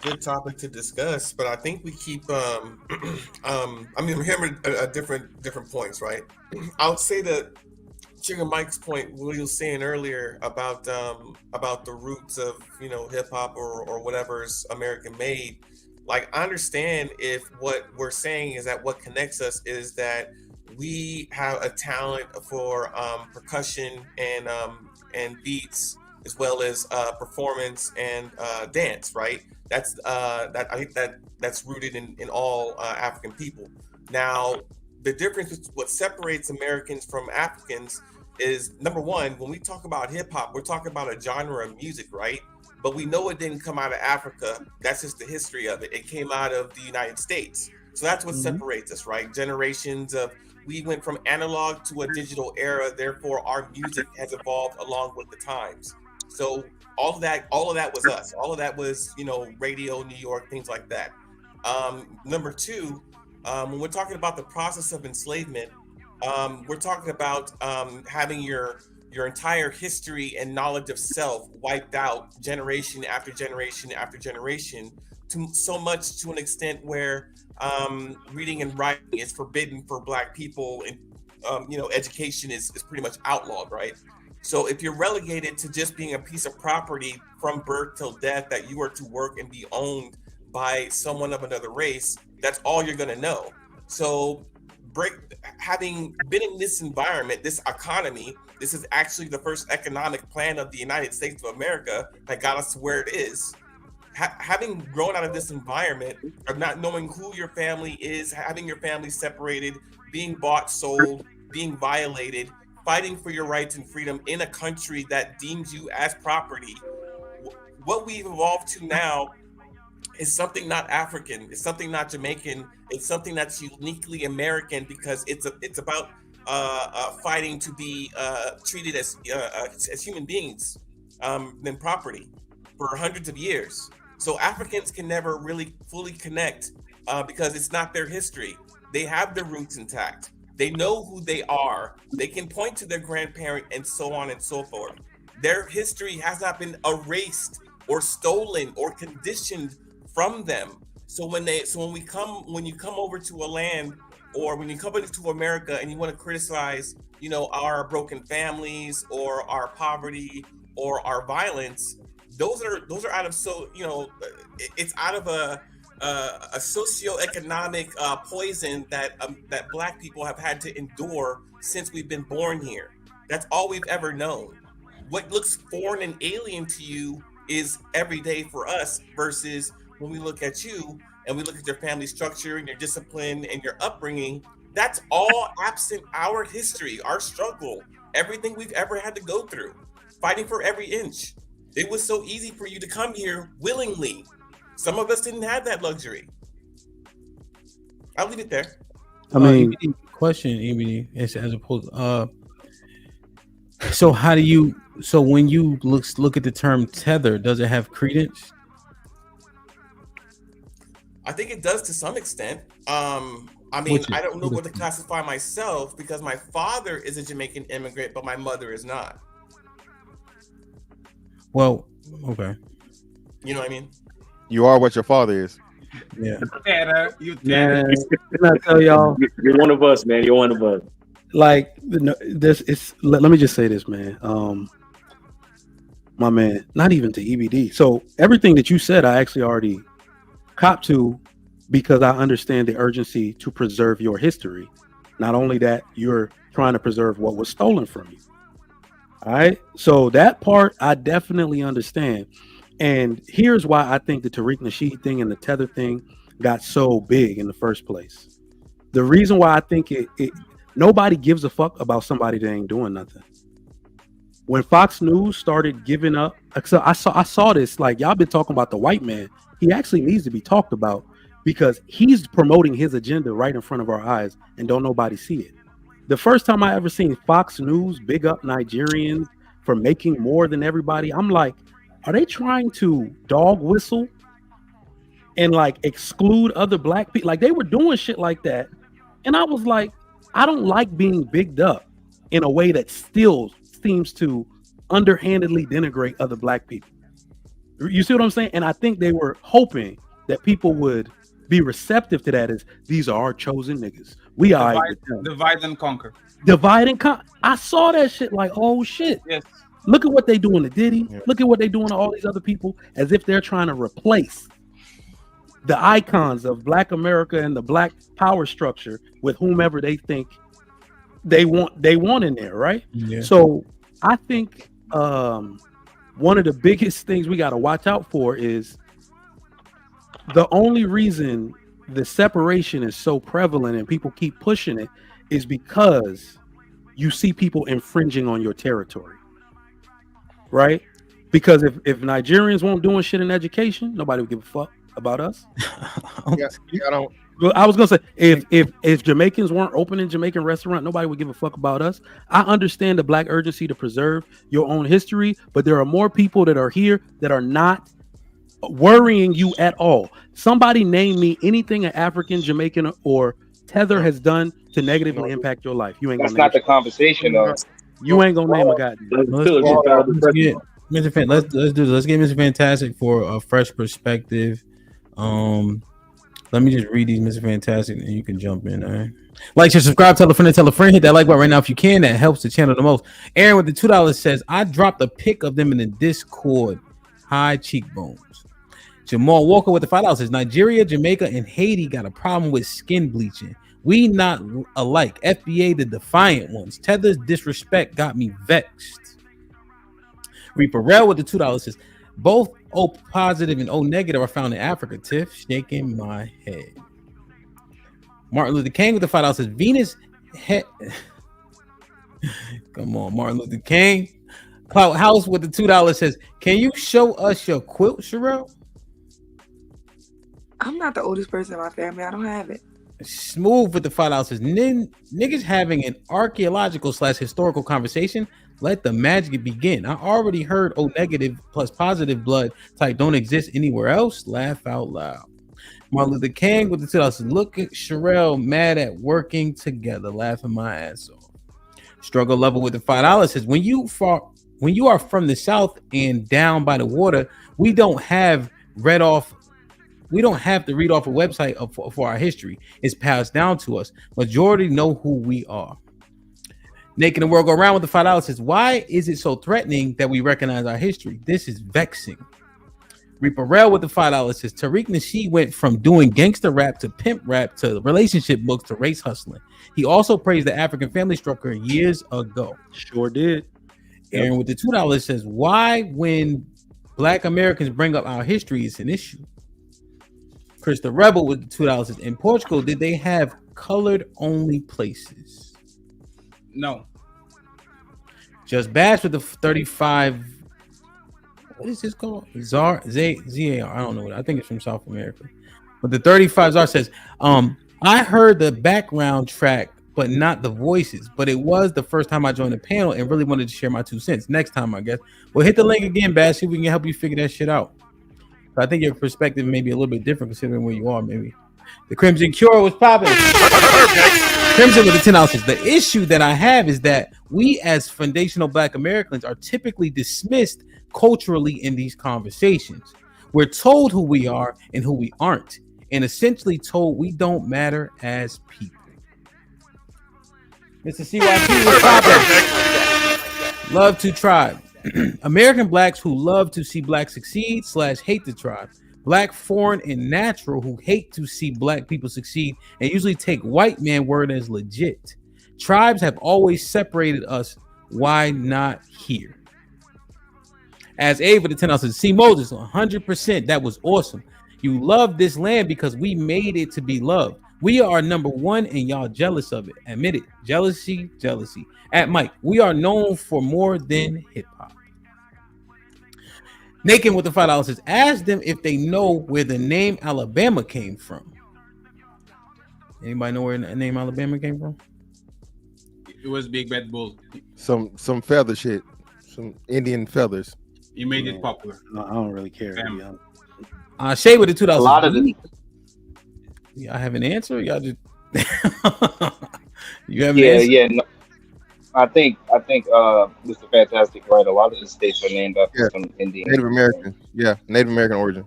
good topic to discuss, but I think we keep I'm hearing different points, right? I would say that Sugar Mike's point, what he was saying earlier about the roots of hip hop or whatever's American made. Like, I understand if what we're saying is that what connects us is that we have a talent for percussion and beats, as well as performance and dance, right? That's I think that's rooted in all African people. Now, the difference, what separates Americans from Africans is, number one, when we talk about hip hop, we're talking about a genre of music, right? But we know it didn't come out of Africa. That's just the history of it. It came out of the United States. So that's what separates us, right? Generations of, we went from analog to a digital era, therefore our music has evolved along with the times. So all of that was us. All of that was, radio, New York, things like that. Number two, when we're talking about the process of enslavement, we're talking about having your entire history and knowledge of self wiped out generation after generation after generation, to so much to an extent where reading and writing is forbidden for Black people, and education is pretty much outlawed, right? So if you're relegated to just being a piece of property from birth till death that you are to work and be owned by someone of another race, that's all you're going to know. So having been in this environment, this economy, this is actually the first economic plan of the United States of America that got us to where it is. Having grown out of this environment of not knowing who your family is, having your family separated, being bought, sold, being violated, fighting for your rights and freedom in a country that deems you as property, what we've evolved to now is something not African, it's something not Jamaican, it's something that's uniquely American, because it's about fighting to be treated as human beings than property for hundreds of years. So Africans can never really fully connect because it's not their history. They have their roots intact. They know who they are. They can point to their grandparent and so on and so forth. Their history has not been erased or stolen or conditioned from them. So when you come over to a land, or when you come into America and you want to criticize, our broken families or our poverty or our violence, those are out of it's out of a socioeconomic poison that Black people have had to endure since we've been born here. That's all we've ever known. What looks foreign and alien to you is everyday for us, versus when we look at you and we look at your family structure and your discipline and your upbringing, that's all absent our history, our struggle, everything we've ever had to go through, fighting for every inch. It was so easy for you to come here willingly. Some of us didn't have that luxury. I'll leave it there. I mean, question, EBD, as opposed. So how do you? So when you look at the term tether, does it have credence? I think it does to some extent. I mean, Which is- I don't know what to classify myself because my father is a Jamaican immigrant, but my mother is not. Well, okay. You know what I mean? You are what your father is. Yeah. Tanner, you Man, Tanner. can I tell y'all? You're one of us, man. You're one of us. Like this, it's. Let me just say this, man. My man, not even to EBD. So everything that you said, I actually already copped to because I understand the urgency to preserve your history. Not only that, you're trying to preserve what was stolen from you. All right. So that part I definitely understand. And here's why I think the Tariq Nasheed thing and the Tether thing got so big in the first place. The reason why I think it nobody gives a fuck about somebody that ain't doing nothing. When Fox News started giving up, so I saw this, like, y'all been talking about the white man. He actually needs to be talked about because he's promoting his agenda right in front of our eyes and don't nobody see it. The first time I ever seen Fox News big up Nigerians for making more than everybody, I'm like, are they trying to dog whistle and like exclude other black people? Like, they were doing shit like that. And I was like, I don't like being bigged up in a way that still seems to underhandedly denigrate other black people. You see what I'm saying? And I think they were hoping that people would be receptive to that as these are our chosen niggas. We are Divide and conquer. divide and conquer. I saw that shit like, oh shit. Yes. Look at what they doing to Diddy. Look at what they doing to all these other people, as if they're trying to replace the icons of Black America and the Black power structure with whomever they think they want in there, right? Yeah. So I think one of the biggest things we got to watch out for is the only reason the separation is so prevalent and people keep pushing it is because you see people infringing on your territory, right? Because if Nigerians weren't doing shit in education, nobody would give a fuck about us. Yeah, I don't. Well, I was gonna say if Jamaicans weren't opening Jamaican restaurant, nobody would give a fuck about us. I understand the Black urgency to preserve your own history, but there are more people that are here that are not worrying you at all. Somebody name me anything an African, Jamaican, or Tether has done to negatively impact your life. You ain't That's gonna not the conversation, though. You ain't gonna name a goddamn. Let's get Mr. Fan, let's do this. Let's get Mr. Fantastic for a fresh perspective. Let me just read these, Mr. Fantastic, and you can jump in. All right. Like, share, subscribe, tell a friend, hit that like button right now if you can. That helps the channel the most. Aaron with the $2 says, I dropped a pic of them in the Discord. High cheekbones. Jamal Walker with the $5 says, Nigeria, Jamaica, and Haiti got a problem with skin bleaching. We not alike. FBA the defiant ones. Tether's disrespect got me vexed. Reaper Rel with the $2 says, both O positive and O negative are found in Africa. Tiff, shaking my head. Martin Luther King with the $5 says, Venus head. Come on, Martin Luther King. Clout House with the $2 says, can you show us your quilt, Sherelle? I'm not the oldest person in my family. I don't have it. Smooth with the $5 says, niggas having an archaeological / historical conversation. Let the magic begin. I already heard O negative plus positive blood type don't exist anywhere else. Laugh out loud. Martin Luther King with the $2 says, look at Sherelle mad at working together. Laughing my ass off. Struggle level with the $5 says, when you are from the South and down by the water, we don't have to read off a website for our history. It's passed down to us. Majority know who we are. Making the world go around with the $5 says, why is it so threatening that we recognize our history? This is vexing. Reaper Rel with the $5 says, Tariq Nasheed went from doing gangster rap to pimp rap to relationship books to race hustling. He also praised the African family structure years ago. Sure did. Aaron with the $2 says, why when Black Americans bring up our history, it's an issue. Chris the Rebel with the $2 says, in Portugal, did they have colored only places? No. Just Bash with the 35. What is this called? ZAR? Z-A-R. I don't know. I think it's from South America. But the 35 ZAR says, I heard the background track, but not the voices. But it was the first time I joined the panel and really wanted to share my 2 cents. Next time, I guess. Well, hit the link again, Bash. See if we can help you figure that shit out. So I think your perspective may be a little bit different considering where you are. Maybe the Crimson Cure was popping. Crimson with the 10 ounces. The issue that I have is that we, as foundational Black Americans, are typically dismissed culturally in these conversations. We're told who we are and who we aren't, and essentially told we don't matter as people. Mr. CYP was popping. Love to tribe. American blacks who love to see blacks succeed / hate the tribe. Black, foreign, and natural who hate to see black people succeed and usually take white man word as legit. Tribes have always separated us. Why not here? As Ava the 10 ounces, see Moses, 100%. That was awesome. You love this land because we made it to be loved. We are number one and y'all jealous of it. Admit it. Jealousy. At Mike, we are known for more than hip hop. Naked with the $5 says, ask them if they know where the name Alabama came from. Anybody know where the name Alabama came from? It was Big Bad Bull. Some feather shit. Some Indian feathers. You made it popular. No, I don't really care. Shay with the $2. A lot of the I have an answer. Y'all just you have an answer? yeah. No, I think Mr. Fantastic, right? A lot of the states are named after some Indian Native American. Yeah, Native American origin.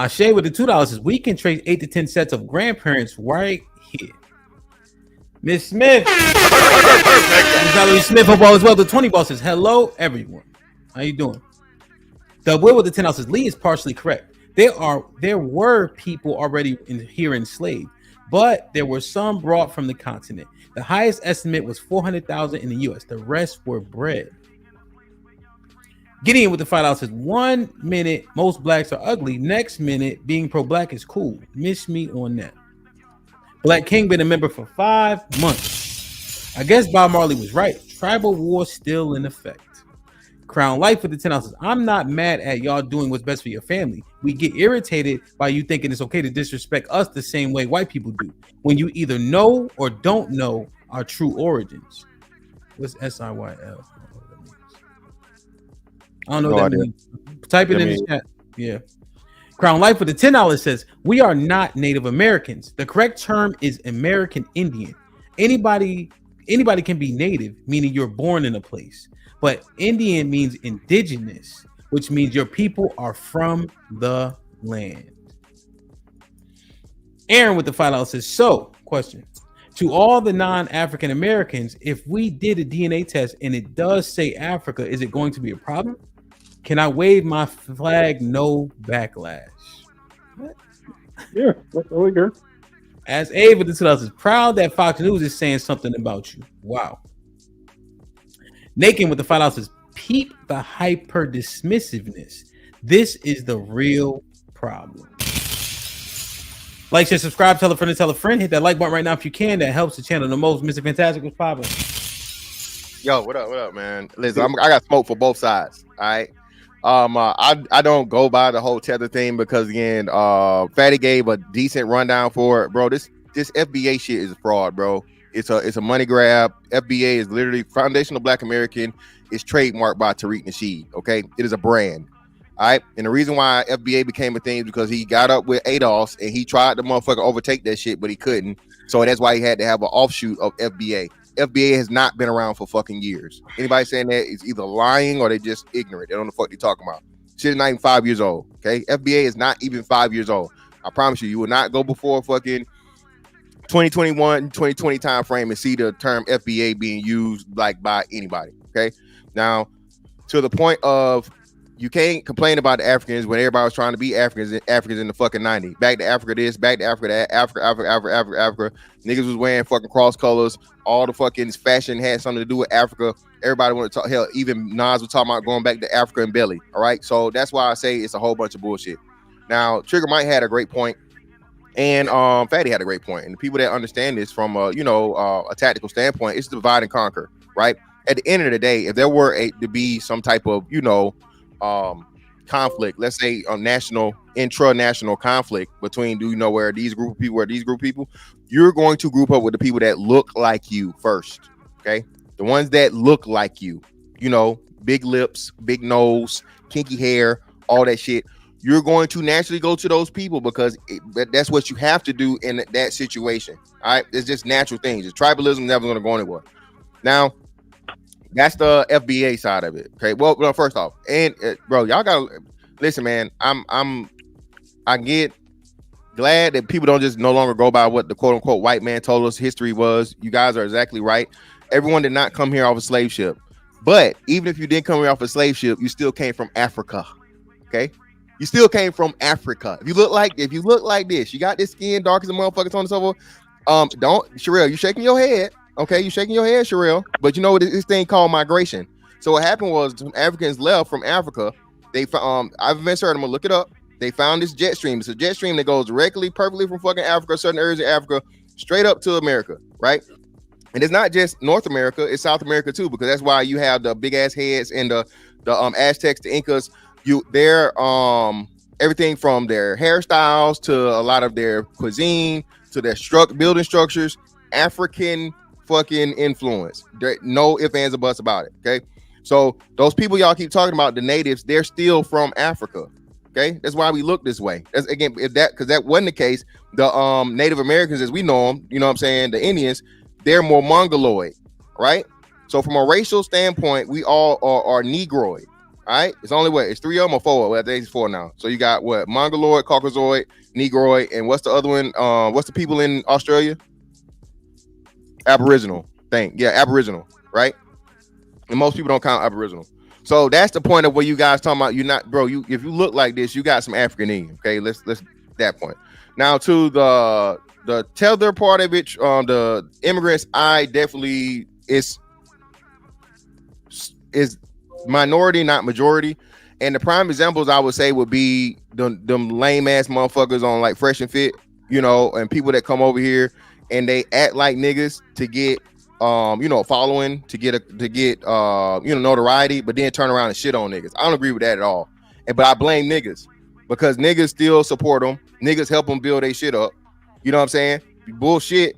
Shay with the $2 says we can trace 8 to 10 sets of grandparents right here. Miss Smith. Miss Valerie Smith, hope all is well. The 20 ball says hello, everyone. How you doing? The Will with the 10 says Lee is partially correct. There were people already here enslaved, but there were some brought from the continent. The highest estimate was 400,000 in the U.S. The rest were bred. Gideon with the $5 says 1 minute most blacks are ugly. Next minute being pro-black is cool. Miss me on that. Black King been a member for 5 months. I guess Bob Marley was right. Tribal war still in effect. Crown Life with the 10 ounces. I'm not mad at y'all doing what's best for your family. We get irritated by you thinking it's okay to disrespect us the same way white people do when you either know or don't know our true origins. What's SIYL? I don't know what that means. Type it in the chat. Yeah. Crown Life with the $10 says we are not Native Americans. The correct term is American Indian. Anybody can be native, meaning you're born in a place. But Indian means indigenous, which means your people are from the land. Aaron with the $5 says, so, question. To all the non-African Americans, if we did a DNA test and it does say Africa, is it going to be a problem? Can I wave my flag? No backlash. Yeah, that's all we hear. As Ava the 2000 is proud that Fox News is saying something about you. Wow. Naked with the $5 says, peep the hyper dismissiveness. This is the real problem. Like, share, subscribe, tell a friend to tell a friend. Hit that like button right now if you can. That helps the channel the most. Mr. Fantastic was popping. Yo, what up, man? Listen, I got smoke for both sides. All right. I don't go by the whole tether thing because again, Fatty gave a decent rundown for it, bro. This FBA shit is a fraud, bro. It's a money grab. FBA is literally foundational Black American. It's trademarked by Tariq Nasheed. Okay, it is a brand. All right, and the reason why FBA became a thing is because he got up with ADOS and he tried to motherfucker overtake that shit, but he couldn't. So that's why he had to have an offshoot of FBA. FBA has not been around for fucking years. Anybody saying that is either lying or they just ignorant. They don't know the fuck they talking about. Shit is not even 5 years old. Okay, FBA is not even 5 years old. I promise you, you will not go before fucking 2021, 2020 time frame and see the term FBA being used like by anybody. Okay, now to the point of you can't complain about the Africans when everybody was trying to be Africans in the fucking 90s. Back to Africa this, back to Africa that, Africa. Niggas was wearing fucking cross colors. All the fucking fashion had something to do with Africa. Everybody wanted to talk. Hell, even Nas was talking about going back to Africa and belly. All right, so that's why I say it's a whole bunch of bullshit. Now, Trigger Mike had a great point, and Fatty had a great point. And the people that understand this from a tactical standpoint, it's divide and conquer, right? At the end of the day, if there were to be some type of conflict, let's say a intra-national conflict between where these group of people, you're going to group up with the people that look like you first. Okay, the ones that look like you, big lips, big nose, kinky hair, all that shit. you're going to naturally go to those people because that's what you have to do in that situation. All right, it's just natural things. The tribalism never going to go anywhere. Now, that's the FBA side of it. Okay, well, first off, and bro, y'all gotta listen, man. I get glad that people don't just no longer go by what the quote unquote white man told us history was. You guys are exactly right. Everyone did not come here off a slave ship, but even if you didn't come here off a slave ship, you still came from Africa. Okay, you still came from Africa. If you look like this, you got this skin dark as a motherfucker, so on and so forth. Don't Sherelle, you shaking your head. Okay, you shaking your head, Sherelle. But you know this thing called migration. So what happened was some Africans left from Africa. They found I've eventually heard, I'm gonna look it up. They found this jet stream. It's a jet stream that goes directly, perfectly from fucking Africa, certain areas of Africa, straight up to America, right? And it's not just North America, it's South America too, because that's why you have the big ass heads and the Aztecs, the Incas. They're everything from their hairstyles to a lot of their cuisine to their building structures, African fucking influence. There, no ifs, ands, or buts about it. Okay, so those people y'all keep talking about, the natives, they're still from Africa. Okay, that's why we look this way. That's again, because that wasn't the case, the Native Americans as we know them, you know what I'm saying, the Indians, they're more Mongoloid, right? So from a racial standpoint, we all are Negroid. All right, it's only what, it's 3 of them or 4? Well, I think it's 4 now. So you got what, Mongoloid, Caucasoid, Negroid, and what's the other one? What's the people in Australia? Aboriginal thing. Yeah, Aboriginal, right? And most people don't count Aboriginal. So that's the point of what you guys talking about. You're not, bro. If you look like this, you got some African in you. Okay, let's that point. Now to the tether part of it, the immigrants, I definitely is minority, not majority. And the prime examples I would say would be them lame ass motherfuckers on like Fresh and Fit, you know, and people that come over here and they act like niggas to get following, to get notoriety, but then turn around and shit on niggas. I don't agree with that at all. But I blame niggas because niggas still support them. Niggas help them build their shit up. You know what I'm saying? Bullshit.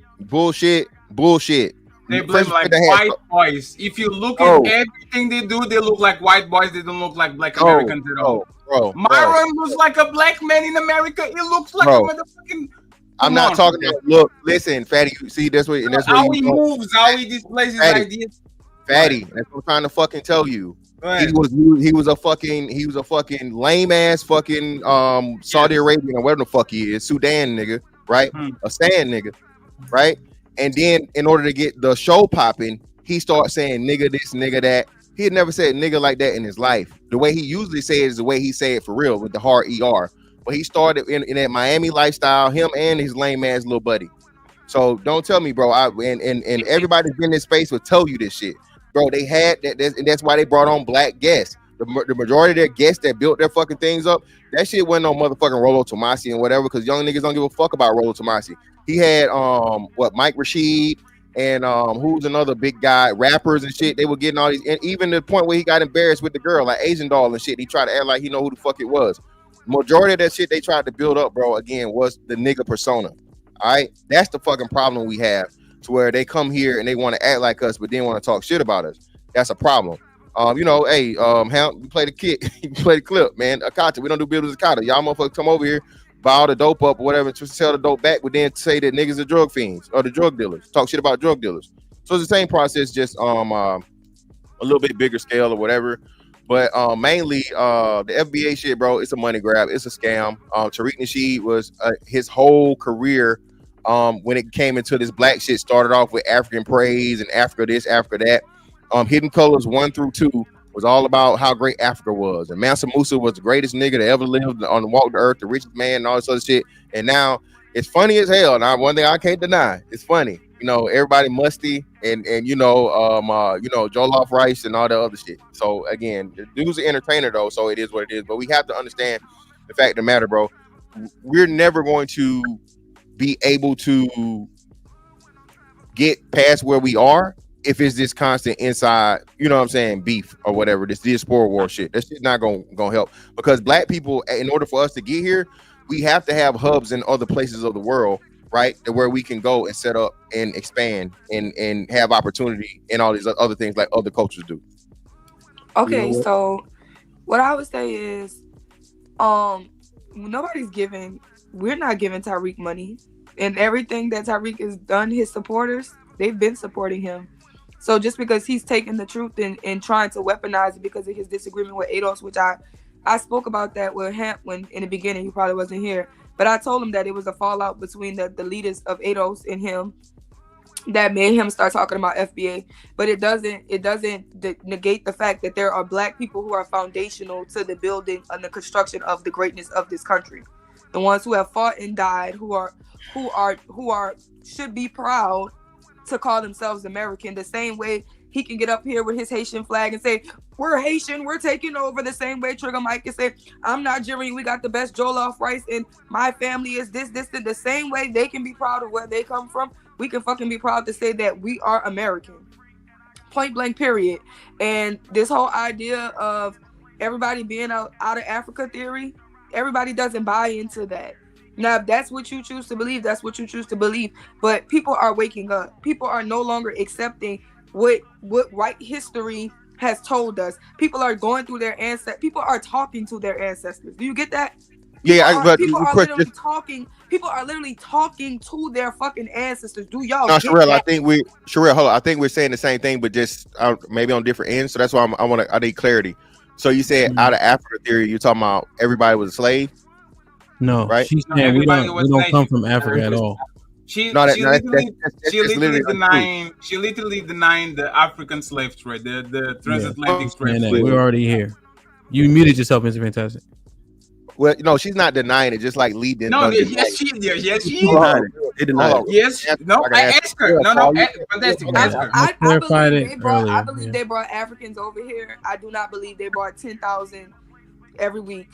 They blame like white boys. If you look at everything they do, they look like white boys. They don't look like black Americans at all. Myron looks like a black man in America. It looks like a motherfucking. I'm not talking about look. Listen, Fatty. You see, that's what. And that's how he moves. How he displays his ideas. Fatty, that's what I'm trying to fucking tell you. He was a fucking lame ass fucking Saudi Arabian or whatever the fuck he is, Sudan nigga, right? A sand nigga, right? And then in order to get the show popping, he starts saying nigga this, nigga that. He had never said nigga like that in his life. The way he usually says is the way he say it for real with the hard ER. But he started in that Miami lifestyle, him and his lame ass little buddy. So don't tell me, bro. And everybody's been in this space will tell you this shit, bro. They had that, and that's why they brought on black guests. The majority of their guests that built their fucking things up, that shit wasn't on motherfucking Rollo Tomasi and whatever, because young niggas don't give a fuck about Rollo Tomasi. He had Mike Rashid and who's another big guy, rappers and shit. They were getting all these, and even the point where he got embarrassed with the girl, like Asian doll and shit. He tried to act like he know who the fuck it was. Majority of that shit they tried to build up, bro, again, was the nigga persona. All right, that's the fucking problem we have, to where they come here and they want to act like us, but then want to talk shit about us. That's a problem. Hey, Hound, you play the kit, you play the clip, man. Akata, we don't do builders Akata. Y'all motherfuckers come over here, buy all the dope up or whatever, to sell the dope back, but then say that niggas are drug fiends or the drug dealers. Talk shit about drug dealers. So it's the same process, just a little bit bigger scale or whatever. But mainly the FBA shit, bro, it's a money grab. It's a scam. Tariq Nasheed was his whole career when it came into this black shit started off with African praise and Africa this, Africa that. Hidden Colors 1 through 2 was all about how great Africa was. And Mansa Musa was the greatest nigga that ever lived on the walk the earth, the richest man and all this other shit. And now it's funny as hell. Now, one thing I can't deny, it's funny. You know, everybody musty and Jollof rice and all the other shit. So again, the dude's an entertainer though, so it is what it is. But we have to understand the fact of the matter, bro. We're never going to be able to get past where we are if it's this constant inside, you know what I'm saying, beef or whatever, this diaspora war shit. That shit's not gonna help, because black people, in order for us to get here, we have to have hubs in other places of the world, right, where we can go and set up and expand and have opportunity and all these other things like other cultures do. Okay, so what I would say is nobody's giving. We're not giving Tyreek money, and everything that Tyreek has done, his supporters, they've been supporting him. So just because he's taking the truth and trying to weaponize it because of his disagreement with ADOS, which I spoke about that with Hamp when in the beginning, he probably wasn't here, but I told him that it was a fallout between the leaders of ADOS and him that made him start talking about FBA. But it doesn't negate the fact that there are Black people who are foundational to the building and the construction of the greatness of this country. The ones who have fought and died, who should be proud to call themselves American. The same way he can get up here with his Haitian flag and say, we're Haitian, we're taking over. The same way Trigger Mike can say, I'm Nigerian, we got the best jollof rice, and my family is this. The same way they can be proud of where they come from, we can fucking be proud to say that we are American. Point blank, period. And this whole idea of everybody being out of Africa theory, everybody doesn't buy into that. Now, if that's what you choose to believe, that's what you choose to believe. But people are waking up. People are no longer accepting what white history has told us. People are going through their ancestors. People are talking to their ancestors. Do you get that? People are literally talking. People are literally talking to their fucking ancestors. Do y'all? No, get Sherelle, that? Sherelle, hold on. I think we're saying the same thing, but just maybe on different ends. So that's why I need clarity. So you said out of Africa theory, you're talking about everybody was a slave? No, right? she's saying we don't come from Africa at all. She No, that- literally literally denying the African slave trade, the transatlantic slave And trade. we're already here. You muted yourself, Mr. Fantastic. Well, no, she's not denying it. Just like Lee didn't. No, yes, she is. They denied it. Yes, no, I asked her. No, fantastic. Ask her. I clarified believe it they brought. I earlier, believe yeah. they brought Africans over here. I do not believe they brought 10,000 every week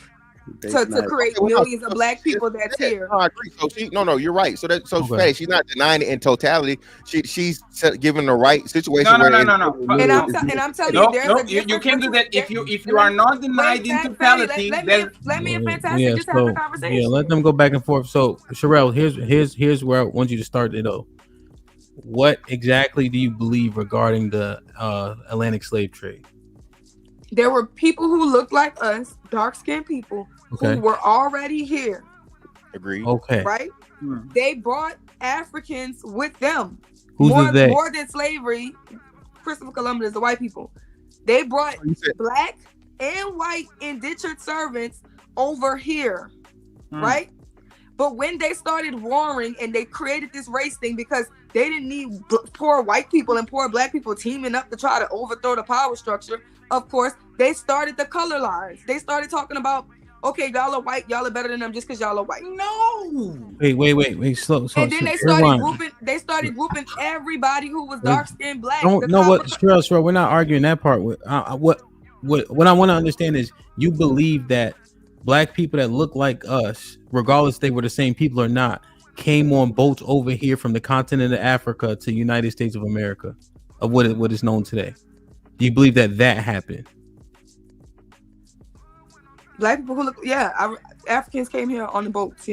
to create millions of Black people that's here. No, I agree. So you're right. So Okay. she's not denying it in totality. She's given the right situation. No. And I'm telling you, there's a you can't do that if you are not denied in totality. Let me and Fantastic just have so the conversation. yeah, let them go back and forth. So Sherelle, here's where I want you to start it though. What exactly do you believe regarding the Atlantic slave trade? There were people who looked like us, dark-skinned people, Okay. who were already here. Agreed. Okay. Right? They brought Africans with them. Who's the they? More than slavery, Christopher Columbus is the white people. They brought Black and white indentured servants over here, right? But when they started warring and they created this race thing because they didn't need poor white people and poor Black people teaming up to try to overthrow the power structure, of course, they started the color lines. They started talking about, okay, y'all are white, y'all are better than them just because y'all are white. No. Wait, slow. And then they started grouping everybody who was dark skinned Black. Don't know what Sherelle, we're not arguing that part. What I want to understand is you believe that Black people that look like us, regardless if they were the same people or not, came on boats over here from the continent of Africa to United States of America, of what is known today. Do you believe that happened? Black people who look, Africans came here on the boats,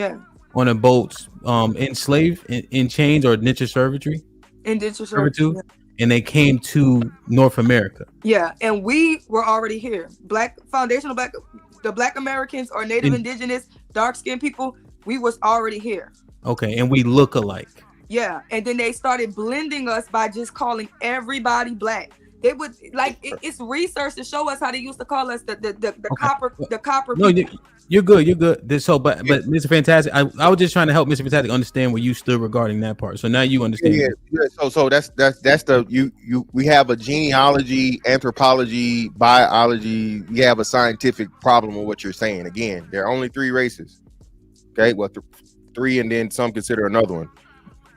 On the boats, enslaved, in chains or indentured servitude, indentured servitude, and they came to North America. Yeah, and we were already here. The Black Americans or Native Indigenous, dark-skinned people, we was already here. Okay, and we look alike. Yeah, and then they started blending us by just calling everybody Black. They would it's research to show us how they used to call us the copper. No, you're good. But Mr. Fantastic, I was just trying to help Mr. Fantastic understand where you stood regarding that part. So now you understand. Yeah. So that's the we have a genealogy, anthropology, biology. We have a scientific problem with what you're saying. Again, there are only three races. Okay, well, three, and then some consider another one.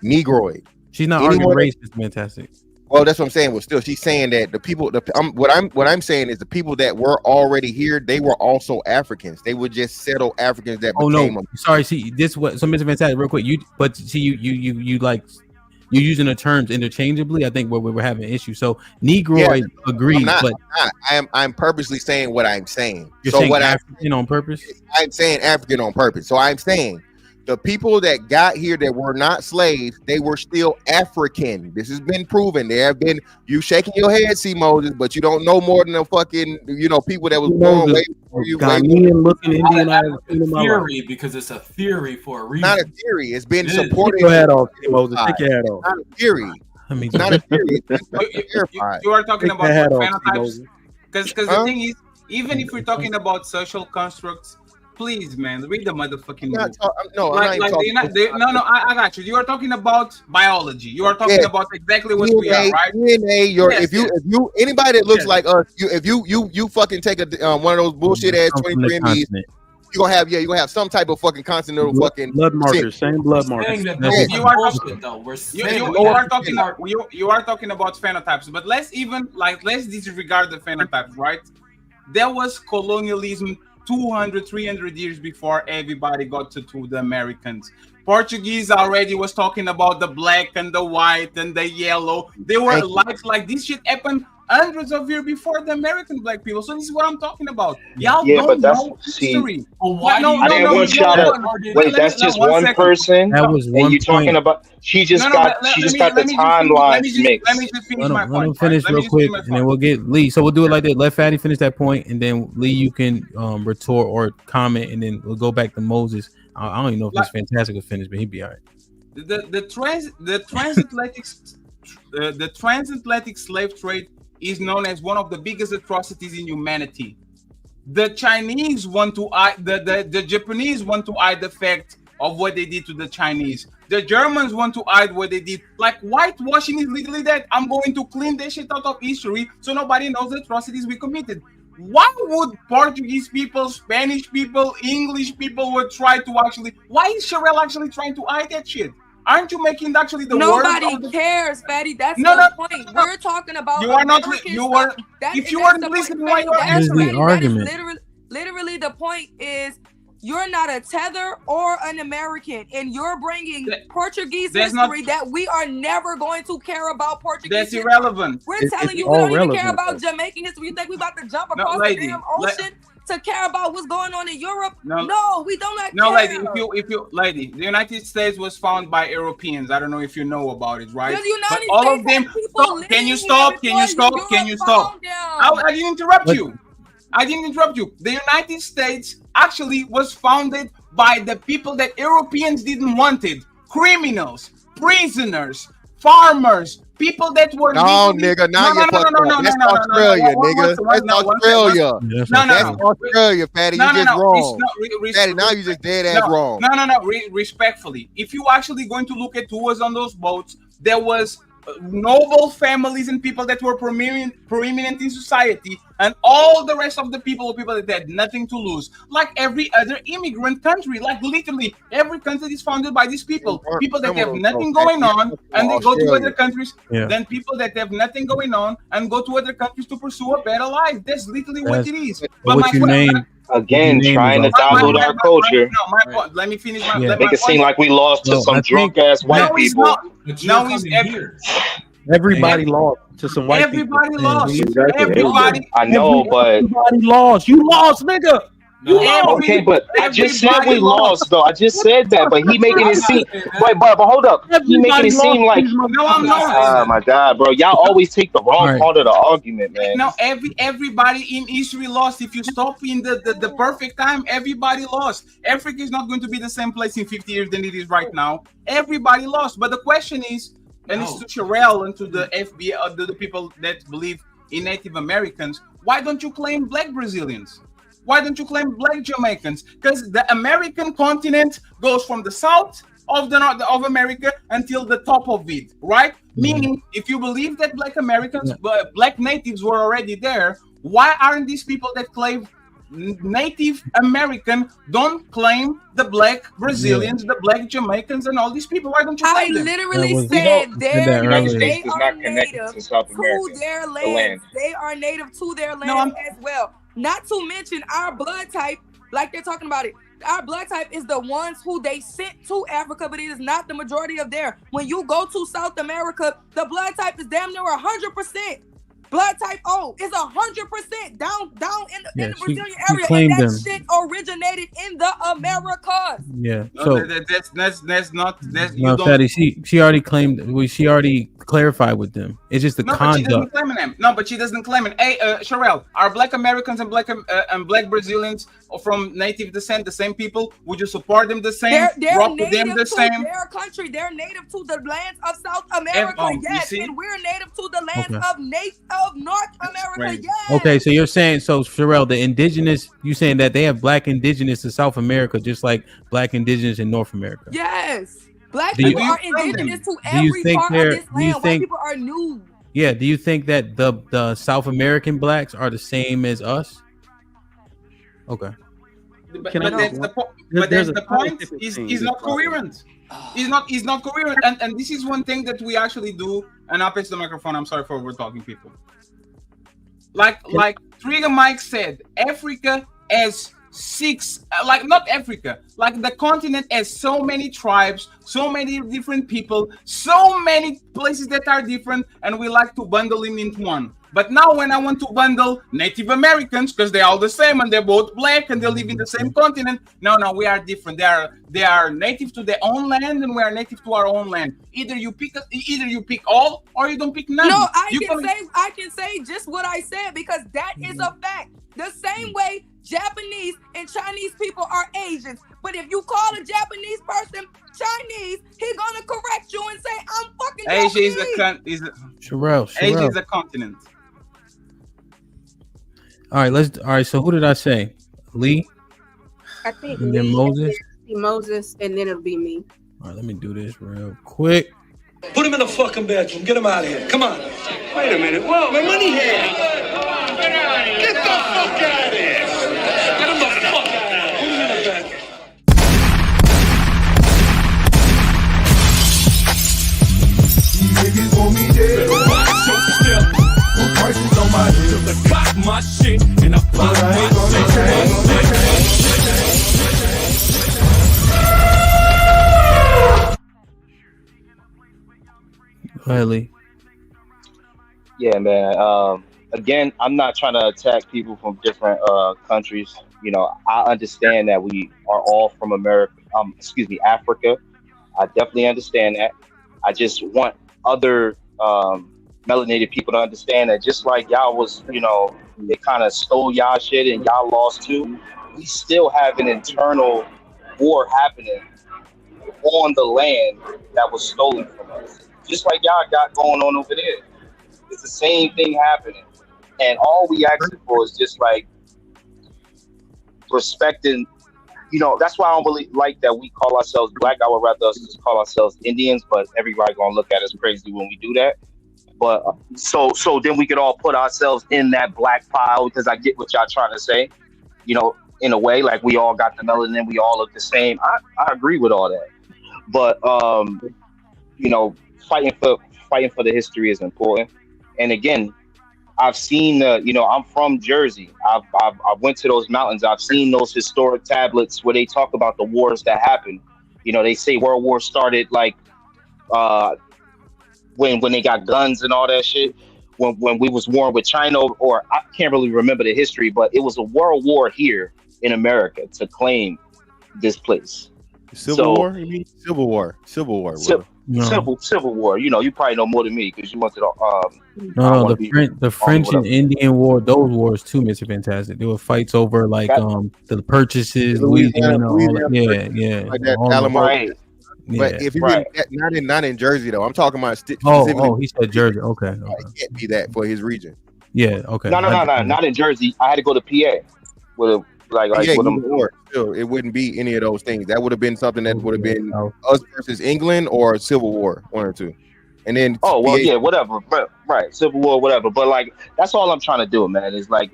Negroid. She's not arguing race, Mr. Fantastic. Well, that's what I'm saying. Well, still, she's saying that the people. What I'm saying is the people that were already here, they were also Africans. They were just settled Africans that. Sorry. See, this what. So, Mr. Fantastic, real quick. You're using the terms interchangeably. I think where we were having issues. So, Negroid agreed, but I'm purposely saying what I'm saying. You're saying African on purpose. I'm saying African on purpose. So I'm saying The people that got here that were not slaves, they were still African. This has been proven. There have been, you shaking your head, see Moses, but you don't know more than the fucking, people that was born way before you. Ghanaian looking Indian I I've seen have in a my life. theory because it's a theory for a reason. Not a theory. It's been It is. supported. Take your hat off, Moses. Take your hat off. Not a theory. I mean, It's not a theory. It's been verified. You are talking Take about your hat what off, phenotypes, Moses. because Huh? the thing is, even if we're talking about social constructs, please, man, read the motherfucking book. No, I'm not even talking. No, I got you. You are talking about biology. You are talking about exactly what we are, right? DNA. If you anybody that looks like us, if you fucking take a one of those bullshit ass 23andMe's, you're gonna have some type of fucking continental fucking blood markers, same blood markers. You are talking about phenotypes, but let's disregard the phenotypes, right? There was colonialism 200, 300 years before everybody got to the Americans. Portuguese already was talking about the black and the white and the yellow. They were like this shit happened hundreds of years before the American black people. So this is what I'm talking about. Y'all don't know history. I didn't want y'all to wait. That's just one person. That was one and you're talking point. about. She just got the timelines mixed. Let me just finish my point. Let him finish real quick, and then we'll get Lee. So we'll do it like that. Let Fatty finish that point, and then Lee, you can retort or comment, and then we'll go back to Moses. I don't even know if this Fantastic will finish, but he'd be all right. The transatlantic slave trade is known as one of the biggest atrocities in humanity. The Chinese want to hide, the Japanese want to hide the fact of what they did to the Chinese. The Germans want to hide what they did. Like whitewashing is literally that. I'm going to clean this shit out of history so nobody knows the atrocities we committed. Why would Portuguese people, Spanish people, English people would try to why is Sherelle actually trying to hide that shit? Aren't you making actually the nobody cares, Fatty? That's No, the no, point. We're talking about you are not. American You were. stuff. That- If you that's weren't the listening, point, why you are Fatty. Here's the That is argument. literally the point is you're not a tether or an American, and you're bringing Portuguese that's history that we are never going to care about. Portuguese That's history. irrelevant. We're It's telling you all we don't even relevant, care about though. Jamaican history. You think we about to jump No, across lady, the damn ocean to care about what's going on in Europe? No. No, we don't like No, care. lady, lady, the United States was founded by Europeans. I don't know if you know about it, right? The United But all States of them. had people Stop. Can you living stop? here Can you stop? before Can you Europe stop? found them. I didn't interrupt you. I didn't interrupt you. The United States actually was founded by the people that Europeans didn't want it. Criminals, prisoners, farmers, people that were No, legally- nigga, now you're fucked up. That's Australia, nigga. That's Australia. That's Australia, Fatty. You just wrong. Fatty, now you just dead ass wrong. No. Respectfully, if you actually going to look at who was on those boats, there was noble families and people that were prominent in society, and all the rest of the people were people that had nothing to lose, like every other immigrant country. Like literally every country is founded by these people that have nothing going on, and they go to other countries. Yeah. Then people that have nothing going on and go to other countries to pursue a better life. That's literally what it is. But what you name Again, trying to download our culture. My point. Let me finish my. Yeah. Make it seem like we lost to some drunk ass white people. Now he's Everybody lost to some white Everybody people. lost. Everybody. I know, but Everybody lost. You lost, nigga. You lost. okay, but I just said we lost, though. I just said that, but he making it seem. But hold up, he making it seem like. No, I'm not. Oh my god, bro! Y'all always take the wrong part of the argument, man. Now everybody in history lost. If you stop in the perfect time, everybody lost. Africa is not going to be the same place in 50 years than it is right now. Everybody lost. But the question is, and it's to Sherelle and to the FBI, the people that believe in Native Americans, why don't you claim Black Brazilians? Why don't you claim Black Jamaicans? Because the American continent goes from the south of of America until the top of it, right? Meaning, if you believe that Black Americans, Black natives were already there, why aren't these people that claim Native American don't claim the Black Brazilians, the Black Jamaicans, and all these people? Why don't you I claim them? literally said they are native to South to America, their the land. land. They are native to their land as well. Not to mention our blood type, like they're talking about it. Our blood type is the ones who they sent to Africa, but it is not the majority of there. When you go to South America, the blood type is damn near 100%. Blood type O is 100% down in the Brazilian area, and that shit originated in the Americas. Yeah. No, So that's not that's you no, don't. Fatty, she already claimed. She already clarified with them. It's just the No, but she doesn't conduct. claim it. No, but she doesn't claim it. Hey, Sherelle, are Black Americans and Black Brazilians from native descent the same people? Would you support them the same? They're Rock with them native the to same? their country. They're native to the lands of South America, you yes, see? and we're native to the lands Okay. of North America, crazy. yes. Okay, so you're saying, so Sherelle, the indigenous, you saying that they have Black indigenous to South America, just like Black indigenous in North America. Yes. Black Do you- people are indigenous to Do you every think part of they're? this Do you land. White think? people are new. Yeah. Do you think that the South American blacks are the same as us? Okay. But Can I that's just- the point. There- But there's that's a the point. scientific He's thing not that's wrong. coherent. He's not coherent. And this is one thing that we actually do. And I'll pitch the microphone. I'm sorry for over talking people. Like Trigger Mike said, Africa has not Africa, like the continent has so many tribes, so many different people, so many places that are different, and we like to bundle them into one. But now when I want to bundle Native Americans, because they're all the same and they're both Black and they live in the same continent, no, we are different. They are native to their own land and we are native to our own land. Either you pick all or you don't pick none. No, I can say just what I said because that is a fact. The same way Japanese and Chinese people are Asians. But if you call a Japanese person Chinese, he's gonna correct you and say, I'm fucking Asia is Japanese. Sherelle. Asia is a continent. All right. So who did I say? Lee. I think And then Lee, Moses? Moses, and then it'll be me. All right. Let me do this real quick. Put him in the fucking bedroom. Get him out of here. Come on. Wait a minute. Whoa, my money here. Get the fuck out of here. Get him the fuck out of here. Put him in the bedroom. Niggas want me dead. Watch your step. Put prices on my head. Took the cock my shit and I pop my Go ahead, Lee. Yeah, man. Again, I'm not trying to attack people from different countries. You know, I understand that we are all from America. Africa. I definitely understand that. I just want other melanated people to understand that just like y'all was, they kind of stole y'all shit and y'all lost too. We still have an internal war happening on the land that was stolen from us. Just like y'all got going on over there. It's the same thing happening. And all we asking for is just like respecting, that's why I don't really like that we call ourselves Black. I would rather us just call ourselves Indians, but everybody gonna look at us crazy when we do that. But so then we could all put ourselves in that Black pile because I get what y'all trying to say, in a way, like we all got the melanin, we all look the same. I agree with all that. But fighting for the history is important. And again, I've seen I'm from Jersey. I went to those mountains. I've seen those historic tablets where they talk about the wars that happened. They say World War started like when they got guns and all that shit. When we was warring with China, or I can't really remember the history, but it was a world war here in America to claim this place. Civil War? You mean Civil War? Civil War. Bro. Civil War. You probably know more than me because you went to the. No, the French and Indian War. Those wars too, Mr. Fantastic. There were fights over like the purchases, Louisiana. Yeah. Like that Alamo. Right. But if you not in Jersey though, I'm talking about he said Jersey. Okay. It can't be that for his region. Yeah. Okay. No, not in Jersey. I had to go to PA with a. Still, it wouldn't be any of those things. That would have been something that would have been us versus England or Civil War, one or two. And then whatever. Right, Civil War, whatever. But like that's all I'm trying to do, man. Is like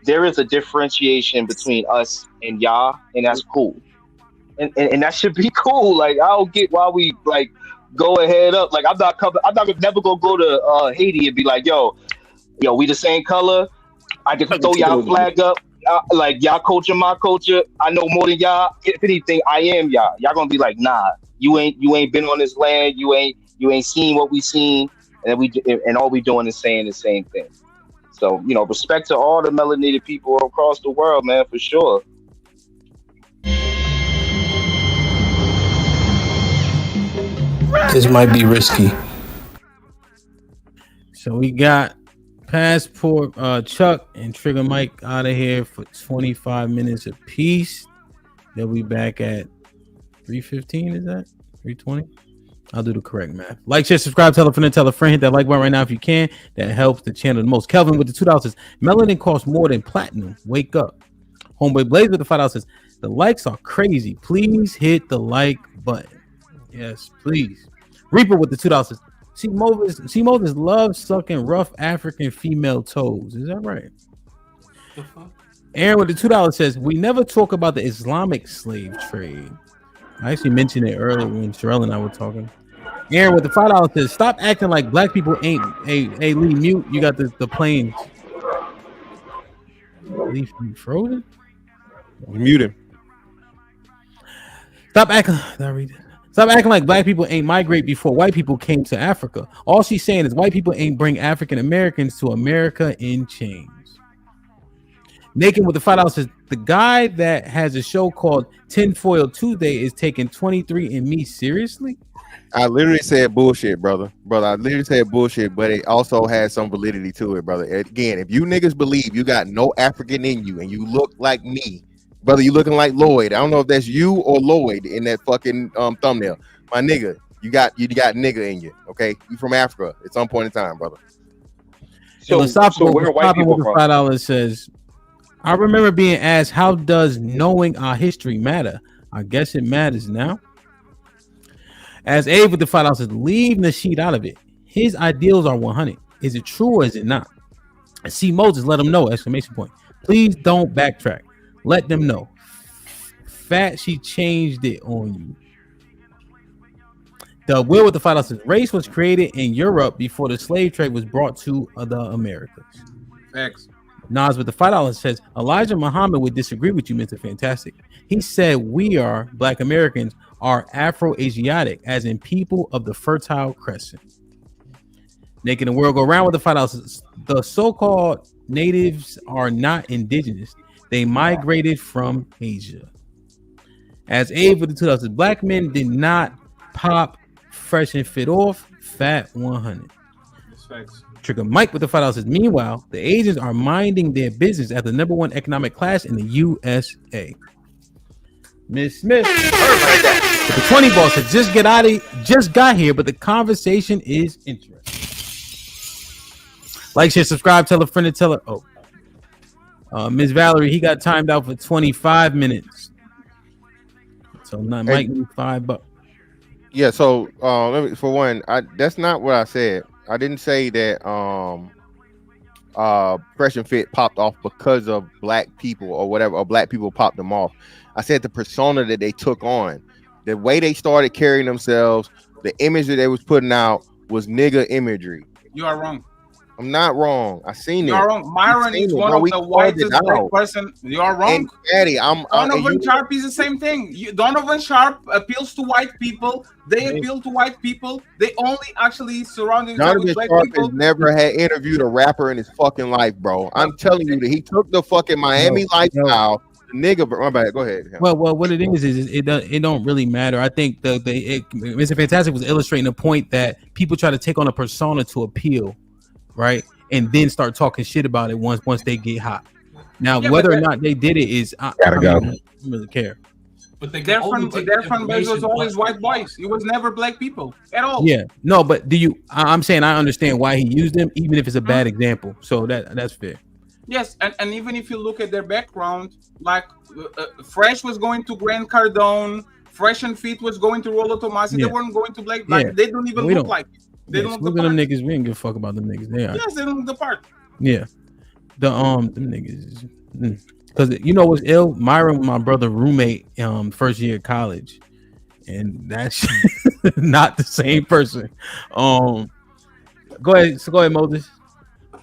there is a differentiation between us and y'all, and that's cool. And that should be cool. Like I don't get why we like go ahead up. Like I'm never gonna go to Haiti and be like, yo, we the same color. I can throw y'all flag up. Like y'all culture, my culture. I know more than y'all. If anything, I am y'all. Y'all gonna be like, nah, you ain't been on this land. You ain't seen what we seen, and all we doing is saying the same thing. So respect to all the melanated people across the world, man, for sure. This might be risky. So we got Passport, Chuck, and Trigger Mike out of here for 25 minutes apiece. They'll be back at 3:15. Is that 3:20? I'll do the correct math. Like, share, subscribe, tell a friend, hit that like button right now if you can. That helps the channel the most. Kelvin with the $2 says, melanin costs more than platinum. Wake up. Homeboy Blaze with the $5 says, the likes are crazy. Please hit the like button. Yes, please. Reaper with the $2 says, see Moses loves sucking rough African female toes. Is that right? Aaron with the $2 says, we never talk about the Islamic slave trade. I actually mentioned it earlier when Sherelle and I were talking. Aaron with the $5 says, stop acting like black people ain't a Lee mute. You got the planes. Lee frozen? Mute him. Stop acting like black people ain't migrate before white people came to Africa. All she's saying is white people ain't bring African Americans to America in chains. Naked with the $5 says, the guy that has a show called Tinfoil Tuesday is taking 23andMe seriously? I literally said bullshit, brother. I literally said bullshit, but it also has some validity to it, brother. Again, if you niggas believe you got no African in you and you look like me, brother, you looking like Lloyd. I don't know if that's you or Lloyd in that fucking thumbnail. My nigga, you got nigga in you, okay? You from Africa at some point in time, brother. So where are white people from? $5 says, I remember being asked, how does knowing our history matter? I guess it matters now. As Abe with the $5 says, leave Nasheed out of it. His ideals are 100. Is it true or is it not? And see Moses, let him know, exclamation point. Please don't backtrack. Let them know. Fat, she changed it on you. The Will with the $5 says, race was created in Europe before the slave trade was brought to the Americas. Thanks. Nas with the $5 says, Elijah Muhammad would disagree with you, Mr. Fantastic. He said we are, black Americans, are Afro-Asiatic, as in people of the Fertile Crescent. Naked and World go around with the $5 says, the so-called natives are not indigenous. They migrated from Asia. As Abe with the $2 says, black men did not pop fresh and fit off. Fat 100. Thanks. Trigger Mike with the $5 says, meanwhile, the Asians are minding their business at the #1 economic class in the USA. Miss Smith with the 20 ball said, just got here, but the conversation is interesting. Like, share, subscribe, tell a friend to tell her. Miss Valerie, he got timed out for 25 minutes. So Mike need $5. Yeah, so let me, for one, that's not what I said. I didn't say that Fresh and Fit popped off because of black people or whatever, or black people popped them off. I said the persona that they took on, the way they started carrying themselves, the image that they was putting out was nigga imagery. You are wrong. I'm not wrong. I seen it. You are wrong. Myron is one of the whitest black person. You are wrong. Daddy, Donovan Sharp is the same thing. Donovan Sharp appeals to white people. They appeal to white people. They only actually surround themselves with black people. Has never had interviewed a rapper in his fucking life, bro. I'm telling you that he took the fucking Miami lifestyle. Nigga, my bad. Go ahead. Well, what it is it don't really matter. I think Mr. Fantastic was illustrating the point that people try to take on a persona to appeal, right, and then start talking shit about it once they get hot. Now, whether or not they did it is I don't really care. But their fan base was always white boys. It was never black people at all. Yeah, no, but I'm saying I understand why he used them, even if it's a bad example. So that's fair. Yes, and even if you look at their background, like Fresh was going to Grant Cardone, Fresh and Fit was going to Rollo Tomasi. Yeah. They weren't going to black. Like, they don't even look like it. They don't look the them part. niggas. We didn't give a fuck about them niggas. They are. Yes, they don't look the part. Yeah, them niggas. Because you know what's ill? Myron, my brother, roommate, first year of college, and that's not the same person. Go ahead, Moses.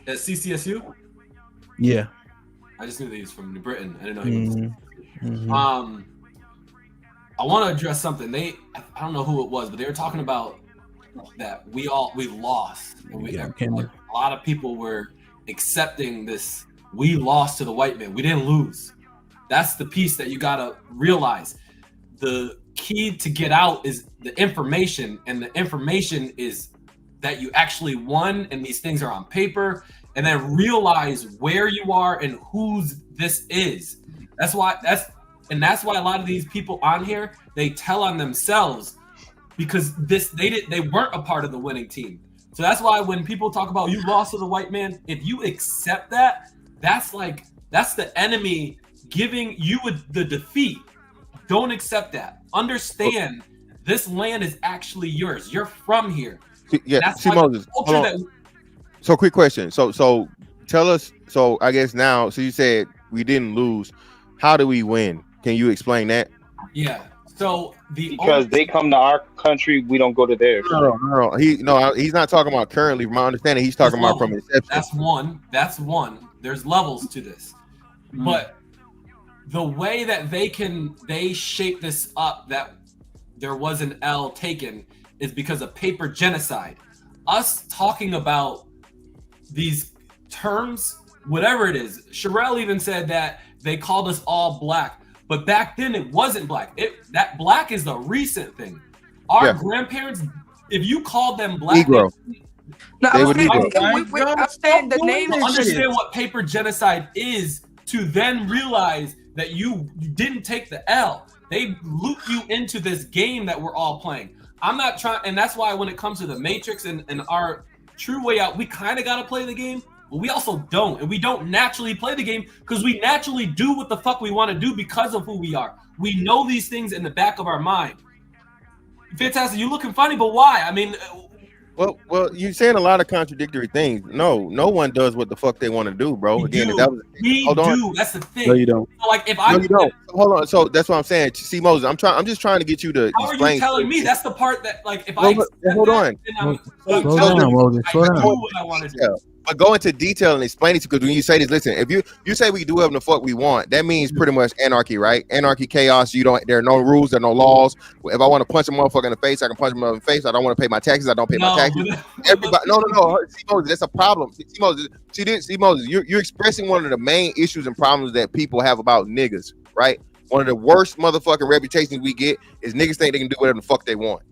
At CCSU. Yeah. I just knew that he was from New Britain. I didn't know he was. I want to address something. I don't know who it was, but they were talking about that we lost. And a lot of people were accepting this. We lost to the white man. We didn't lose. That's the piece that you gotta realize. The key to get out is the information, and the information is that you actually won, and these things are on paper, and then realize where you are and whose this is. That's why a lot of these people on here, they tell on themselves because they weren't a part of the winning team. So that's why when people talk about you lost to the white man, if you accept that, that's the enemy giving you the defeat. Don't accept that. Understand this land is actually yours. You're from here. Yeah, That's see why the Moses. culture Hold on. that So quick question. So tell us. So I guess now. So you said we didn't lose. How do we win? Can you explain that? Yeah. So because they come to our country, we don't go to theirs. No. He's not talking about currently. From my understanding, he's talking about from inception. That's one. There's levels to this, but the way that they shape this up, that there was an L taken, is because of paper genocide. Us talking about these terms, whatever it is. Sherelle even said that they called us all black, but back then it wasn't black. That black is the recent thing. Our grandparents, if you called them black, Negro. No, They I'm would saying, Negro. I'm saying the name is understand what paper genocide is to then realize that you didn't take the L. They loop you into this game that we're all playing. I'm not trying, and that's why when it comes to the Matrix and our true way out, we kind of got to play the game, but we also don't. And we don't naturally play the game because we naturally do what the fuck we want to do because of who we are. We know these things in the back of our mind. Fantastic, you're looking funny, but why? I mean, Well, you're saying a lot of contradictory things. No one does what the fuck they want to do, bro. Again, we do. That's the thing. No, you don't. So like, if No, you don't. Hold on. So that's what I'm saying. See, Moses, I'm just trying to get you to how are explain. you telling me? That's the part that, like, if Hold on. Slow down, Moses. Slow I do down. what I want to do. But go into detail and explain it, because when you say this, listen, if you say we do whatever the fuck we want, that means pretty much anarchy, right? Anarchy, chaos. There are no rules, there are no laws. If I want to punch a motherfucker in the face, I can punch him in the face. I don't want to pay my taxes, I don't pay my taxes. Everybody, no. See, Moses, that's a problem. See, Moses, you're expressing one of the main issues and problems that people have about niggas, right? One of the worst motherfucking reputations we get is niggas think they can do whatever the fuck they want.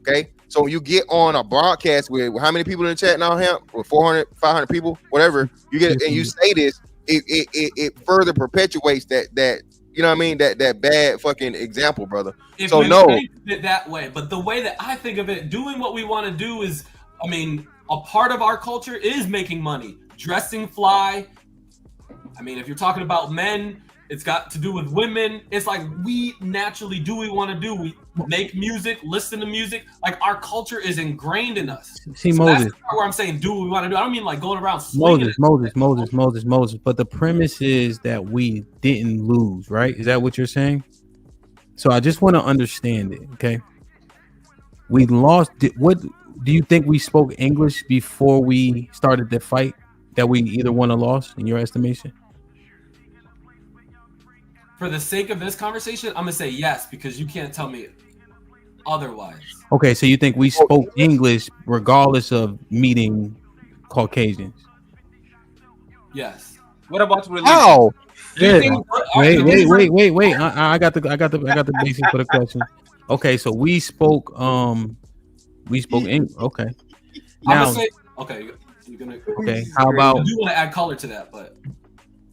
Okay, so when you get on a broadcast with how many people in the chat now, Hamp? With 400, 500 people, whatever, you get and you say this, it further perpetuates that you know what I mean, that bad fucking example, brother. If So we no, think of it that way, but the way that I think of it, doing what we want to do is, I mean, a part of our culture is making money, dressing fly. I mean, if you're talking about men, it's got to do with women. It's like we naturally do what we want to do. We make music, listen to music. Like our culture is ingrained in us. See, so Moses. that's the part where I'm saying do what we want to do. I don't mean like going around swinging. Moses. But the premise is that we didn't lose, right? Is that what you're saying? So I just want to understand it, okay? We lost. What do you think we spoke English before we started the fight? That we either won or lost, in your estimation? For the sake of this conversation, I'm gonna say yes, because you can't tell me otherwise. Okay, so you think we spoke English regardless of meeting Caucasians? Yes. What about religion? how? Do you Yeah. think- Wait. I got the basics for the question. Okay, so we spoke English. Okay. I'm Now, gonna say okay. You're gonna. okay. How about? I do want to add color to that, but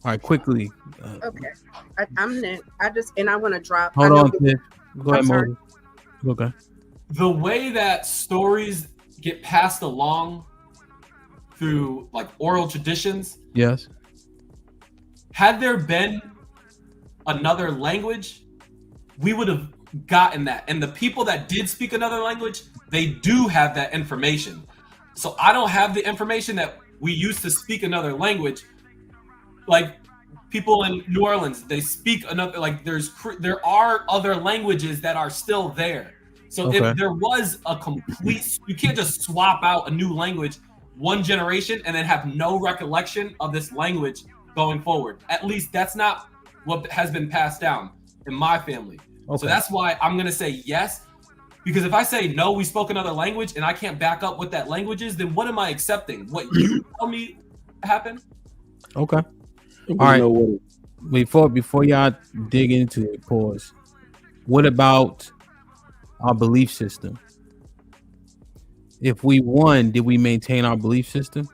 All right, quickly. Okay, I'm next. I want to drop. Hold I know on, we- Tiff. Go ahead, I'm sorry. Moses. Okay. the way that stories get passed along through like oral traditions, Yes. had there been another language, we would have gotten that. And the people that did speak another language, they do have that information. So I don't have the information that we used to speak another language. Like people in New Orleans, they speak another, like there are other languages that are still there. So Okay. if there was a complete, you can't just swap out a new language one generation and then have no recollection of this language going forward. At least that's not what has been passed down in my family. Okay. So that's why I'm going to say yes. Because if I say no, we spoke another language and I can't back up what that language is, then what am I accepting? What you tell me happened? Okay. All right. Before y'all dig into it, pause. What about our belief system. If we won, did we maintain our belief system?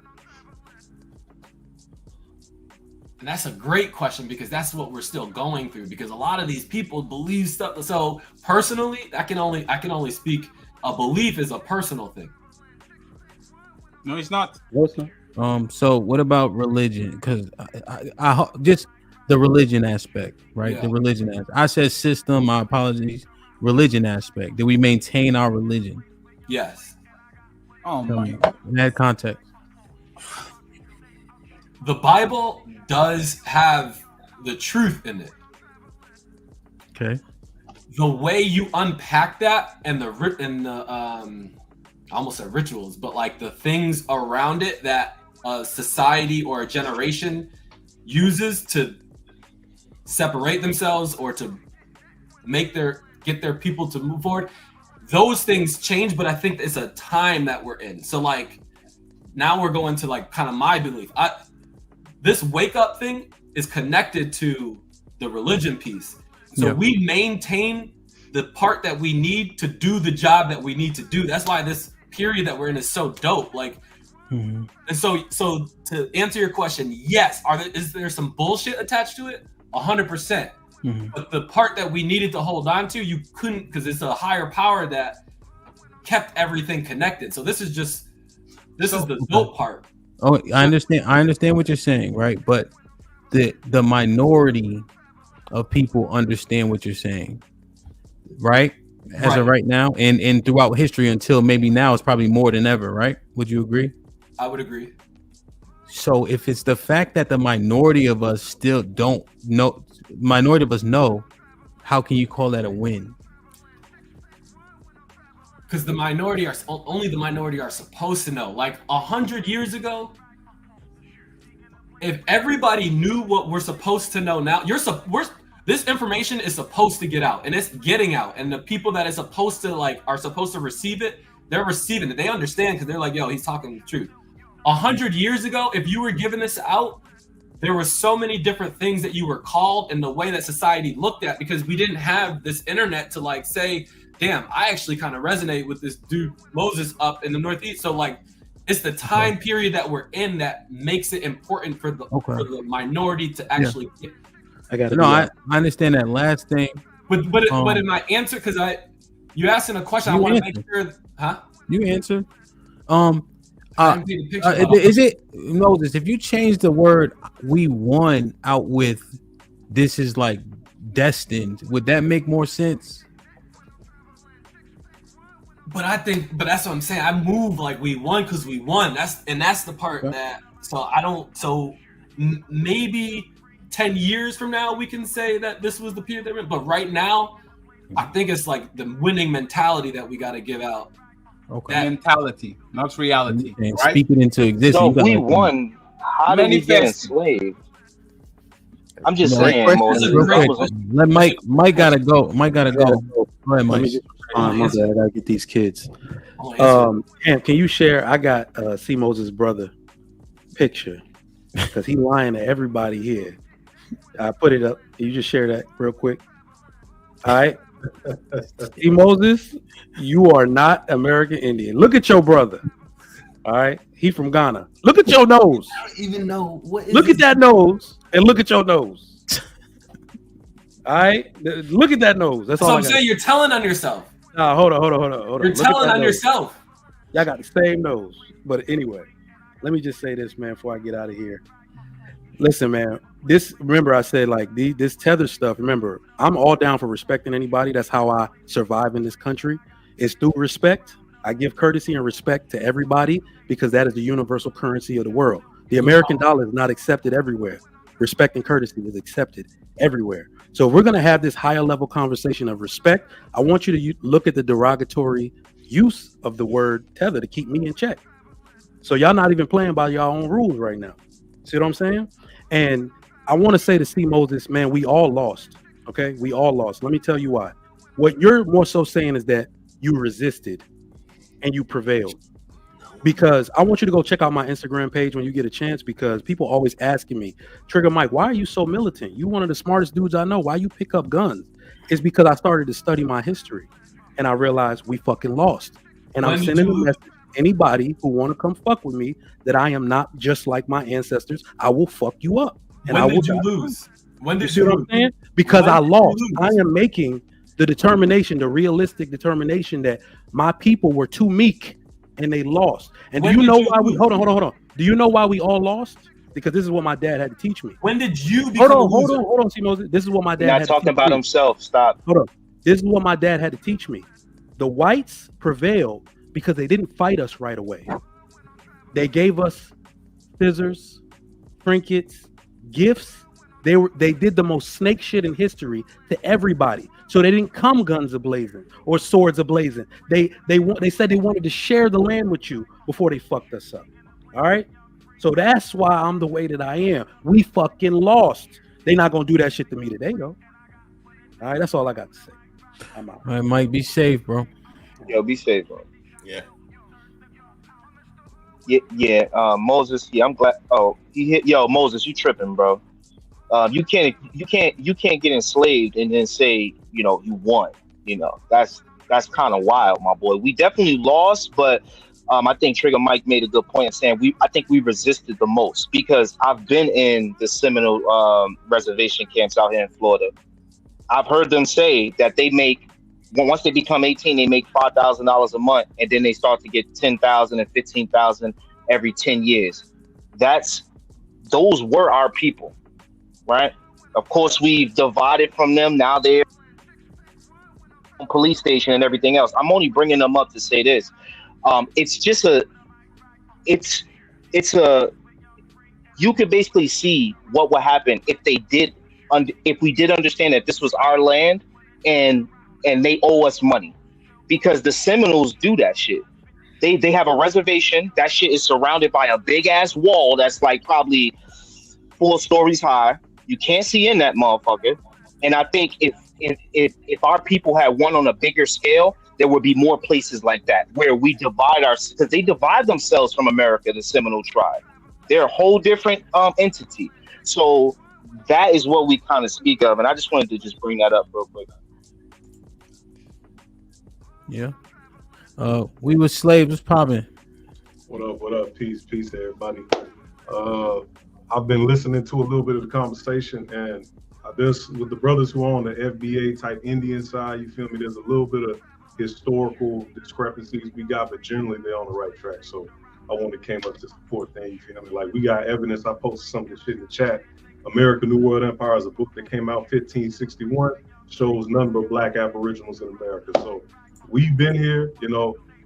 And that's a great question because that's what we're still going through. Because a lot of these people believe stuff. So personally, I can only speak. A belief is a personal thing. No, it's not. So what about religion? Because I just the religion aspect, right? Yeah. The religion aspect. I said system. My apologies. Religion aspect. Did we maintain our religion? Yes. Oh my. In that context. The Bible does have the truth in it. Okay. The way you unpack that and the I almost said rituals, but like the things around it that a society or a generation uses to separate themselves or to get their people to move forward, those things change. But I think it's a time that we're in. So like now we're going to like kind of my belief. This wake up thing is connected to the religion piece. So we maintain the part that we need to do the job that we need to do. That's why this period that we're in is so dope. Like, and so to answer your question, yes, is there some bullshit attached to it? 100%. But the part that we needed to hold on to, you couldn't, because it's a higher power that kept everything connected. So this is the dope part. Oh, I understand what you're saying, right? But the minority of people understand what you're saying, right? As of right now, and throughout history until maybe now, it's probably more than ever, right? Would you agree? I would agree. So if it's the fact that the minority of us still don't know, minority of us know, how can you call that a win? Because only the minority are supposed to know. Like 100 years ago, if everybody knew what we're supposed to know now, this information is supposed to get out, and it's getting out. And the people that are supposed to receive it, they're receiving it. They understand because they're like, yo, he's talking the truth. 100 years ago, if you were giving this out, there were so many different things that you were called and the way that society looked at, because we didn't have this internet to like say, damn, I actually kind of resonate with this dude Moses up in the Northeast. So like, it's the time period that we're in that makes it important for the minority to actually get. I understand that last thing. But in my answer, because you asked in a question, I want to make sure, huh? You answered. Is it Moses? If you change the word "we won" out with "this is like destined," would that make more sense? But that's what I'm saying. I move like we won because we won. That's the part that. So maybe 10 years from now we can say that this was the period that we're in. But right now, I think it's like the winning mentality that we got to give out. Okay. Mentality, not reality. And right? speak it into existence. So we won. How did we get enslaved? I'm just saying, Moses. Let Mike gotta go. Mike gotta go. Go ahead, Mike. I gotta get these kids. Cam, can you share? I got C Moses' brother picture because he lying to everybody here. I put it up. Can you just share that real quick? All right. C Moses, you are not American Indian. Look at your brother. All right. He from Ghana. Look at your nose. I don't even know what. Look at that nose and look at your nose. All right. Look at that nose. That's all I'm saying. You're telling on yourself. Nah, hold on. You're telling on yourself. Y'all got the same nose. But anyway, let me just say this, man, before I get out of here. Listen, man, remember I said like this tether stuff, remember, I'm all down for respecting anybody. That's how I survive in this country. It's through respect. I give courtesy and respect to everybody because that is the universal currency of the world. The American dollar is not accepted everywhere. Respect and courtesy is accepted everywhere. So we're going to have this higher level conversation of respect. I want you to look at the derogatory use of the word tether to keep me in check. So y'all not even playing by your own rules right now. See what I'm saying? And I want to say to C Moses, man, we all lost. Okay, we all lost. Let me tell you why. What you're more so saying is that you resisted and you prevailed. Because I want you to go check out my Instagram page when you get a chance, because people always asking me, Trigger Mike, why are you so militant? You one of the smartest dudes I know. Why you pick up guns? It's because I started to study my history. and I realized we fucking lost. And When I'm did sending you a lose? message to anybody who want to come fuck with me that I am not just like my ancestors. I will fuck you up. And When I will did you die. lose? When You did see you what I'm lose? saying? Because When I did you lost. lose? I am making the determination, the realistic determination that my people were too meek and they lost. And When do you did know you why we lose? hold on. Do you know why we all lost? Because this is what my dad had to teach me. When did you become a loser? Hold on, see Moses. This is what my He's dad not had to talking teach about me. himself. Stop. Hold on. This is what my dad had to teach me. The whites prevailed because they didn't fight us right away. They gave us scissors, trinkets, gifts. They did the most snake shit in history to everybody. So they didn't come guns a-blazing or swords a-blazing. They said they wanted to share the land with you before they fucked us up. All right? So that's why I'm the way that I am. We fucking lost. They not gonna do that shit to me today, though. All right, that's all I got to say. I'm out. All right, Mike, be safe, bro. Yo, be safe, bro. Yeah. Yeah. Moses. Yeah, I'm glad. Oh, he hit. Yo, Moses, you tripping, bro? You can't get enslaved and then say you won. That's kind of wild, my boy. We definitely lost, but I think Trigger Mike made a good point in saying I think we resisted the most because I've been in the Seminole reservation camps out here in Florida. I've heard them say that they make once they become 18, they make $5,000 a month, and then they start to get 10,000 and 15,000 every 10 years. Those were our people, right? Of course, we've divided from them. Now they're police station and everything else. I'm only bringing them up to say this. You could basically see what would happen if we did understand that this was our land and they owe us money, because the Seminoles do that shit. They have a reservation. That shit is surrounded by a big ass wall that's like probably 4 stories high. You can't see in that motherfucker. And I think if our people had one on a bigger scale, there would be more places like that where we because they divide themselves from America, the Seminole tribe. They're a whole different entity. So that is what we kind of speak of. And I just wanted to just bring that up real quick. Yeah. We were slaves. What's popping? What up? What up? Peace, everybody. I've been listening to a little bit of the conversation, and there's with the brothers who are on the FBA type Indian side. You feel me? There's a little bit of historical discrepancies we got, but generally they're on the right track. So I want to came up to support that. You feel me? Like we got evidence. I posted some of this shit in the chat. America New World Empire is a book that came out 1561. Shows none but Black Aboriginals in America. So we've been here,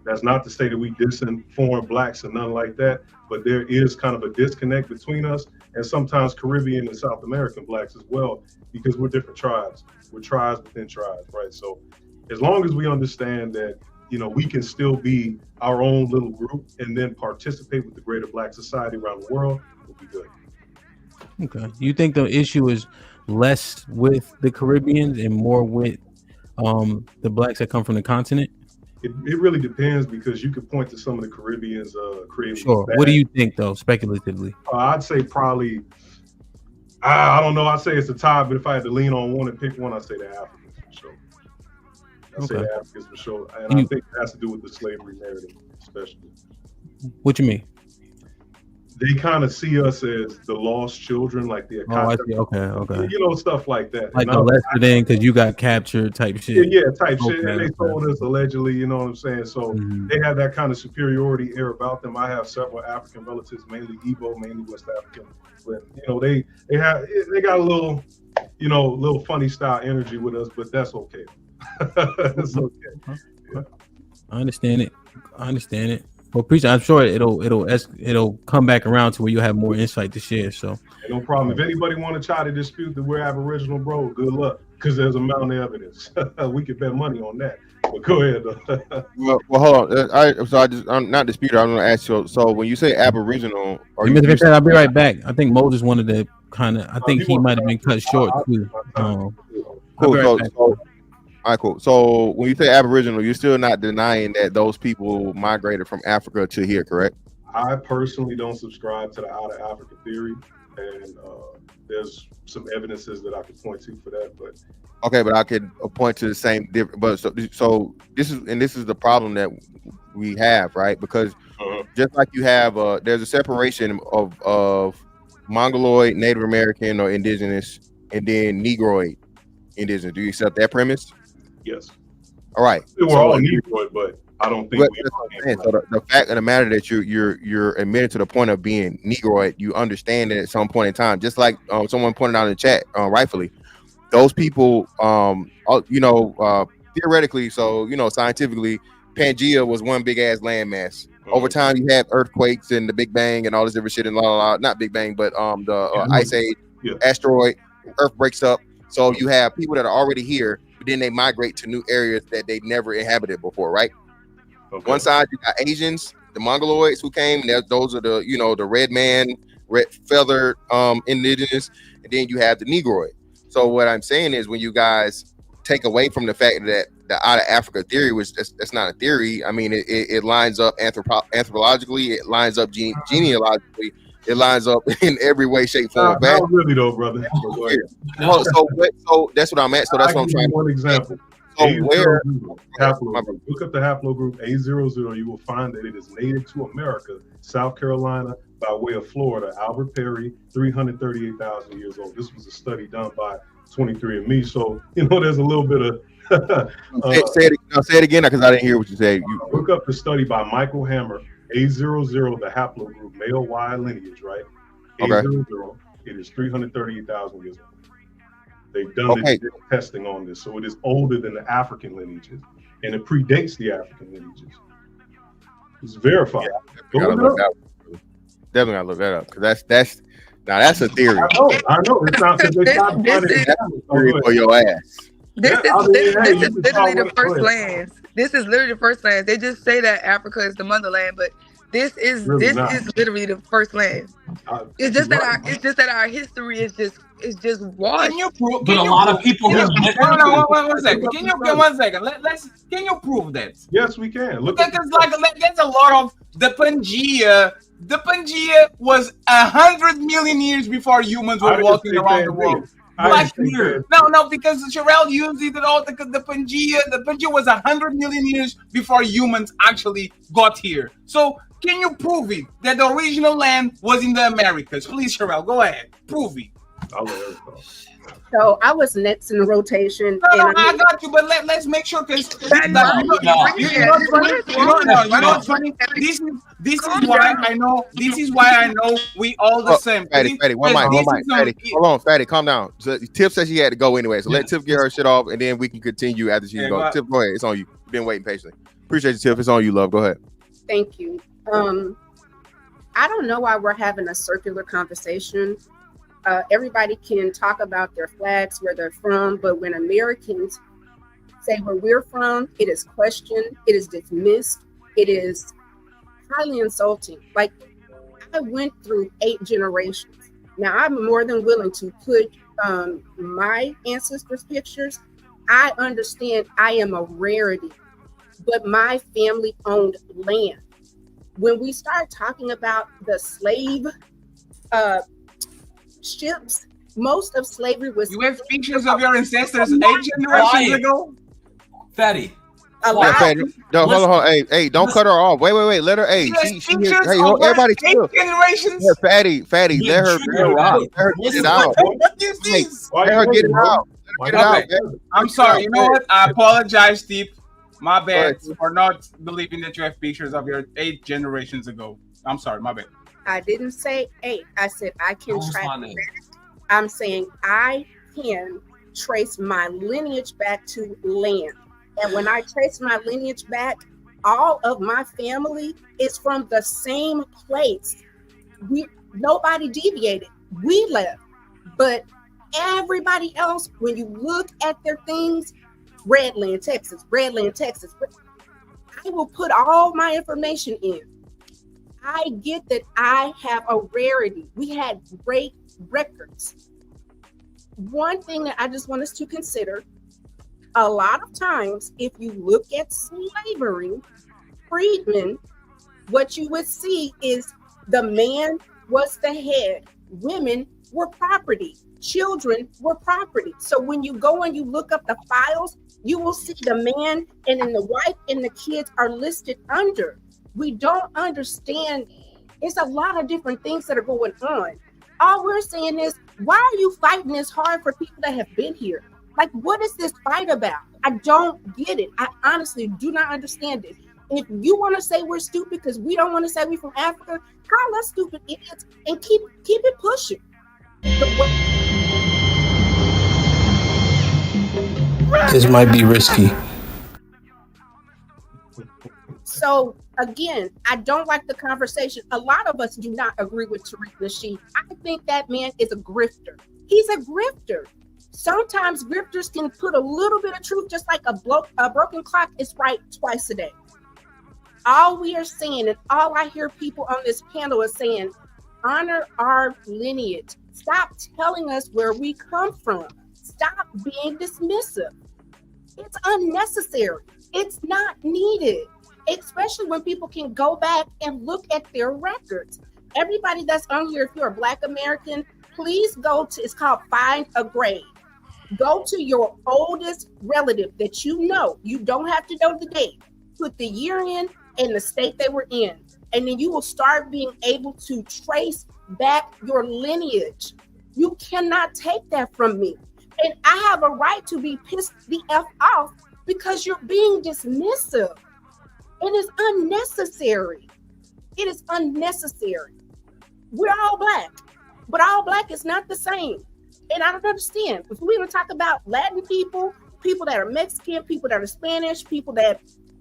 that's not to say that we disinform blacks and nothing like that, but there is kind of a disconnect between us and sometimes Caribbean and South American blacks as well, because we're different tribes. We're tribes within tribes, right? So as long as we understand that, we can still be our own little group and then participate with the greater black society around the world, we'll be good. Okay. You think the issue is less with the Caribbeans and more with the blacks that come from the continent? It really depends, because you could point to some of the Caribbeans creating. Sure. What do you think, though, speculatively? I'd say probably, I don't know. I'd say it's a tie, but if I had to lean on one and pick one, I'd say the Africans for sure. I'd say the Africans for sure. And I think it has to do with the slavery narrative, especially. What you mean? They kind of see us as the lost children, like the I see. Okay. Stuff like that. Like a lesser than because you got captured type shit. Yeah, type shit. And they told us allegedly, you know what I'm saying? So they have that kind of superiority air about them. I have several African relatives, mainly Igbo, mainly West African. But they got a little funny style energy with us, but that's okay. It's okay. Yeah. I understand it. Well, I'm sure it'll come back around to where you have more insight to share. So no problem. If anybody want to try to dispute that we're Aboriginal, bro, good luck, because there's a mountain of evidence. We could bet money on that. But go ahead, though. well, hold on. I'm not disputing. I'm going to ask you. So when you say Aboriginal, I'll be right back. I think Moses wanted to kind of. I think he might have been cut short too. Cool. All right, cool. So when you say Aboriginal, you're still not denying that those people migrated from Africa to here, correct? I personally don't subscribe to the out of Africa theory. and there's some evidences that I could point to for that. But Okay, but I could point to the same different. But so this is the problem that we have, right? Because just like you have, there's a separation of Mongoloid, Native American, or indigenous, and then Negroid, indigenous. Do you accept that premise? yes, All right. we're all Negroid, but I don't think we. That's what I'm saying. So the fact of the matter that you're admitted to the point of being Negroid, you understand it at some point in time. Just like someone pointed out in the chat, rightfully, those people, theoretically, so scientifically, Pangea was one big ass landmass. Over time, you have earthquakes and the Big Bang and all this different shit and not Big Bang, but the Ice Age, asteroid, Earth breaks up. So you have people that are already here, but then they migrate to new areas that they never inhabited before, right? Okay. One side you got Asians, the Mongoloids who came. Those are the red man, red feathered indigenous, and then you have the Negroid. So what I'm saying is when you guys take away from the fact that the out of Africa theory was that's not a theory. I mean, it lines up anthropologically, it lines up genealogically, it lines up in every way, shape, form. Not really though, brother. So that's what I'm at. So that's what I'm trying. One example. So where haplogroup. Look up the haplogroup A00. You will find that it is native to America, South Carolina, by way of Florida. Albert Perry, 338,000 years old. This was a study done by 23andMe. So there's a little bit of. Say it again because I didn't hear what you said. Look up the study by Michael Hammer, A00, the haplogroup, male Y lineage, right? A00. It is 338,000 years old. They've done testing on this, so it is older than the African lineages, and it predates the African lineages. It's verified. Definitely gotta look that up because that's a theory. I know. It's not because they stopped theory for your ass. This is literally the first lands. This is literally the first lands. They just say that Africa is the motherland, but this is literally the first land. It's just that our history is just washed. Can you prove? But a lot of people who one second. Can you get 1 second? Can you prove that? Yes, we can. Look, because there's a lot of the Pangea. The Pangea was 100 million years before humans were walking around the world. No, because Sherelle used it at all. The Pangea was 100 million years before humans actually got here. So can you prove it that the original land was in the Americas? Please, Sherelle, go ahead. Prove it. So I was next in the rotation. No, I got you, but let's make sure because this is why I know. This is why I know we all the same. Fatty, one mic. Fatty, hold on, Fatty, calm down. So Tiff said she had to go anyway, so let Tiff get her shit off, and then we can continue after she goes. Tiff, go ahead. It's on you. You've been waiting patiently. Appreciate you, Tiff. It's on you, love. Go ahead. Thank you. I don't know why we're having a circular conversation. Everybody can talk about their flags, where they're from, but when Americans say where we're from, it is questioned, it is dismissed, it is highly insulting. Like, I went through 8 generations. Now, I'm more than willing to put my ancestors' pictures. I understand I am a rarity, but my family owned land. When we start talking about the slave ships, most of slavery was. You have pictures of your ancestors 8 generations ago? Fatty. Fatty. No, hold on. Hey, don't cut her off. Wait. Let her. Hey, everybody chill. 8 generations. Yeah, Fatty. Let her get it out. Let her get it out. I'm sorry. You know what? I apologize, Steve. My bad for not believing that you have pictures of your 8 generations ago. I'm sorry. My bad. I didn't say 8. I said I can track back. I'm saying I can trace my lineage back to land. And when I trace my lineage back, all of my family is from the same place. Nobody deviated. We left. But everybody else, when you look at their things, Redland, Texas. I will put all my information in. I get that I have a rarity. We had great records. One thing that I just want us to consider, a lot of times, if you look at slavery, freedmen, what you would see is the man was the head women were property. Children were property. So when you go and you look up the files, you will see the man and then the wife and the kids are listed under. We don't understand. It's a lot of different things that are going on. All we're saying is, why are you fighting this hard for people that have been here? Like, what is this fight about? I don't get it. I honestly do not understand it. If you want to say we're stupid because we don't want to say we're from Africa, call us stupid idiots and keep it pushing. This might be risky. So again, I don't like the conversation. A lot of us do not agree with Tariq Nasheed. I think that man is a grifter. He's a grifter. Sometimes grifters can put a little bit of truth, just like a broken clock is right twice a day. All we are saying, and all I hear people on this panel is saying, honor our lineage. Stop telling us where we come from. Stop being dismissive. It's unnecessary. It's not needed, especially when people can go back and look at their records. Everybody that's on here, if you're a Black American, please go to, it's called Find a Grave. Go to your oldest relative that you know. You don't have to know the date. Put the year in and the state they were in. And then you will start being able to trace back your lineage. You cannot take that from me. And I have a right to be pissed the F off because you're being dismissive. It is unnecessary. It is unnecessary. We're all Black, but all Black is not the same. And I don't understand. If we're going to talk about Latin people, people that are Mexican, people that are Spanish, people that,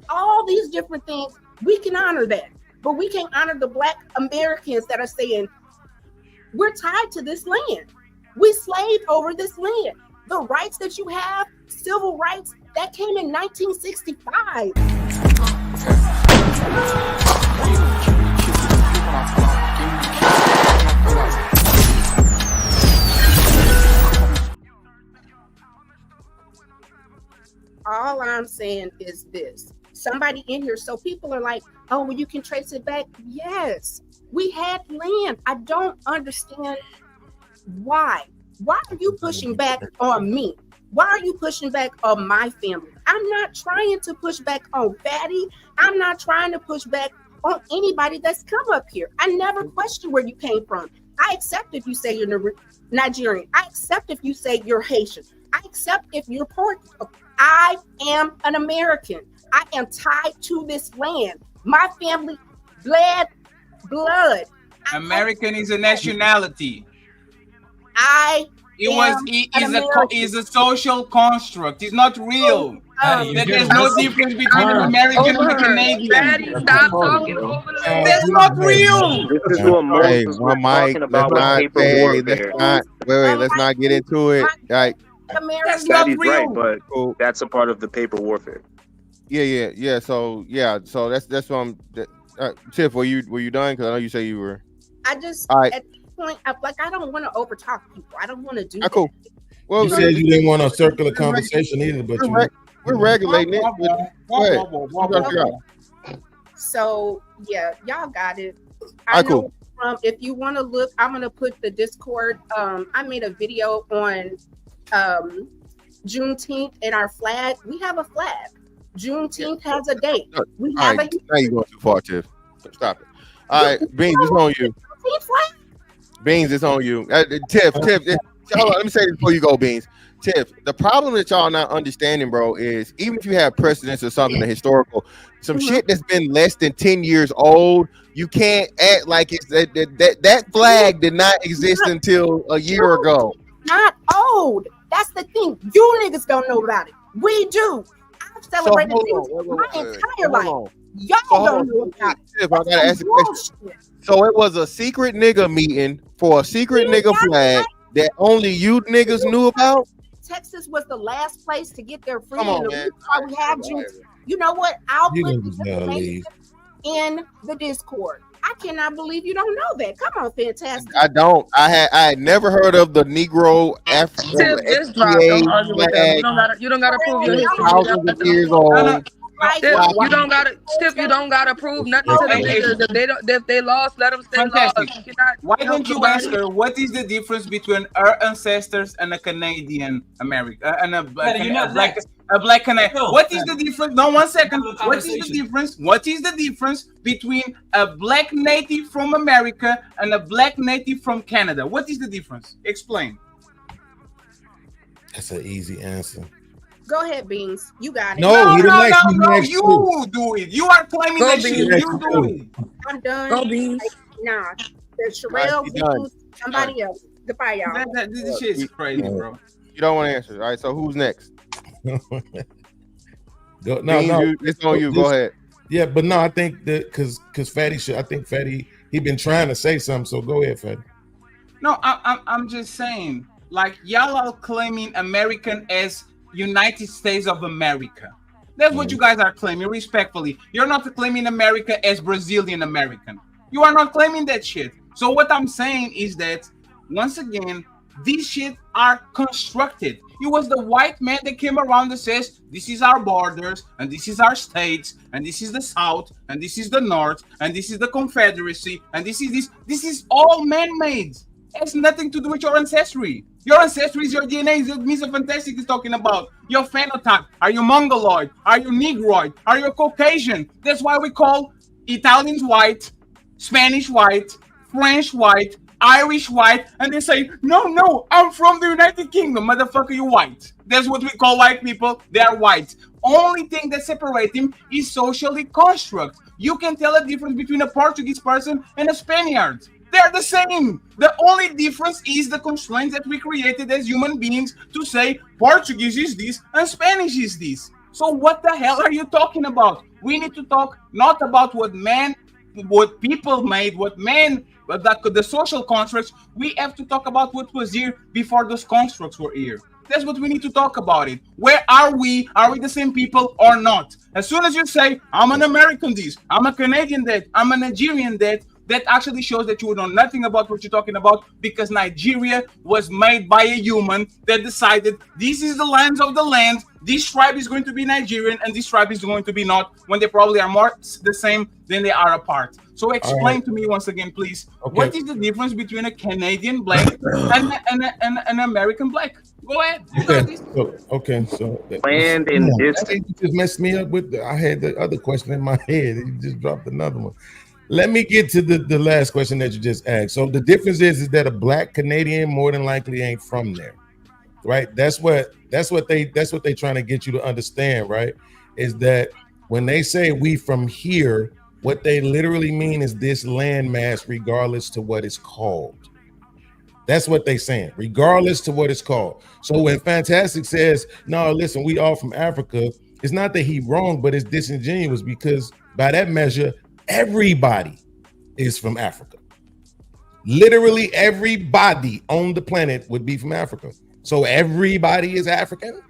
all these different things, we can honor that. But we can't honor the Black Americans that are saying, we're tied to this land. We slaved over this land. The rights that you have, civil rights, that came in 1965. All I'm saying is this. Somebody in here, so people are like, oh, well, you can trace it back. Yes, we had land. I don't understand why. Why are you pushing back on me? Why are you pushing back on my family? I'm not trying to push back on Fatty. I'm not trying to push back on anybody that's come up here. I never questioned where you came from. I accept if you say you're Nigerian. I accept if you say you're Haitian. I accept if you're Puerto Rican. I am an American. I am tied to this land. My family bled blood. American is a nationality. Is a social construct. It's not real. There's no difference between an American and a Canadian. Stop talking over the That's not real. This is what Hey, Moses one was mic. talking about with paper warfare. Let's not get into it. Like, That's not Fatty's real. right, but that's a part of the paper warfare. yeah. So that's what I'm. Tiff, were you done? Because I know you say you were. I just All right. at this point, I don't want to overtalk people. I don't want to do that. Cool. Well, You said you didn't want to circle the conversation either, but we're regulating it. Go ahead. You gotta figure out. So yeah, y'all got it. All right, cool. If you want to look, I'm gonna put the Discord. I made a video on Juneteenth and our flag. We have a flag. Juneteenth has a date. We All have right, now you're going too far, Tiff. Stop it. All right, Beans, it's on you. Beans, it's on you. Tiff, hold on, let me say this before you go, Beans. Tiff, the problem that y'all not understanding, bro, is even if you have precedents or something historical, some shit that's been less than 10 years old, you can't act like it's that flag did not exist until a year ago. Not old. That's the thing. You niggas don't know about it. We do. I've celebrated my entire life. Y'all don't know about it. Tiff, I gotta ask a question. So it was a secret nigga meeting for a secret nigga flag that only you niggas knew about? Texas was the last place to get their freedom. Come on, man. We have Juneteenth. You know what? I'll You put niggas gotta leave. in the Discord. I cannot believe you don't know that. Come on, fantastic. I don't. I had never heard of the Negro African Just drop. Don't argue with them. You don't gotta prove your history. thousands of years old. Steph, you don't gotta prove nothing to the niggas. If they lost, let them stay lost. Fantastic. You cannot Why help don't you nobody. ask her what is the difference between our ancestors and a Canadian American and a black Canadian? No, What is the difference? No, 1 second. Have a What is the conversation. difference? What is the difference between a black native from America and a black native from Canada? What is the difference? Explain. That's an easy answer. Go ahead, Beans. You got it. No, he didn't ask me. He asked You do it. You are claiming Go that shit. Beans. You do it. I'm done. Go Beans. Nah. The Sherelle, He done. Beans, somebody else. Goodbye, y'all. This shit is crazy, bro. You don't want to answer. All right, so who's next? Go, Beans, no. It's on you. Go ahead. Yeah, but no, I think that because Fatty should. I think Fatty he been trying to say something. So go ahead, Fatty. No, I'm just saying, like y'all are claiming American as United States of America. That's what you guys are claiming, respectfully. You're not claiming America as Brazilian American. You are not claiming that shit. So what I'm saying is that, once again, these shit are constructed. It was the white man that came around and says, this is our borders, and this is our states, and this is the South, and this is the North, and this is the Confederacy, and this is this. This is all man-made. It has nothing to do with your ancestry. Your ancestry is your DNA. Is what Mr. Fantastic is talking about. Your phenotype. Are you Mongoloid? Are you Negroid? Are you Caucasian? That's why we call Italians white, Spanish white, French white, Irish white, and they say, no, I'm from the United Kingdom, motherfucker, you white. That's what we call white people. They are white. Only thing that separates them is socially construct. You can tell a difference between a Portuguese person and a Spaniard. They're the same. The only difference is the constraints that we created as human beings to say Portuguese is this and Spanish is this. So what the hell are you talking about? We need to talk not about what people made, the social constructs. We have to talk about what was here before those constructs were here. That's what we need to talk about it. Where are we? Are we the same people or not? As soon as you say, I'm an American this, I'm a Canadian that, I'm a Nigerian that actually shows that you know nothing about what you're talking about, because Nigeria was made by a human that decided this is the lands of the land, this tribe is going to be Nigerian and this tribe is going to be not, when they probably are more the same than they are apart. So explain to me once again, please, what is the difference between a Canadian black and an American black? Go ahead. So Land and distance. You just messed me up with I had the other question in my head. You just dropped another one. Let me get to the last question that you just asked. So the difference is that a black Canadian more than likely ain't from there, right? That's what they trying to get you to understand, right? Is that when they say we from here, what they literally mean is this landmass, regardless to what it's called. That's what they saying, regardless to what it's called. So when Fantastic says, no, listen, we all from Africa, it's not that he wrong, but it's disingenuous, because by that measure, everybody is from Africa. Literally everybody on the planet would be from Africa. So everybody is African?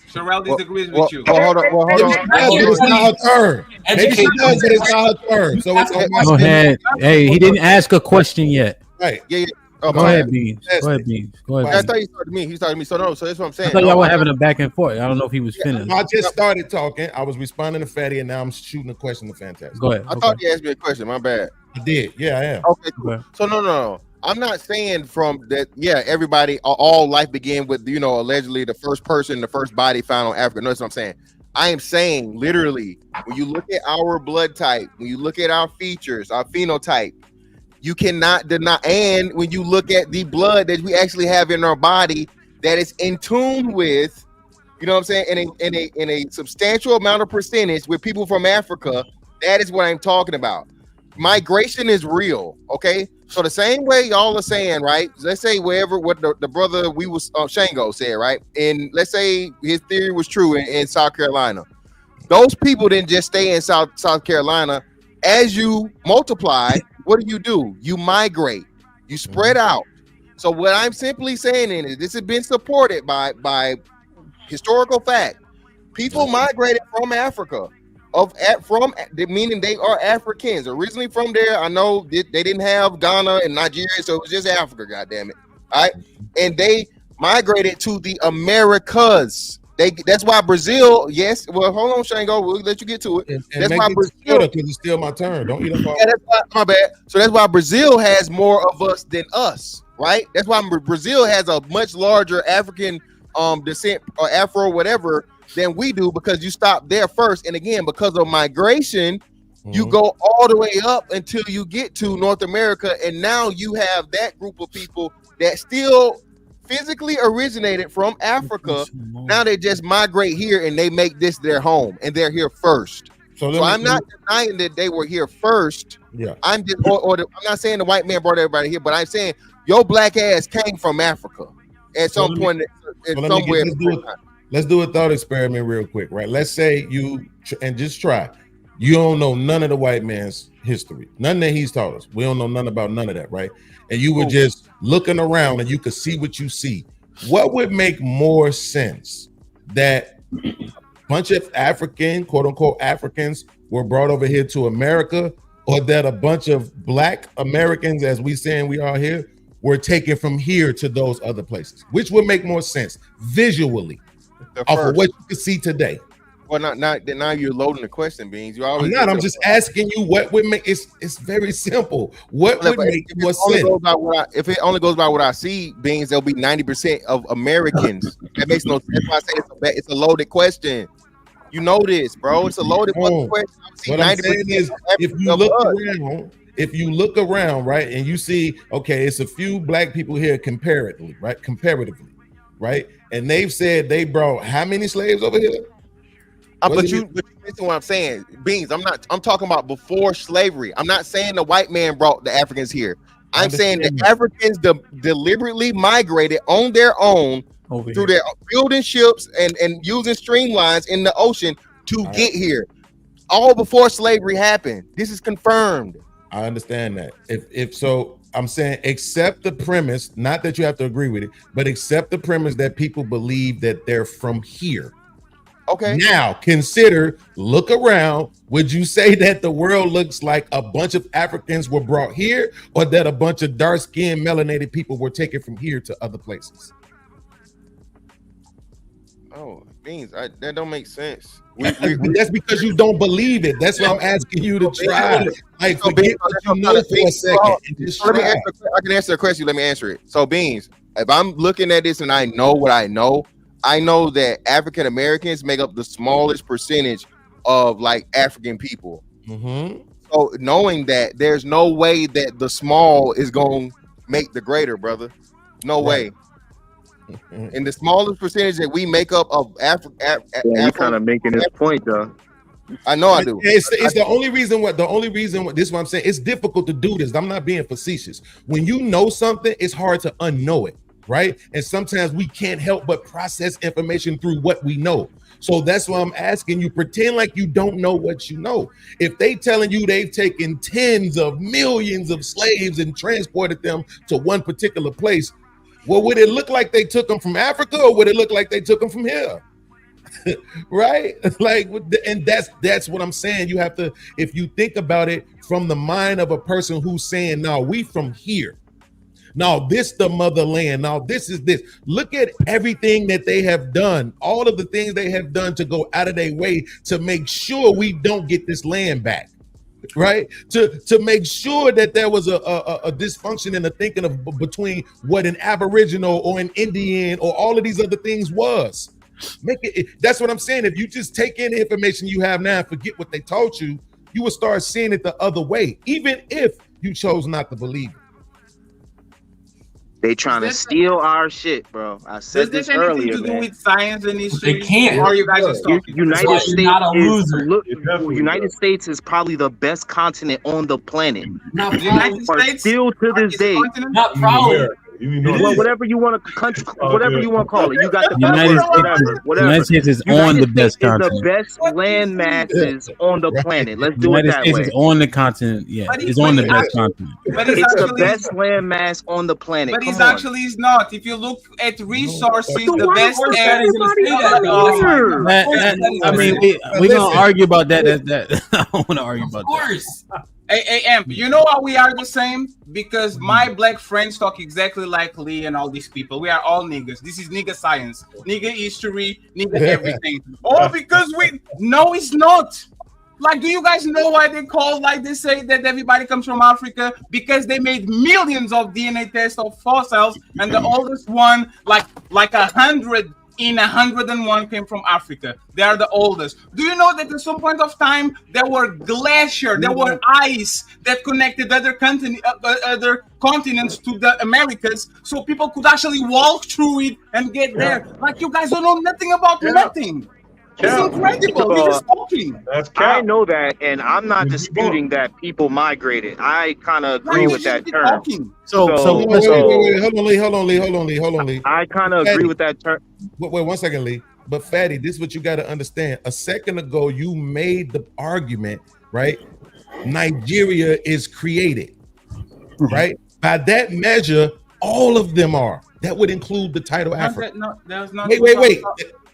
Sherelle disagrees with you. Hold on. It's not her turn. Maybe she does, but it's not her turn. So it's on my Go ahead. Hey, he didn't ask a question yet. Right. Yeah. Go ahead, Beans. Go ahead, Beans. I thought he started me. He started me. So that's what I'm saying. I thought y'all were having a back and forth. I don't know if he was finished. I just started talking. I was responding to Fatty, and now I'm shooting a question to Fantastic. Go ahead. I thought you asked me a question. My bad. I did. Yeah, I am. Okay, cool. So no. I'm not saying from that. Yeah, everybody, all life began with, allegedly the first person, the first body found on Africa. No, that's what I'm saying. I am saying literally, when you look at our blood type, when you look at our features, our phenotype, you cannot deny. And when you look at the blood that we actually have in our body, that is in tune with, you know what I'm saying, in a substantial amount of percentage with people from Africa. That is what I'm talking about. Migration is real, okay? So the same way y'all are saying, right? Let's say what the brother Shango said, right? And let's say his theory was true in South Carolina. Those people didn't just stay in South Carolina. As you multiply, what do? You migrate. You spread out. So what I'm simply saying is this has been supported by historical fact. People migrated from Africa. Meaning they are Africans, originally from there. I know they didn't have Ghana and Nigeria, so it was just Africa, goddammit. All right, and they migrated to the Americas. That's why Brazil. Yes. Well, hold on, Shango. We'll let you get to it. And That's make why it Brazil. shorter because it's still my turn. Don't eat up all. Yeah, that's why, my bad. So that's why Brazil has more of us than us, right? That's why Brazil has a much larger African descent or Afro whatever than we do, because you stop there first. And again, because of migration, you go all the way up until you get to North America, and now you have that group of people that still physically originated from Africa. Now they just migrate here and they make this their home, and they're here first. So I'm not denying that they were here first. Yeah. I'm just, I'm not saying the white man brought everybody here, but I'm saying your black ass came from Africa at some point. Let's do a thought experiment real quick, right? Let's say you and just try. You don't know none of the white man's history, none that he's taught us. We don't know none about none of that, right? And you were just looking around and you could see what you see. What would make more sense, that a bunch of African, quote unquote Africans, were brought over here to America, or that a bunch of black Americans, as we saying we are here, were taken from here to those other places? Which would make more sense visually off of what you can see today? Well, now you're loading the question, Beans. You always. I'm just asking you what would make it's very simple. What would make more sense? If it only goes by what I see, Beans, there'll be 90% of Americans. That makes no sense. That's why I say it's a loaded question. You know this, bro. It's a loaded question. What I'm saying is, if you look around, right, and you see, okay, it's a few black people here comparatively, right, and they've said they brought how many slaves over here? But you listen what I'm saying, Beans. I'm talking about before slavery. I'm not saying the white man brought the Africans here. I'm saying the Africans deliberately migrated on their own through their building ships and using streamlines in the ocean to get here. All before slavery happened. This is confirmed. I understand that. If so, I'm saying accept the premise, not that you have to agree with it, but accept the premise that people believe that they're from here. Okay. Now look around. Would you say that the world looks like a bunch of Africans were brought here, or that a bunch of dark-skinned melanated people were taken from here to other places? Oh, Beans, that don't make sense. That's because you don't believe it. That's why I'm asking you to try. Like, forget what you know for a second and just try. I can answer the question. Let me answer it. So, Beans, if I'm looking at this and I know what I know that African Americans make up the smallest percentage of like African people. So knowing that, there's no way that the small is going to make the greater, brother. No way. And the smallest percentage that we make up of Africa, you're kind of making this point, though. I know I do. It's the only reason. This is what I'm saying. It's difficult to do this. I'm not being facetious. When you know something, it's hard to unknow it. Right. And sometimes we can't help but process information through what we know. So that's why I'm asking you, pretend like you don't know what you know. If they telling you they've taken tens of millions of slaves and transported them to one particular place, well, would it look like they took them from Africa, or would it look like they took them from here? Right? Like, and that's what I'm saying. You have to, if you think about it from the mind of a person who's saying, no, we from here. Now, this the motherland. Now, this is this. Look at everything that they have done, all of the things they have done to go out of their way to make sure we don't get this land back, right? To make sure that there was a dysfunction in the thinking of between what an Aboriginal or an Indian or all of these other things was. That's what I'm saying. If you just take in the information you have now and forget what they taught you, you will start seeing it the other way, even if you chose not to believe it. They trying to steal our shit, bro. I said this earlier, to do man. with science and history? They can't. Or are you guys just talking? United States not a loser. United States is probably the best continent on the planet. Not the United States, still to this day. Not probably. Well, whatever you want to country, whatever you want to call it. You got the United whatever. United States is on the best continent. The best land masses on the planet. Let's do United it that States way. is on the continent. Yeah, it's on the best continent. But it's the best land mass on the planet. But it's actually is not. If you look at resources, the best area. I mean, we're gonna argue about that. I don't want to argue about that. Of course. Hey, Amp, you know why we are the same? Because my black friends talk exactly like Lee and all these people. We are all niggas. This is nigga science, nigga history, nigga everything. Oh, because no, it's not. Like, do you guys know why they call, like they say that everybody comes from Africa? Because they made millions of DNA tests of fossils, and the oldest one, like 100 in 101 came from Africa. They are the oldest. Do you know that at some point of time there were glaciers, there were ice that connected other continents to the Americas, so people could actually walk through it and get there? Like, you guys don't know nothing about nothing. It's incredible. You're just talking. I know that, and I'm not disputing that people migrated. I kind of agree with that term. So wait, hold on, Lee. I kind of agree with that term. Wait 1 second, Lee. But Fatty, this is what you got to understand. A second ago, you made the argument, right? Nigeria is created, right? By that measure, all of them are. That would include the title Africa. Wait.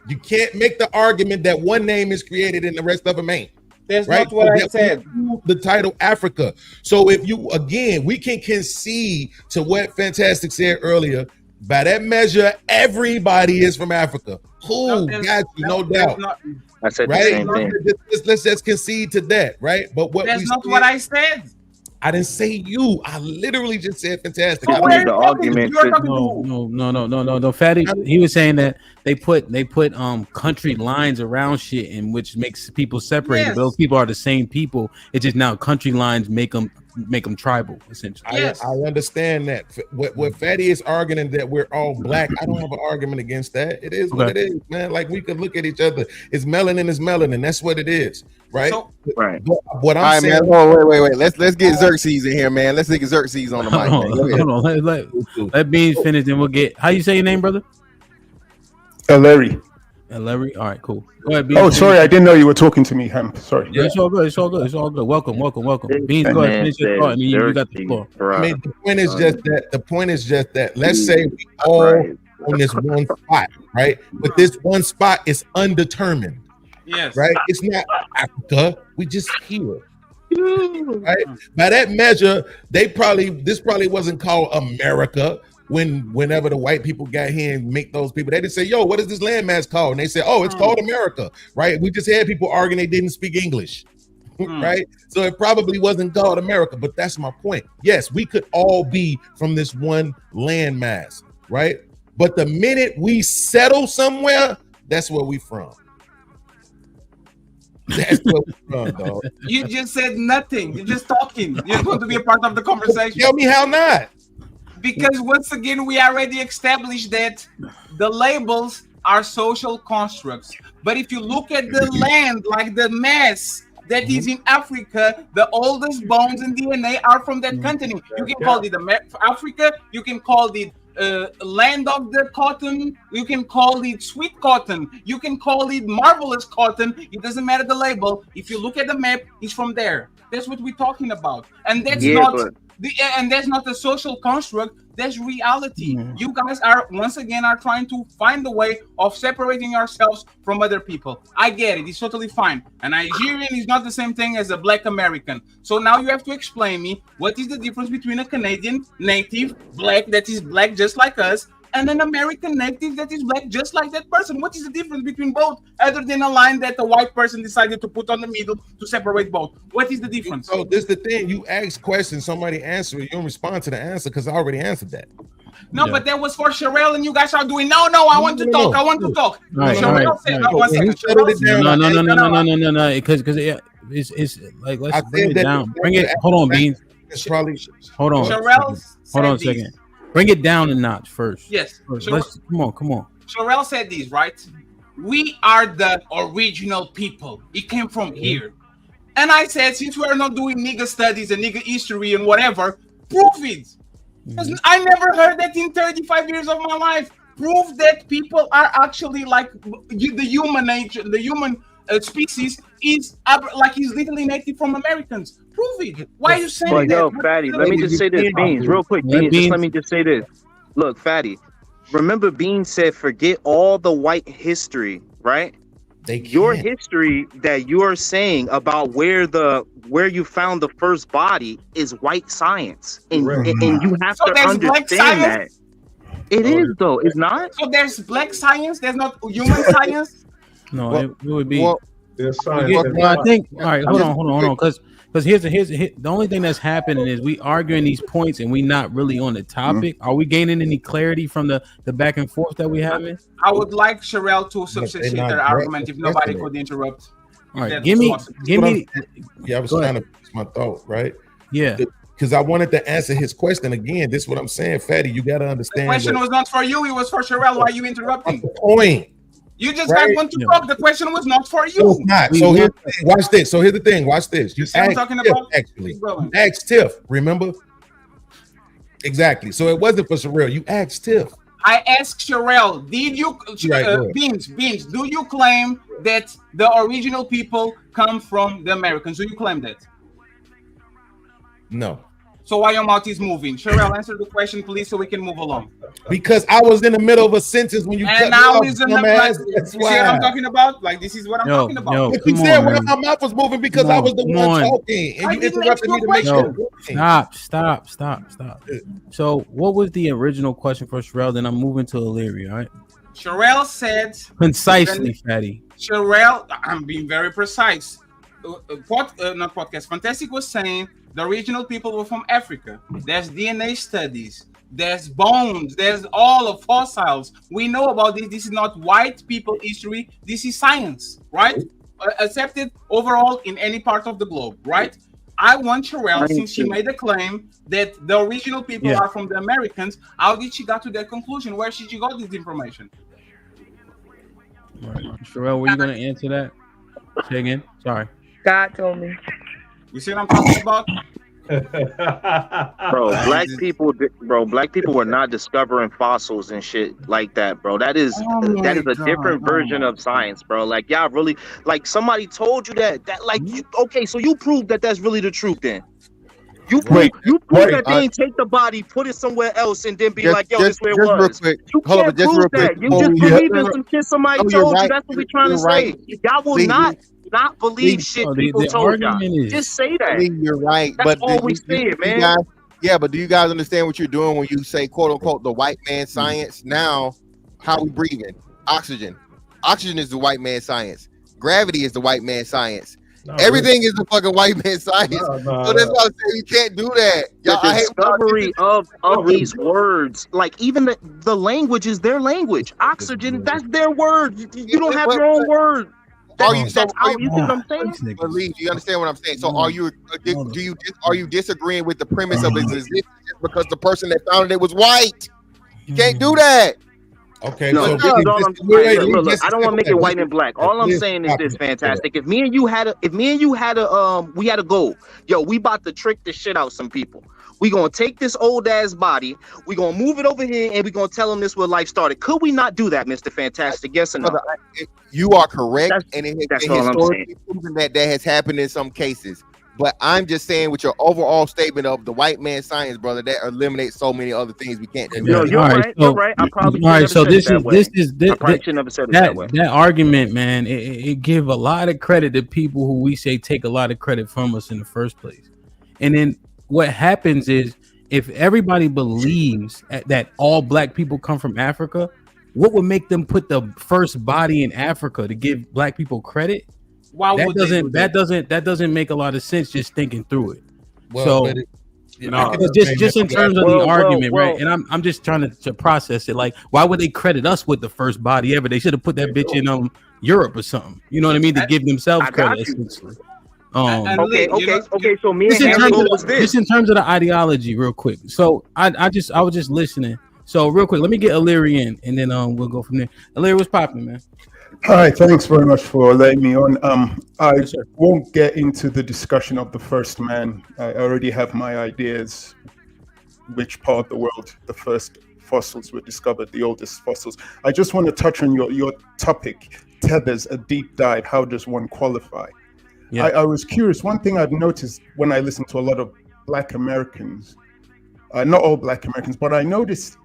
You can't make the argument that one name is created and the rest of them ain't. That's not what I said. The title Africa. So if you, again, we can concede to what Fantastic said earlier. By that measure, everybody is from Africa. Cool, got you, no doubt. I said right? the same thing. Let's just concede to that, right? But what that's not what I said. I didn't say you. I literally just said Fantastic. I believe the argument. No. Fatty, he was saying that they put country lines around shit, and which makes people separated. But those people are the same people. It's just now country lines make them tribal, essentially. I understand that. What Fatty is arguing that we're all black. I don't have an argument against that. It is what it is, man. Like, we could look at each other. It's melanin is melanin. That's what it is, right? Right. But what I'm saying, man, wait. Let's get Xerxes in here, man. Let's get Xerxes on the mic. Hold on. Let Beans finish, and we'll get. How you say your name, brother? Larry. Larry. All right, cool. Go ahead, Beans. Oh, sorry, I didn't know you were talking to me, Hemp. Sorry. Yeah, it's all good. Welcome. Beans, go ahead, finish your thought, and you got the floor. I mean, the point is just that. Let's say we all on this one spot, right? But this one spot is undetermined. Yes. Right? It's not Africa. We just here. Right? By that measure, this probably wasn't called America whenever the white people got here and make those people. They didn't say, yo, what is this landmass called? And they say, oh, it's called America. Right? We just had people arguing they didn't speak English. Right? So it probably wasn't called America, but that's my point. Yes, we could all be from this one landmass, right? But the minute we settle somewhere, that's where we from. That's where we from, dog. You just said nothing. You're just talking. You just want to be a part of the conversation. Tell me how not. Because once again, we already established that the labels are social constructs. But if you look at the land, like the mass that is in Africa, the oldest bones and DNA are from that continent. You can call it Africa. You can call it land of the cotton. You can call it sweet cotton. You can call it marvelous cotton. It doesn't matter the label. If you look at the map, it's from there. That's what we're talking about. And that's that's not a social construct. That's reality. You guys are trying to find a way of separating yourselves from other people. I get it. It's totally fine. A Nigerian is not the same thing as a black American. So now you have to explain me what is the difference between a Canadian native black that is black just like us and an American native that is black just like that person. What is the difference between both other than a line that a white person decided to put on the middle to separate both? What is the difference? So this is the thing. You ask questions, somebody answer it. You don't respond to the answer because I already answered that. No, but that was for Sherelle, and you guys are doing I want to talk. I want to talk. Sherelle said, one second. No. Because it's like, let's bring it down. Bring it. Hold on, Beans. Hold on. Hold on a second. Bring it down a notch first. Yes. Come on. Sherelle said these, right? We are the original people. It came from here. And I said, since we're not doing nigga studies and nigga history and whatever, prove it. Because I never heard that in 35 years of my life. Prove that people are actually like the human nature, the human species is literally native from Americans. Prove it. Why are you saying that? Yo, Fatty, let me just say this, Beans, real quick. Beans, let me just say this. Look, Fatty, remember Beans said, forget all the white history, right? Your history that you're saying about where the where you found the first body is white science, and Correct. and you have So to there's black understand that. science? It is though, it's not. So there's black science. There's not human science. No, it would be. Well, There's science. Well, I think. All right, hold on, because here's the only thing that's happening is we arguing these points and we not really on the topic. Are we gaining any clarity from the back and forth that we having? I would like Sherelle to substantiate not her argument if nobody addressing could interrupt. All right, That's give me. possible. Yeah, I was Go trying ahead. to finish my thought, right? Yeah. Because I wanted to answer his question again. This is what I'm saying, Fatty. You got to The understand. question was not for you. It was for Sherelle. Why are you interrupting? Point. You just Right? got one to talk. The question was not for No, you. it's not. So here's the thing. Watch this. So here's the thing. Watch this. You see what I'm asked talking Tiff, about? actually. Keep going. You asked Tiff. Remember? Exactly. So it wasn't for Sherelle. You asked Tiff. I asked Sherelle, did you, Right, go ahead. Beans, do you claim that the original people come from the Americans? Do you claim that? No. So why your mouth is moving? Sherelle, answer the question, please, so we can move along. Because I was in the middle of a sentence when you cut And me now off, he's in the dumbass. like, That's you see what I'm why. talking about? Like, this is what I'm talking about. But you said when my mouth was moving because I was the Come one on. talking, and I you didn't interrupted me ask to you a make No, sure. stop. So, what was the original question for Sherelle? Then I'm moving to Illyria. All right, Sherelle said concisely, Fatty. Sherelle, I'm being very precise. Not podcast. Fantastic was saying the original people were from Africa. There's DNA studies. There's bones. There's all of fossils. We know about this. This is not white people history. This is science, right? Accepted overall in any part of the globe, right? I want Sherelle, since she made a claim that the original people are from the Americans, how did she got to that conclusion? Where did she got this information? All right. Sherelle, were you going to answer that? Say again. Sorry. God told me. You see what I'm talking about? Black people were not discovering fossils and shit like that, bro. That is a different version of science, bro. Like y'all really, like somebody told you that like okay, so you proved that that's really the truth then. You prove that they ain't take the body, put it somewhere else, and then be like, yo, this where it real was. quick. You Hold can't on, just prove real that. quick. You just believe in some shit somebody No, you're told you. right. That's what we're trying to You're right. say. Y'all will See, not believe shit people told y'all. Just say that. See, you're right, That's but all we say, man. But do you guys understand what you're doing when you say "quote unquote" the white man science? Now, how we breathing? Oxygen. Oxygen is the white man science. Gravity is the white man science. Everything is the fucking white man science. So that's why I say you can't do that. The discovery of these words, like even the language is their language. Oxygen, that's their word. You don't have your own word. You see what I'm saying? Believe, you understand what I'm saying? So are you disagreeing with the premise of its existence just because the person that founded it was white? You can't do that. Okay, no, so this is all I'm saying. Look, I don't want to make it white and black. All I'm saying is this, Fantastic. If me and you had a goal, yo, we about to trick the shit out some people. We gonna take this old ass body, we gonna move it over here, and we gonna tell them this where life started. Could we not do that, Mr. Fantastic? Yes or no? You are correct, and that's it all I'm historically proven that has happened in some cases. But I'm just saying, with your overall statement of the white man science, brother, that eliminates so many other things we can't do. Yo, you're right. You're right. I probably All right, so I probably should never said it that way. That argument, man, it give a lot of credit to people who we say take a lot of credit from us in the first place. And then what happens is, if everybody believes that all black people come from Africa, what would make them put the first body in Africa to give black people credit? Why would that doesn't make a lot of sense just thinking through it. Well, So just in terms of the argument, right? And I'm just trying to process it. Like, why would they credit us with the first body ever? They should have put that bitch in Europe or something. You know what I mean? To give themselves credit, essentially. Okay. So me and just in terms of the ideology, real quick. So I was just listening. So real quick, let me get Illyria in, and then we'll go from there. Illyria, what's popping, man? Hi, thanks very much for letting me on. I won't get into the discussion of the first man. I already have my ideas. Which part of the world the first fossils were discovered, the oldest fossils. I just want to touch on your topic, tethers, a deep dive. How does one qualify? Yeah. I was curious. One thing I've noticed when I listen to a lot of Black Americans, not all Black Americans, but I noticed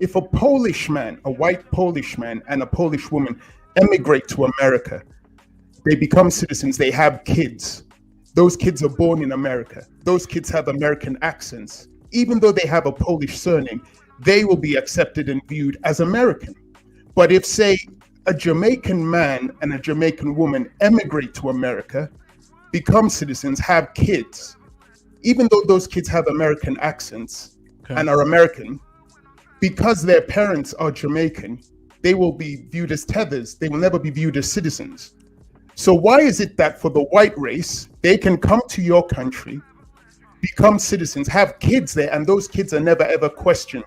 if a Polish man, a white Polish man and a Polish woman emigrate to America, they become citizens, they have kids, Those kids are born in America. Those kids have American accents. Even though they have a Polish surname, they will be accepted and viewed as American. But if, say, a Jamaican man and a Jamaican woman emigrate to America, become citizens, have kids, even though those kids have American accents and are American, because their parents are Jamaican, they will be viewed as tethers. They will never be viewed as citizens. So why is it that for the white race, they can come to your country, become citizens, have kids there, and those kids are never ever questioned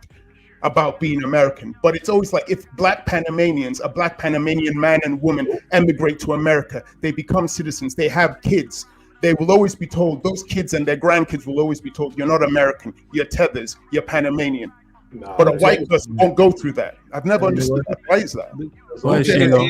about being American? But it's always like, if black Panamanians, a black Panamanian man and woman emigrate to America, they become citizens, they have kids, they will always be told, those kids and their grandkids will always be told, you're not American, you're tethers, you're Panamanian. But a white person won't go through that. I've never understood that. Why is that?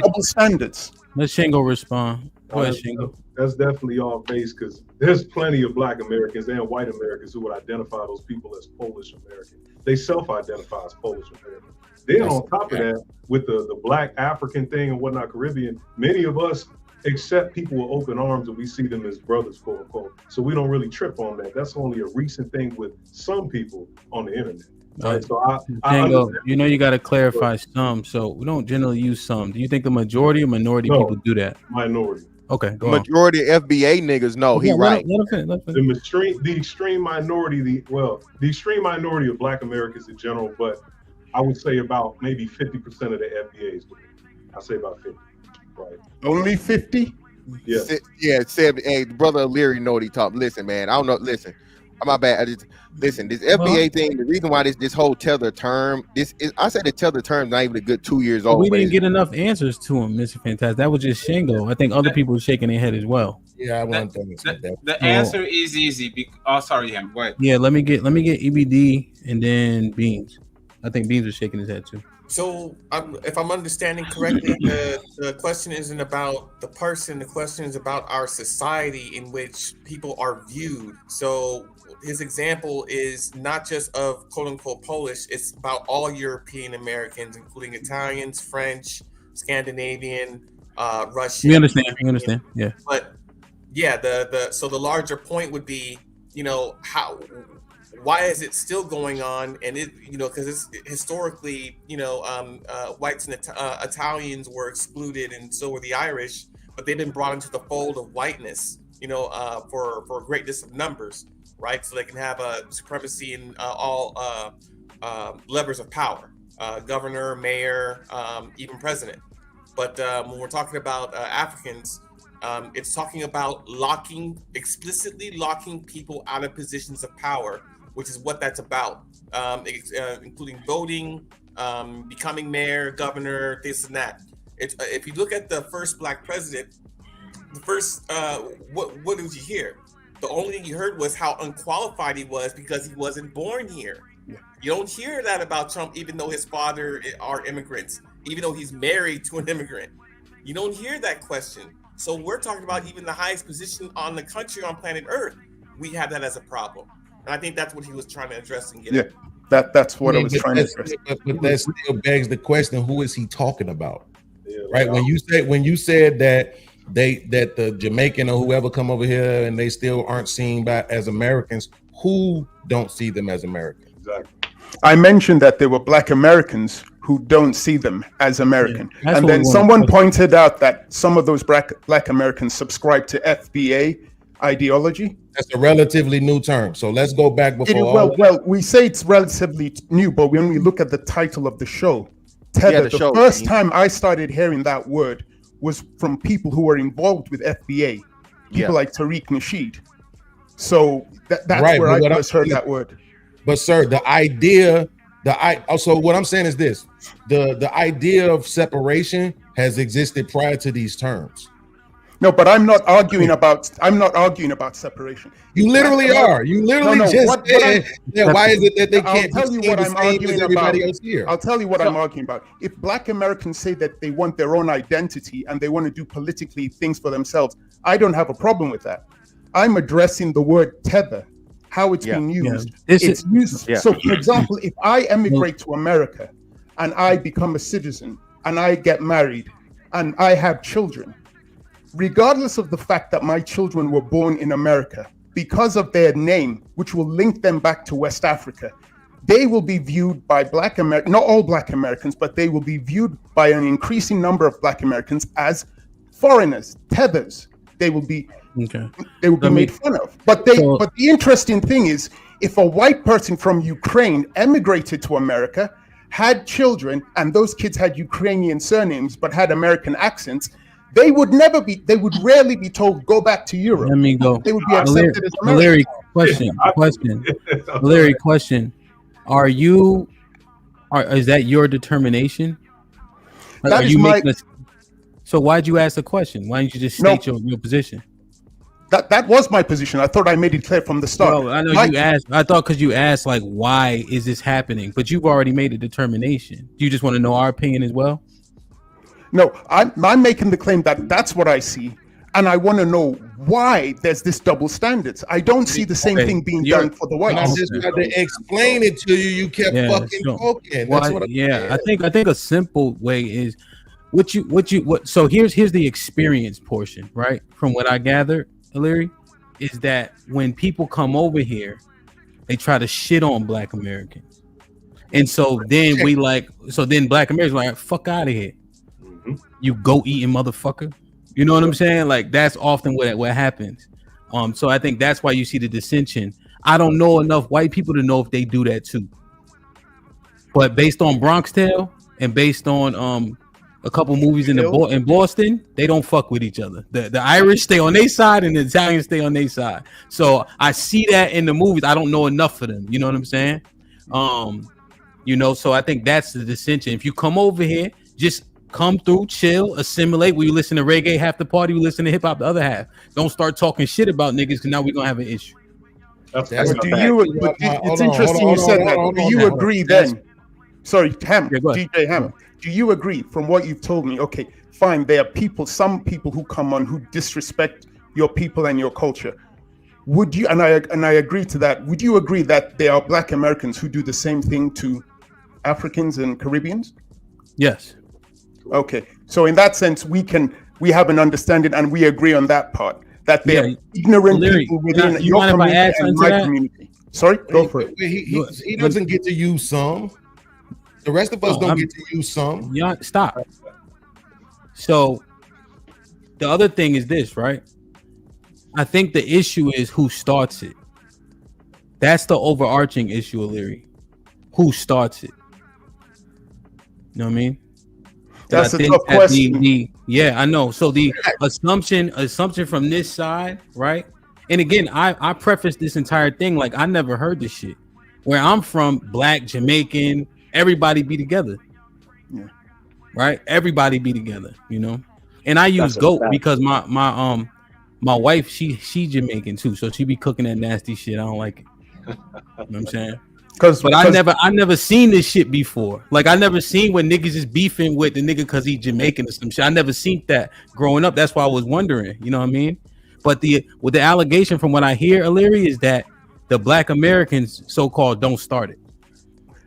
Double standards. Let Shingo respond. Go ahead, Shingo. That's definitely off base, because there's plenty of black Americans and white Americans who would identify those people as Polish American. They self-identify as Polish American. Then on top of that, with the black African thing and whatnot, Caribbean, many of us accept people with open arms and we see them as brothers, quote unquote. So we don't really trip on that. That's only a recent thing with some people on the internet. Right. So Django, you know, you got to clarify some. So we don't generally use some. Do you think the majority or minority people do that? Minority. Okay, go majority of FBA niggas know he right. The extreme minority, the extreme minority of black Americans in general, but I would say about maybe 50% of the FBAs. I say about 50. Right. Only 50? Yeah. Yeah, 70. Hey, brother Leary know what he talk. Listen, man, I don't know. Listen, my bad. Listen, this FBA thing, the reason why this whole tether term, I said the tether term is not even a good 2 years old. We didn't get enough answers to him, Mr. Fantastic. That was just Shingo. I think other people were shaking their head as well. Yeah, I want to The answer is easy. Sorry, Ham. Go ahead. Yeah, let me get EBD and then Beans. I think Beans was shaking his head too. So, if I'm understanding correctly, the question isn't about the person. The question is about our society in which people are viewed. So, his example is not just of quote unquote Polish. It's about all European Americans, including Italians, French, Scandinavian, Russian. We understand. Yeah. But yeah, so the larger point would be, why is it still going on? And it, because it's historically, whites and Italians were excluded, and so were the Irish, but they've been brought into the fold of whiteness, for greatness of numbers, right? So they can have a supremacy in all levers of power, governor, mayor, even president. But when we're talking about Africans, it's talking about explicitly locking people out of positions of power, which is what that's about, including voting, becoming mayor, governor, this and that. If you look at the first black president, what did you hear? The only thing you heard was how unqualified he was because he wasn't born here. Yeah. You don't hear that about Trump, even though his father are immigrants, even though he's married to an immigrant. You don't hear that question. So we're talking about even the highest position on the country on planet Earth. We have that as a problem. And I think that's what he was trying to address and get. Yeah, that's what I was trying to address. But that still begs the question: who is he talking about? Yeah, right? When you said that the Jamaican or whoever come over here and they still aren't seen as Americans, who don't see them as Americans? Exactly. I mentioned that there were black Americans who don't see them as American, and then someone pointed out that some of those black Americans subscribe to FBA ideology. That's a relatively new term. So let's go back before. Well, we say it's relatively new, but when we look at the title of the show, Tether, the first time I started hearing that word was from people who were involved with FBA, people like Tariq Nasheed. So that's right, where I first heard that word. But sir, so what I'm saying is this: the idea of separation has existed prior to these terms. No, but I'm not arguing about separation. You literally are. You literally just said that. Why is it that they can't tell you what I'm arguing about? I'll tell you what I'm arguing about. If black Americans say that they want their own identity and they want to do politically things for themselves, I don't have a problem with that. I'm addressing the word tether, how it's being used. It's used. So, for example, if I emigrate to America and I become a citizen and I get married and I have children, regardless of the fact that my children were born in America, because of their name, which will link them back to West Africa, they will be viewed by Black Americans, not all Black Americans, but they will be viewed by an increasing number of Black Americans as foreigners, tethers. They will be made fun of. But the interesting thing is, if a white person from Ukraine emigrated to America, had children, and those kids had Ukrainian surnames but had American accents, they would rarely be told, go back to Europe. Let me go. They would be accepted as Americans. Larry, question. Is that your determination? That are is you my- making So why'd you ask the question? Why didn't you just state your position? That was my position. I thought I made it clear from the start. No, I know you asked. I thought because you asked, like, why is this happening? But you've already made a determination. Do you just want to know our opinion as well? No, I'm making the claim that that's what I see, and I want to know why there's this double standards. I don't see the same thing being done for the whites. I just tried to explain it to you. You kept fucking talking. That's what I think a simple way is what. So here's the experience portion, right? From what I gathered, Larry, is that when people come over here, they try to shit on Black Americans, and so then then Black Americans are like, fuck out of here. You go eating motherfucker. You know what I'm saying? Like, that's often what happens. So I think that's why you see the dissension. I don't know enough white people to know if they do that too. But based on Bronx Tale and based on a couple movies in Boston, they don't fuck with each other. The Irish stay on their side and the Italians stay on their side. So I see that in the movies. I don't know enough for them. You know what I'm saying? So I think that's the dissension. If you come over here, just come through, chill, assimilate. We listen to reggae half the party, we listen to hip hop the other half. Don't start talking shit about niggas because now we're gonna have an issue. It's interesting you said that. Do you agree then? Sorry, DJ Ham. Do you agree from what you've told me? Okay, fine. There are some people who come on who disrespect your people and your culture. Would you? And I agree to that. Would you agree that there are Black Americans who do the same thing to Africans and Caribbeans? Yes. Okay, so in that sense, we have an understanding and we agree on that part that there are ignorant people within your community and my community. Sorry, go for it. He doesn't get to use some. The rest of us don't get to use some. Yeah, stop. So the other thing is this, right? I think the issue is who starts it. That's the overarching issue, O'Leary. Who starts it? You know what I mean? That's a tough question. Yeah, I know. So the assumption from this side, right? And again, I preface this entire thing like I never heard this shit. Where I'm from, Black, Jamaican, everybody be together. Yeah. Right? Everybody be together, you know? And I use goat because my wife, she Jamaican too, so she be cooking that nasty shit. I don't like it. You know what I'm saying? I never seen this shit before. Like I never seen when niggas is beefing with the nigga because he Jamaican or some shit. I never seen that growing up. That's why I was wondering. You know what I mean? But with the allegation from what I hear, O'Leary, is that the Black Americans, so-called, don't start it.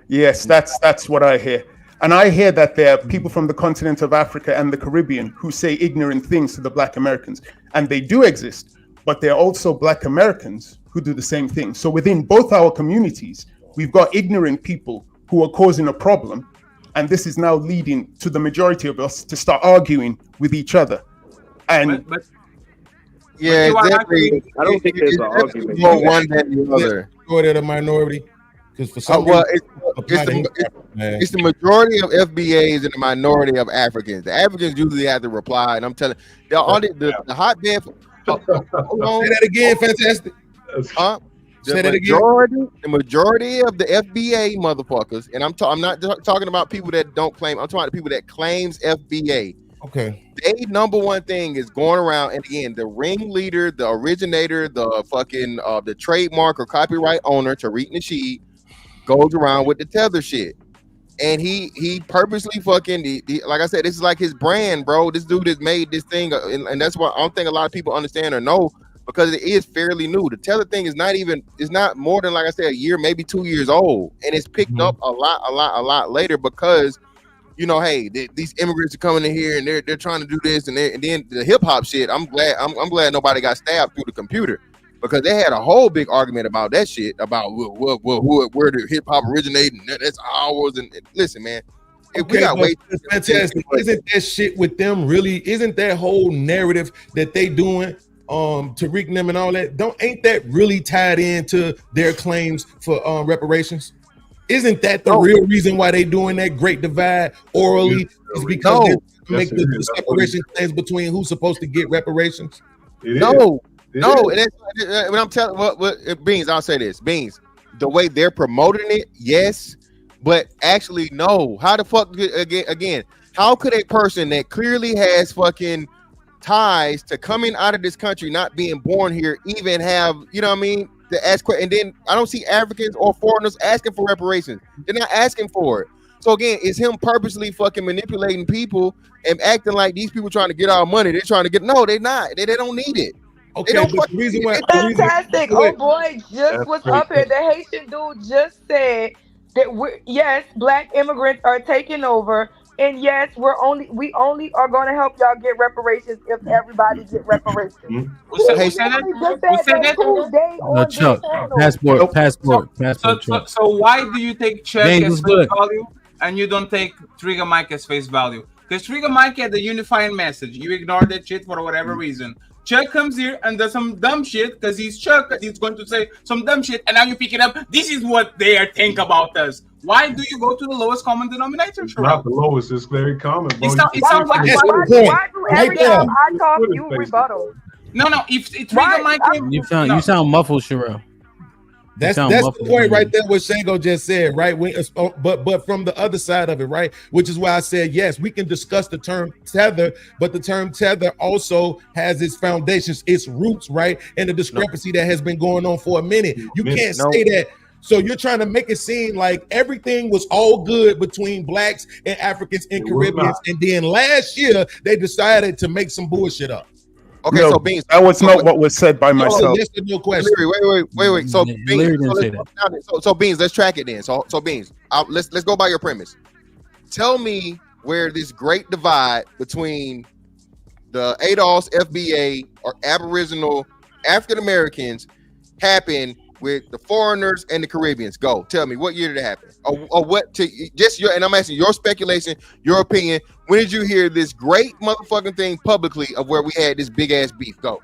Yes, that's what I hear. And I hear that there are people from the continent of Africa and the Caribbean who say ignorant things to the Black Americans. And they do exist, but there are also Black Americans who do the same thing. So within both our communities, we've got ignorant people who are causing a problem. And this is now leading to the majority of us to start arguing with each other. And yeah, exactly. I don't think there's an argument. More one than the other. Go to the minority. Because for some it's the majority of FBAs and the minority of Africans. The Africans usually have to reply, and I'm telling you, the hotbed. Hold on. Say that again, fantastic. Say that again. The majority of the FBA motherfuckers, and I'm not talking about people that don't claim. I'm talking about people that claims FBA. Okay. They number one thing is going around, and again, the ringleader, the originator, the fucking the trademark or copyright owner, Tariq Nasheed, goes around with the tether shit. And he purposely fucking like I said, this is like his brand, bro. This dude has made this thing, and that's why I don't think a lot of people understand or know, because it is fairly new. The tether thing is not more than, like I said, a year, maybe 2 years old, and it's picked up a lot later because you know, hey, these immigrants are coming in here and they're trying to do this and then the hip hop shit. I'm glad nobody got stabbed through the computer, because they had a whole big argument about that shit, about where the hip hop originated. And that's ours. And listen, man, we got way fantastic. Isn't that shit with them really? Isn't that whole narrative that they doing? Tariq and them and all that, ain't that really tied into their claims for reparations? Isn't that the real reason why they doing that great divide orally? Is because they make the separation claims between who's supposed to get reparations? No. And that's when I'm telling what Beans, I'll say this, Beans, the way they're promoting it, yes, but actually no. How the fuck again? How could a person that clearly has fucking ties to coming out of this country, not being born here, even have, you know what I mean, to ask questions? And then I don't see Africans or foreigners asking for reparations. They're not asking for it. So again, it's him purposely fucking manipulating people and acting like these people trying to get our money. They're trying to get, no, they're not. They don't need it. Okay, but the reason why fantastic. Oh boy, just was up here. The Haitian dude just said that yes, black immigrants are taking over. And yes, we only are going to help y'all get reparations if everybody get reparations. Who said that? No, Chuck. Passport. So why do you take Chuck as face value and you don't take Trigger Mike as face value? Because Trigger Mike had the unifying message. You ignore that shit for whatever reason. Chuck comes here and does some dumb shit because he's Chuck. He's going to say some dumb shit, and now you pick it up. This is what they think about us. Why do you go to the lowest common denominator? Not the lowest. It's very common. Bro. Why do every time I talk, you rebuttal? No. If Trigger Mike came, you sound muffled, Sherelle. That's the point right there what Shango just said, right? But from the other side of it, right? Which is why I said, yes, we can discuss the term tether, but the term tether also has its foundations, its roots, right? And the discrepancy that has been going on for a minute. You can't say that. So you're trying to make it seem like everything was all good between blacks and Africans and Caribbeans. And then last year they decided to make some bullshit up. Okay, no, so Beans, that was not what was said by myself. Yes or no question. Wait. So Beans, so Beans, let's track it then. So Beans, let's go by your premise. Tell me where this great divide between the ADOS, FBA, or Aboriginal African Americans happened with the foreigners and the Caribbeans. Go. Tell me, what year did it happen? Or what? And I'm asking your speculation, your opinion. When did you hear this great motherfucking thing publicly of where we had this big ass beef? Go.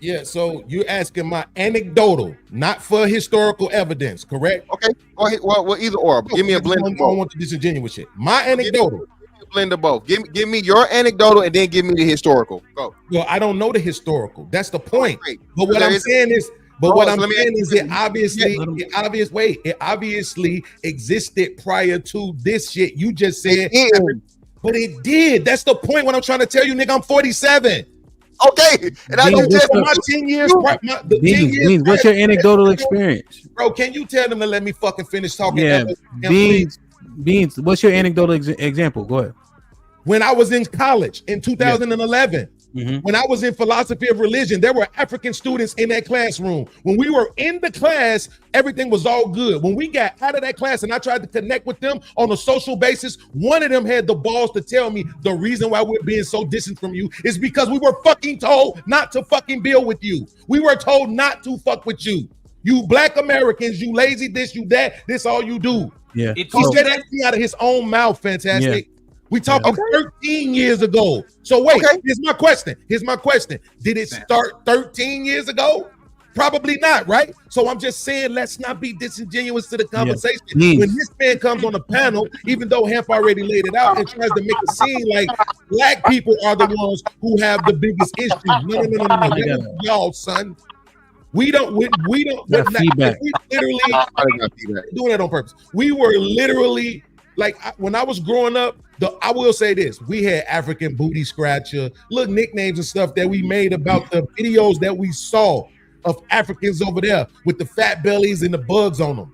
Yeah, so you're asking my anecdotal, not for historical evidence, correct? Okay. Go ahead. Well, either or. But give me a blend of both. I don't want the disingenuous shit. My anecdotal. Give me a blend of both. Give me your anecdotal and then give me the historical. Go. Well, I don't know the historical. That's the point. But what I'm saying is, it obviously existed prior to this shit you just said. But it did. That's the point. What I'm trying to tell you, nigga, I'm 47. Okay, and I just my 10 years. What's your anecdotal experience, bro? Can you tell them to let me fucking finish talking? Yeah, Beans. What's your anecdotal example? Go ahead. When I was in college in 2011. When I was in philosophy of religion, there were African students in that classroom. When we were in the class, everything was all good. When we got out of that class and I tried to connect with them on a social basis, one of them had the balls to tell me the reason why we're being so distant from you is because we were fucking told not to fucking build with you. We were told not to fuck with you. You black Americans, you lazy this, you that, this all you do. Yeah. He said that out of his own mouth, fantastic. Yeah. We talking 13 years ago. So wait, here's my question. Did it start 13 years ago? Probably not, right? So I'm just saying, let's not be disingenuous to the conversation. When this man comes on the panel, even though Hamp already laid it out and tries to make it seem like black people are the ones who have the biggest issues. No. Y'all, son. We don't. Feedback. We literally doing that on purpose. We were literally like when I was growing up. I will say this: we had African booty scratcher, little nicknames and stuff that we made about the videos that we saw of Africans over there with the fat bellies and the bugs on them.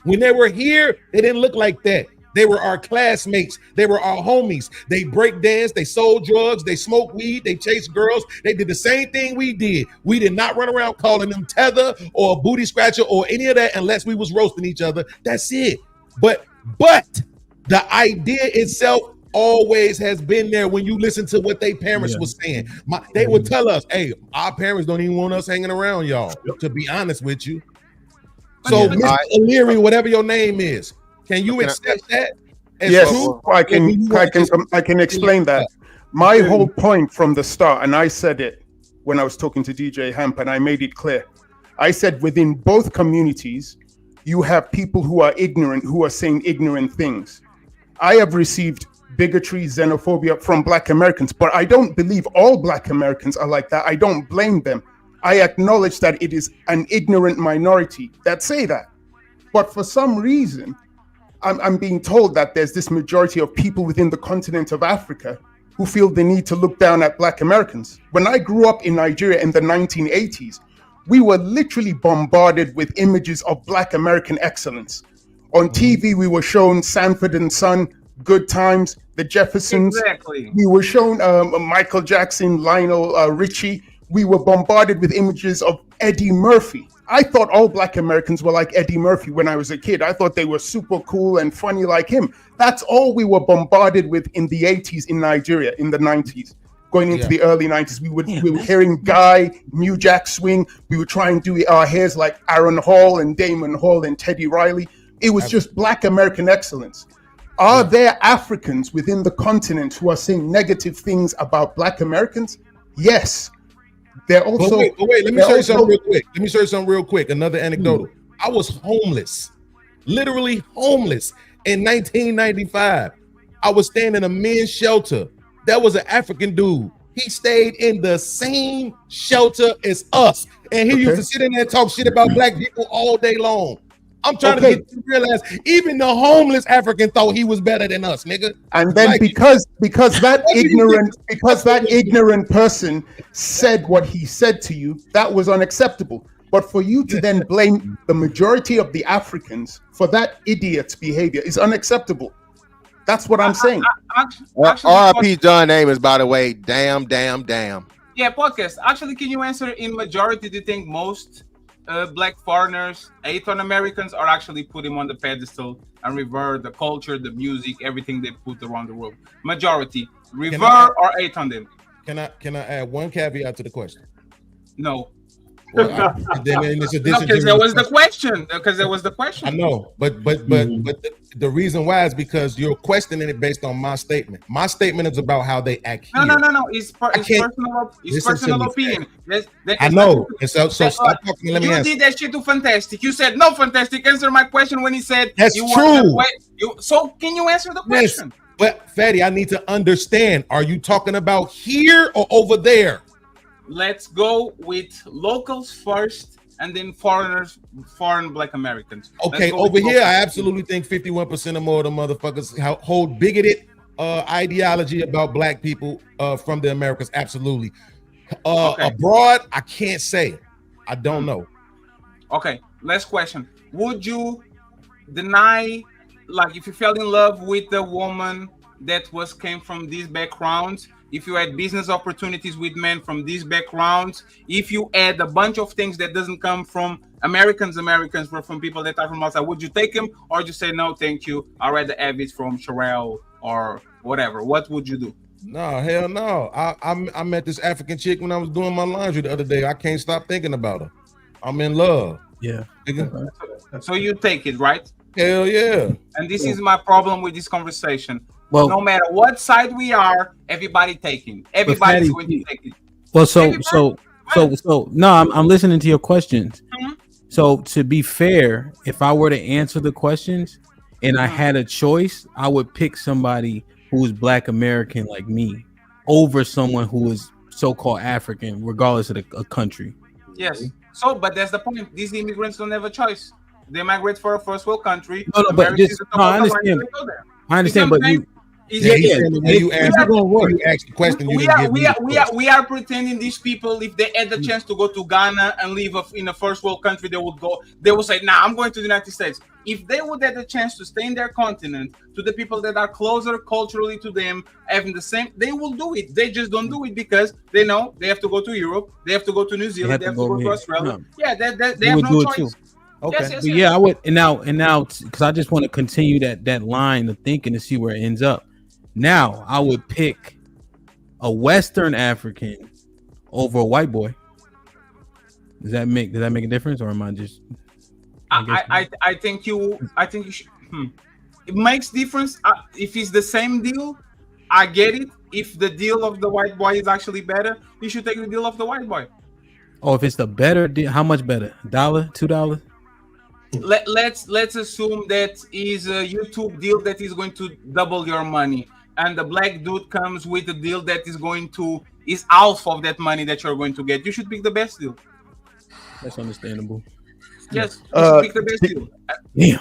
When they were here, they didn't look like that. They were our classmates. They were our homies. They break dance. They sold drugs. They smoked weed. They chased girls. They did the same thing we did. We did not run around calling them tether or booty scratcher or any of that unless we was roasting each other. That's it. But The idea itself always has been there. When you listen to what their parents was saying, they would tell us, "Hey, our parents don't even want us hanging around y'all." To be honest with you, so Mr. O'Leary, whatever your name is, can you accept that? Yes, I can explain that. My whole point from the start, and I said it when I was talking to DJ Hamp, and I made it clear. I said within both communities, you have people who are ignorant, who are saying ignorant things. I have received bigotry, xenophobia from Black Americans, but I don't believe all Black Americans are like that. I don't blame them. I acknowledge that it is an ignorant minority that say that. But for some reason, I'm being told that there's this majority of people within the continent of Africa who feel the need to look down at Black Americans. When I grew up in Nigeria in the 1980s, we were literally bombarded with images of Black American excellence. On TV, we were shown Sanford and Son, Good Times, the Jeffersons. Exactly. We were shown Michael Jackson, Lionel Richie. We were bombarded with images of Eddie Murphy. I thought all Black Americans were like Eddie Murphy when I was a kid. I thought they were super cool and funny like him. That's all we were bombarded with in the 80s in Nigeria, in the 90s. Going into the early 90s, we were hearing Guy, New Jack Swing. We were trying to do our hairs like Aaron Hall and Damon Hall and Teddy Riley. It was just Black American excellence. Are there Africans within the continent who are saying negative things about Black Americans? Yes. They're also. But wait, let me show you something real quick. Another anecdotal. I was homeless, literally homeless in 1995. I was staying in a men's shelter. That was an African dude. He stayed in the same shelter as us. And he used to sit in there and talk shit about Black people all day long. I'm trying to get you to realize even the homeless African thought he was better than us, nigga. And then because that ignorant person said what he said to you, that was unacceptable. But for you to then blame the majority of the Africans for that idiot's behavior is unacceptable. That's what I'm saying. R.I.P. John Amos, by the way. Damn. Yeah, podcast. Actually, can you answer in majority? Do you think most Black foreigners, Asian Americans, are actually put him on the pedestal and revere the culture, the music, everything they put around the world? Majority revere or hate on them? Can I add one caveat to the question? No. Well, because there was the question. I know, but the reason why is because you're questioning it based on my statement. My statement is about how they act here. No. It's personal opinion. I know. And so stop talking. Let me answer. You did that shit to Fantastic. You said no, Fantastic. Answer my question when he said that's true. So can you answer the question? Yes. But Fatty, I need to understand. Are you talking about here or over there? Let's go with locals first, and then foreign Black Americans. Okay, over here, I absolutely think 51% or more of the motherfuckers hold bigoted ideology about Black people from the Americas. Absolutely. Abroad, I can't say. I don't know. Okay, last question. Would you deny, like, if you fell in love with a woman that came from these backgrounds, if you had business opportunities with men from these backgrounds, if you add a bunch of things that doesn't come from Americans, but from people that are from outside, would you take them, or would you say no, thank you? I'd rather have it from Sherelle or whatever. What would you do? No, hell no. I met this African chick when I was doing my laundry the other day. I can't stop thinking about her. I'm in love. Yeah. So you take it, right? Hell yeah. And this is my problem with this conversation. Well, no matter what side we are, everybody taking. Everybody's going to take it. Well, so no, I'm listening to your questions. Mm-hmm. So to be fair, if I were to answer the questions and I had a choice, I would pick somebody who is Black American like me over someone who is so-called African, regardless of a country. Yes. So, but that's the point. These immigrants don't have a choice. They migrate for a first world country. I understand, but you. You ask the question. We are pretending these people, if they had the chance to go to Ghana and live in a first world country, they would go. They would say, "Nah, I'm going to the United States." If they would have the chance to stay in their continent, to the people that are closer culturally to them, having the same, they will do it. They just don't do it because they know they have to go to Europe, they have to go to New Zealand, they have to go to Australia. No. Yeah, they have no choice. Okay, Yes, yes, but yes. yeah, I would, and now, because I just want to continue that line of thinking to see where it ends up. Now, I would pick a Western African over a white boy. Does that make a difference, or am I just? I think you should. It makes difference if it's the same deal. I get it. If the deal of the white boy is actually better, you should take the deal of the white boy. Oh, if it's the better deal, how much better? $1, $2? Let's assume that is a YouTube deal that is going to double your money, and the black dude comes with a deal that is half of that money that you're going to get. You should pick the best deal. That's understandable. Yes, you should pick the best deal.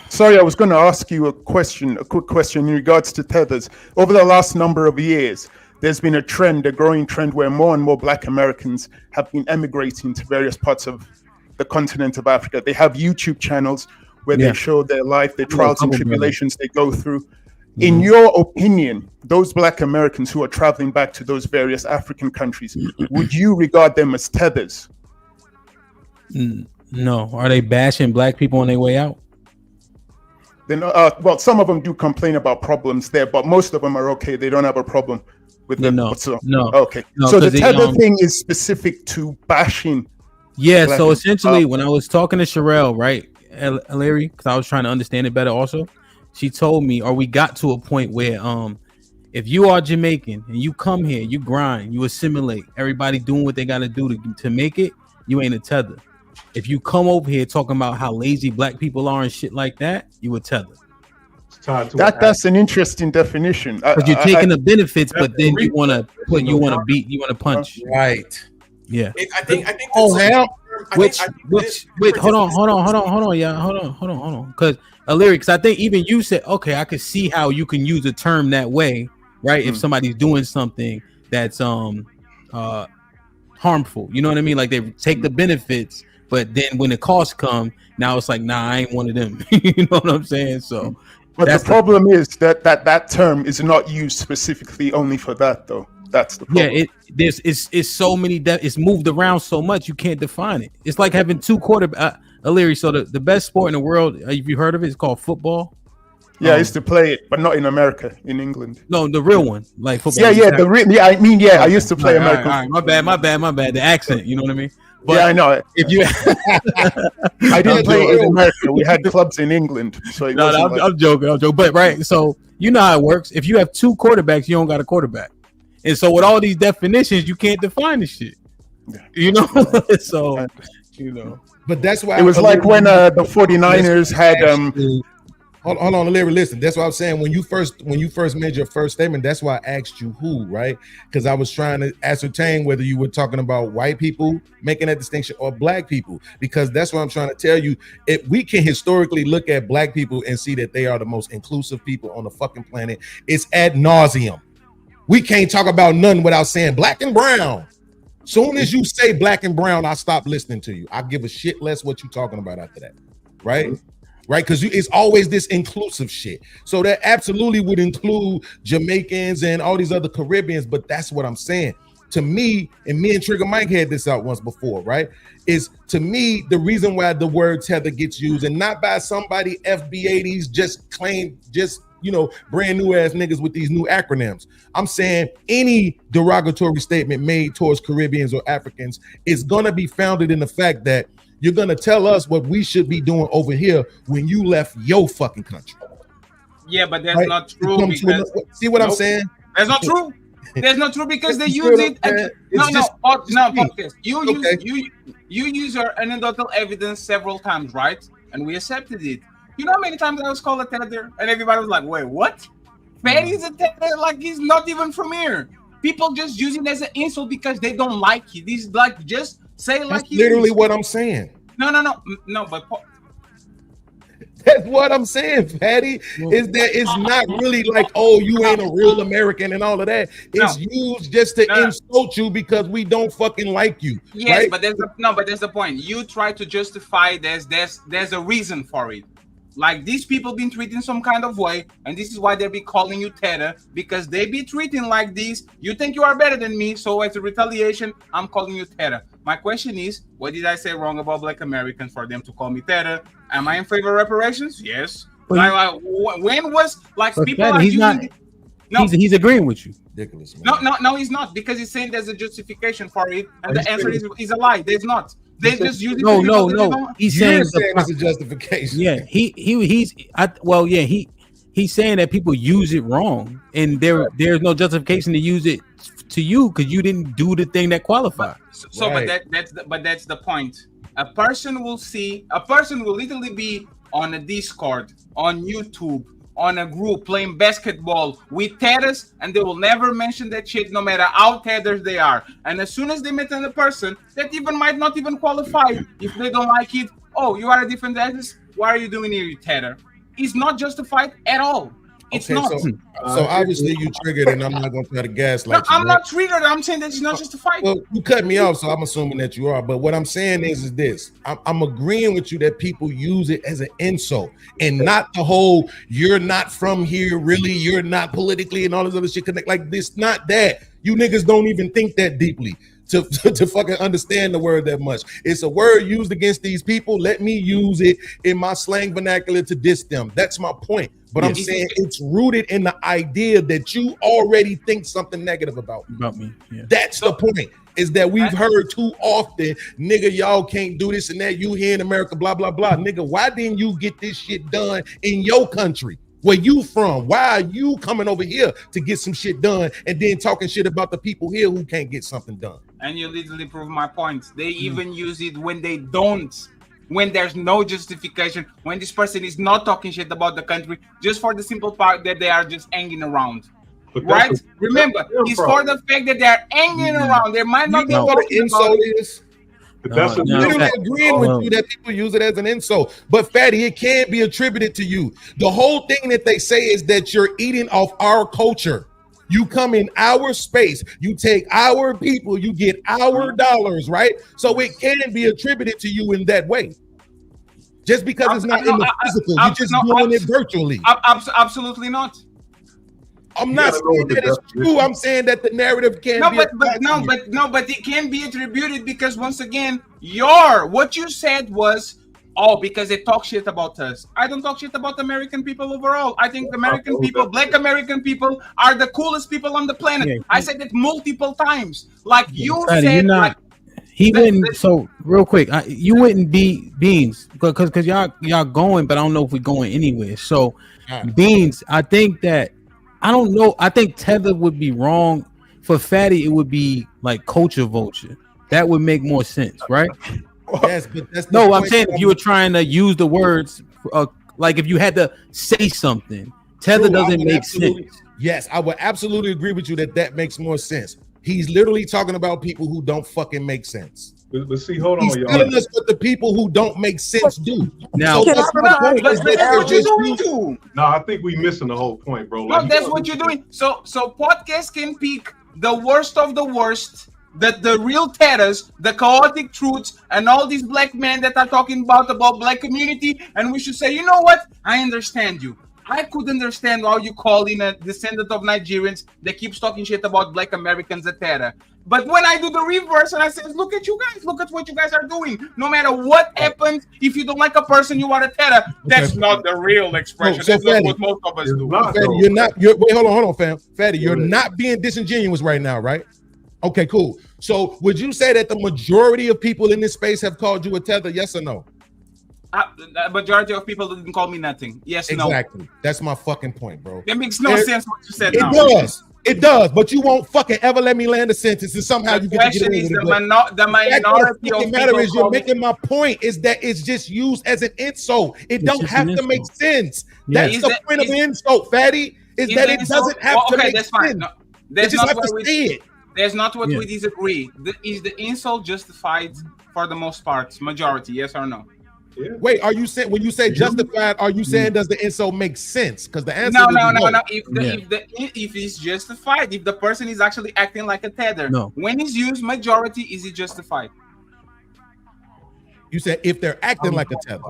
Sorry, I was going to ask you a quick question in regards to Tethers. Over the last number of years, there's been a growing trend where more and more Black Americans have been emigrating to various parts of the continent of Africa. They have YouTube channels where they show their life, their trials and tribulations they go through. In your opinion, those Black Americans who are traveling back to those various African countries, would you regard them as Tethers? No. Are they bashing Black people on their way out? Then, well, some of them do complain about problems there, but most of them are okay. They don't have a problem with them. No. Okay. So the tether thing is specific to bashing. Yeah. Black So essentially, when I was talking to Sherelle, right, Larry, because I was trying to understand it better also, she told me, or we got to a point where if you are Jamaican and you come here, you grind, you assimilate, everybody doing what they got to do to make it, you ain't a tether. If you come over here talking about how lazy Black people are and shit like that, you a tether. That's an interesting definition. Because you're taking the benefits, but then you want to punch. Right. Yeah. I think. Oh hell. Wait, hold on, yeah, hold on. Because because I think even you said, okay, I could see how you can use a term that way, right? If somebody's doing something that's harmful, you know what I mean? Like they take the benefits, but then when the costs come, now it's like, nah, I ain't one of them. You know what I'm saying? So, but the problem is that term is not used specifically only for that, though. That's the problem. Yeah, it's so many that it's moved around so much you can't define it. It's like having two quarterbacks. Larry, so the best sport in the world, have you heard of it? It's called football. Yeah, I used to play it, but not in America, in England. No, the real one, like football. I used to play American. All right, my bad. The accent, you know what I mean? But yeah, I know. If you, I didn't play it in America. We had clubs in England. So I'm joking. But right, so you know how it works. If you have two quarterbacks, you don't got a quarterback. And so with all these definitions, you can't define the shit. You know? So, you know. But that's why it was like when the 49ers had Hold on, Larry. Listen, that's what I was saying. When you first made your first statement, that's why I asked you who, right? Because I was trying to ascertain whether you were talking about white people making that distinction or Black people. Because that's what I'm trying to tell you. If we can historically look at Black people and see that they are the most inclusive people on the fucking planet, it's ad nauseum. We can't talk about nothing without saying Black and brown. Soon as you say Black and brown, I stop listening to you. I give a shit less what you talking about after that, right? Right, because it's always this inclusive shit. So that absolutely would include Jamaicans and all these other Caribbeans, but that's what I'm saying. To me, and me and Trigger Mike had this out once before, right? Is to me, the reason why the word tether gets used, and not by somebody FBA, these brand new ass niggas with these new acronyms. I'm saying any derogatory statement made towards Caribbeans or Africans is gonna be founded in the fact that you're gonna tell us what we should be doing over here when you left your fucking country. Yeah, but that's not true. Because, see what I'm saying? That's not true. That's not true because they use it. Podcast. You use your anecdotal evidence several times, right? And we accepted it. You know how many times I was called a tether, and everybody was like, "Wait, what? Fatty's a tether? Like he's not even from here." People just use it as an insult because they don't like it. These like just. Say like that's literally what I'm saying. No, but that's what I'm saying, Patty. Is that it's not really like, oh, you ain't a real American and all of that. It's used just to insult you because we don't fucking like you. Yes, right? but there's the point. You try to justify there's a reason for it. Like these people been treating some kind of way, and this is why they be calling you tether, because they be treating like this. You think you are better than me, so as a retaliation, I'm calling you tether. My question is, what did I say wrong about Black Americans for them to call me tether? Am I in favor of reparations? Yes. But When was like but people Fatty, are he's using not. it- No, He's agreeing with you. Ridiculous. no, he's not, because he's saying there's a justification for it, and the answer is a lie. There's not. They just use it. No, to no, people that they no. don't- He's You're saying saying it's a justification. Yeah, he's saying that people use it wrong, and there's no justification to use it to you because you didn't do the thing that qualified. So, but that's the point. A person will literally be on a Discord, on YouTube, on a group playing basketball with Tethers, and they will never mention that shit, no matter how Tethers they are. And as soon as they meet another person that even might not even qualify, if they don't like it, oh, you are a different artist. Why are you doing here, you Tether? It's not justified at all. It's Okay, not. So obviously you triggered, and I'm not going to try to gaslight No, you. I'm not triggered. I'm saying that it's not justified. Well, you cut me off, so I'm assuming that you are. But what I'm saying is this: I'm agreeing with you that people use it as an insult, and not the whole "you're not from here, really, you're not politically," and all this other shit. Connect like this, not that. You niggas don't even think that deeply to fucking understand the word that much. It's a word used against these people. Let me use it in my slang vernacular to diss them. That's my point. But I'm saying it's rooted in the idea that you already think something negative about me. Yeah. That's the point. Is that we've heard too often, nigga, y'all can't do this and that. You here in America, blah, blah, blah. Nigga, why didn't you get this shit done in your country? Where you from? Why are you coming over here to get some shit done and then talking shit about the people here who can't get something done? And you literally prove my point. They even use it when they don't, when there's no justification, when this person is not talking shit about the country, just for the simple part that they are just hanging around. Right? Remember, it's for the fact that they're hanging around. There might not be know what an insult it. is. I'm literally agreeing with you that people use it as an insult, but Fatty, it can't be attributed to you. The whole thing that they say is that you're eating off our culture. You come in our space, you take our people, you get our dollars, right? So it can be attributed to you in that way. Just because it's not in the physical, you're just doing it virtually. Absolutely not. I'm not saying that it's true. I'm saying that the narrative can be. But it can be attributed because once again, what you said was, oh, because they talk shit about us. I don't talk shit about American people overall. I think American people, Black American people, are the coolest people on the planet. Yeah. I said it multiple times. Like you Fatty, said, you're not, like he wouldn't. So real quick, you wouldn't be Beans because y'all going, but I don't know if we're going anywhere. So Beans, I think that. I don't know. I think Tether would be wrong. For Fatty, it would be like culture vulture. That would make more sense, right? Yes, but that's no. I'm saying if you were trying to use the words, like if you had to say something, Tether doesn't make sense. Yes, I would absolutely agree with you that makes more sense. He's literally talking about people who don't fucking make sense. But see, hold on, He's y'all. telling us what the people who don't make sense do. Now, so that's my point. Is that that's what you're doing too. No, I think we missing the whole point, bro. No, that's what you're doing. So podcasts can pick the worst of the worst, the real terrors, the chaotic truths, and all these black men that are talking about black community, and we should say, you know what? I understand you. I could understand how you call in a descendant of Nigerians that keeps talking shit about Black Americans a terror. But when I do the reverse and I say, look at you guys, look at what you guys are doing. No matter what happens, if you don't like a person, you are a terror. That's not the real expression. So That's Fatty, not what most of us do. Fatty, wait, hold on, fam. Fatty, you're not being disingenuous right now, right? Okay, cool. So would you say that the majority of people in this space have called you a tether? Yes or no? The majority of people didn't call me nothing. Yes, exactly. No. That's my fucking point, bro. That makes no sense what you said. It does, but you won't fucking ever let me land a sentence, and somehow you get to get away with it. The minority of matter people is you're making my point is that it's just used as an insult. It don't have to make sense. That's the point of an insult, Fatty. Is that it doesn't have to make sense. Fine. No, that's just not have to what say it. That's not what we disagree. Is the insult justified for the most part? Majority, yes or no? Yeah. Wait, are you saying when you say justified? Are you saying does the insult make sense? Because the answer no. is If it's justified, if the person is actually acting like a tether, when it's used majority, is it justified? You said if they're acting like a tether.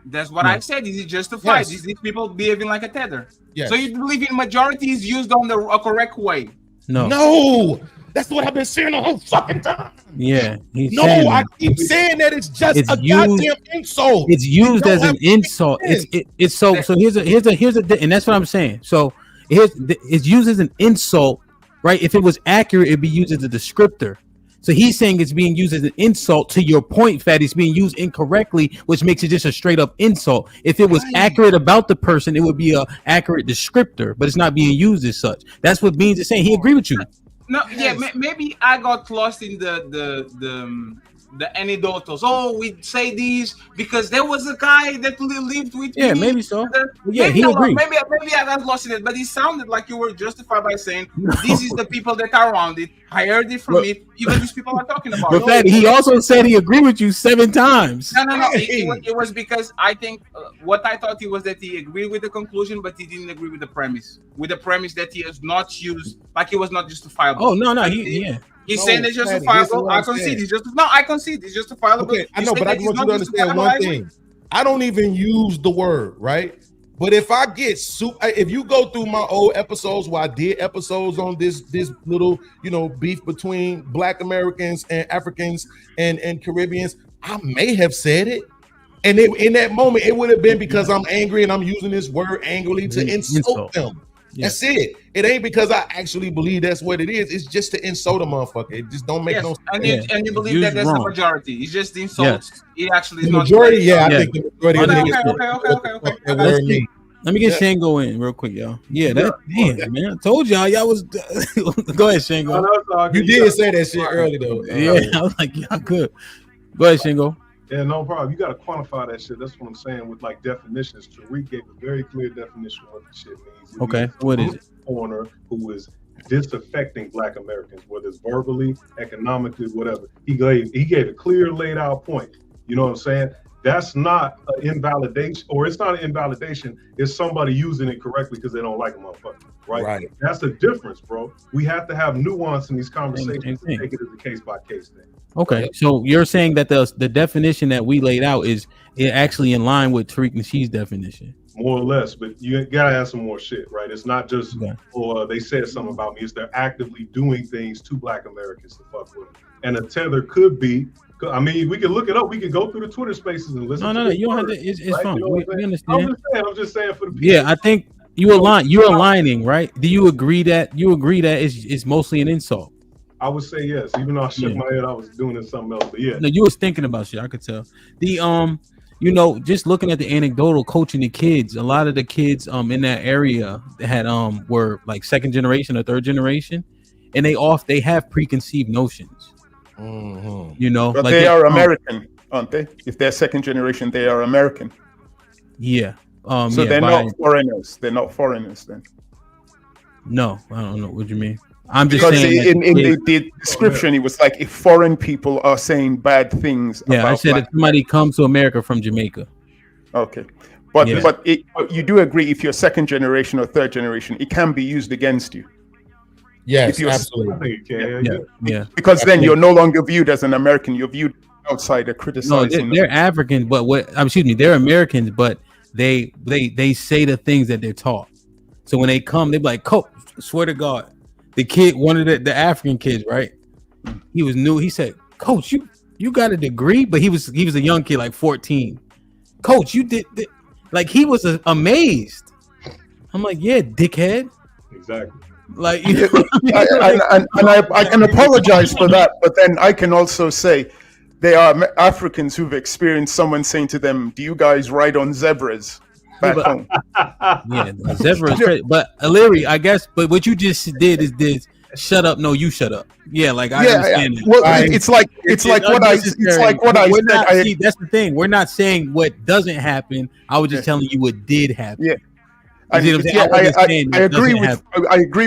That's what I said. Is it justified? Yes. Is these people behaving like a tether? Yes. So you believe in majority is used on the correct way? No, that's what I've been saying the whole fucking time. Yeah, he's No, saying I that. keep saying that it's just It's a used- goddamn insult. It's used Don't as an have insult. sense. It's so here's a and that's what I'm saying. So it's used as an insult, right? If it was accurate, it'd be used as a descriptor. So he's saying it's being used as an insult. To your point, Fat, it's being used incorrectly, which makes it just a straight up insult. If it was accurate about the person, it would be a accurate descriptor, but it's not being used as such. That's what Beans is saying. He agree with you. No, yeah, maybe I got lost in the anecdotals. Oh, we say these because there was a guy that lived with me. Yeah, maybe so. Yeah, Maybe he I, agreed. maybe I got lost in it, but it sounded like you were justified by saying this is the people that are around it. I heard it from it. Even these people are talking about But it. Fat, he also said he agreed with you 7 times. No. It was because I think what I thought it was that he agreed with the conclusion, but he didn't agree with the premise. With the premise that he has not used, like it was not justifiable. Oh no, He's No, saying it's Fatty, this is justifiable. what I I'm concede. saying. I concede. It's justifiable. Okay, I know, but I want you to understand one thing. I don't even use the word, right? But if I get if you go through my old episodes where I did episodes on this little, beef between Black Americans and Africans and Caribbeans, I may have said it. And in that moment, it would have been because I'm angry and I'm using this word angrily to insult them. Yeah. That's it. It ain't because I actually believe that's what it is. It's just to insult a motherfucker. It just don't make no sense. And you believe that that's the majority. It's just the insults. It actually is The not majority, I think the majority Okay. that word means. Let me get Shango in real quick, y'all. Yeah, damn, man. I told y'all was go ahead, Shango. You did say that shit early though. Yeah, I was like, y'all good. Go ahead, Shango. Yeah, no problem. You got to quantify that shit. That's what I'm saying with like definitions. Tariq gave a very clear definition of what the shit means. Okay, what is it? Foreigner who is disaffecting Black Americans, whether it's verbally, economically, whatever. He gave a clear laid out point. You know what I'm saying? That's not an invalidation, or it's not an invalidation. It's somebody using it correctly because they don't like a motherfucker, right? That's the difference, bro. We have to have nuance in these conversations and take it as a case by case thing. Okay, so you're saying that the definition that we laid out is actually in line with Tariq Nasheed's definition, more or less. But you gotta have some more shit, right? It's not just they said something about me. It's they're actively doing things to Black Americans to fuck with them. And a tether could be. I mean, we can look it up. We can go through the Twitter Spaces and listen. No, you don't have to. It's right? Fine. We understand. I'm just saying for the people. Yeah, I think you're aligning, right? Do you agree that it's mostly an insult? I would say yes, even though I shook my head, I was doing something else. But yeah, no, you was thinking about shit. I could tell. Just looking at the anecdotal coaching the kids, a lot of the kids in that area had were like second generation or third generation, and they have preconceived notions. Mm-hmm. But they are American, aren't they? If they're second generation, they are American. Yeah. So they're not foreigners. They're not foreigners then. No, I don't know what you mean. I'm just because saying in the description, it was like if foreign people are saying bad things. Yeah, about I said Black if somebody comes to America from Jamaica. Okay, but you do agree if you're second generation or third generation, it can be used against you. Yes, absolutely. Yeah. Because then you're no longer viewed as an American. You're viewed outsider, No, criticizing. they're Africans, but they're Americans, but they say the things that they're taught. So when they come, they be like, "Coach, swear to God." The kid, one of the African kids, right? He was new. He said, "Coach, you got a degree?" But he was a young kid, like 14. Coach, you did like he was amazed. I'm like, yeah, dickhead. Exactly. Like, I can apologize for that, but then I can also say they are Africans who've experienced someone saying to them, "Do you guys ride on zebras?" Back home. Yeah, zebra is crazy. But Illyri, I guess, but what you just did is this. Shut up! No, you shut up. Yeah, like I understand. Yeah. Well, it's like what I said. See, that's the thing. We're not saying what doesn't happen. I was just telling you what did happen. Yeah. I agree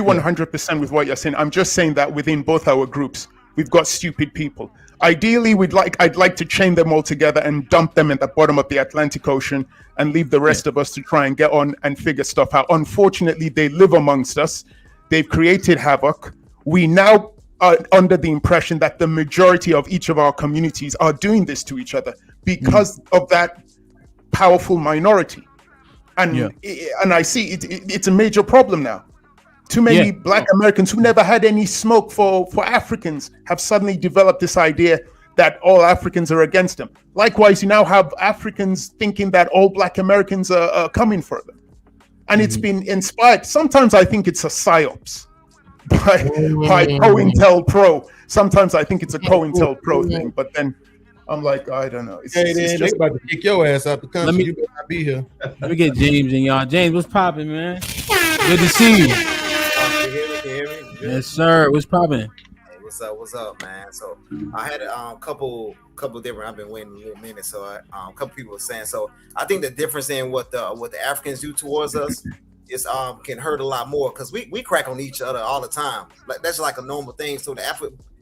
100% with what you're saying. I'm just saying that within both our groups, we've got stupid people. Ideally, I'd like to chain them all together and dump them at the bottom of the Atlantic Ocean and leave the rest of us to try and get on and figure stuff out. Unfortunately, they live amongst us. They've created havoc. We now are under the impression that the majority of each of our communities are doing this to each other because of that powerful minority. And I see it's a major problem now. Too many Black Americans who never had any smoke for Africans have suddenly developed this idea that all Africans are against them. Likewise, you now have Africans thinking that all Black Americans are coming for them. And it's been inspired. Sometimes I think it's a psyops by COINTELPRO. Sometimes I think it's a COINTELPRO thing, but then I'm like, I don't know. It's just about to kick your ass out the country. You better not be here. Let me get James and y'all. James, what's popping, man? Good to see you. Can you hear me? Yes, sir. What's popping? Hey, what's up, man? So I had a couple different. I've been waiting a little minute, so a couple people were saying. So I think the difference in what the Africans do towards us is can hurt a lot more because we crack on each other all the time. Like that's like a normal thing. So the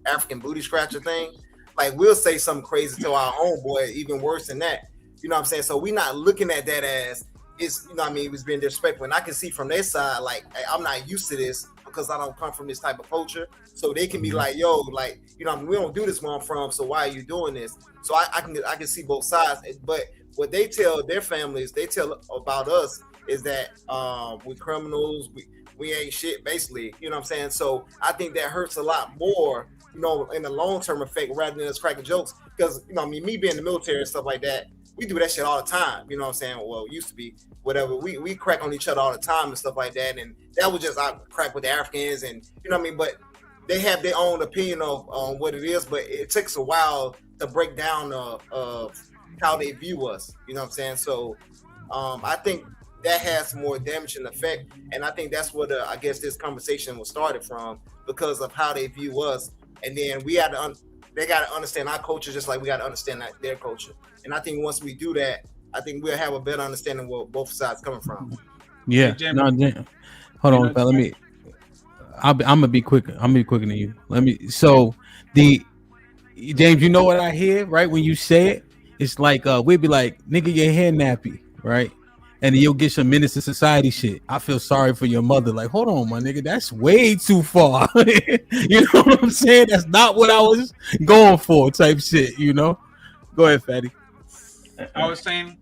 African booty scratcher thing, like we'll say something crazy to our homeboy, even worse than that. You know what I'm saying? So we're not looking at that as it's, you know what I mean, it was being disrespectful. And I can see from their side, like, hey, I'm not used to this because I don't come from this type of culture. So they can be like, yo, like, you know, I mean, we don't do this where I'm from. So why are you doing this? So I can see both sides. But what they tell their families, they tell about us is that we're criminals, we ain't shit, basically. You know what I'm saying? So I think that hurts a lot more, you know, in the long-term effect rather than us cracking jokes. Because, you know, I mean, me being in the military and stuff like that, we do that shit all the time. You know what I'm saying? Well, it used to be whatever. We crack on each other all the time and stuff like that. And that was just I crack with the Africans and you know what I mean? But they have their own opinion on what it is, but it takes a while to break down of how they view us. You know what I'm saying? So I think that has more damaging effect. And I think that's what I guess this conversation was started from because of how they view us. And then we had to they got to understand our culture just like we got to understand their culture. And I think once we do that, I think we'll have a better understanding where both sides coming from. Yeah. No, hold on, fella. I'm gonna be quicker. I'm gonna be quicker than you. So James, you know what I hear, right? When you say it, it's like we'd be like, nigga, your hair nappy, right? And then you'll get some Menace to Society shit. I feel sorry for your mother. Like, hold on, my nigga, that's way too far. You know what I'm saying? That's not what I was going for, type shit, you know? Go ahead, Fatty. I was saying,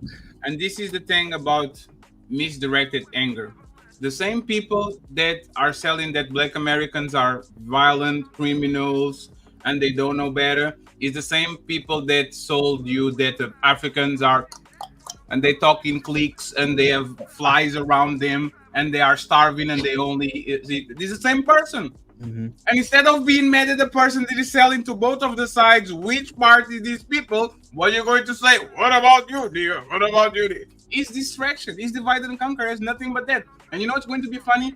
and this is the thing about misdirected anger. The same people that are selling that Black Americans are violent criminals and they don't know better is the same people that sold you that the Africans are, and they talk in cliques and they have flies around them and they are starving and they only eat. This is the same person. Mm-hmm. And instead of being mad at the person that is selling to both of the sides, which party these people, what are you going to say? What about you, dear? What about you, dear? It's distraction. It's divide and conquer. It's nothing but that. And you know what's going to be funny?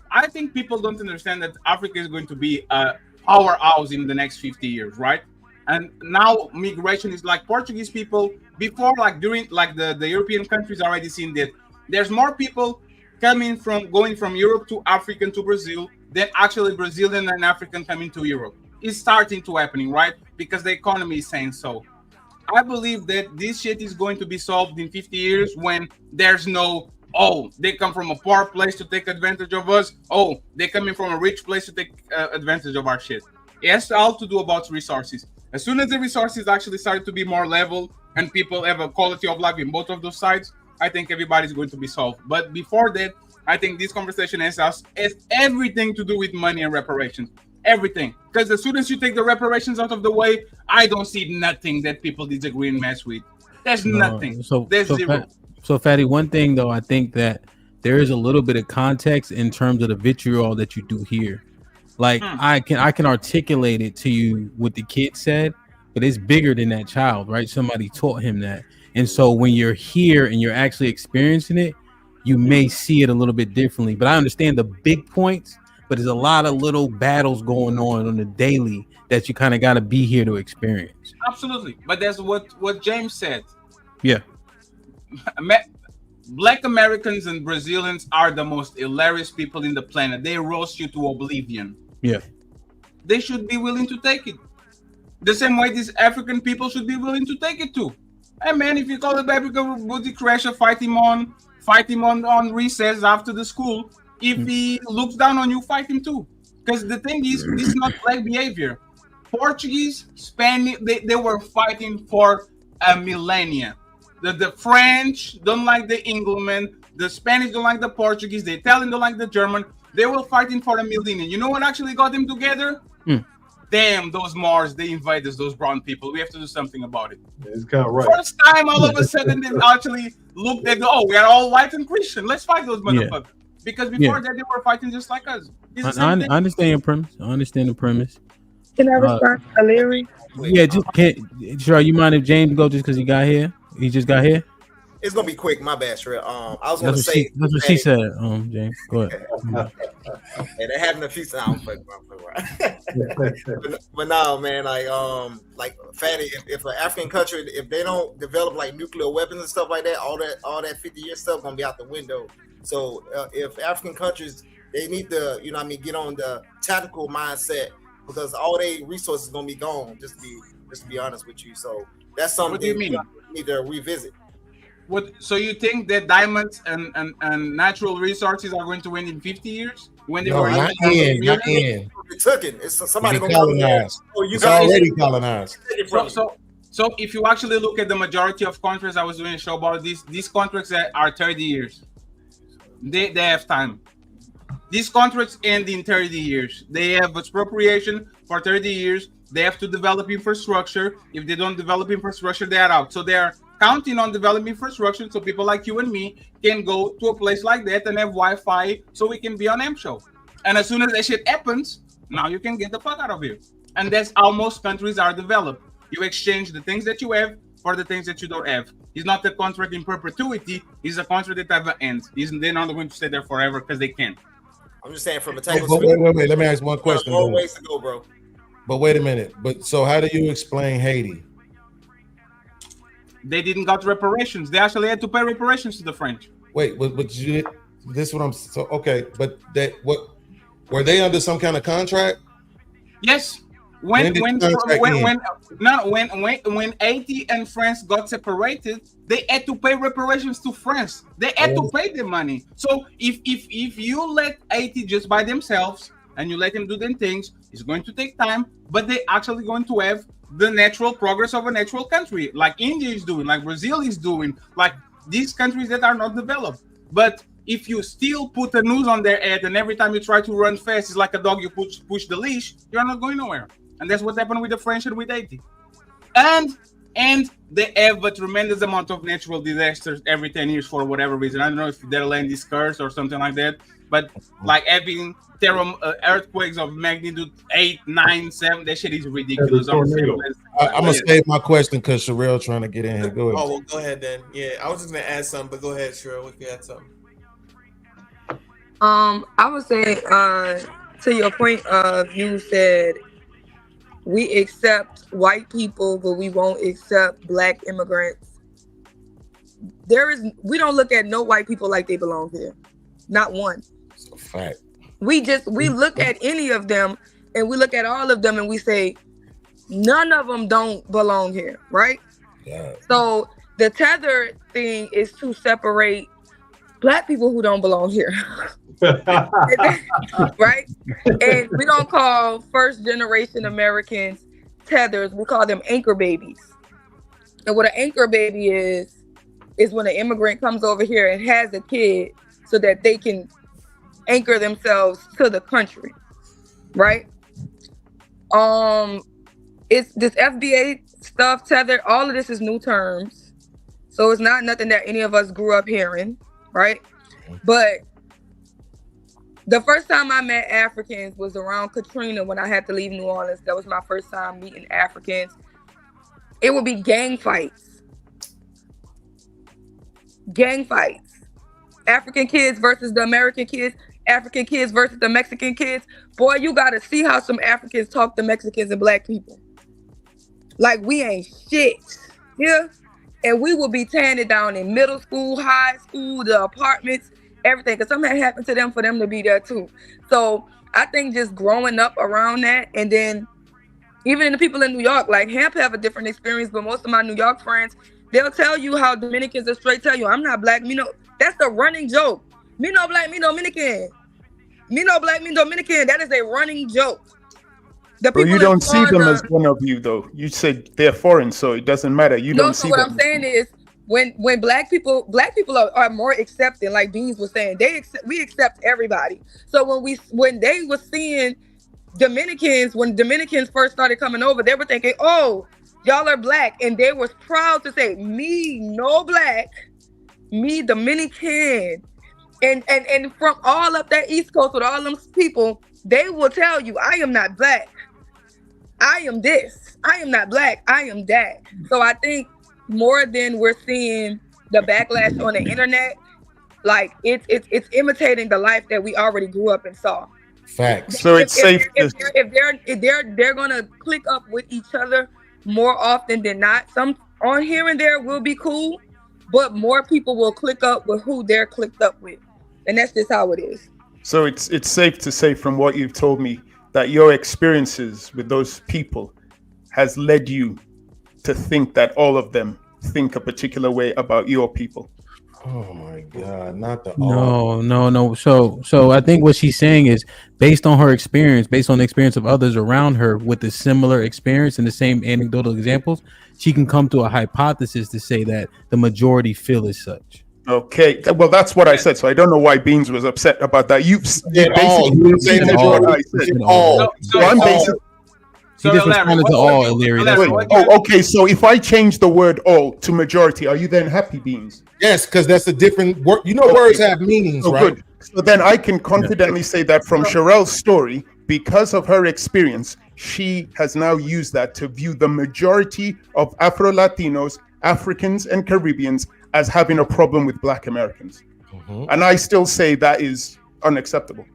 I think people don't understand that Africa is going to be a powerhouse in the next 50 years, right? And now migration is like Portuguese people before, like during, like the European countries already seen that there's more people going from Europe to Africa to Brazil than actually Brazilian and African coming to Europe. It's starting to happening, right? Because the economy is saying so. I believe that this shit is going to be solved in 50 years when there's no, oh, they come from a poor place to take advantage of us. Oh, they coming from a rich place to take advantage of our shit. It has all to do about resources. As soon as the resources actually start to be more level and people have a quality of life in both of those sides, I think everybody's going to be solved. But before that, I think this conversation has everything to do with money and reparations. Everything. Because as soon as you take the reparations out of the way, I don't see nothing that people disagree and mess with. There's nothing. There's zero. So, Fatty, one thing though, I think that there is a little bit of context in terms of the vitriol that you do here. Like I can articulate it to you what the kid said, but it's bigger than that child, right? Somebody taught him that. And so when you're here and you're actually experiencing it, you may see it a little bit differently. But I understand the big points, but there's a lot of little battles going on the daily that you kind of got to be here to experience. Absolutely. But that's what James said. Yeah. Black Americans and Brazilians are the most hilarious people in the planet. They roast you to oblivion. Yeah. They should be willing to take it. The same way these African people should be willing to take it too. Hey man, if you call the baby booty crasher, fight him on recess after the school. If he looks down on you, fight him too. Because the thing is, this is not black behavior. Portuguese, Spanish, they were fighting for a millennia. The French don't like the Englishmen. The Spanish don't like the Portuguese. The Italian don't like the German. They were fighting for a millennium. You know what actually got them together? Damn, those Mars, they invited us, those brown people. We have to do something about it. It's kind of right. First time, all of a sudden, they actually looked at, we are all white and Christian. Let's fight those motherfuckers. Because before that, they were fighting just like us. I understand your premise. I understand the premise. Can I respond to Larry? Yeah, just can't. Sure, you mind if James go just because he got here? He just got here. It's gonna be quick. My bad, Shrek. I was gonna That's say that's what she said. James, go ahead. and it happened a few times. But no, man, like Fatty, if an African country, if they don't develop like nuclear weapons and stuff like that, all that 50-year stuff gonna be out the window. So if African countries, they need to, get on the tactical mindset, because all their resources gonna be gone. Just to be honest with you. So that's something What do you mean? We need to revisit. So you think that diamonds and natural resources are going to win in 50 years? When they were not in. They took it. It's somebody It's gonna colonized. you It's guys already colonized. So if you actually look at the majority of contracts, I was doing a show about these contracts that are 30 years. They have time. These contracts end in 30 years. They have expropriation for 30 years. They have to develop infrastructure. If they don't develop infrastructure, they are out. So they're counting on developing infrastructure so people like you and me can go to a place like that and have Wi-Fi so we can be on M Show. And as soon as that shit happens, now you can get the fuck out of here. And that's how most countries are developed. You exchange the things that you have for the things that you don't have. It's not a contract in perpetuity. It's a contract that never ends. They're not going to stay there forever because they can. I'm just saying from a But tactical wait. Let me ask one question. Long ways to go, bro. But wait a minute. But so how do you explain Haiti? They didn't got reparations. They actually had to pay reparations to the French. Wait, but you did this? What I'm so okay? But that what were they under some kind of contract? Yes. When Haiti and France got separated, they had to pay reparations to France. They had to pay the money. So if you let Haiti just by themselves and you let them do their things, it's going to take time, but they actually going to have the natural progress of a natural country, like India is doing, like Brazil is doing, like these countries that are not developed. But if you still put a noose on their head and every time you try to run fast, it's like a dog, you push the leash, you're not going nowhere. And that's what happened with the French and with Haiti. And they have a tremendous amount of natural disasters every 10 years for whatever reason. I don't know if their land is cursed or something like that, but like having earthquakes of magnitude 8, 9, 7, that shit is ridiculous. I'm gonna save my question because Sherelle trying to get in here. Go ahead. Oh, well, go ahead then. Yeah, I was just gonna add something, but go ahead, Sherelle, if you had something. I would say to your point of you said we accept white people, but we won't accept black immigrants. We don't look at no white people like they belong here. Not one. It's a fact. We look at any of them and we look at all of them and we say none of them don't belong here, right? Yeah. So the tether thing is to separate black people who don't belong here. Right? And we don't call first generation Americans tethers, we call them anchor babies. And what an anchor baby is when an immigrant comes over here and has a kid so that they can anchor themselves to the country, right? It's this FBA stuff, tether, all of this is new terms. So it's not nothing that any of us grew up hearing, right? But the first time I met Africans was around Katrina when I had to leave New Orleans. That was my first time meeting Africans. It would be gang fights. Gang fights. African kids versus the American kids. African kids versus the Mexican kids. Boy, you gotta see how some Africans talk to Mexicans and black people. Like we ain't shit. Yeah. And we will be tearing it down in middle school, high school, the apartments, everything. Because something happened to them for them to be there too. So I think just growing up around that, and then even the people in New York, like Hamp have a different experience, but most of my New York friends, they'll tell you how Dominicans are straight tell you, I'm not black, me no. That's the running joke. Me no black, me Dominican. Me no black, me Dominican. That is a running joke. But you don't see them as one of you, though. You said they're foreign, so it doesn't matter. You don't see what them. I'm saying is, when black people are more accepting, like Beans was saying, we accept everybody. So when they were seeing Dominicans, when Dominicans first started coming over, they were thinking, oh, y'all are black, and they was proud to say, me no black, me Dominican. And from all up that East Coast with all them people, they will tell you, I am not black, I am this, I am not black, I am that. So I think more than we're seeing the backlash on the internet, like it's imitating the life that we already grew up and saw. Facts. So it's safe. If they're gonna click up with each other more often than not. Some on here and there will be cool, but more people will click up with who they're clicked up with, and that's just how it is. So it's safe to say from what you've told me that your experiences with those people has led you to think that all of them think a particular way about your people. Oh my God, not the No. So I think what she's saying is based on her experience, based on the experience of others around her with the similar experience and the same anecdotal examples, she can come to a hypothesis to say that the majority feel as such. Okay, well that's what I said. So I don't know why Beans was upset about that. You basically said what I said. So I'm basically. He just responded to all, Illyria. Oh, okay. So if I change the word all to majority, are you then happy, Beans? Yes, because that's a different word. You know, words have meanings, right? Good. So then I can confidently say that from Sherelle's story, because of her experience, she has now used that to view the majority of Afro-Latinos, Africans, and Caribbeans as having a problem with Black Americans. And I still say that is unacceptable.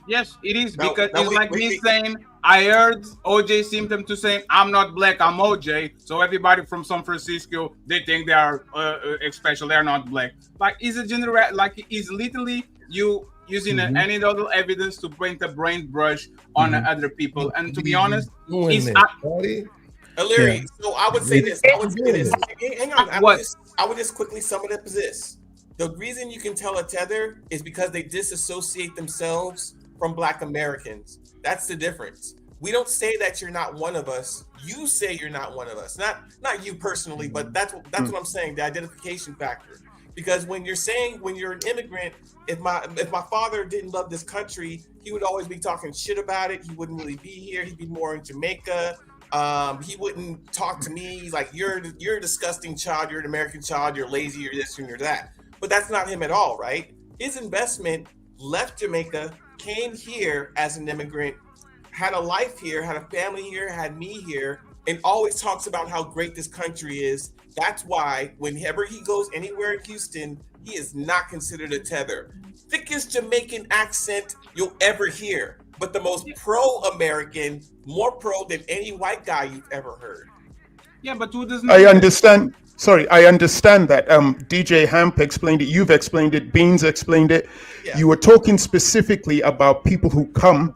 Yes, it is, because it's like me saying, I heard OJ Simpson to saying, I'm not black, I'm OJ. So everybody from San Francisco, they think they are special, they're not black. Like, is a general, like, is literally you using anecdotal evidence to paint a brain brush on other people. And to be honest, it's Illyria, so I would say this. I would say this. Hang on. I would just quickly sum it up as this. The reason you can tell a tether is because they disassociate themselves from Black Americans. That's the difference. We don't say that you're not one of us. You say you're not one of us. Not you personally, but that's what I'm saying, the identification factor. Because when you're an immigrant, if my father didn't love this country, he would always be talking shit about it. He wouldn't really be here. He'd be more in Jamaica. He wouldn't talk to me. He's like, you're a disgusting child. You're an American child. You're lazy. You're this and you're that. But that's not him at all, right? His investment left Jamaica, came here as an immigrant, had a life here, had a family here, had me here, and always talks about how great this country is. That's why whenever he goes anywhere in Houston, he is not considered a tether. Thickest Jamaican accent you'll ever hear, but the most pro-American, more pro than any white guy you've ever heard. Yeah, but who doesn't? I understand. Sorry, I understand that. DJ Hamp explained it. You've explained it. Beans explained it. Yeah. You were talking specifically about people who come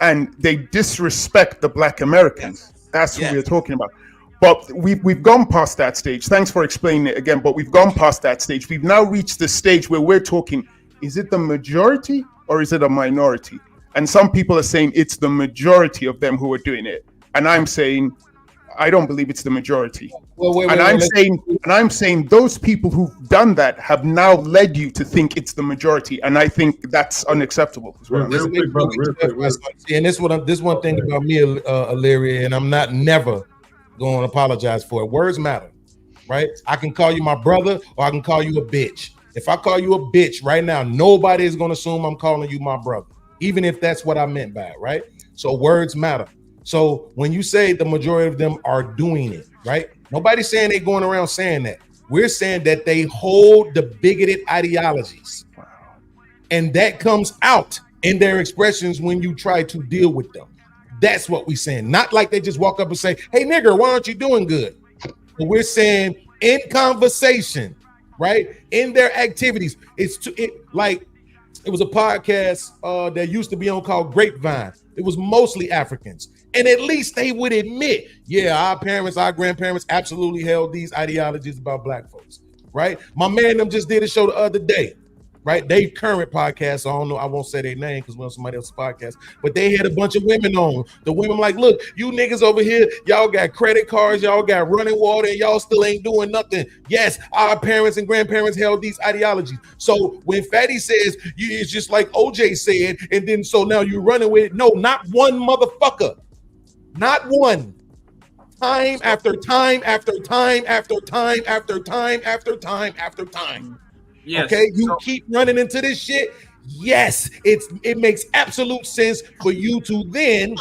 and they disrespect the Black Americans. Yes. That's who we're talking about. But we've gone past that stage. Thanks for explaining it again. But we've gone past that stage. We've now reached the stage where we're talking, is it the majority or is it a minority? And some people are saying it's the majority of them who are doing it. And I'm saying, I don't believe it's the majority. I'm saying those people who've done that have now led you to think it's the majority, and I think that's unacceptable as well. And this one thing about me, Illyria, and I'm never going to apologize for it. Words matter, right? I can call you my brother, or I can call you a bitch. If I call you a bitch right now, nobody is going to assume I'm calling you my brother, even if that's what I meant by it, right? So words matter. So when you say the majority of them are doing it, right? Nobody's saying they're going around saying that. We're saying that they hold the bigoted ideologies. And that comes out in their expressions when you try to deal with them. That's what we're saying. Not like they just walk up and say, hey, nigger, why aren't you doing good? But we're saying in conversation, right? In their activities. It was a podcast that used to be on called Grapevine. It was mostly Africans. And at least they would admit, yeah, our parents, our grandparents absolutely held these ideologies about Black folks, right? My man them just did a show the other day, right? They current podcast. So I don't know. I won't say their name because we're on somebody else's podcast. But they had a bunch of women on. The women like, look, you niggas over here, y'all got credit cards, y'all got running water, and y'all still ain't doing nothing. Yes, our parents and grandparents held these ideologies. So when Fatty says it's just like OJ said, and then so now you're running with it. No, not one motherfucker. Not one. Time after time after time after time after time after time after time. Yes. Okay, you keep running into this shit. Yes, it makes absolute sense for you to then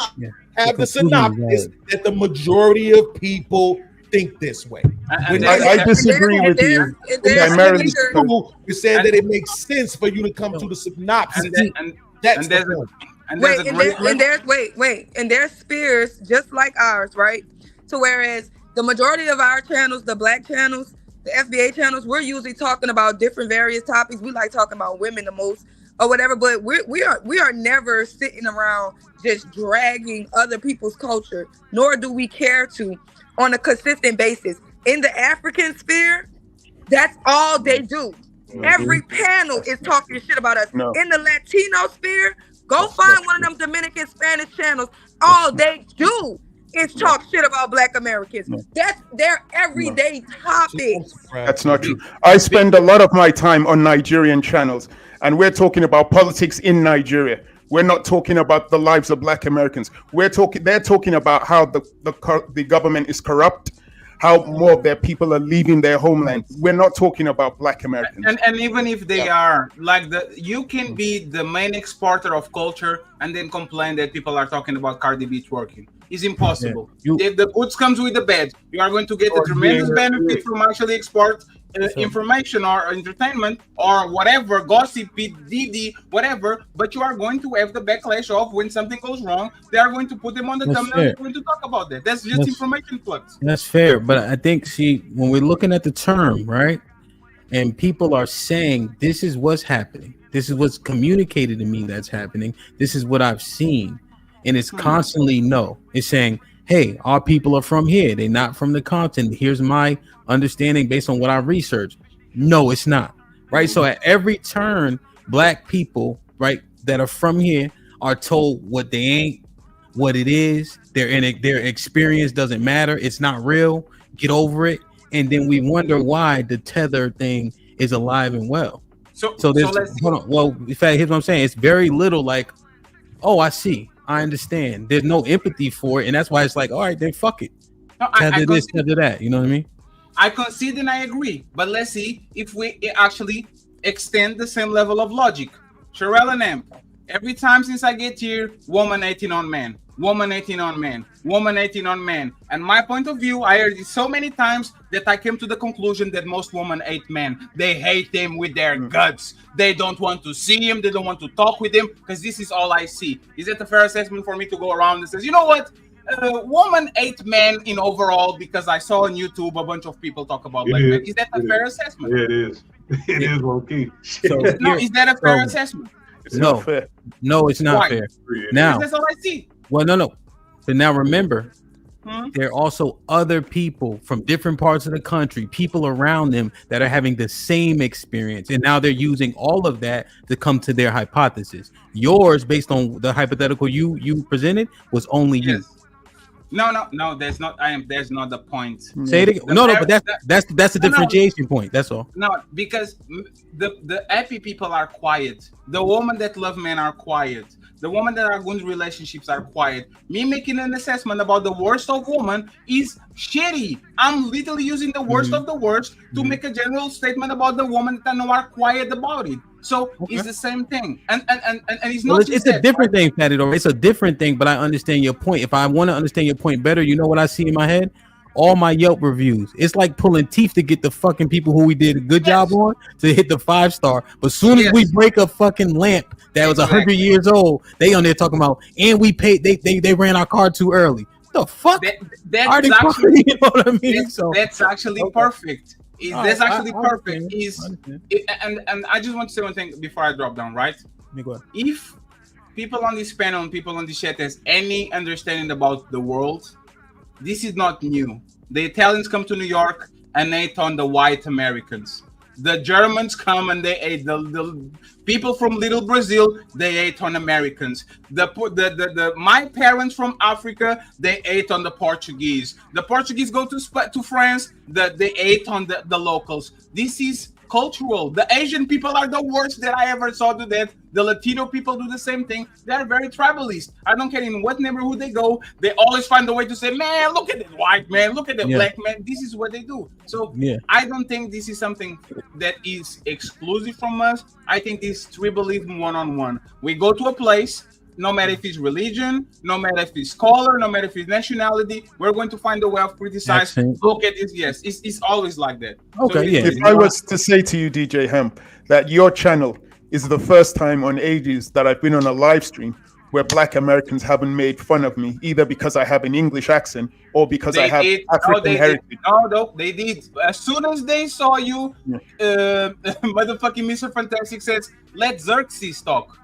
have the synopsis that the majority of people think this way. I disagree with you. Primarily, you said that it makes sense for you to come to the synopsis. That's the point. And there's spheres just like ours, right? So whereas the majority of our channels, the black channels, the FBA channels, we're usually talking about different various topics. We like talking about women the most or whatever, but we are never sitting around just dragging other people's culture, nor do we care to on a consistent basis. In the African sphere, that's all they do. Every panel is talking shit about us. In the Latino sphere, go find one of them Dominican Spanish channels. All they do is talk shit about Black Americans. That's their everyday topic. That's not true. I spend a lot of my time on Nigerian channels, and we're talking about politics in Nigeria. We're not talking about the lives of Black Americans. They're talking about how the government is corrupt, how more of their people are leaving their homeland. We're not talking about Black Americans. And even if they are, like, you can be the main exporter of culture and then complain that people are talking about Cardi B twerking. It's impossible. If the goods comes with the bad, you are going to get a tremendous benefit from actually export information or entertainment or whatever, gossip, DD, whatever, but you are going to have the backlash of when something goes wrong, they are going to put them on the thumbnail and they're going to talk about that. That's just information flux. That's fair, but I think, when we're looking at the term, right, and people are saying, this is what's happening, this is what's communicated to me that's happening, this is what I've seen, and it's constantly it's saying, hey, our people are from here, they're not from the continent, here's my understanding based on what I researched. No, it's not, right? So at every turn, Black people, right, that are from here are told what they ain't, what it is, their experience doesn't matter, it's not real, get over it. And then we wonder why the tether thing is alive and well. So there's hold on. Well, in fact, here's what I'm saying. It's very little like, oh, I see, I understand. There's no empathy for it, and that's why it's like, all right, then fuck it. Tether this, tether that. You know what I mean? I concede and I agree, but let's see if we actually extend the same level of logic. Sherelle and Amp, every time since I get here, woman 18 on man, woman 18 on man, woman 18 on man. And my point of view, I heard it so many times that I came to the conclusion that most women hate men. They hate him with their guts. They don't want to see him. They don't want to talk with him because this is all I see. Is that a fair assessment for me to go around and say, you know what? Woman hate men in overall because I saw on YouTube a bunch of people talk about black men. Is that a fair assessment? Yeah, it is. It is low key. So is that a fair assessment? It's not fair. No, it's not fair. Now, that's all I see. Well, no. But now remember, there are also other people from different parts of the country, people around them that are having the same experience. And now they're using all of that to come to their hypothesis. Yours, based on the hypothetical you presented, was only you. No, there's not. There's not the point. Say it again. But that's the differentiation point. That's all. No, because the happy people are quiet. The women that love men are quiet. The women that are good relationships are quiet. Me making an assessment about the worst of women is shitty. I'm literally using the worst of the worst to make a general statement about the women that I know are quiet about it. So it's the same thing, and it's not. Well, it's a different thing, Fatty. It's a different thing, but I understand your point. If I want to understand your point better, you know what I see in my head? All my Yelp reviews. It's like pulling teeth to get the fucking people who we did a good job on to hit the 5-star. But soon as we break a fucking lamp that was 100 years old, they on there talking about, and we paid. They ran our car too early. What the fuck? That's actually, you know what I mean? That's actually perfect. That's actually perfect. And I just want to say one thing before I drop down, right? If people on this panel and people on this chat has any understanding about the world, this is not new. The Italians come to New York and hate on the white Americans. The Germans come and they ate the people from Little Brazil. They ate on Americans. My parents from Africa, they ate on the Portuguese. The Portuguese go to France. They ate on the locals. This is cultural. The Asian people are the worst that I ever saw do that. The Latino people do the same thing. They're very tribalist. I don't care in what neighborhood they go. They always find a way to say, man, look at the white man, look at the black man. This is what they do. So I don't think this is something that is exclusive from us. I think this tribalism one-on-one. We go to a place, no matter if it's religion, no matter if it's color, no matter if it's nationality, we're going to find a way of criticize. Look at this. Yes, it's always like that. Okay, If I was to say to you, DJ Hemp, that your channel is the first time on ages that I've been on a live stream where Black Americans haven't made fun of me, either because I have an English accent or because I have African heritage. No, they did. As soon as they saw you, motherfucking Mr. Fantastic says, let Xerxes talk.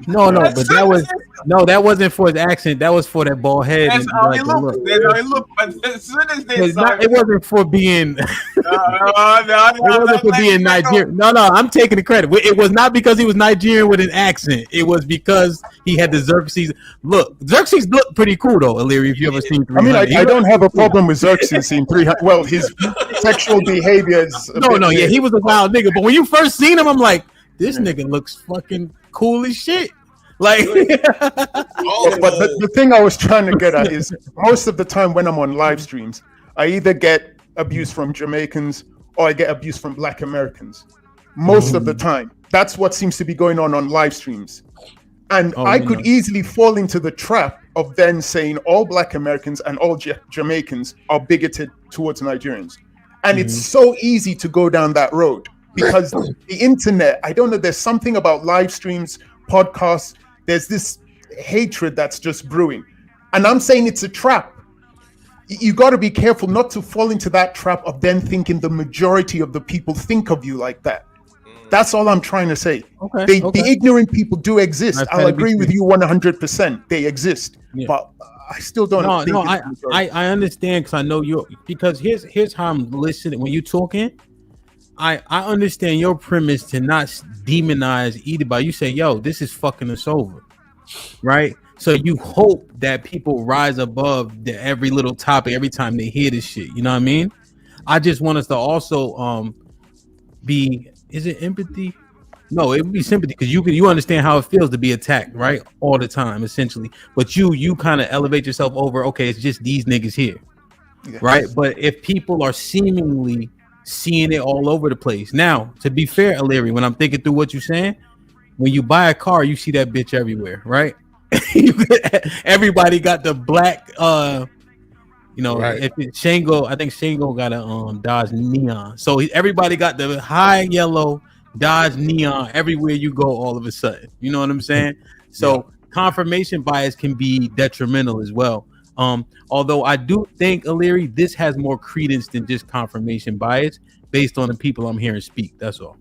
No, but that wasn't for his accent. That was for that bald head. That's how he looked. That's how he looked. But as soon as they saw it wasn't for being. It wasn't for being Nigerian. No, I'm taking the credit. It was not because he was Nigerian with an accent. It was because he had the Xerxes look. Xerxes looked pretty cool though, Illyri. If you ever seen 300, I don't have a problem with Xerxes in 300. Well, his sexual behavior is. He was a wild nigga. But when you first seen him, I'm like, this nigga looks fucking cool as shit. Like, but the thing I was trying to get at is most of the time when I'm on live streams, I either get abuse from Jamaicans or I get abuse from Black Americans. Most of the time, that's what seems to be going on live streams. And I could easily fall into the trap of then saying all Black Americans and all Jamaicans are bigoted towards Nigerians. And it's so easy to go down that road. Because the internet, I don't know, there's something about live streams, podcasts, there's this hatred that's just brewing. And I'm saying it's a trap. You got to be careful not to fall into that trap of then thinking the majority of the people think of you like that. That's all I'm trying to say. The ignorant people do exist. I'll agree with you 100%. They exist. But I still don't I understand because I know because here's how I'm listening when you're talking. I understand your premise to not demonize either, but you say, yo, this is fucking us over, right? So you hope that people rise above every little topic every time they hear this shit. You know what I mean? I just want us to also is it empathy? No, it would be sympathy because you understand how it feels to be attacked, right? All the time, essentially. But you kind of elevate yourself over, okay, it's just these niggas here, right? But if people are seemingly seeing it all over the place. Now, to be fair, Illyri, when I'm thinking through what you're saying, when you buy a car, you see that bitch everywhere, right? Everybody got the black, if it's Shango, I think Shango got a Dodge Neon. So everybody got the high yellow Dodge Neon everywhere you go all of a sudden. You know what I'm saying? So confirmation bias can be detrimental as well. Although I do think, Illyri, this has more credence than just confirmation bias based on the people I'm hearing speak. That's all.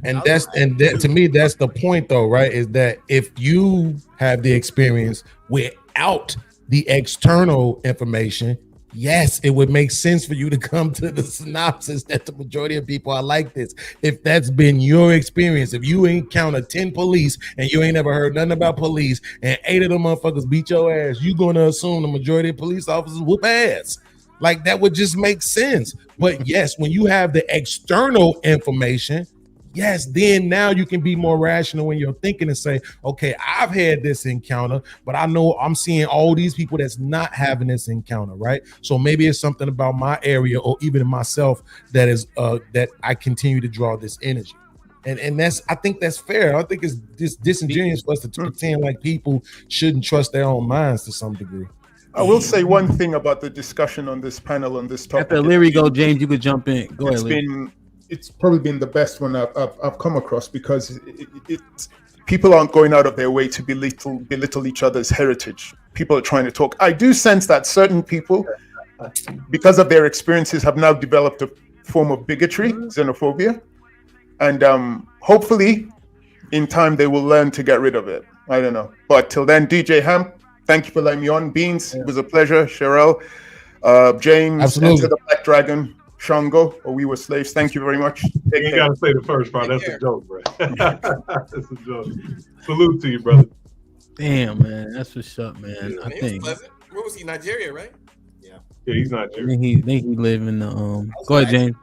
And to me, that's the point, though, right? Is that if you have the experience without the external information, yes, it would make sense for you to come to the synopsis that the majority of people are like this. If that's been your experience, if you encounter 10 police and you ain't ever heard nothing about police and 8 of them motherfuckers beat your ass, you gonna assume the majority of police officers whoop ass. Like, that would just make sense. But yes, when you have the external information, yes, then now you can be more rational when you're thinking and say, okay, I've had this encounter, but I know I'm seeing all these people that's not having this encounter, right? So maybe it's something about my area or even in myself that is that I continue to draw this energy. And I think that's fair. I think it's disingenuous for us to pretend like people shouldn't trust their own minds to some degree. I will say one thing about the discussion on this panel on this topic. After Illyri go, James, you could jump in. Go ahead. It's probably been the best one I've come across because people aren't going out of their way to belittle each other's heritage. People are trying to talk. I do sense that certain people, because of their experiences, have now developed a form of bigotry, xenophobia, and hopefully, in time, they will learn to get rid of it. I don't know, but till then, DJ Ham, thank you for letting me on. Beans, it was a pleasure. Cheryl, James, absolutely. Enter the Black Dragon. Shango, or we were slaves. Thank you very much. You Take ain't care. gotta say the first part. That's a joke, bro. That's a joke. Salute to you, brother. Damn, man, that's what's up, man. I He was think. pleasant. Where was he? Nigeria, right? Yeah, he's not I Jewish. think he live in the Go ahead, James.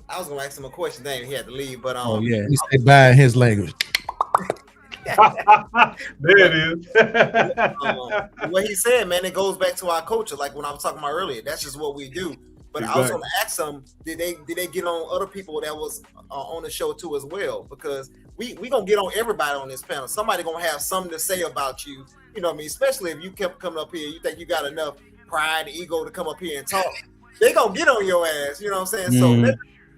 I was gonna ask him a question, then he had to leave. But Oh yeah. He said bye in his language. There it is. What he said, man, it goes back to our culture. Like when I was talking about earlier, that's just what we do. But I was Exactly. gonna ask them, did they get on other people that was on the show too as well? Because we gonna get on everybody on this panel. Somebody gonna have something to say about you. You know what I mean? Especially if you kept coming up here, you think you got enough pride, ego to come up here and talk. They gonna get on your ass. You know what I'm saying? So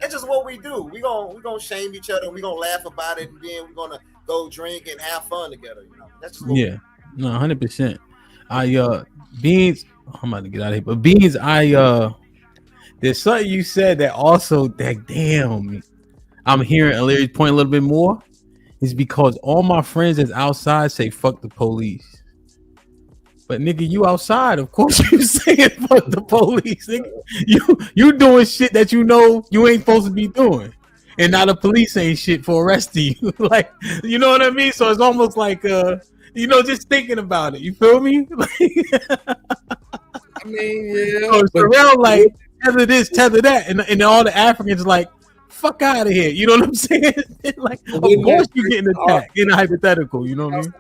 that's just what we do. We gonna shame each other. We gonna laugh about it, and then we're gonna go drink and have fun together. You know, that's just what we do. No, 100%. Beans. I'm about to get out of here, but Beans, there's something you said that also that damn, I'm hearing Larry's point a little bit more. Is because all my friends that's outside say fuck the police. But nigga, you outside, of course you saying fuck the police. Nigga. You doing shit that you know you ain't supposed to be doing. And now the police ain't shit for arresting you. Like, you know what I mean? So it's almost like just thinking about it. You feel me? I mean, yeah. So Sherelle, like, tether this, tether that, and all the Africans like, fuck out of here. You know what I'm saying? Like, of course you getting attacked in a hypothetical. You know what I mean?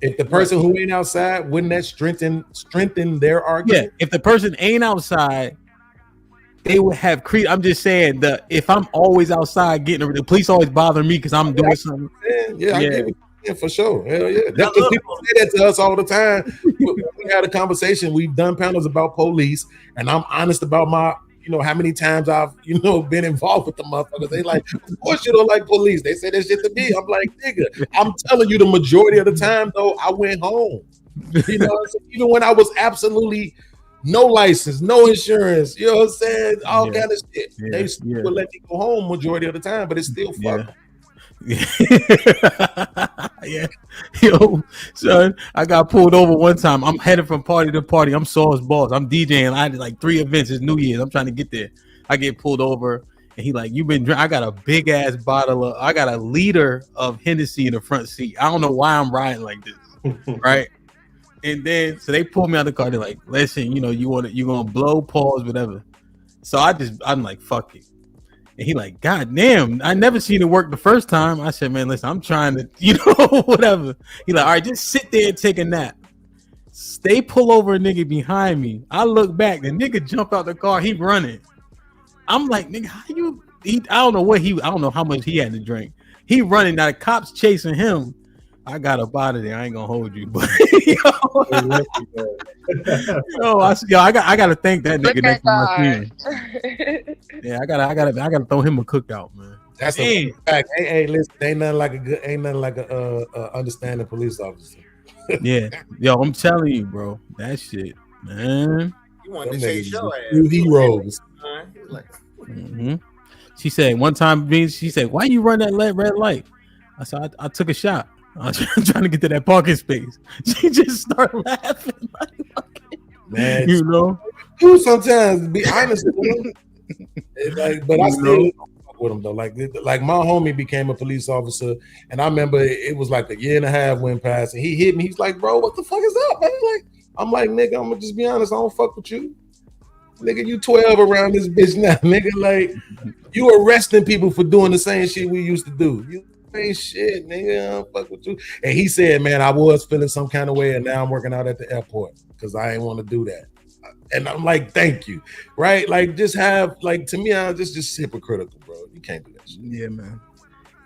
If the person who ain't outside, wouldn't that strengthen their argument? Yeah. If the person ain't outside, they would have I'm just saying that if I'm always outside the police always bother me because I'm doing something. I get it. Yeah, for sure. Hell yeah. That's because people say that to us all the time. We had a conversation. We've done panels about police, and I'm honest about my, how many times I've, been involved with the motherfuckers. They like, of course you don't like police. They say that shit to me. I'm like, nigga, I'm telling you, the majority of the time though, I went home. So even when I was absolutely no license, no insurance, you know what I'm saying? All kind of shit. They still would let me go home majority of the time, but it's still fuck. Yeah. Yo, son, I got pulled over one time. I'm headed from party to party. I'm Saul's boss. I'm DJing. I did like 3 events. It's New Year's. I'm trying to get there. I get pulled over, and he like, you been drinking? I got a big ass bottle I got a liter of Hennessy in the front seat. I don't know why I'm riding like this, right? And then so they pulled me out of the car. They're like, listen, you gonna blow, pause, whatever. So I'm like, fuck it. And he like, God damn, I never seen it work the first time. I said, man, listen, I'm trying to, whatever. He like, all right, just sit there and take a nap. They pull over a nigga behind me. I look back, the nigga jump out the car, he running. I'm like, nigga, how you? I don't know how much he had to drink. He running, now the cops chasing him. I got up out of there. I ain't gonna hold you, but I got to thank that nigga next to my team. Yeah, I gotta throw him a cookout, man. That's a fact. Hey, listen, ain't nothing like a understanding police officer. Yeah, yo, I'm telling you, bro, that shit, man. You want to chase your ass? Heroes. She said one time, she said, "Why you run that red light?" I said, "I took a shot. I was trying to get to that parking space." She just started laughing. Man, you sometimes be honest with them. But I still fuck with them though. Like my homie became a police officer, and I remember it was like 1.5 years went past, and he hit me. He's like, "Bro, what the fuck is up, man?" I'm like, "Nigga, I'm gonna just be honest. I don't fuck with you, nigga. You 12 around this bitch now, nigga. Like, you arresting people for doing the same shit we used to do. You ain't shit, nigga. I don't fuck with you." And he said, "Man, I was feeling some kind of way, and now I'm working out at the airport because I ain't want to do that." And I'm like, "Thank you," right? Like, just have to me, I'm just hypocritical, bro. You can't do that shit. Yeah, man.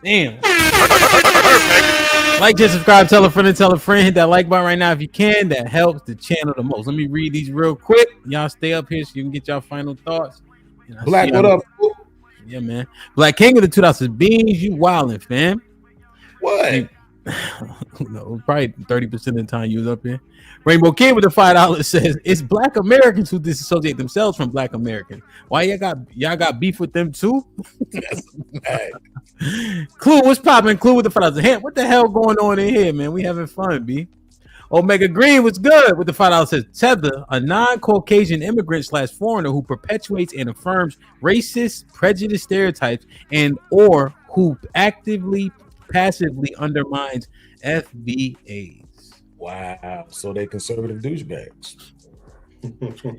Damn. Like, just subscribe, tell a friend, hit that like button right now if you can. That helps the channel the most. Let me read these real quick. Y'all stay up here so you can get y'all final thoughts. Black, what up? Yeah, man. Black King of the 2000s. Beans, you wildin', fam. What? No, probably 30% of the time you was up here. Rainbow Kid with the $5 says it's Black Americans who disassociate themselves from Black Americans. Why y'all got beef with them too? Clue, what's popping? Clue with the $5. What the hell going on in here, man? We having fun, B. Omega Green was good with the $5 says Tether, a non-Caucasian immigrant / foreigner who perpetuates and affirms racist, prejudice stereotypes and or who actively, passively undermines FBAs. Wow. So they conservative douchebags.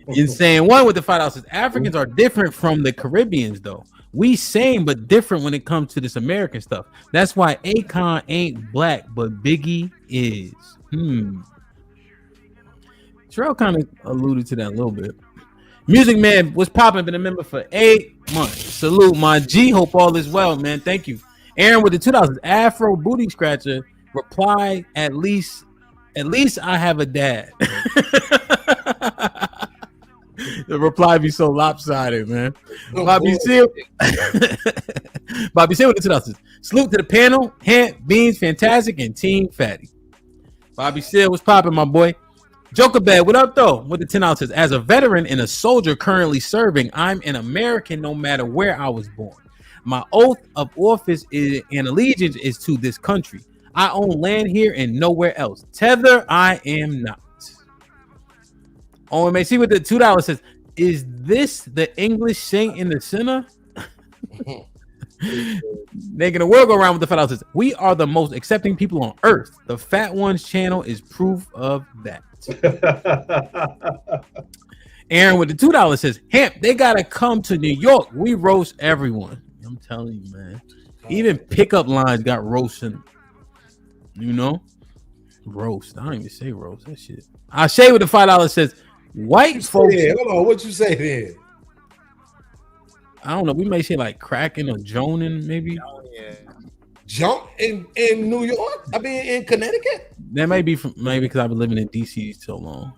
Insane one with the $5 says Africans are different from the Caribbeans though. We same but different when it comes to this American stuff. That's why Akon ain't black, but Biggie is. Terrell kind of alluded to that a little bit. Music Man was popping, been a member for 8 months. Salute my G. Hope all is well, man. Thank you. Aaron with the $2. Afro Booty Scratcher reply, at least I have a dad. The reply be so lopsided, man. Bobby Seal. Bobby Seal with the $2. Salute to the panel. Hant, Beans, Fantastic, and Team Fatty. Bobby Seal was popping, my boy. Joker Bad, what up though? With the $10 says, as a veteran and a soldier currently serving, I'm an American no matter where I was born. My oath of office and allegiance is to this country. I own land here and nowhere else. Tether, I am not. OMAC with the $2 says, is this the English saint in the sinner? Making the world go around with the $5 says, we are the most accepting people on earth. The Fat Ones channel is proof of that. Aaron with the $2 says, Hamp, they gotta come to New York. We roast everyone. I'm telling you, man. Even pickup lines got roasting. You know? Roast. I don't even say roast. That shit. Ashay with the $5 says, white folks. Hold on, what you say there? I don't know. We may say like cracking or joning, maybe. Oh, yeah. Jump in New York? I mean, in Connecticut? That may be from maybe because I've been living in DC so long.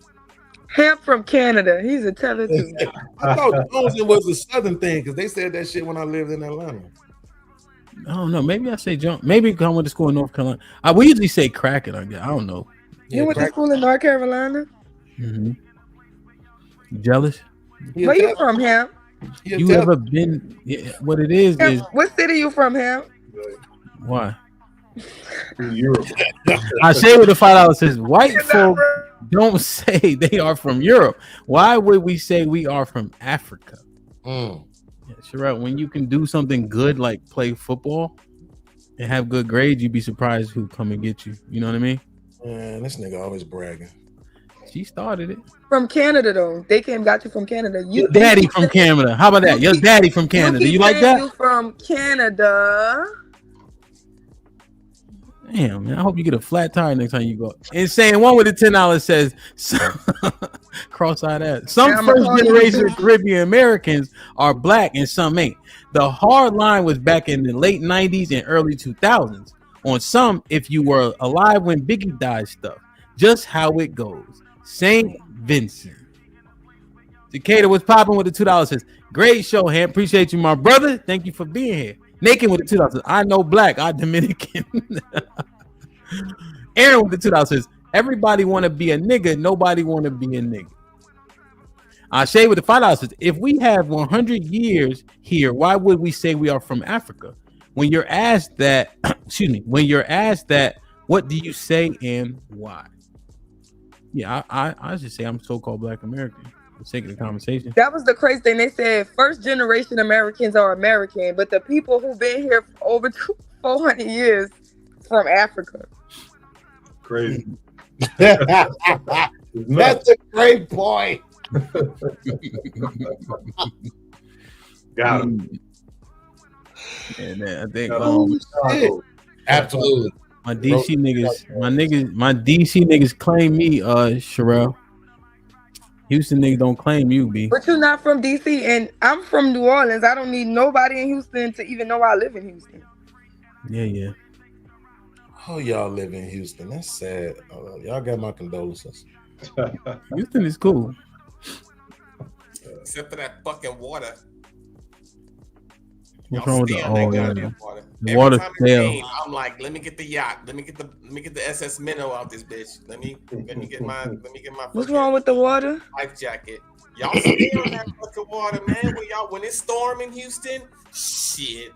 Hamp from Canada. He's a teller too. I thought Jonesing was a southern thing because they said that shit when I lived in Atlanta. I don't know. Maybe I say jump. Maybe because I went to school in North Carolina. We usually say cracking, I guess. I don't know. You went to school in North Carolina? Mm-hmm. You jealous? Where you from, Hamp? You ever been? Yeah, what it is Hamp, is what city you from, Hamp? why? Europe. I say with the $5 says white folk don't say they are from Europe. Why would we say we are from Africa? Yeah, sure. When you can do something good like play football and have good grades, you'd be surprised who come and get you. You know what I mean? Man, this nigga always bragging. She started it. From Canada though. They got you from Canada. Your daddy from Canada. How about that? Your daddy from Canada. You like that? You from Canada. Damn, man. I hope you get a flat tire next time you go. Insane one with the $10 says cross-eyed ass. Some first generation Caribbean Americans are black and some ain't. The hard line was back in the late 90s and early 2000s. On some, if you were alive when Biggie died stuff. Just how it goes. St. Vincent. Decatur was popping with the $2 says, great show, Ham. Appreciate you, my brother. Thank you for being here. Naked with the $2 says, I know black, I Dominican. Aaron with the $2 says, everybody want to be a nigga, nobody want to be a nigga. Shay with the $5 says, if we have 100 years here, why would we say we are from Africa? When you're asked that, what do you say and why? Yeah, I should say I'm so-called black American for the sake of the conversation. That was the crazy thing. They said first generation Americans are American, but the people who've been here for over 400 years from Africa. Crazy. That's a great point. Got him. And I think absolutely. My DC niggas claim me, Sherelle. Houston niggas don't claim you, B. But you're not from DC, and I'm from New Orleans. I don't need nobody in Houston to even know I live in Houston. Yeah. Oh, y'all live in Houston. That's sad. Y'all got my condolences. Houston is cool. Except for that fucking water. What's wrong with the water? The water rain, I'm like, let me get the yacht. Let me get the SS Minnow out this bitch. Let me get my What's wrong with the water? Life jacket. Y'all stay on that fucking water, man. When it's storm in Houston, shit.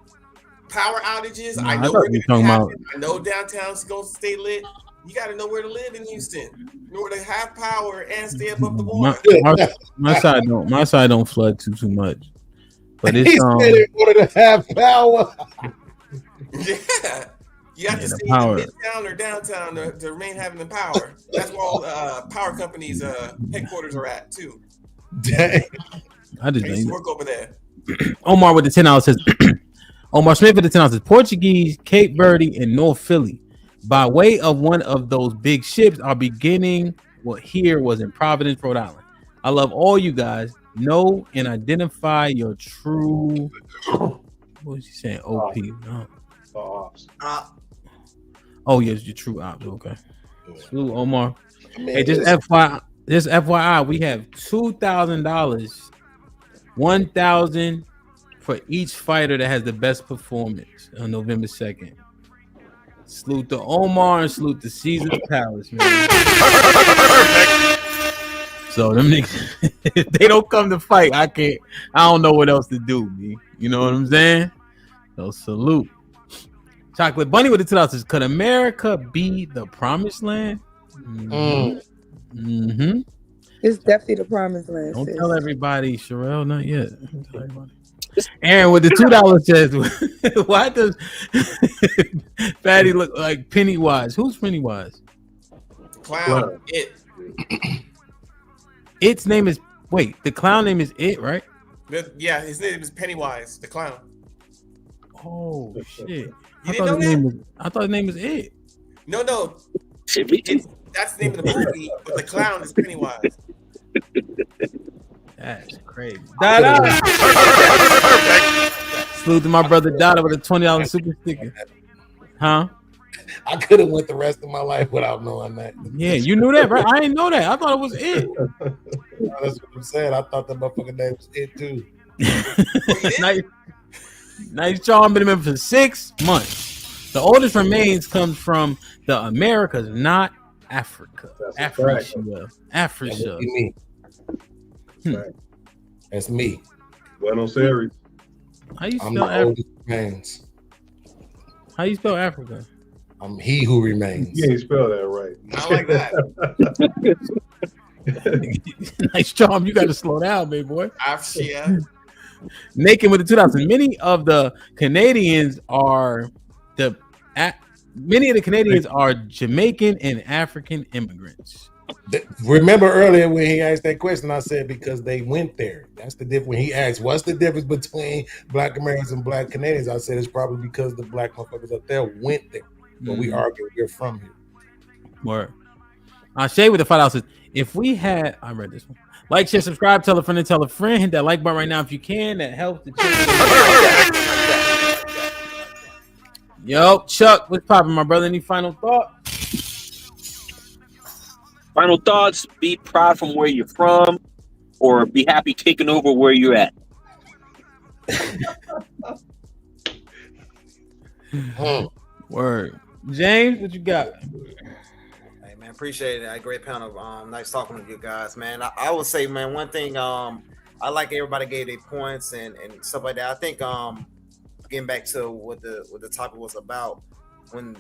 Power outages. I know we're gonna happen. I know downtown's gonna stay lit. You got to know where to live in Houston in order to have power and stay above the My, water. my side don't flood too much, but it's He said in order to have power. Yeah. You have to the stay power. in midtown or downtown to remain having the power. That's where all power companies' headquarters are at too. Dang. I just used to work over there. Omar with the $10 says, Omar Smith with the $10 says, Portuguese, Cape Verde, and North Philly, by way of one of those big ships, are beginning what here was in Providence, Rhode Island. I love all you guys. Know and identify your true. What was he saying? OP. No. Oh, yes, your true ops. Okay. Salute, Omar. Hey, just FYI, we have $2,000, $1,000 for each fighter that has the best performance on November 2nd. Salute to Omar and salute to Caesar's Palace, man. So them niggas, if they don't come to fight, I don't know what else to do, man. You know what I'm saying? So salute. Chocolate Bunny with the $2 could America be the promised land? Mm-hmm. It's definitely the promised land. Don't sis. tell everybody, Sherelle, not yet. Don't tell everybody. Aaron with the $2 says, why does Fatty look like Pennywise? Who's Pennywise? Clown. It. Its name is, the clown name is It, right? Yeah, his name is Pennywise, the clown. Oh, shit. You didn't know that? I thought his name was It. No. That's the name of the movie, but the clown is Pennywise. That's crazy. Dada! Salute to my brother Dada with a $20 super sticker. Huh? I could have went the rest of my life without knowing that. Yeah, you knew that, right? I didn't know that. I thought it was It. That's what I'm saying. I thought that motherfucking name was It too. Nice charm, been in for 6 months. The oldest remains comes from the Americas, not Africa. Africa. That's me. Buenos Aires. How you I'm spell the Africa? oldest remains. How you spell Africa? I'm he who remains. You ain't spell that right. I like that. Nice charm. You got to slow down, big boy. Africa. Naked with the $2. Many of the Canadians are Jamaican and African immigrants. Remember earlier when he asked that question, I said because they went there. That's the difference. When he asked, what's the difference between Black Americans and Black Canadians? I said it's probably because the Black motherfuckers up there went there. But we argue we're from here. Word. Shay with the $5 says, if we had, I read this one. Like, share, subscribe, tell a friend, and tell a friend. Hit that like button right now if you can. That helps the channel. Yo, Chuck, what's popping, my brother? Any final thoughts? Final thoughts: be proud from where you're from, or be happy taking over where you're at. Word. James, what you got? Hey man, appreciate it. A great panel. Nice talking with you guys, man. I would say, man, one thing. I like everybody gave their points and stuff like that. I think getting back to what the topic was about, when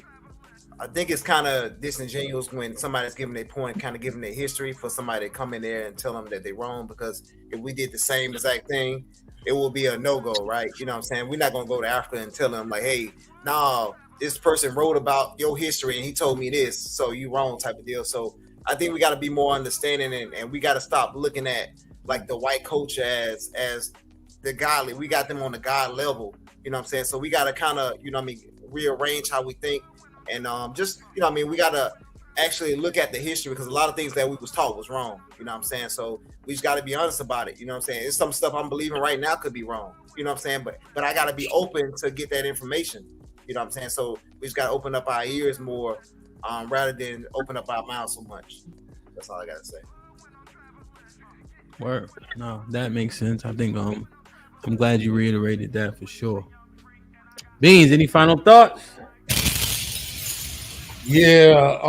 I think it's kind of disingenuous when somebody's giving their point, kind of giving their history, for somebody to come in there and tell them that they're wrong, because if we did the same exact thing, it will be a no-go, right? You know what I'm saying? We're not going to go to Africa and tell them like, hey, nah, this person wrote about your history and he told me this, so you wrong type of deal. So I think we got to be more understanding, and we got to stop looking at like the white culture as the godly. We got them on the God level, you know what I'm saying? So we got to kind of, you know what I mean, rearrange how we think, and just, you know what I mean, we got to actually look at the history, because a lot of things that we was taught was wrong, you know what I'm saying? So we just got to be honest about it, you know what I'm saying? It's some stuff I'm believing right now could be wrong, you know what I'm saying? But I got to be open to get that information, you know what I'm saying? So we just got to open up our ears more, rather than open up our mouths so much. That's all I got to say. Word. No, that makes sense. I think I'm glad you reiterated that for sure. Beans, any final thoughts? Yeah,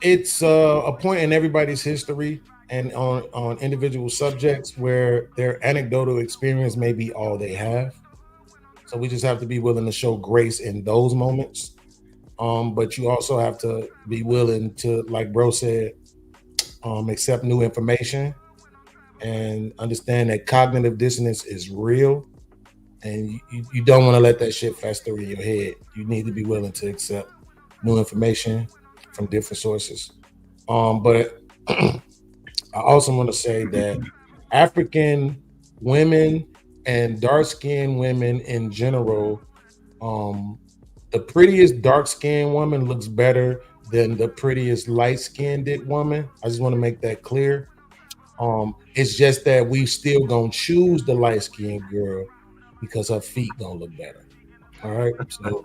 it's a point in everybody's history and on individual subjects where their anecdotal experience may be all they have. So we just have to be willing to show grace in those moments. But you also have to be willing to, like bro said, accept new information and understand that cognitive dissonance is real, and you don't want to let that shit fester in your head. You need to be willing to accept new information from different sources. But I also want to say that African women and dark-skinned women in general, the prettiest dark-skinned woman looks better than the prettiest light-skinned woman. I just want to make that clear. It's just that we still gonna choose the light-skinned girl because her feet gonna look better. All right. So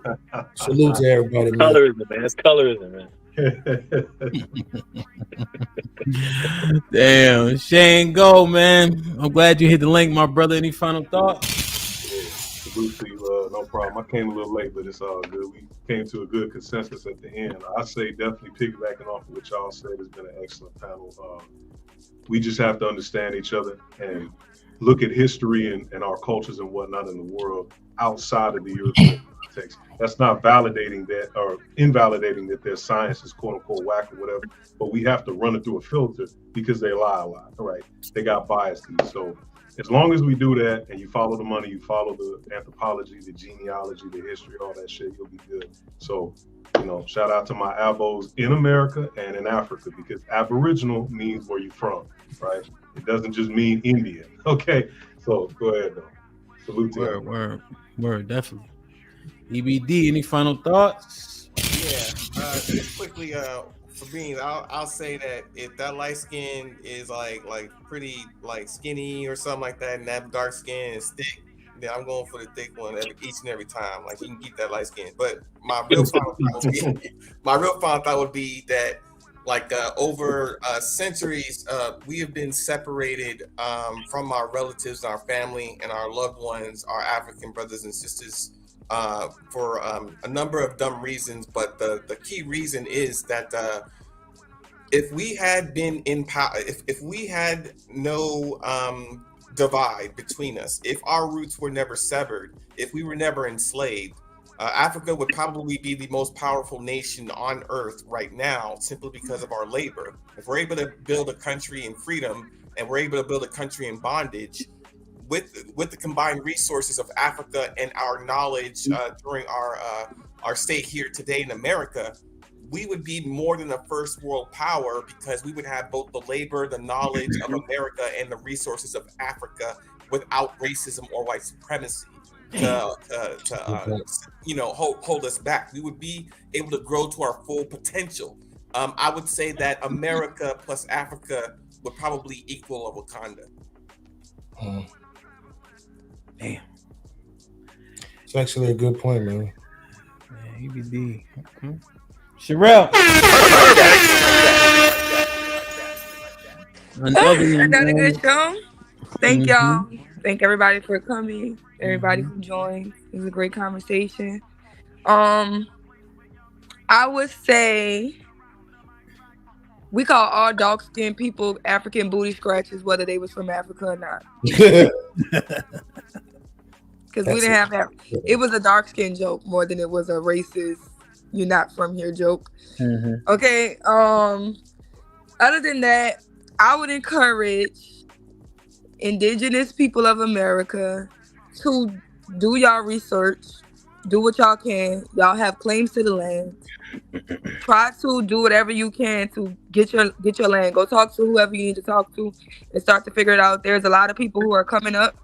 salute to everybody. Colorism, man. It's colorism, man. Damn, Shane, go, man. I'm glad you hit the link, my brother. Any final thoughts? Salute to you, no problem. I came a little late, but it's all good. We came to a good consensus at the end. I say definitely piggybacking off of what y'all said, has been an excellent panel. We just have to understand each other and look at history and our cultures and whatnot in the world outside of the European context. That's not validating that or invalidating that their science is quote unquote whack or whatever, but we have to run it through a filter because they lie a lot, right? They got biases. So as long as we do that and you follow the money, you follow the anthropology, the genealogy, the history, all that shit, you'll be good. So, shout out to my abos in America and in Africa, because Aboriginal means where you're from, right? It doesn't just mean Indian. Okay, so go ahead though. Salute to you. Word, definitely. EBD, any final thoughts? Yeah, just quickly, for beans, I'll say that if that light skin is like pretty like skinny or something like that, and that dark skin is thick, then I'm going for the thick one each and every time. Like, you can keep that light skin. But my real final thought would be that, like, over centuries, we have been separated from our relatives, our family, and our loved ones, our African brothers and sisters, for a number of dumb reasons. But the key reason is that if we had been in power, if we had no divide between us, if our roots were never severed, if we were never enslaved, Africa would probably be the most powerful nation on earth right now, simply because of our labor. If we're able to build a country in freedom and we're able to build a country in bondage, with the combined resources of Africa and our knowledge during our stay here today in America, we would be more than a first world power, because we would have both the labor, the knowledge of America, and the resources of Africa without racism or white supremacy to hold us back. We would be able to grow to our full potential. I would say that America plus Africa would probably equal a Wakanda. Damn. It's actually a good point, man. EBD. Sherelle. Another good show. Thank y'all. Thank everybody for coming. Everybody who joined. It was a great conversation. I would say we call all dark-skinned people African booty scratchers, whether they was from Africa or not. Because we didn't have that. It was a dark-skinned joke more than it was a racist, you're not from here joke. Okay. Other than that, I would encourage indigenous people of America to do y'all research, do what y'all can. Y'all have claims to the land. Try to do whatever you can to get your land. Go talk to whoever you need to talk to and start to figure it out. There's a lot of people who are coming up.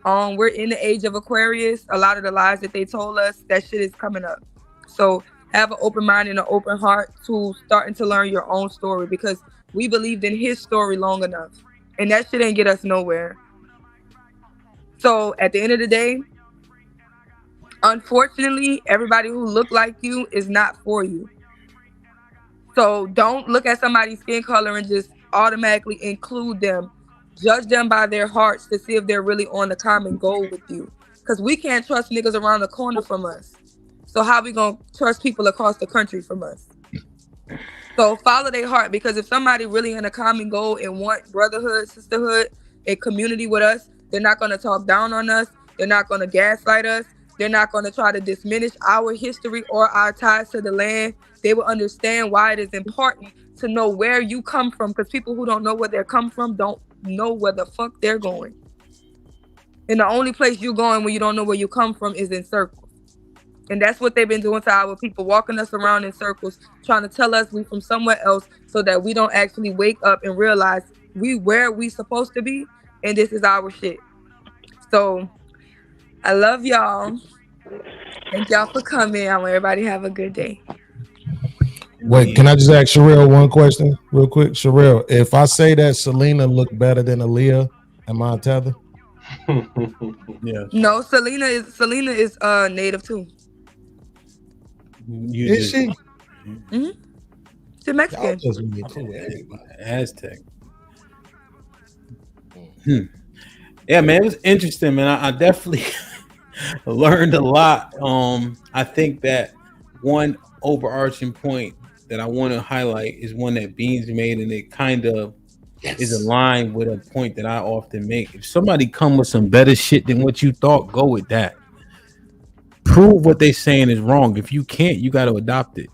We're in the age of Aquarius. A lot of the lies that they told us, that shit is coming up. So have an open mind and an open heart to starting to learn your own story, because we believed in his story long enough, and that shit ain't get us nowhere. So at the end of the day, unfortunately, everybody who look like you is not for you. So don't look at somebody's skin color and just automatically include them. Judge them by their hearts to see if they're really on the common goal with you. Because we can't trust niggas around the corner from us. So how we gonna trust people across the country from us? So follow their heart, because if somebody really in a common goal and want brotherhood, sisterhood, a community with us, they're not gonna talk down on us. They're not gonna gaslight us. They're not going to try to diminish our history or our ties to the land. They will understand why it is important to know where you come from, because people who don't know where they come from don't know where the fuck they're going. And the only place you're going when you don't know where you come from is in circles. And that's what they've been doing to our people, walking us around in circles, trying to tell us we from somewhere else so that we don't actually wake up and realize where we supposed to be, and this is our shit. So I love y'all. Thank y'all for coming. I want everybody to have a good day. Wait, can I just ask Sherelle one question real quick? Sherelle, if I say that Selena looked better than Aaliyah, am I a tether? Yeah. No, Selena is native too. Is she? Mm-hmm. She's Mexican. Aztec. Yeah, man, it was interesting, man. I definitely learned a lot. I think that one overarching point that I want to highlight is one that Beans made, and it kind of is aligned with a point that I often make. If somebody come with some better shit than what you thought, go with that. Prove what they saying is wrong. If you can't, you got to adopt it.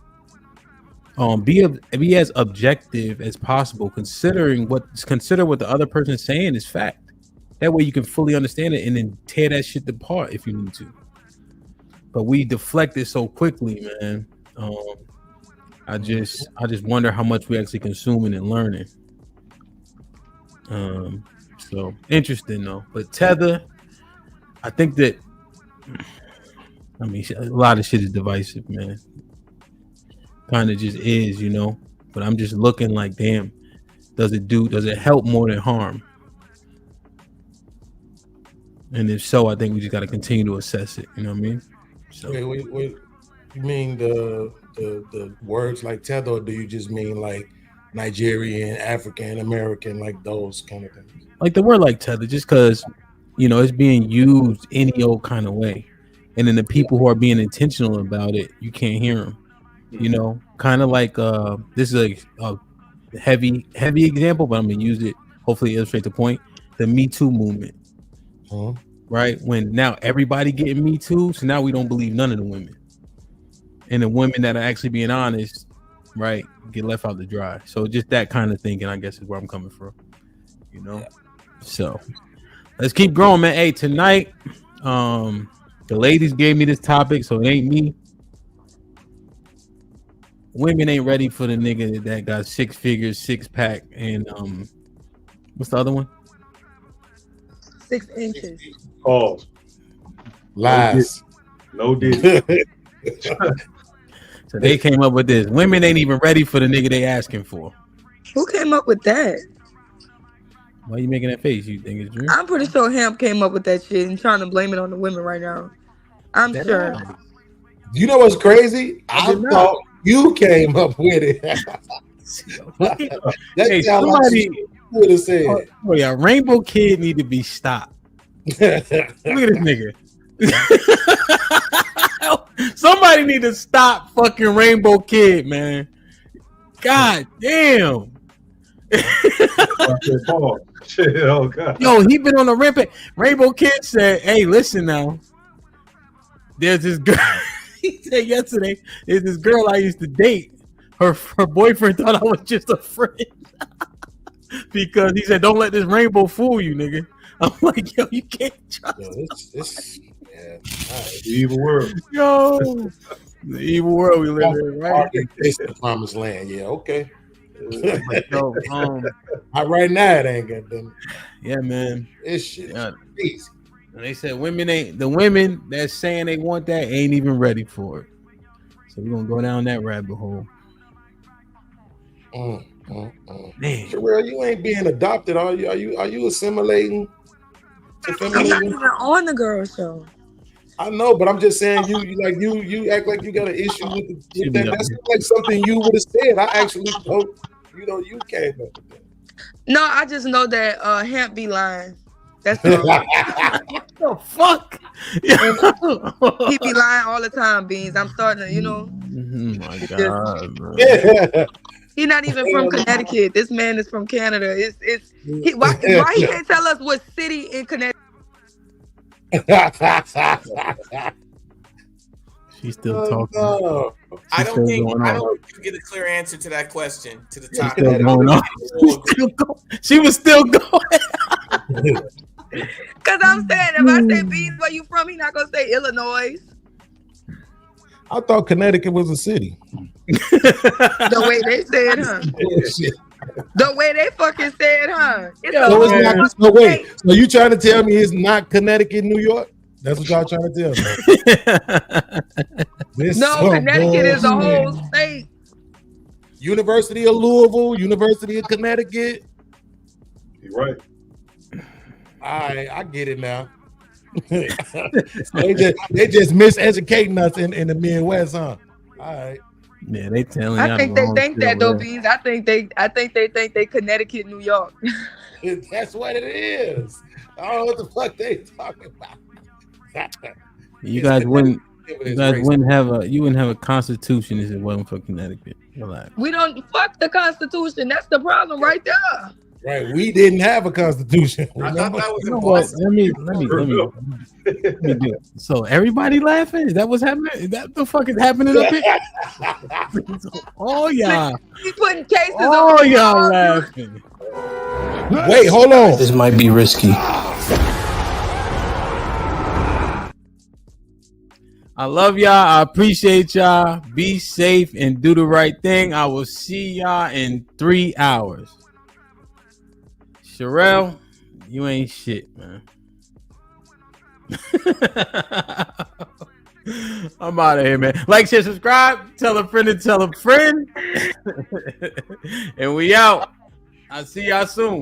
Be as objective as possible. Consider what the other person is saying is fact. That way you can fully understand it and then tear that shit apart if you need to. But we deflect it so quickly, man. I just wonder how much we actually consuming and learning. So interesting though. But Tether, I think that a lot of shit is divisive, man. Kind of just is, you know. But I'm just looking like, damn, does it help more than harm? And if so, I think we just got to continue to assess it. You know what I mean? So, wait. You mean the words like tether, or do you just mean like Nigerian, African American, like those kind of things? like the word like tether, just because it's being used any old kind of way, and then the people who are being intentional about it, you can't hear them. Kind of like this is a heavy example, but I'm gonna use it hopefully illustrate the point. The Me Too movement. Right, when now everybody getting Me Too, so now we don't believe none of the women, and the women that are actually being honest, right, get left out to dry. So just that kind of thinking, I guess, is where I'm coming from. So let's keep growing, man. Hey, tonight, the ladies gave me this topic, so it ain't me. Women ain't ready for the nigga that got 6 figures, 6-pack, and what's the other one? 6 inches. Pause. Lies. No did. So they came up with this. Women ain't even ready for the nigga they asking for. Who came up with that? Why you making that face? You think it's Drew? I'm pretty sure Hemp came up with that shit and trying to blame it on the women right now. I'm sure. You know what's crazy? I thought you came up with it. Hey, somebody would have said. Oh yeah, Rainbow Kid need to be stopped. Look at this nigga. Somebody need to stop fucking Rainbow Kid, man. God damn. Oh God. Yo, he been on a rampage. Rainbow Kid said, "Hey, listen now. There's this girl." He said yesterday, "There's this girl I used to date. Her boyfriend thought I was just a friend." Because he said, "Don't let this rainbow fool you, nigga." I'm like, yo, you can't trust. The evil world. Yo, the evil world we live in, right? It's the promised land. Yeah, okay. So, not right now. It ain't got them. Yeah, man. This shit is crazy. And they said the women that's saying they want that ain't even ready for it. So we're gonna go down that rabbit hole. Man, Sherelle, you ain't being adopted, are you? Are you assimilating? I'm not even on the girl show. I know, but I'm just saying you act like you got an issue with that. That's like something you would have said. I actually hope you came up with that. No, I just know that Hemp be lying. That's all. What the fuck? He be lying all the time, Beans. I'm starting to, Oh my God, bro. He's not even from Connecticut. This man is from Canada. Why he can't tell us what city in Connecticut? She's still talking. No. I don't think going I on. don't think you get a clear answer to that question to the She's topic. still going on. She was still going. Cause I'm saying if I say Beans, where you from? He not gonna say Illinois. I thought Connecticut was a city. The way they said, huh? Bullshit. The way they fucking said, huh? It's So a it's not. So wait. So you trying to tell me it's not Connecticut, New York? That's what y'all trying to tell me. This no, some Connecticut is a bullshit. whole state. University of Louisville, University of Connecticut. You're right. All right, I get it now. they just miseducating us in the Midwest, huh? All right. Yeah, they telling I y'all think the they wrong think shit that though, over there. Beans. I think they think Connecticut, New York. That's what it is. I don't know what the fuck they talking about. You guys wouldn't have a constitution if it wasn't for Connecticut. Relax. We don't fuck the Constitution. That's the problem right there. Right, we didn't have a constitution. I thought that was You know what? impossible. Let me do it. So everybody laughing? Is that what's happening? Is that the fuck is happening up here? Oh yeah. He putting cases Oh on y'all laughing. Wait, hold on. This might be risky. I love y'all. I appreciate y'all. Be safe and do the right thing. I will see y'all in 3 hours. Sherelle, you ain't shit, man. I'm out of here, man. Like, share, subscribe, tell a friend to tell a friend. And we out. I'll see y'all soon.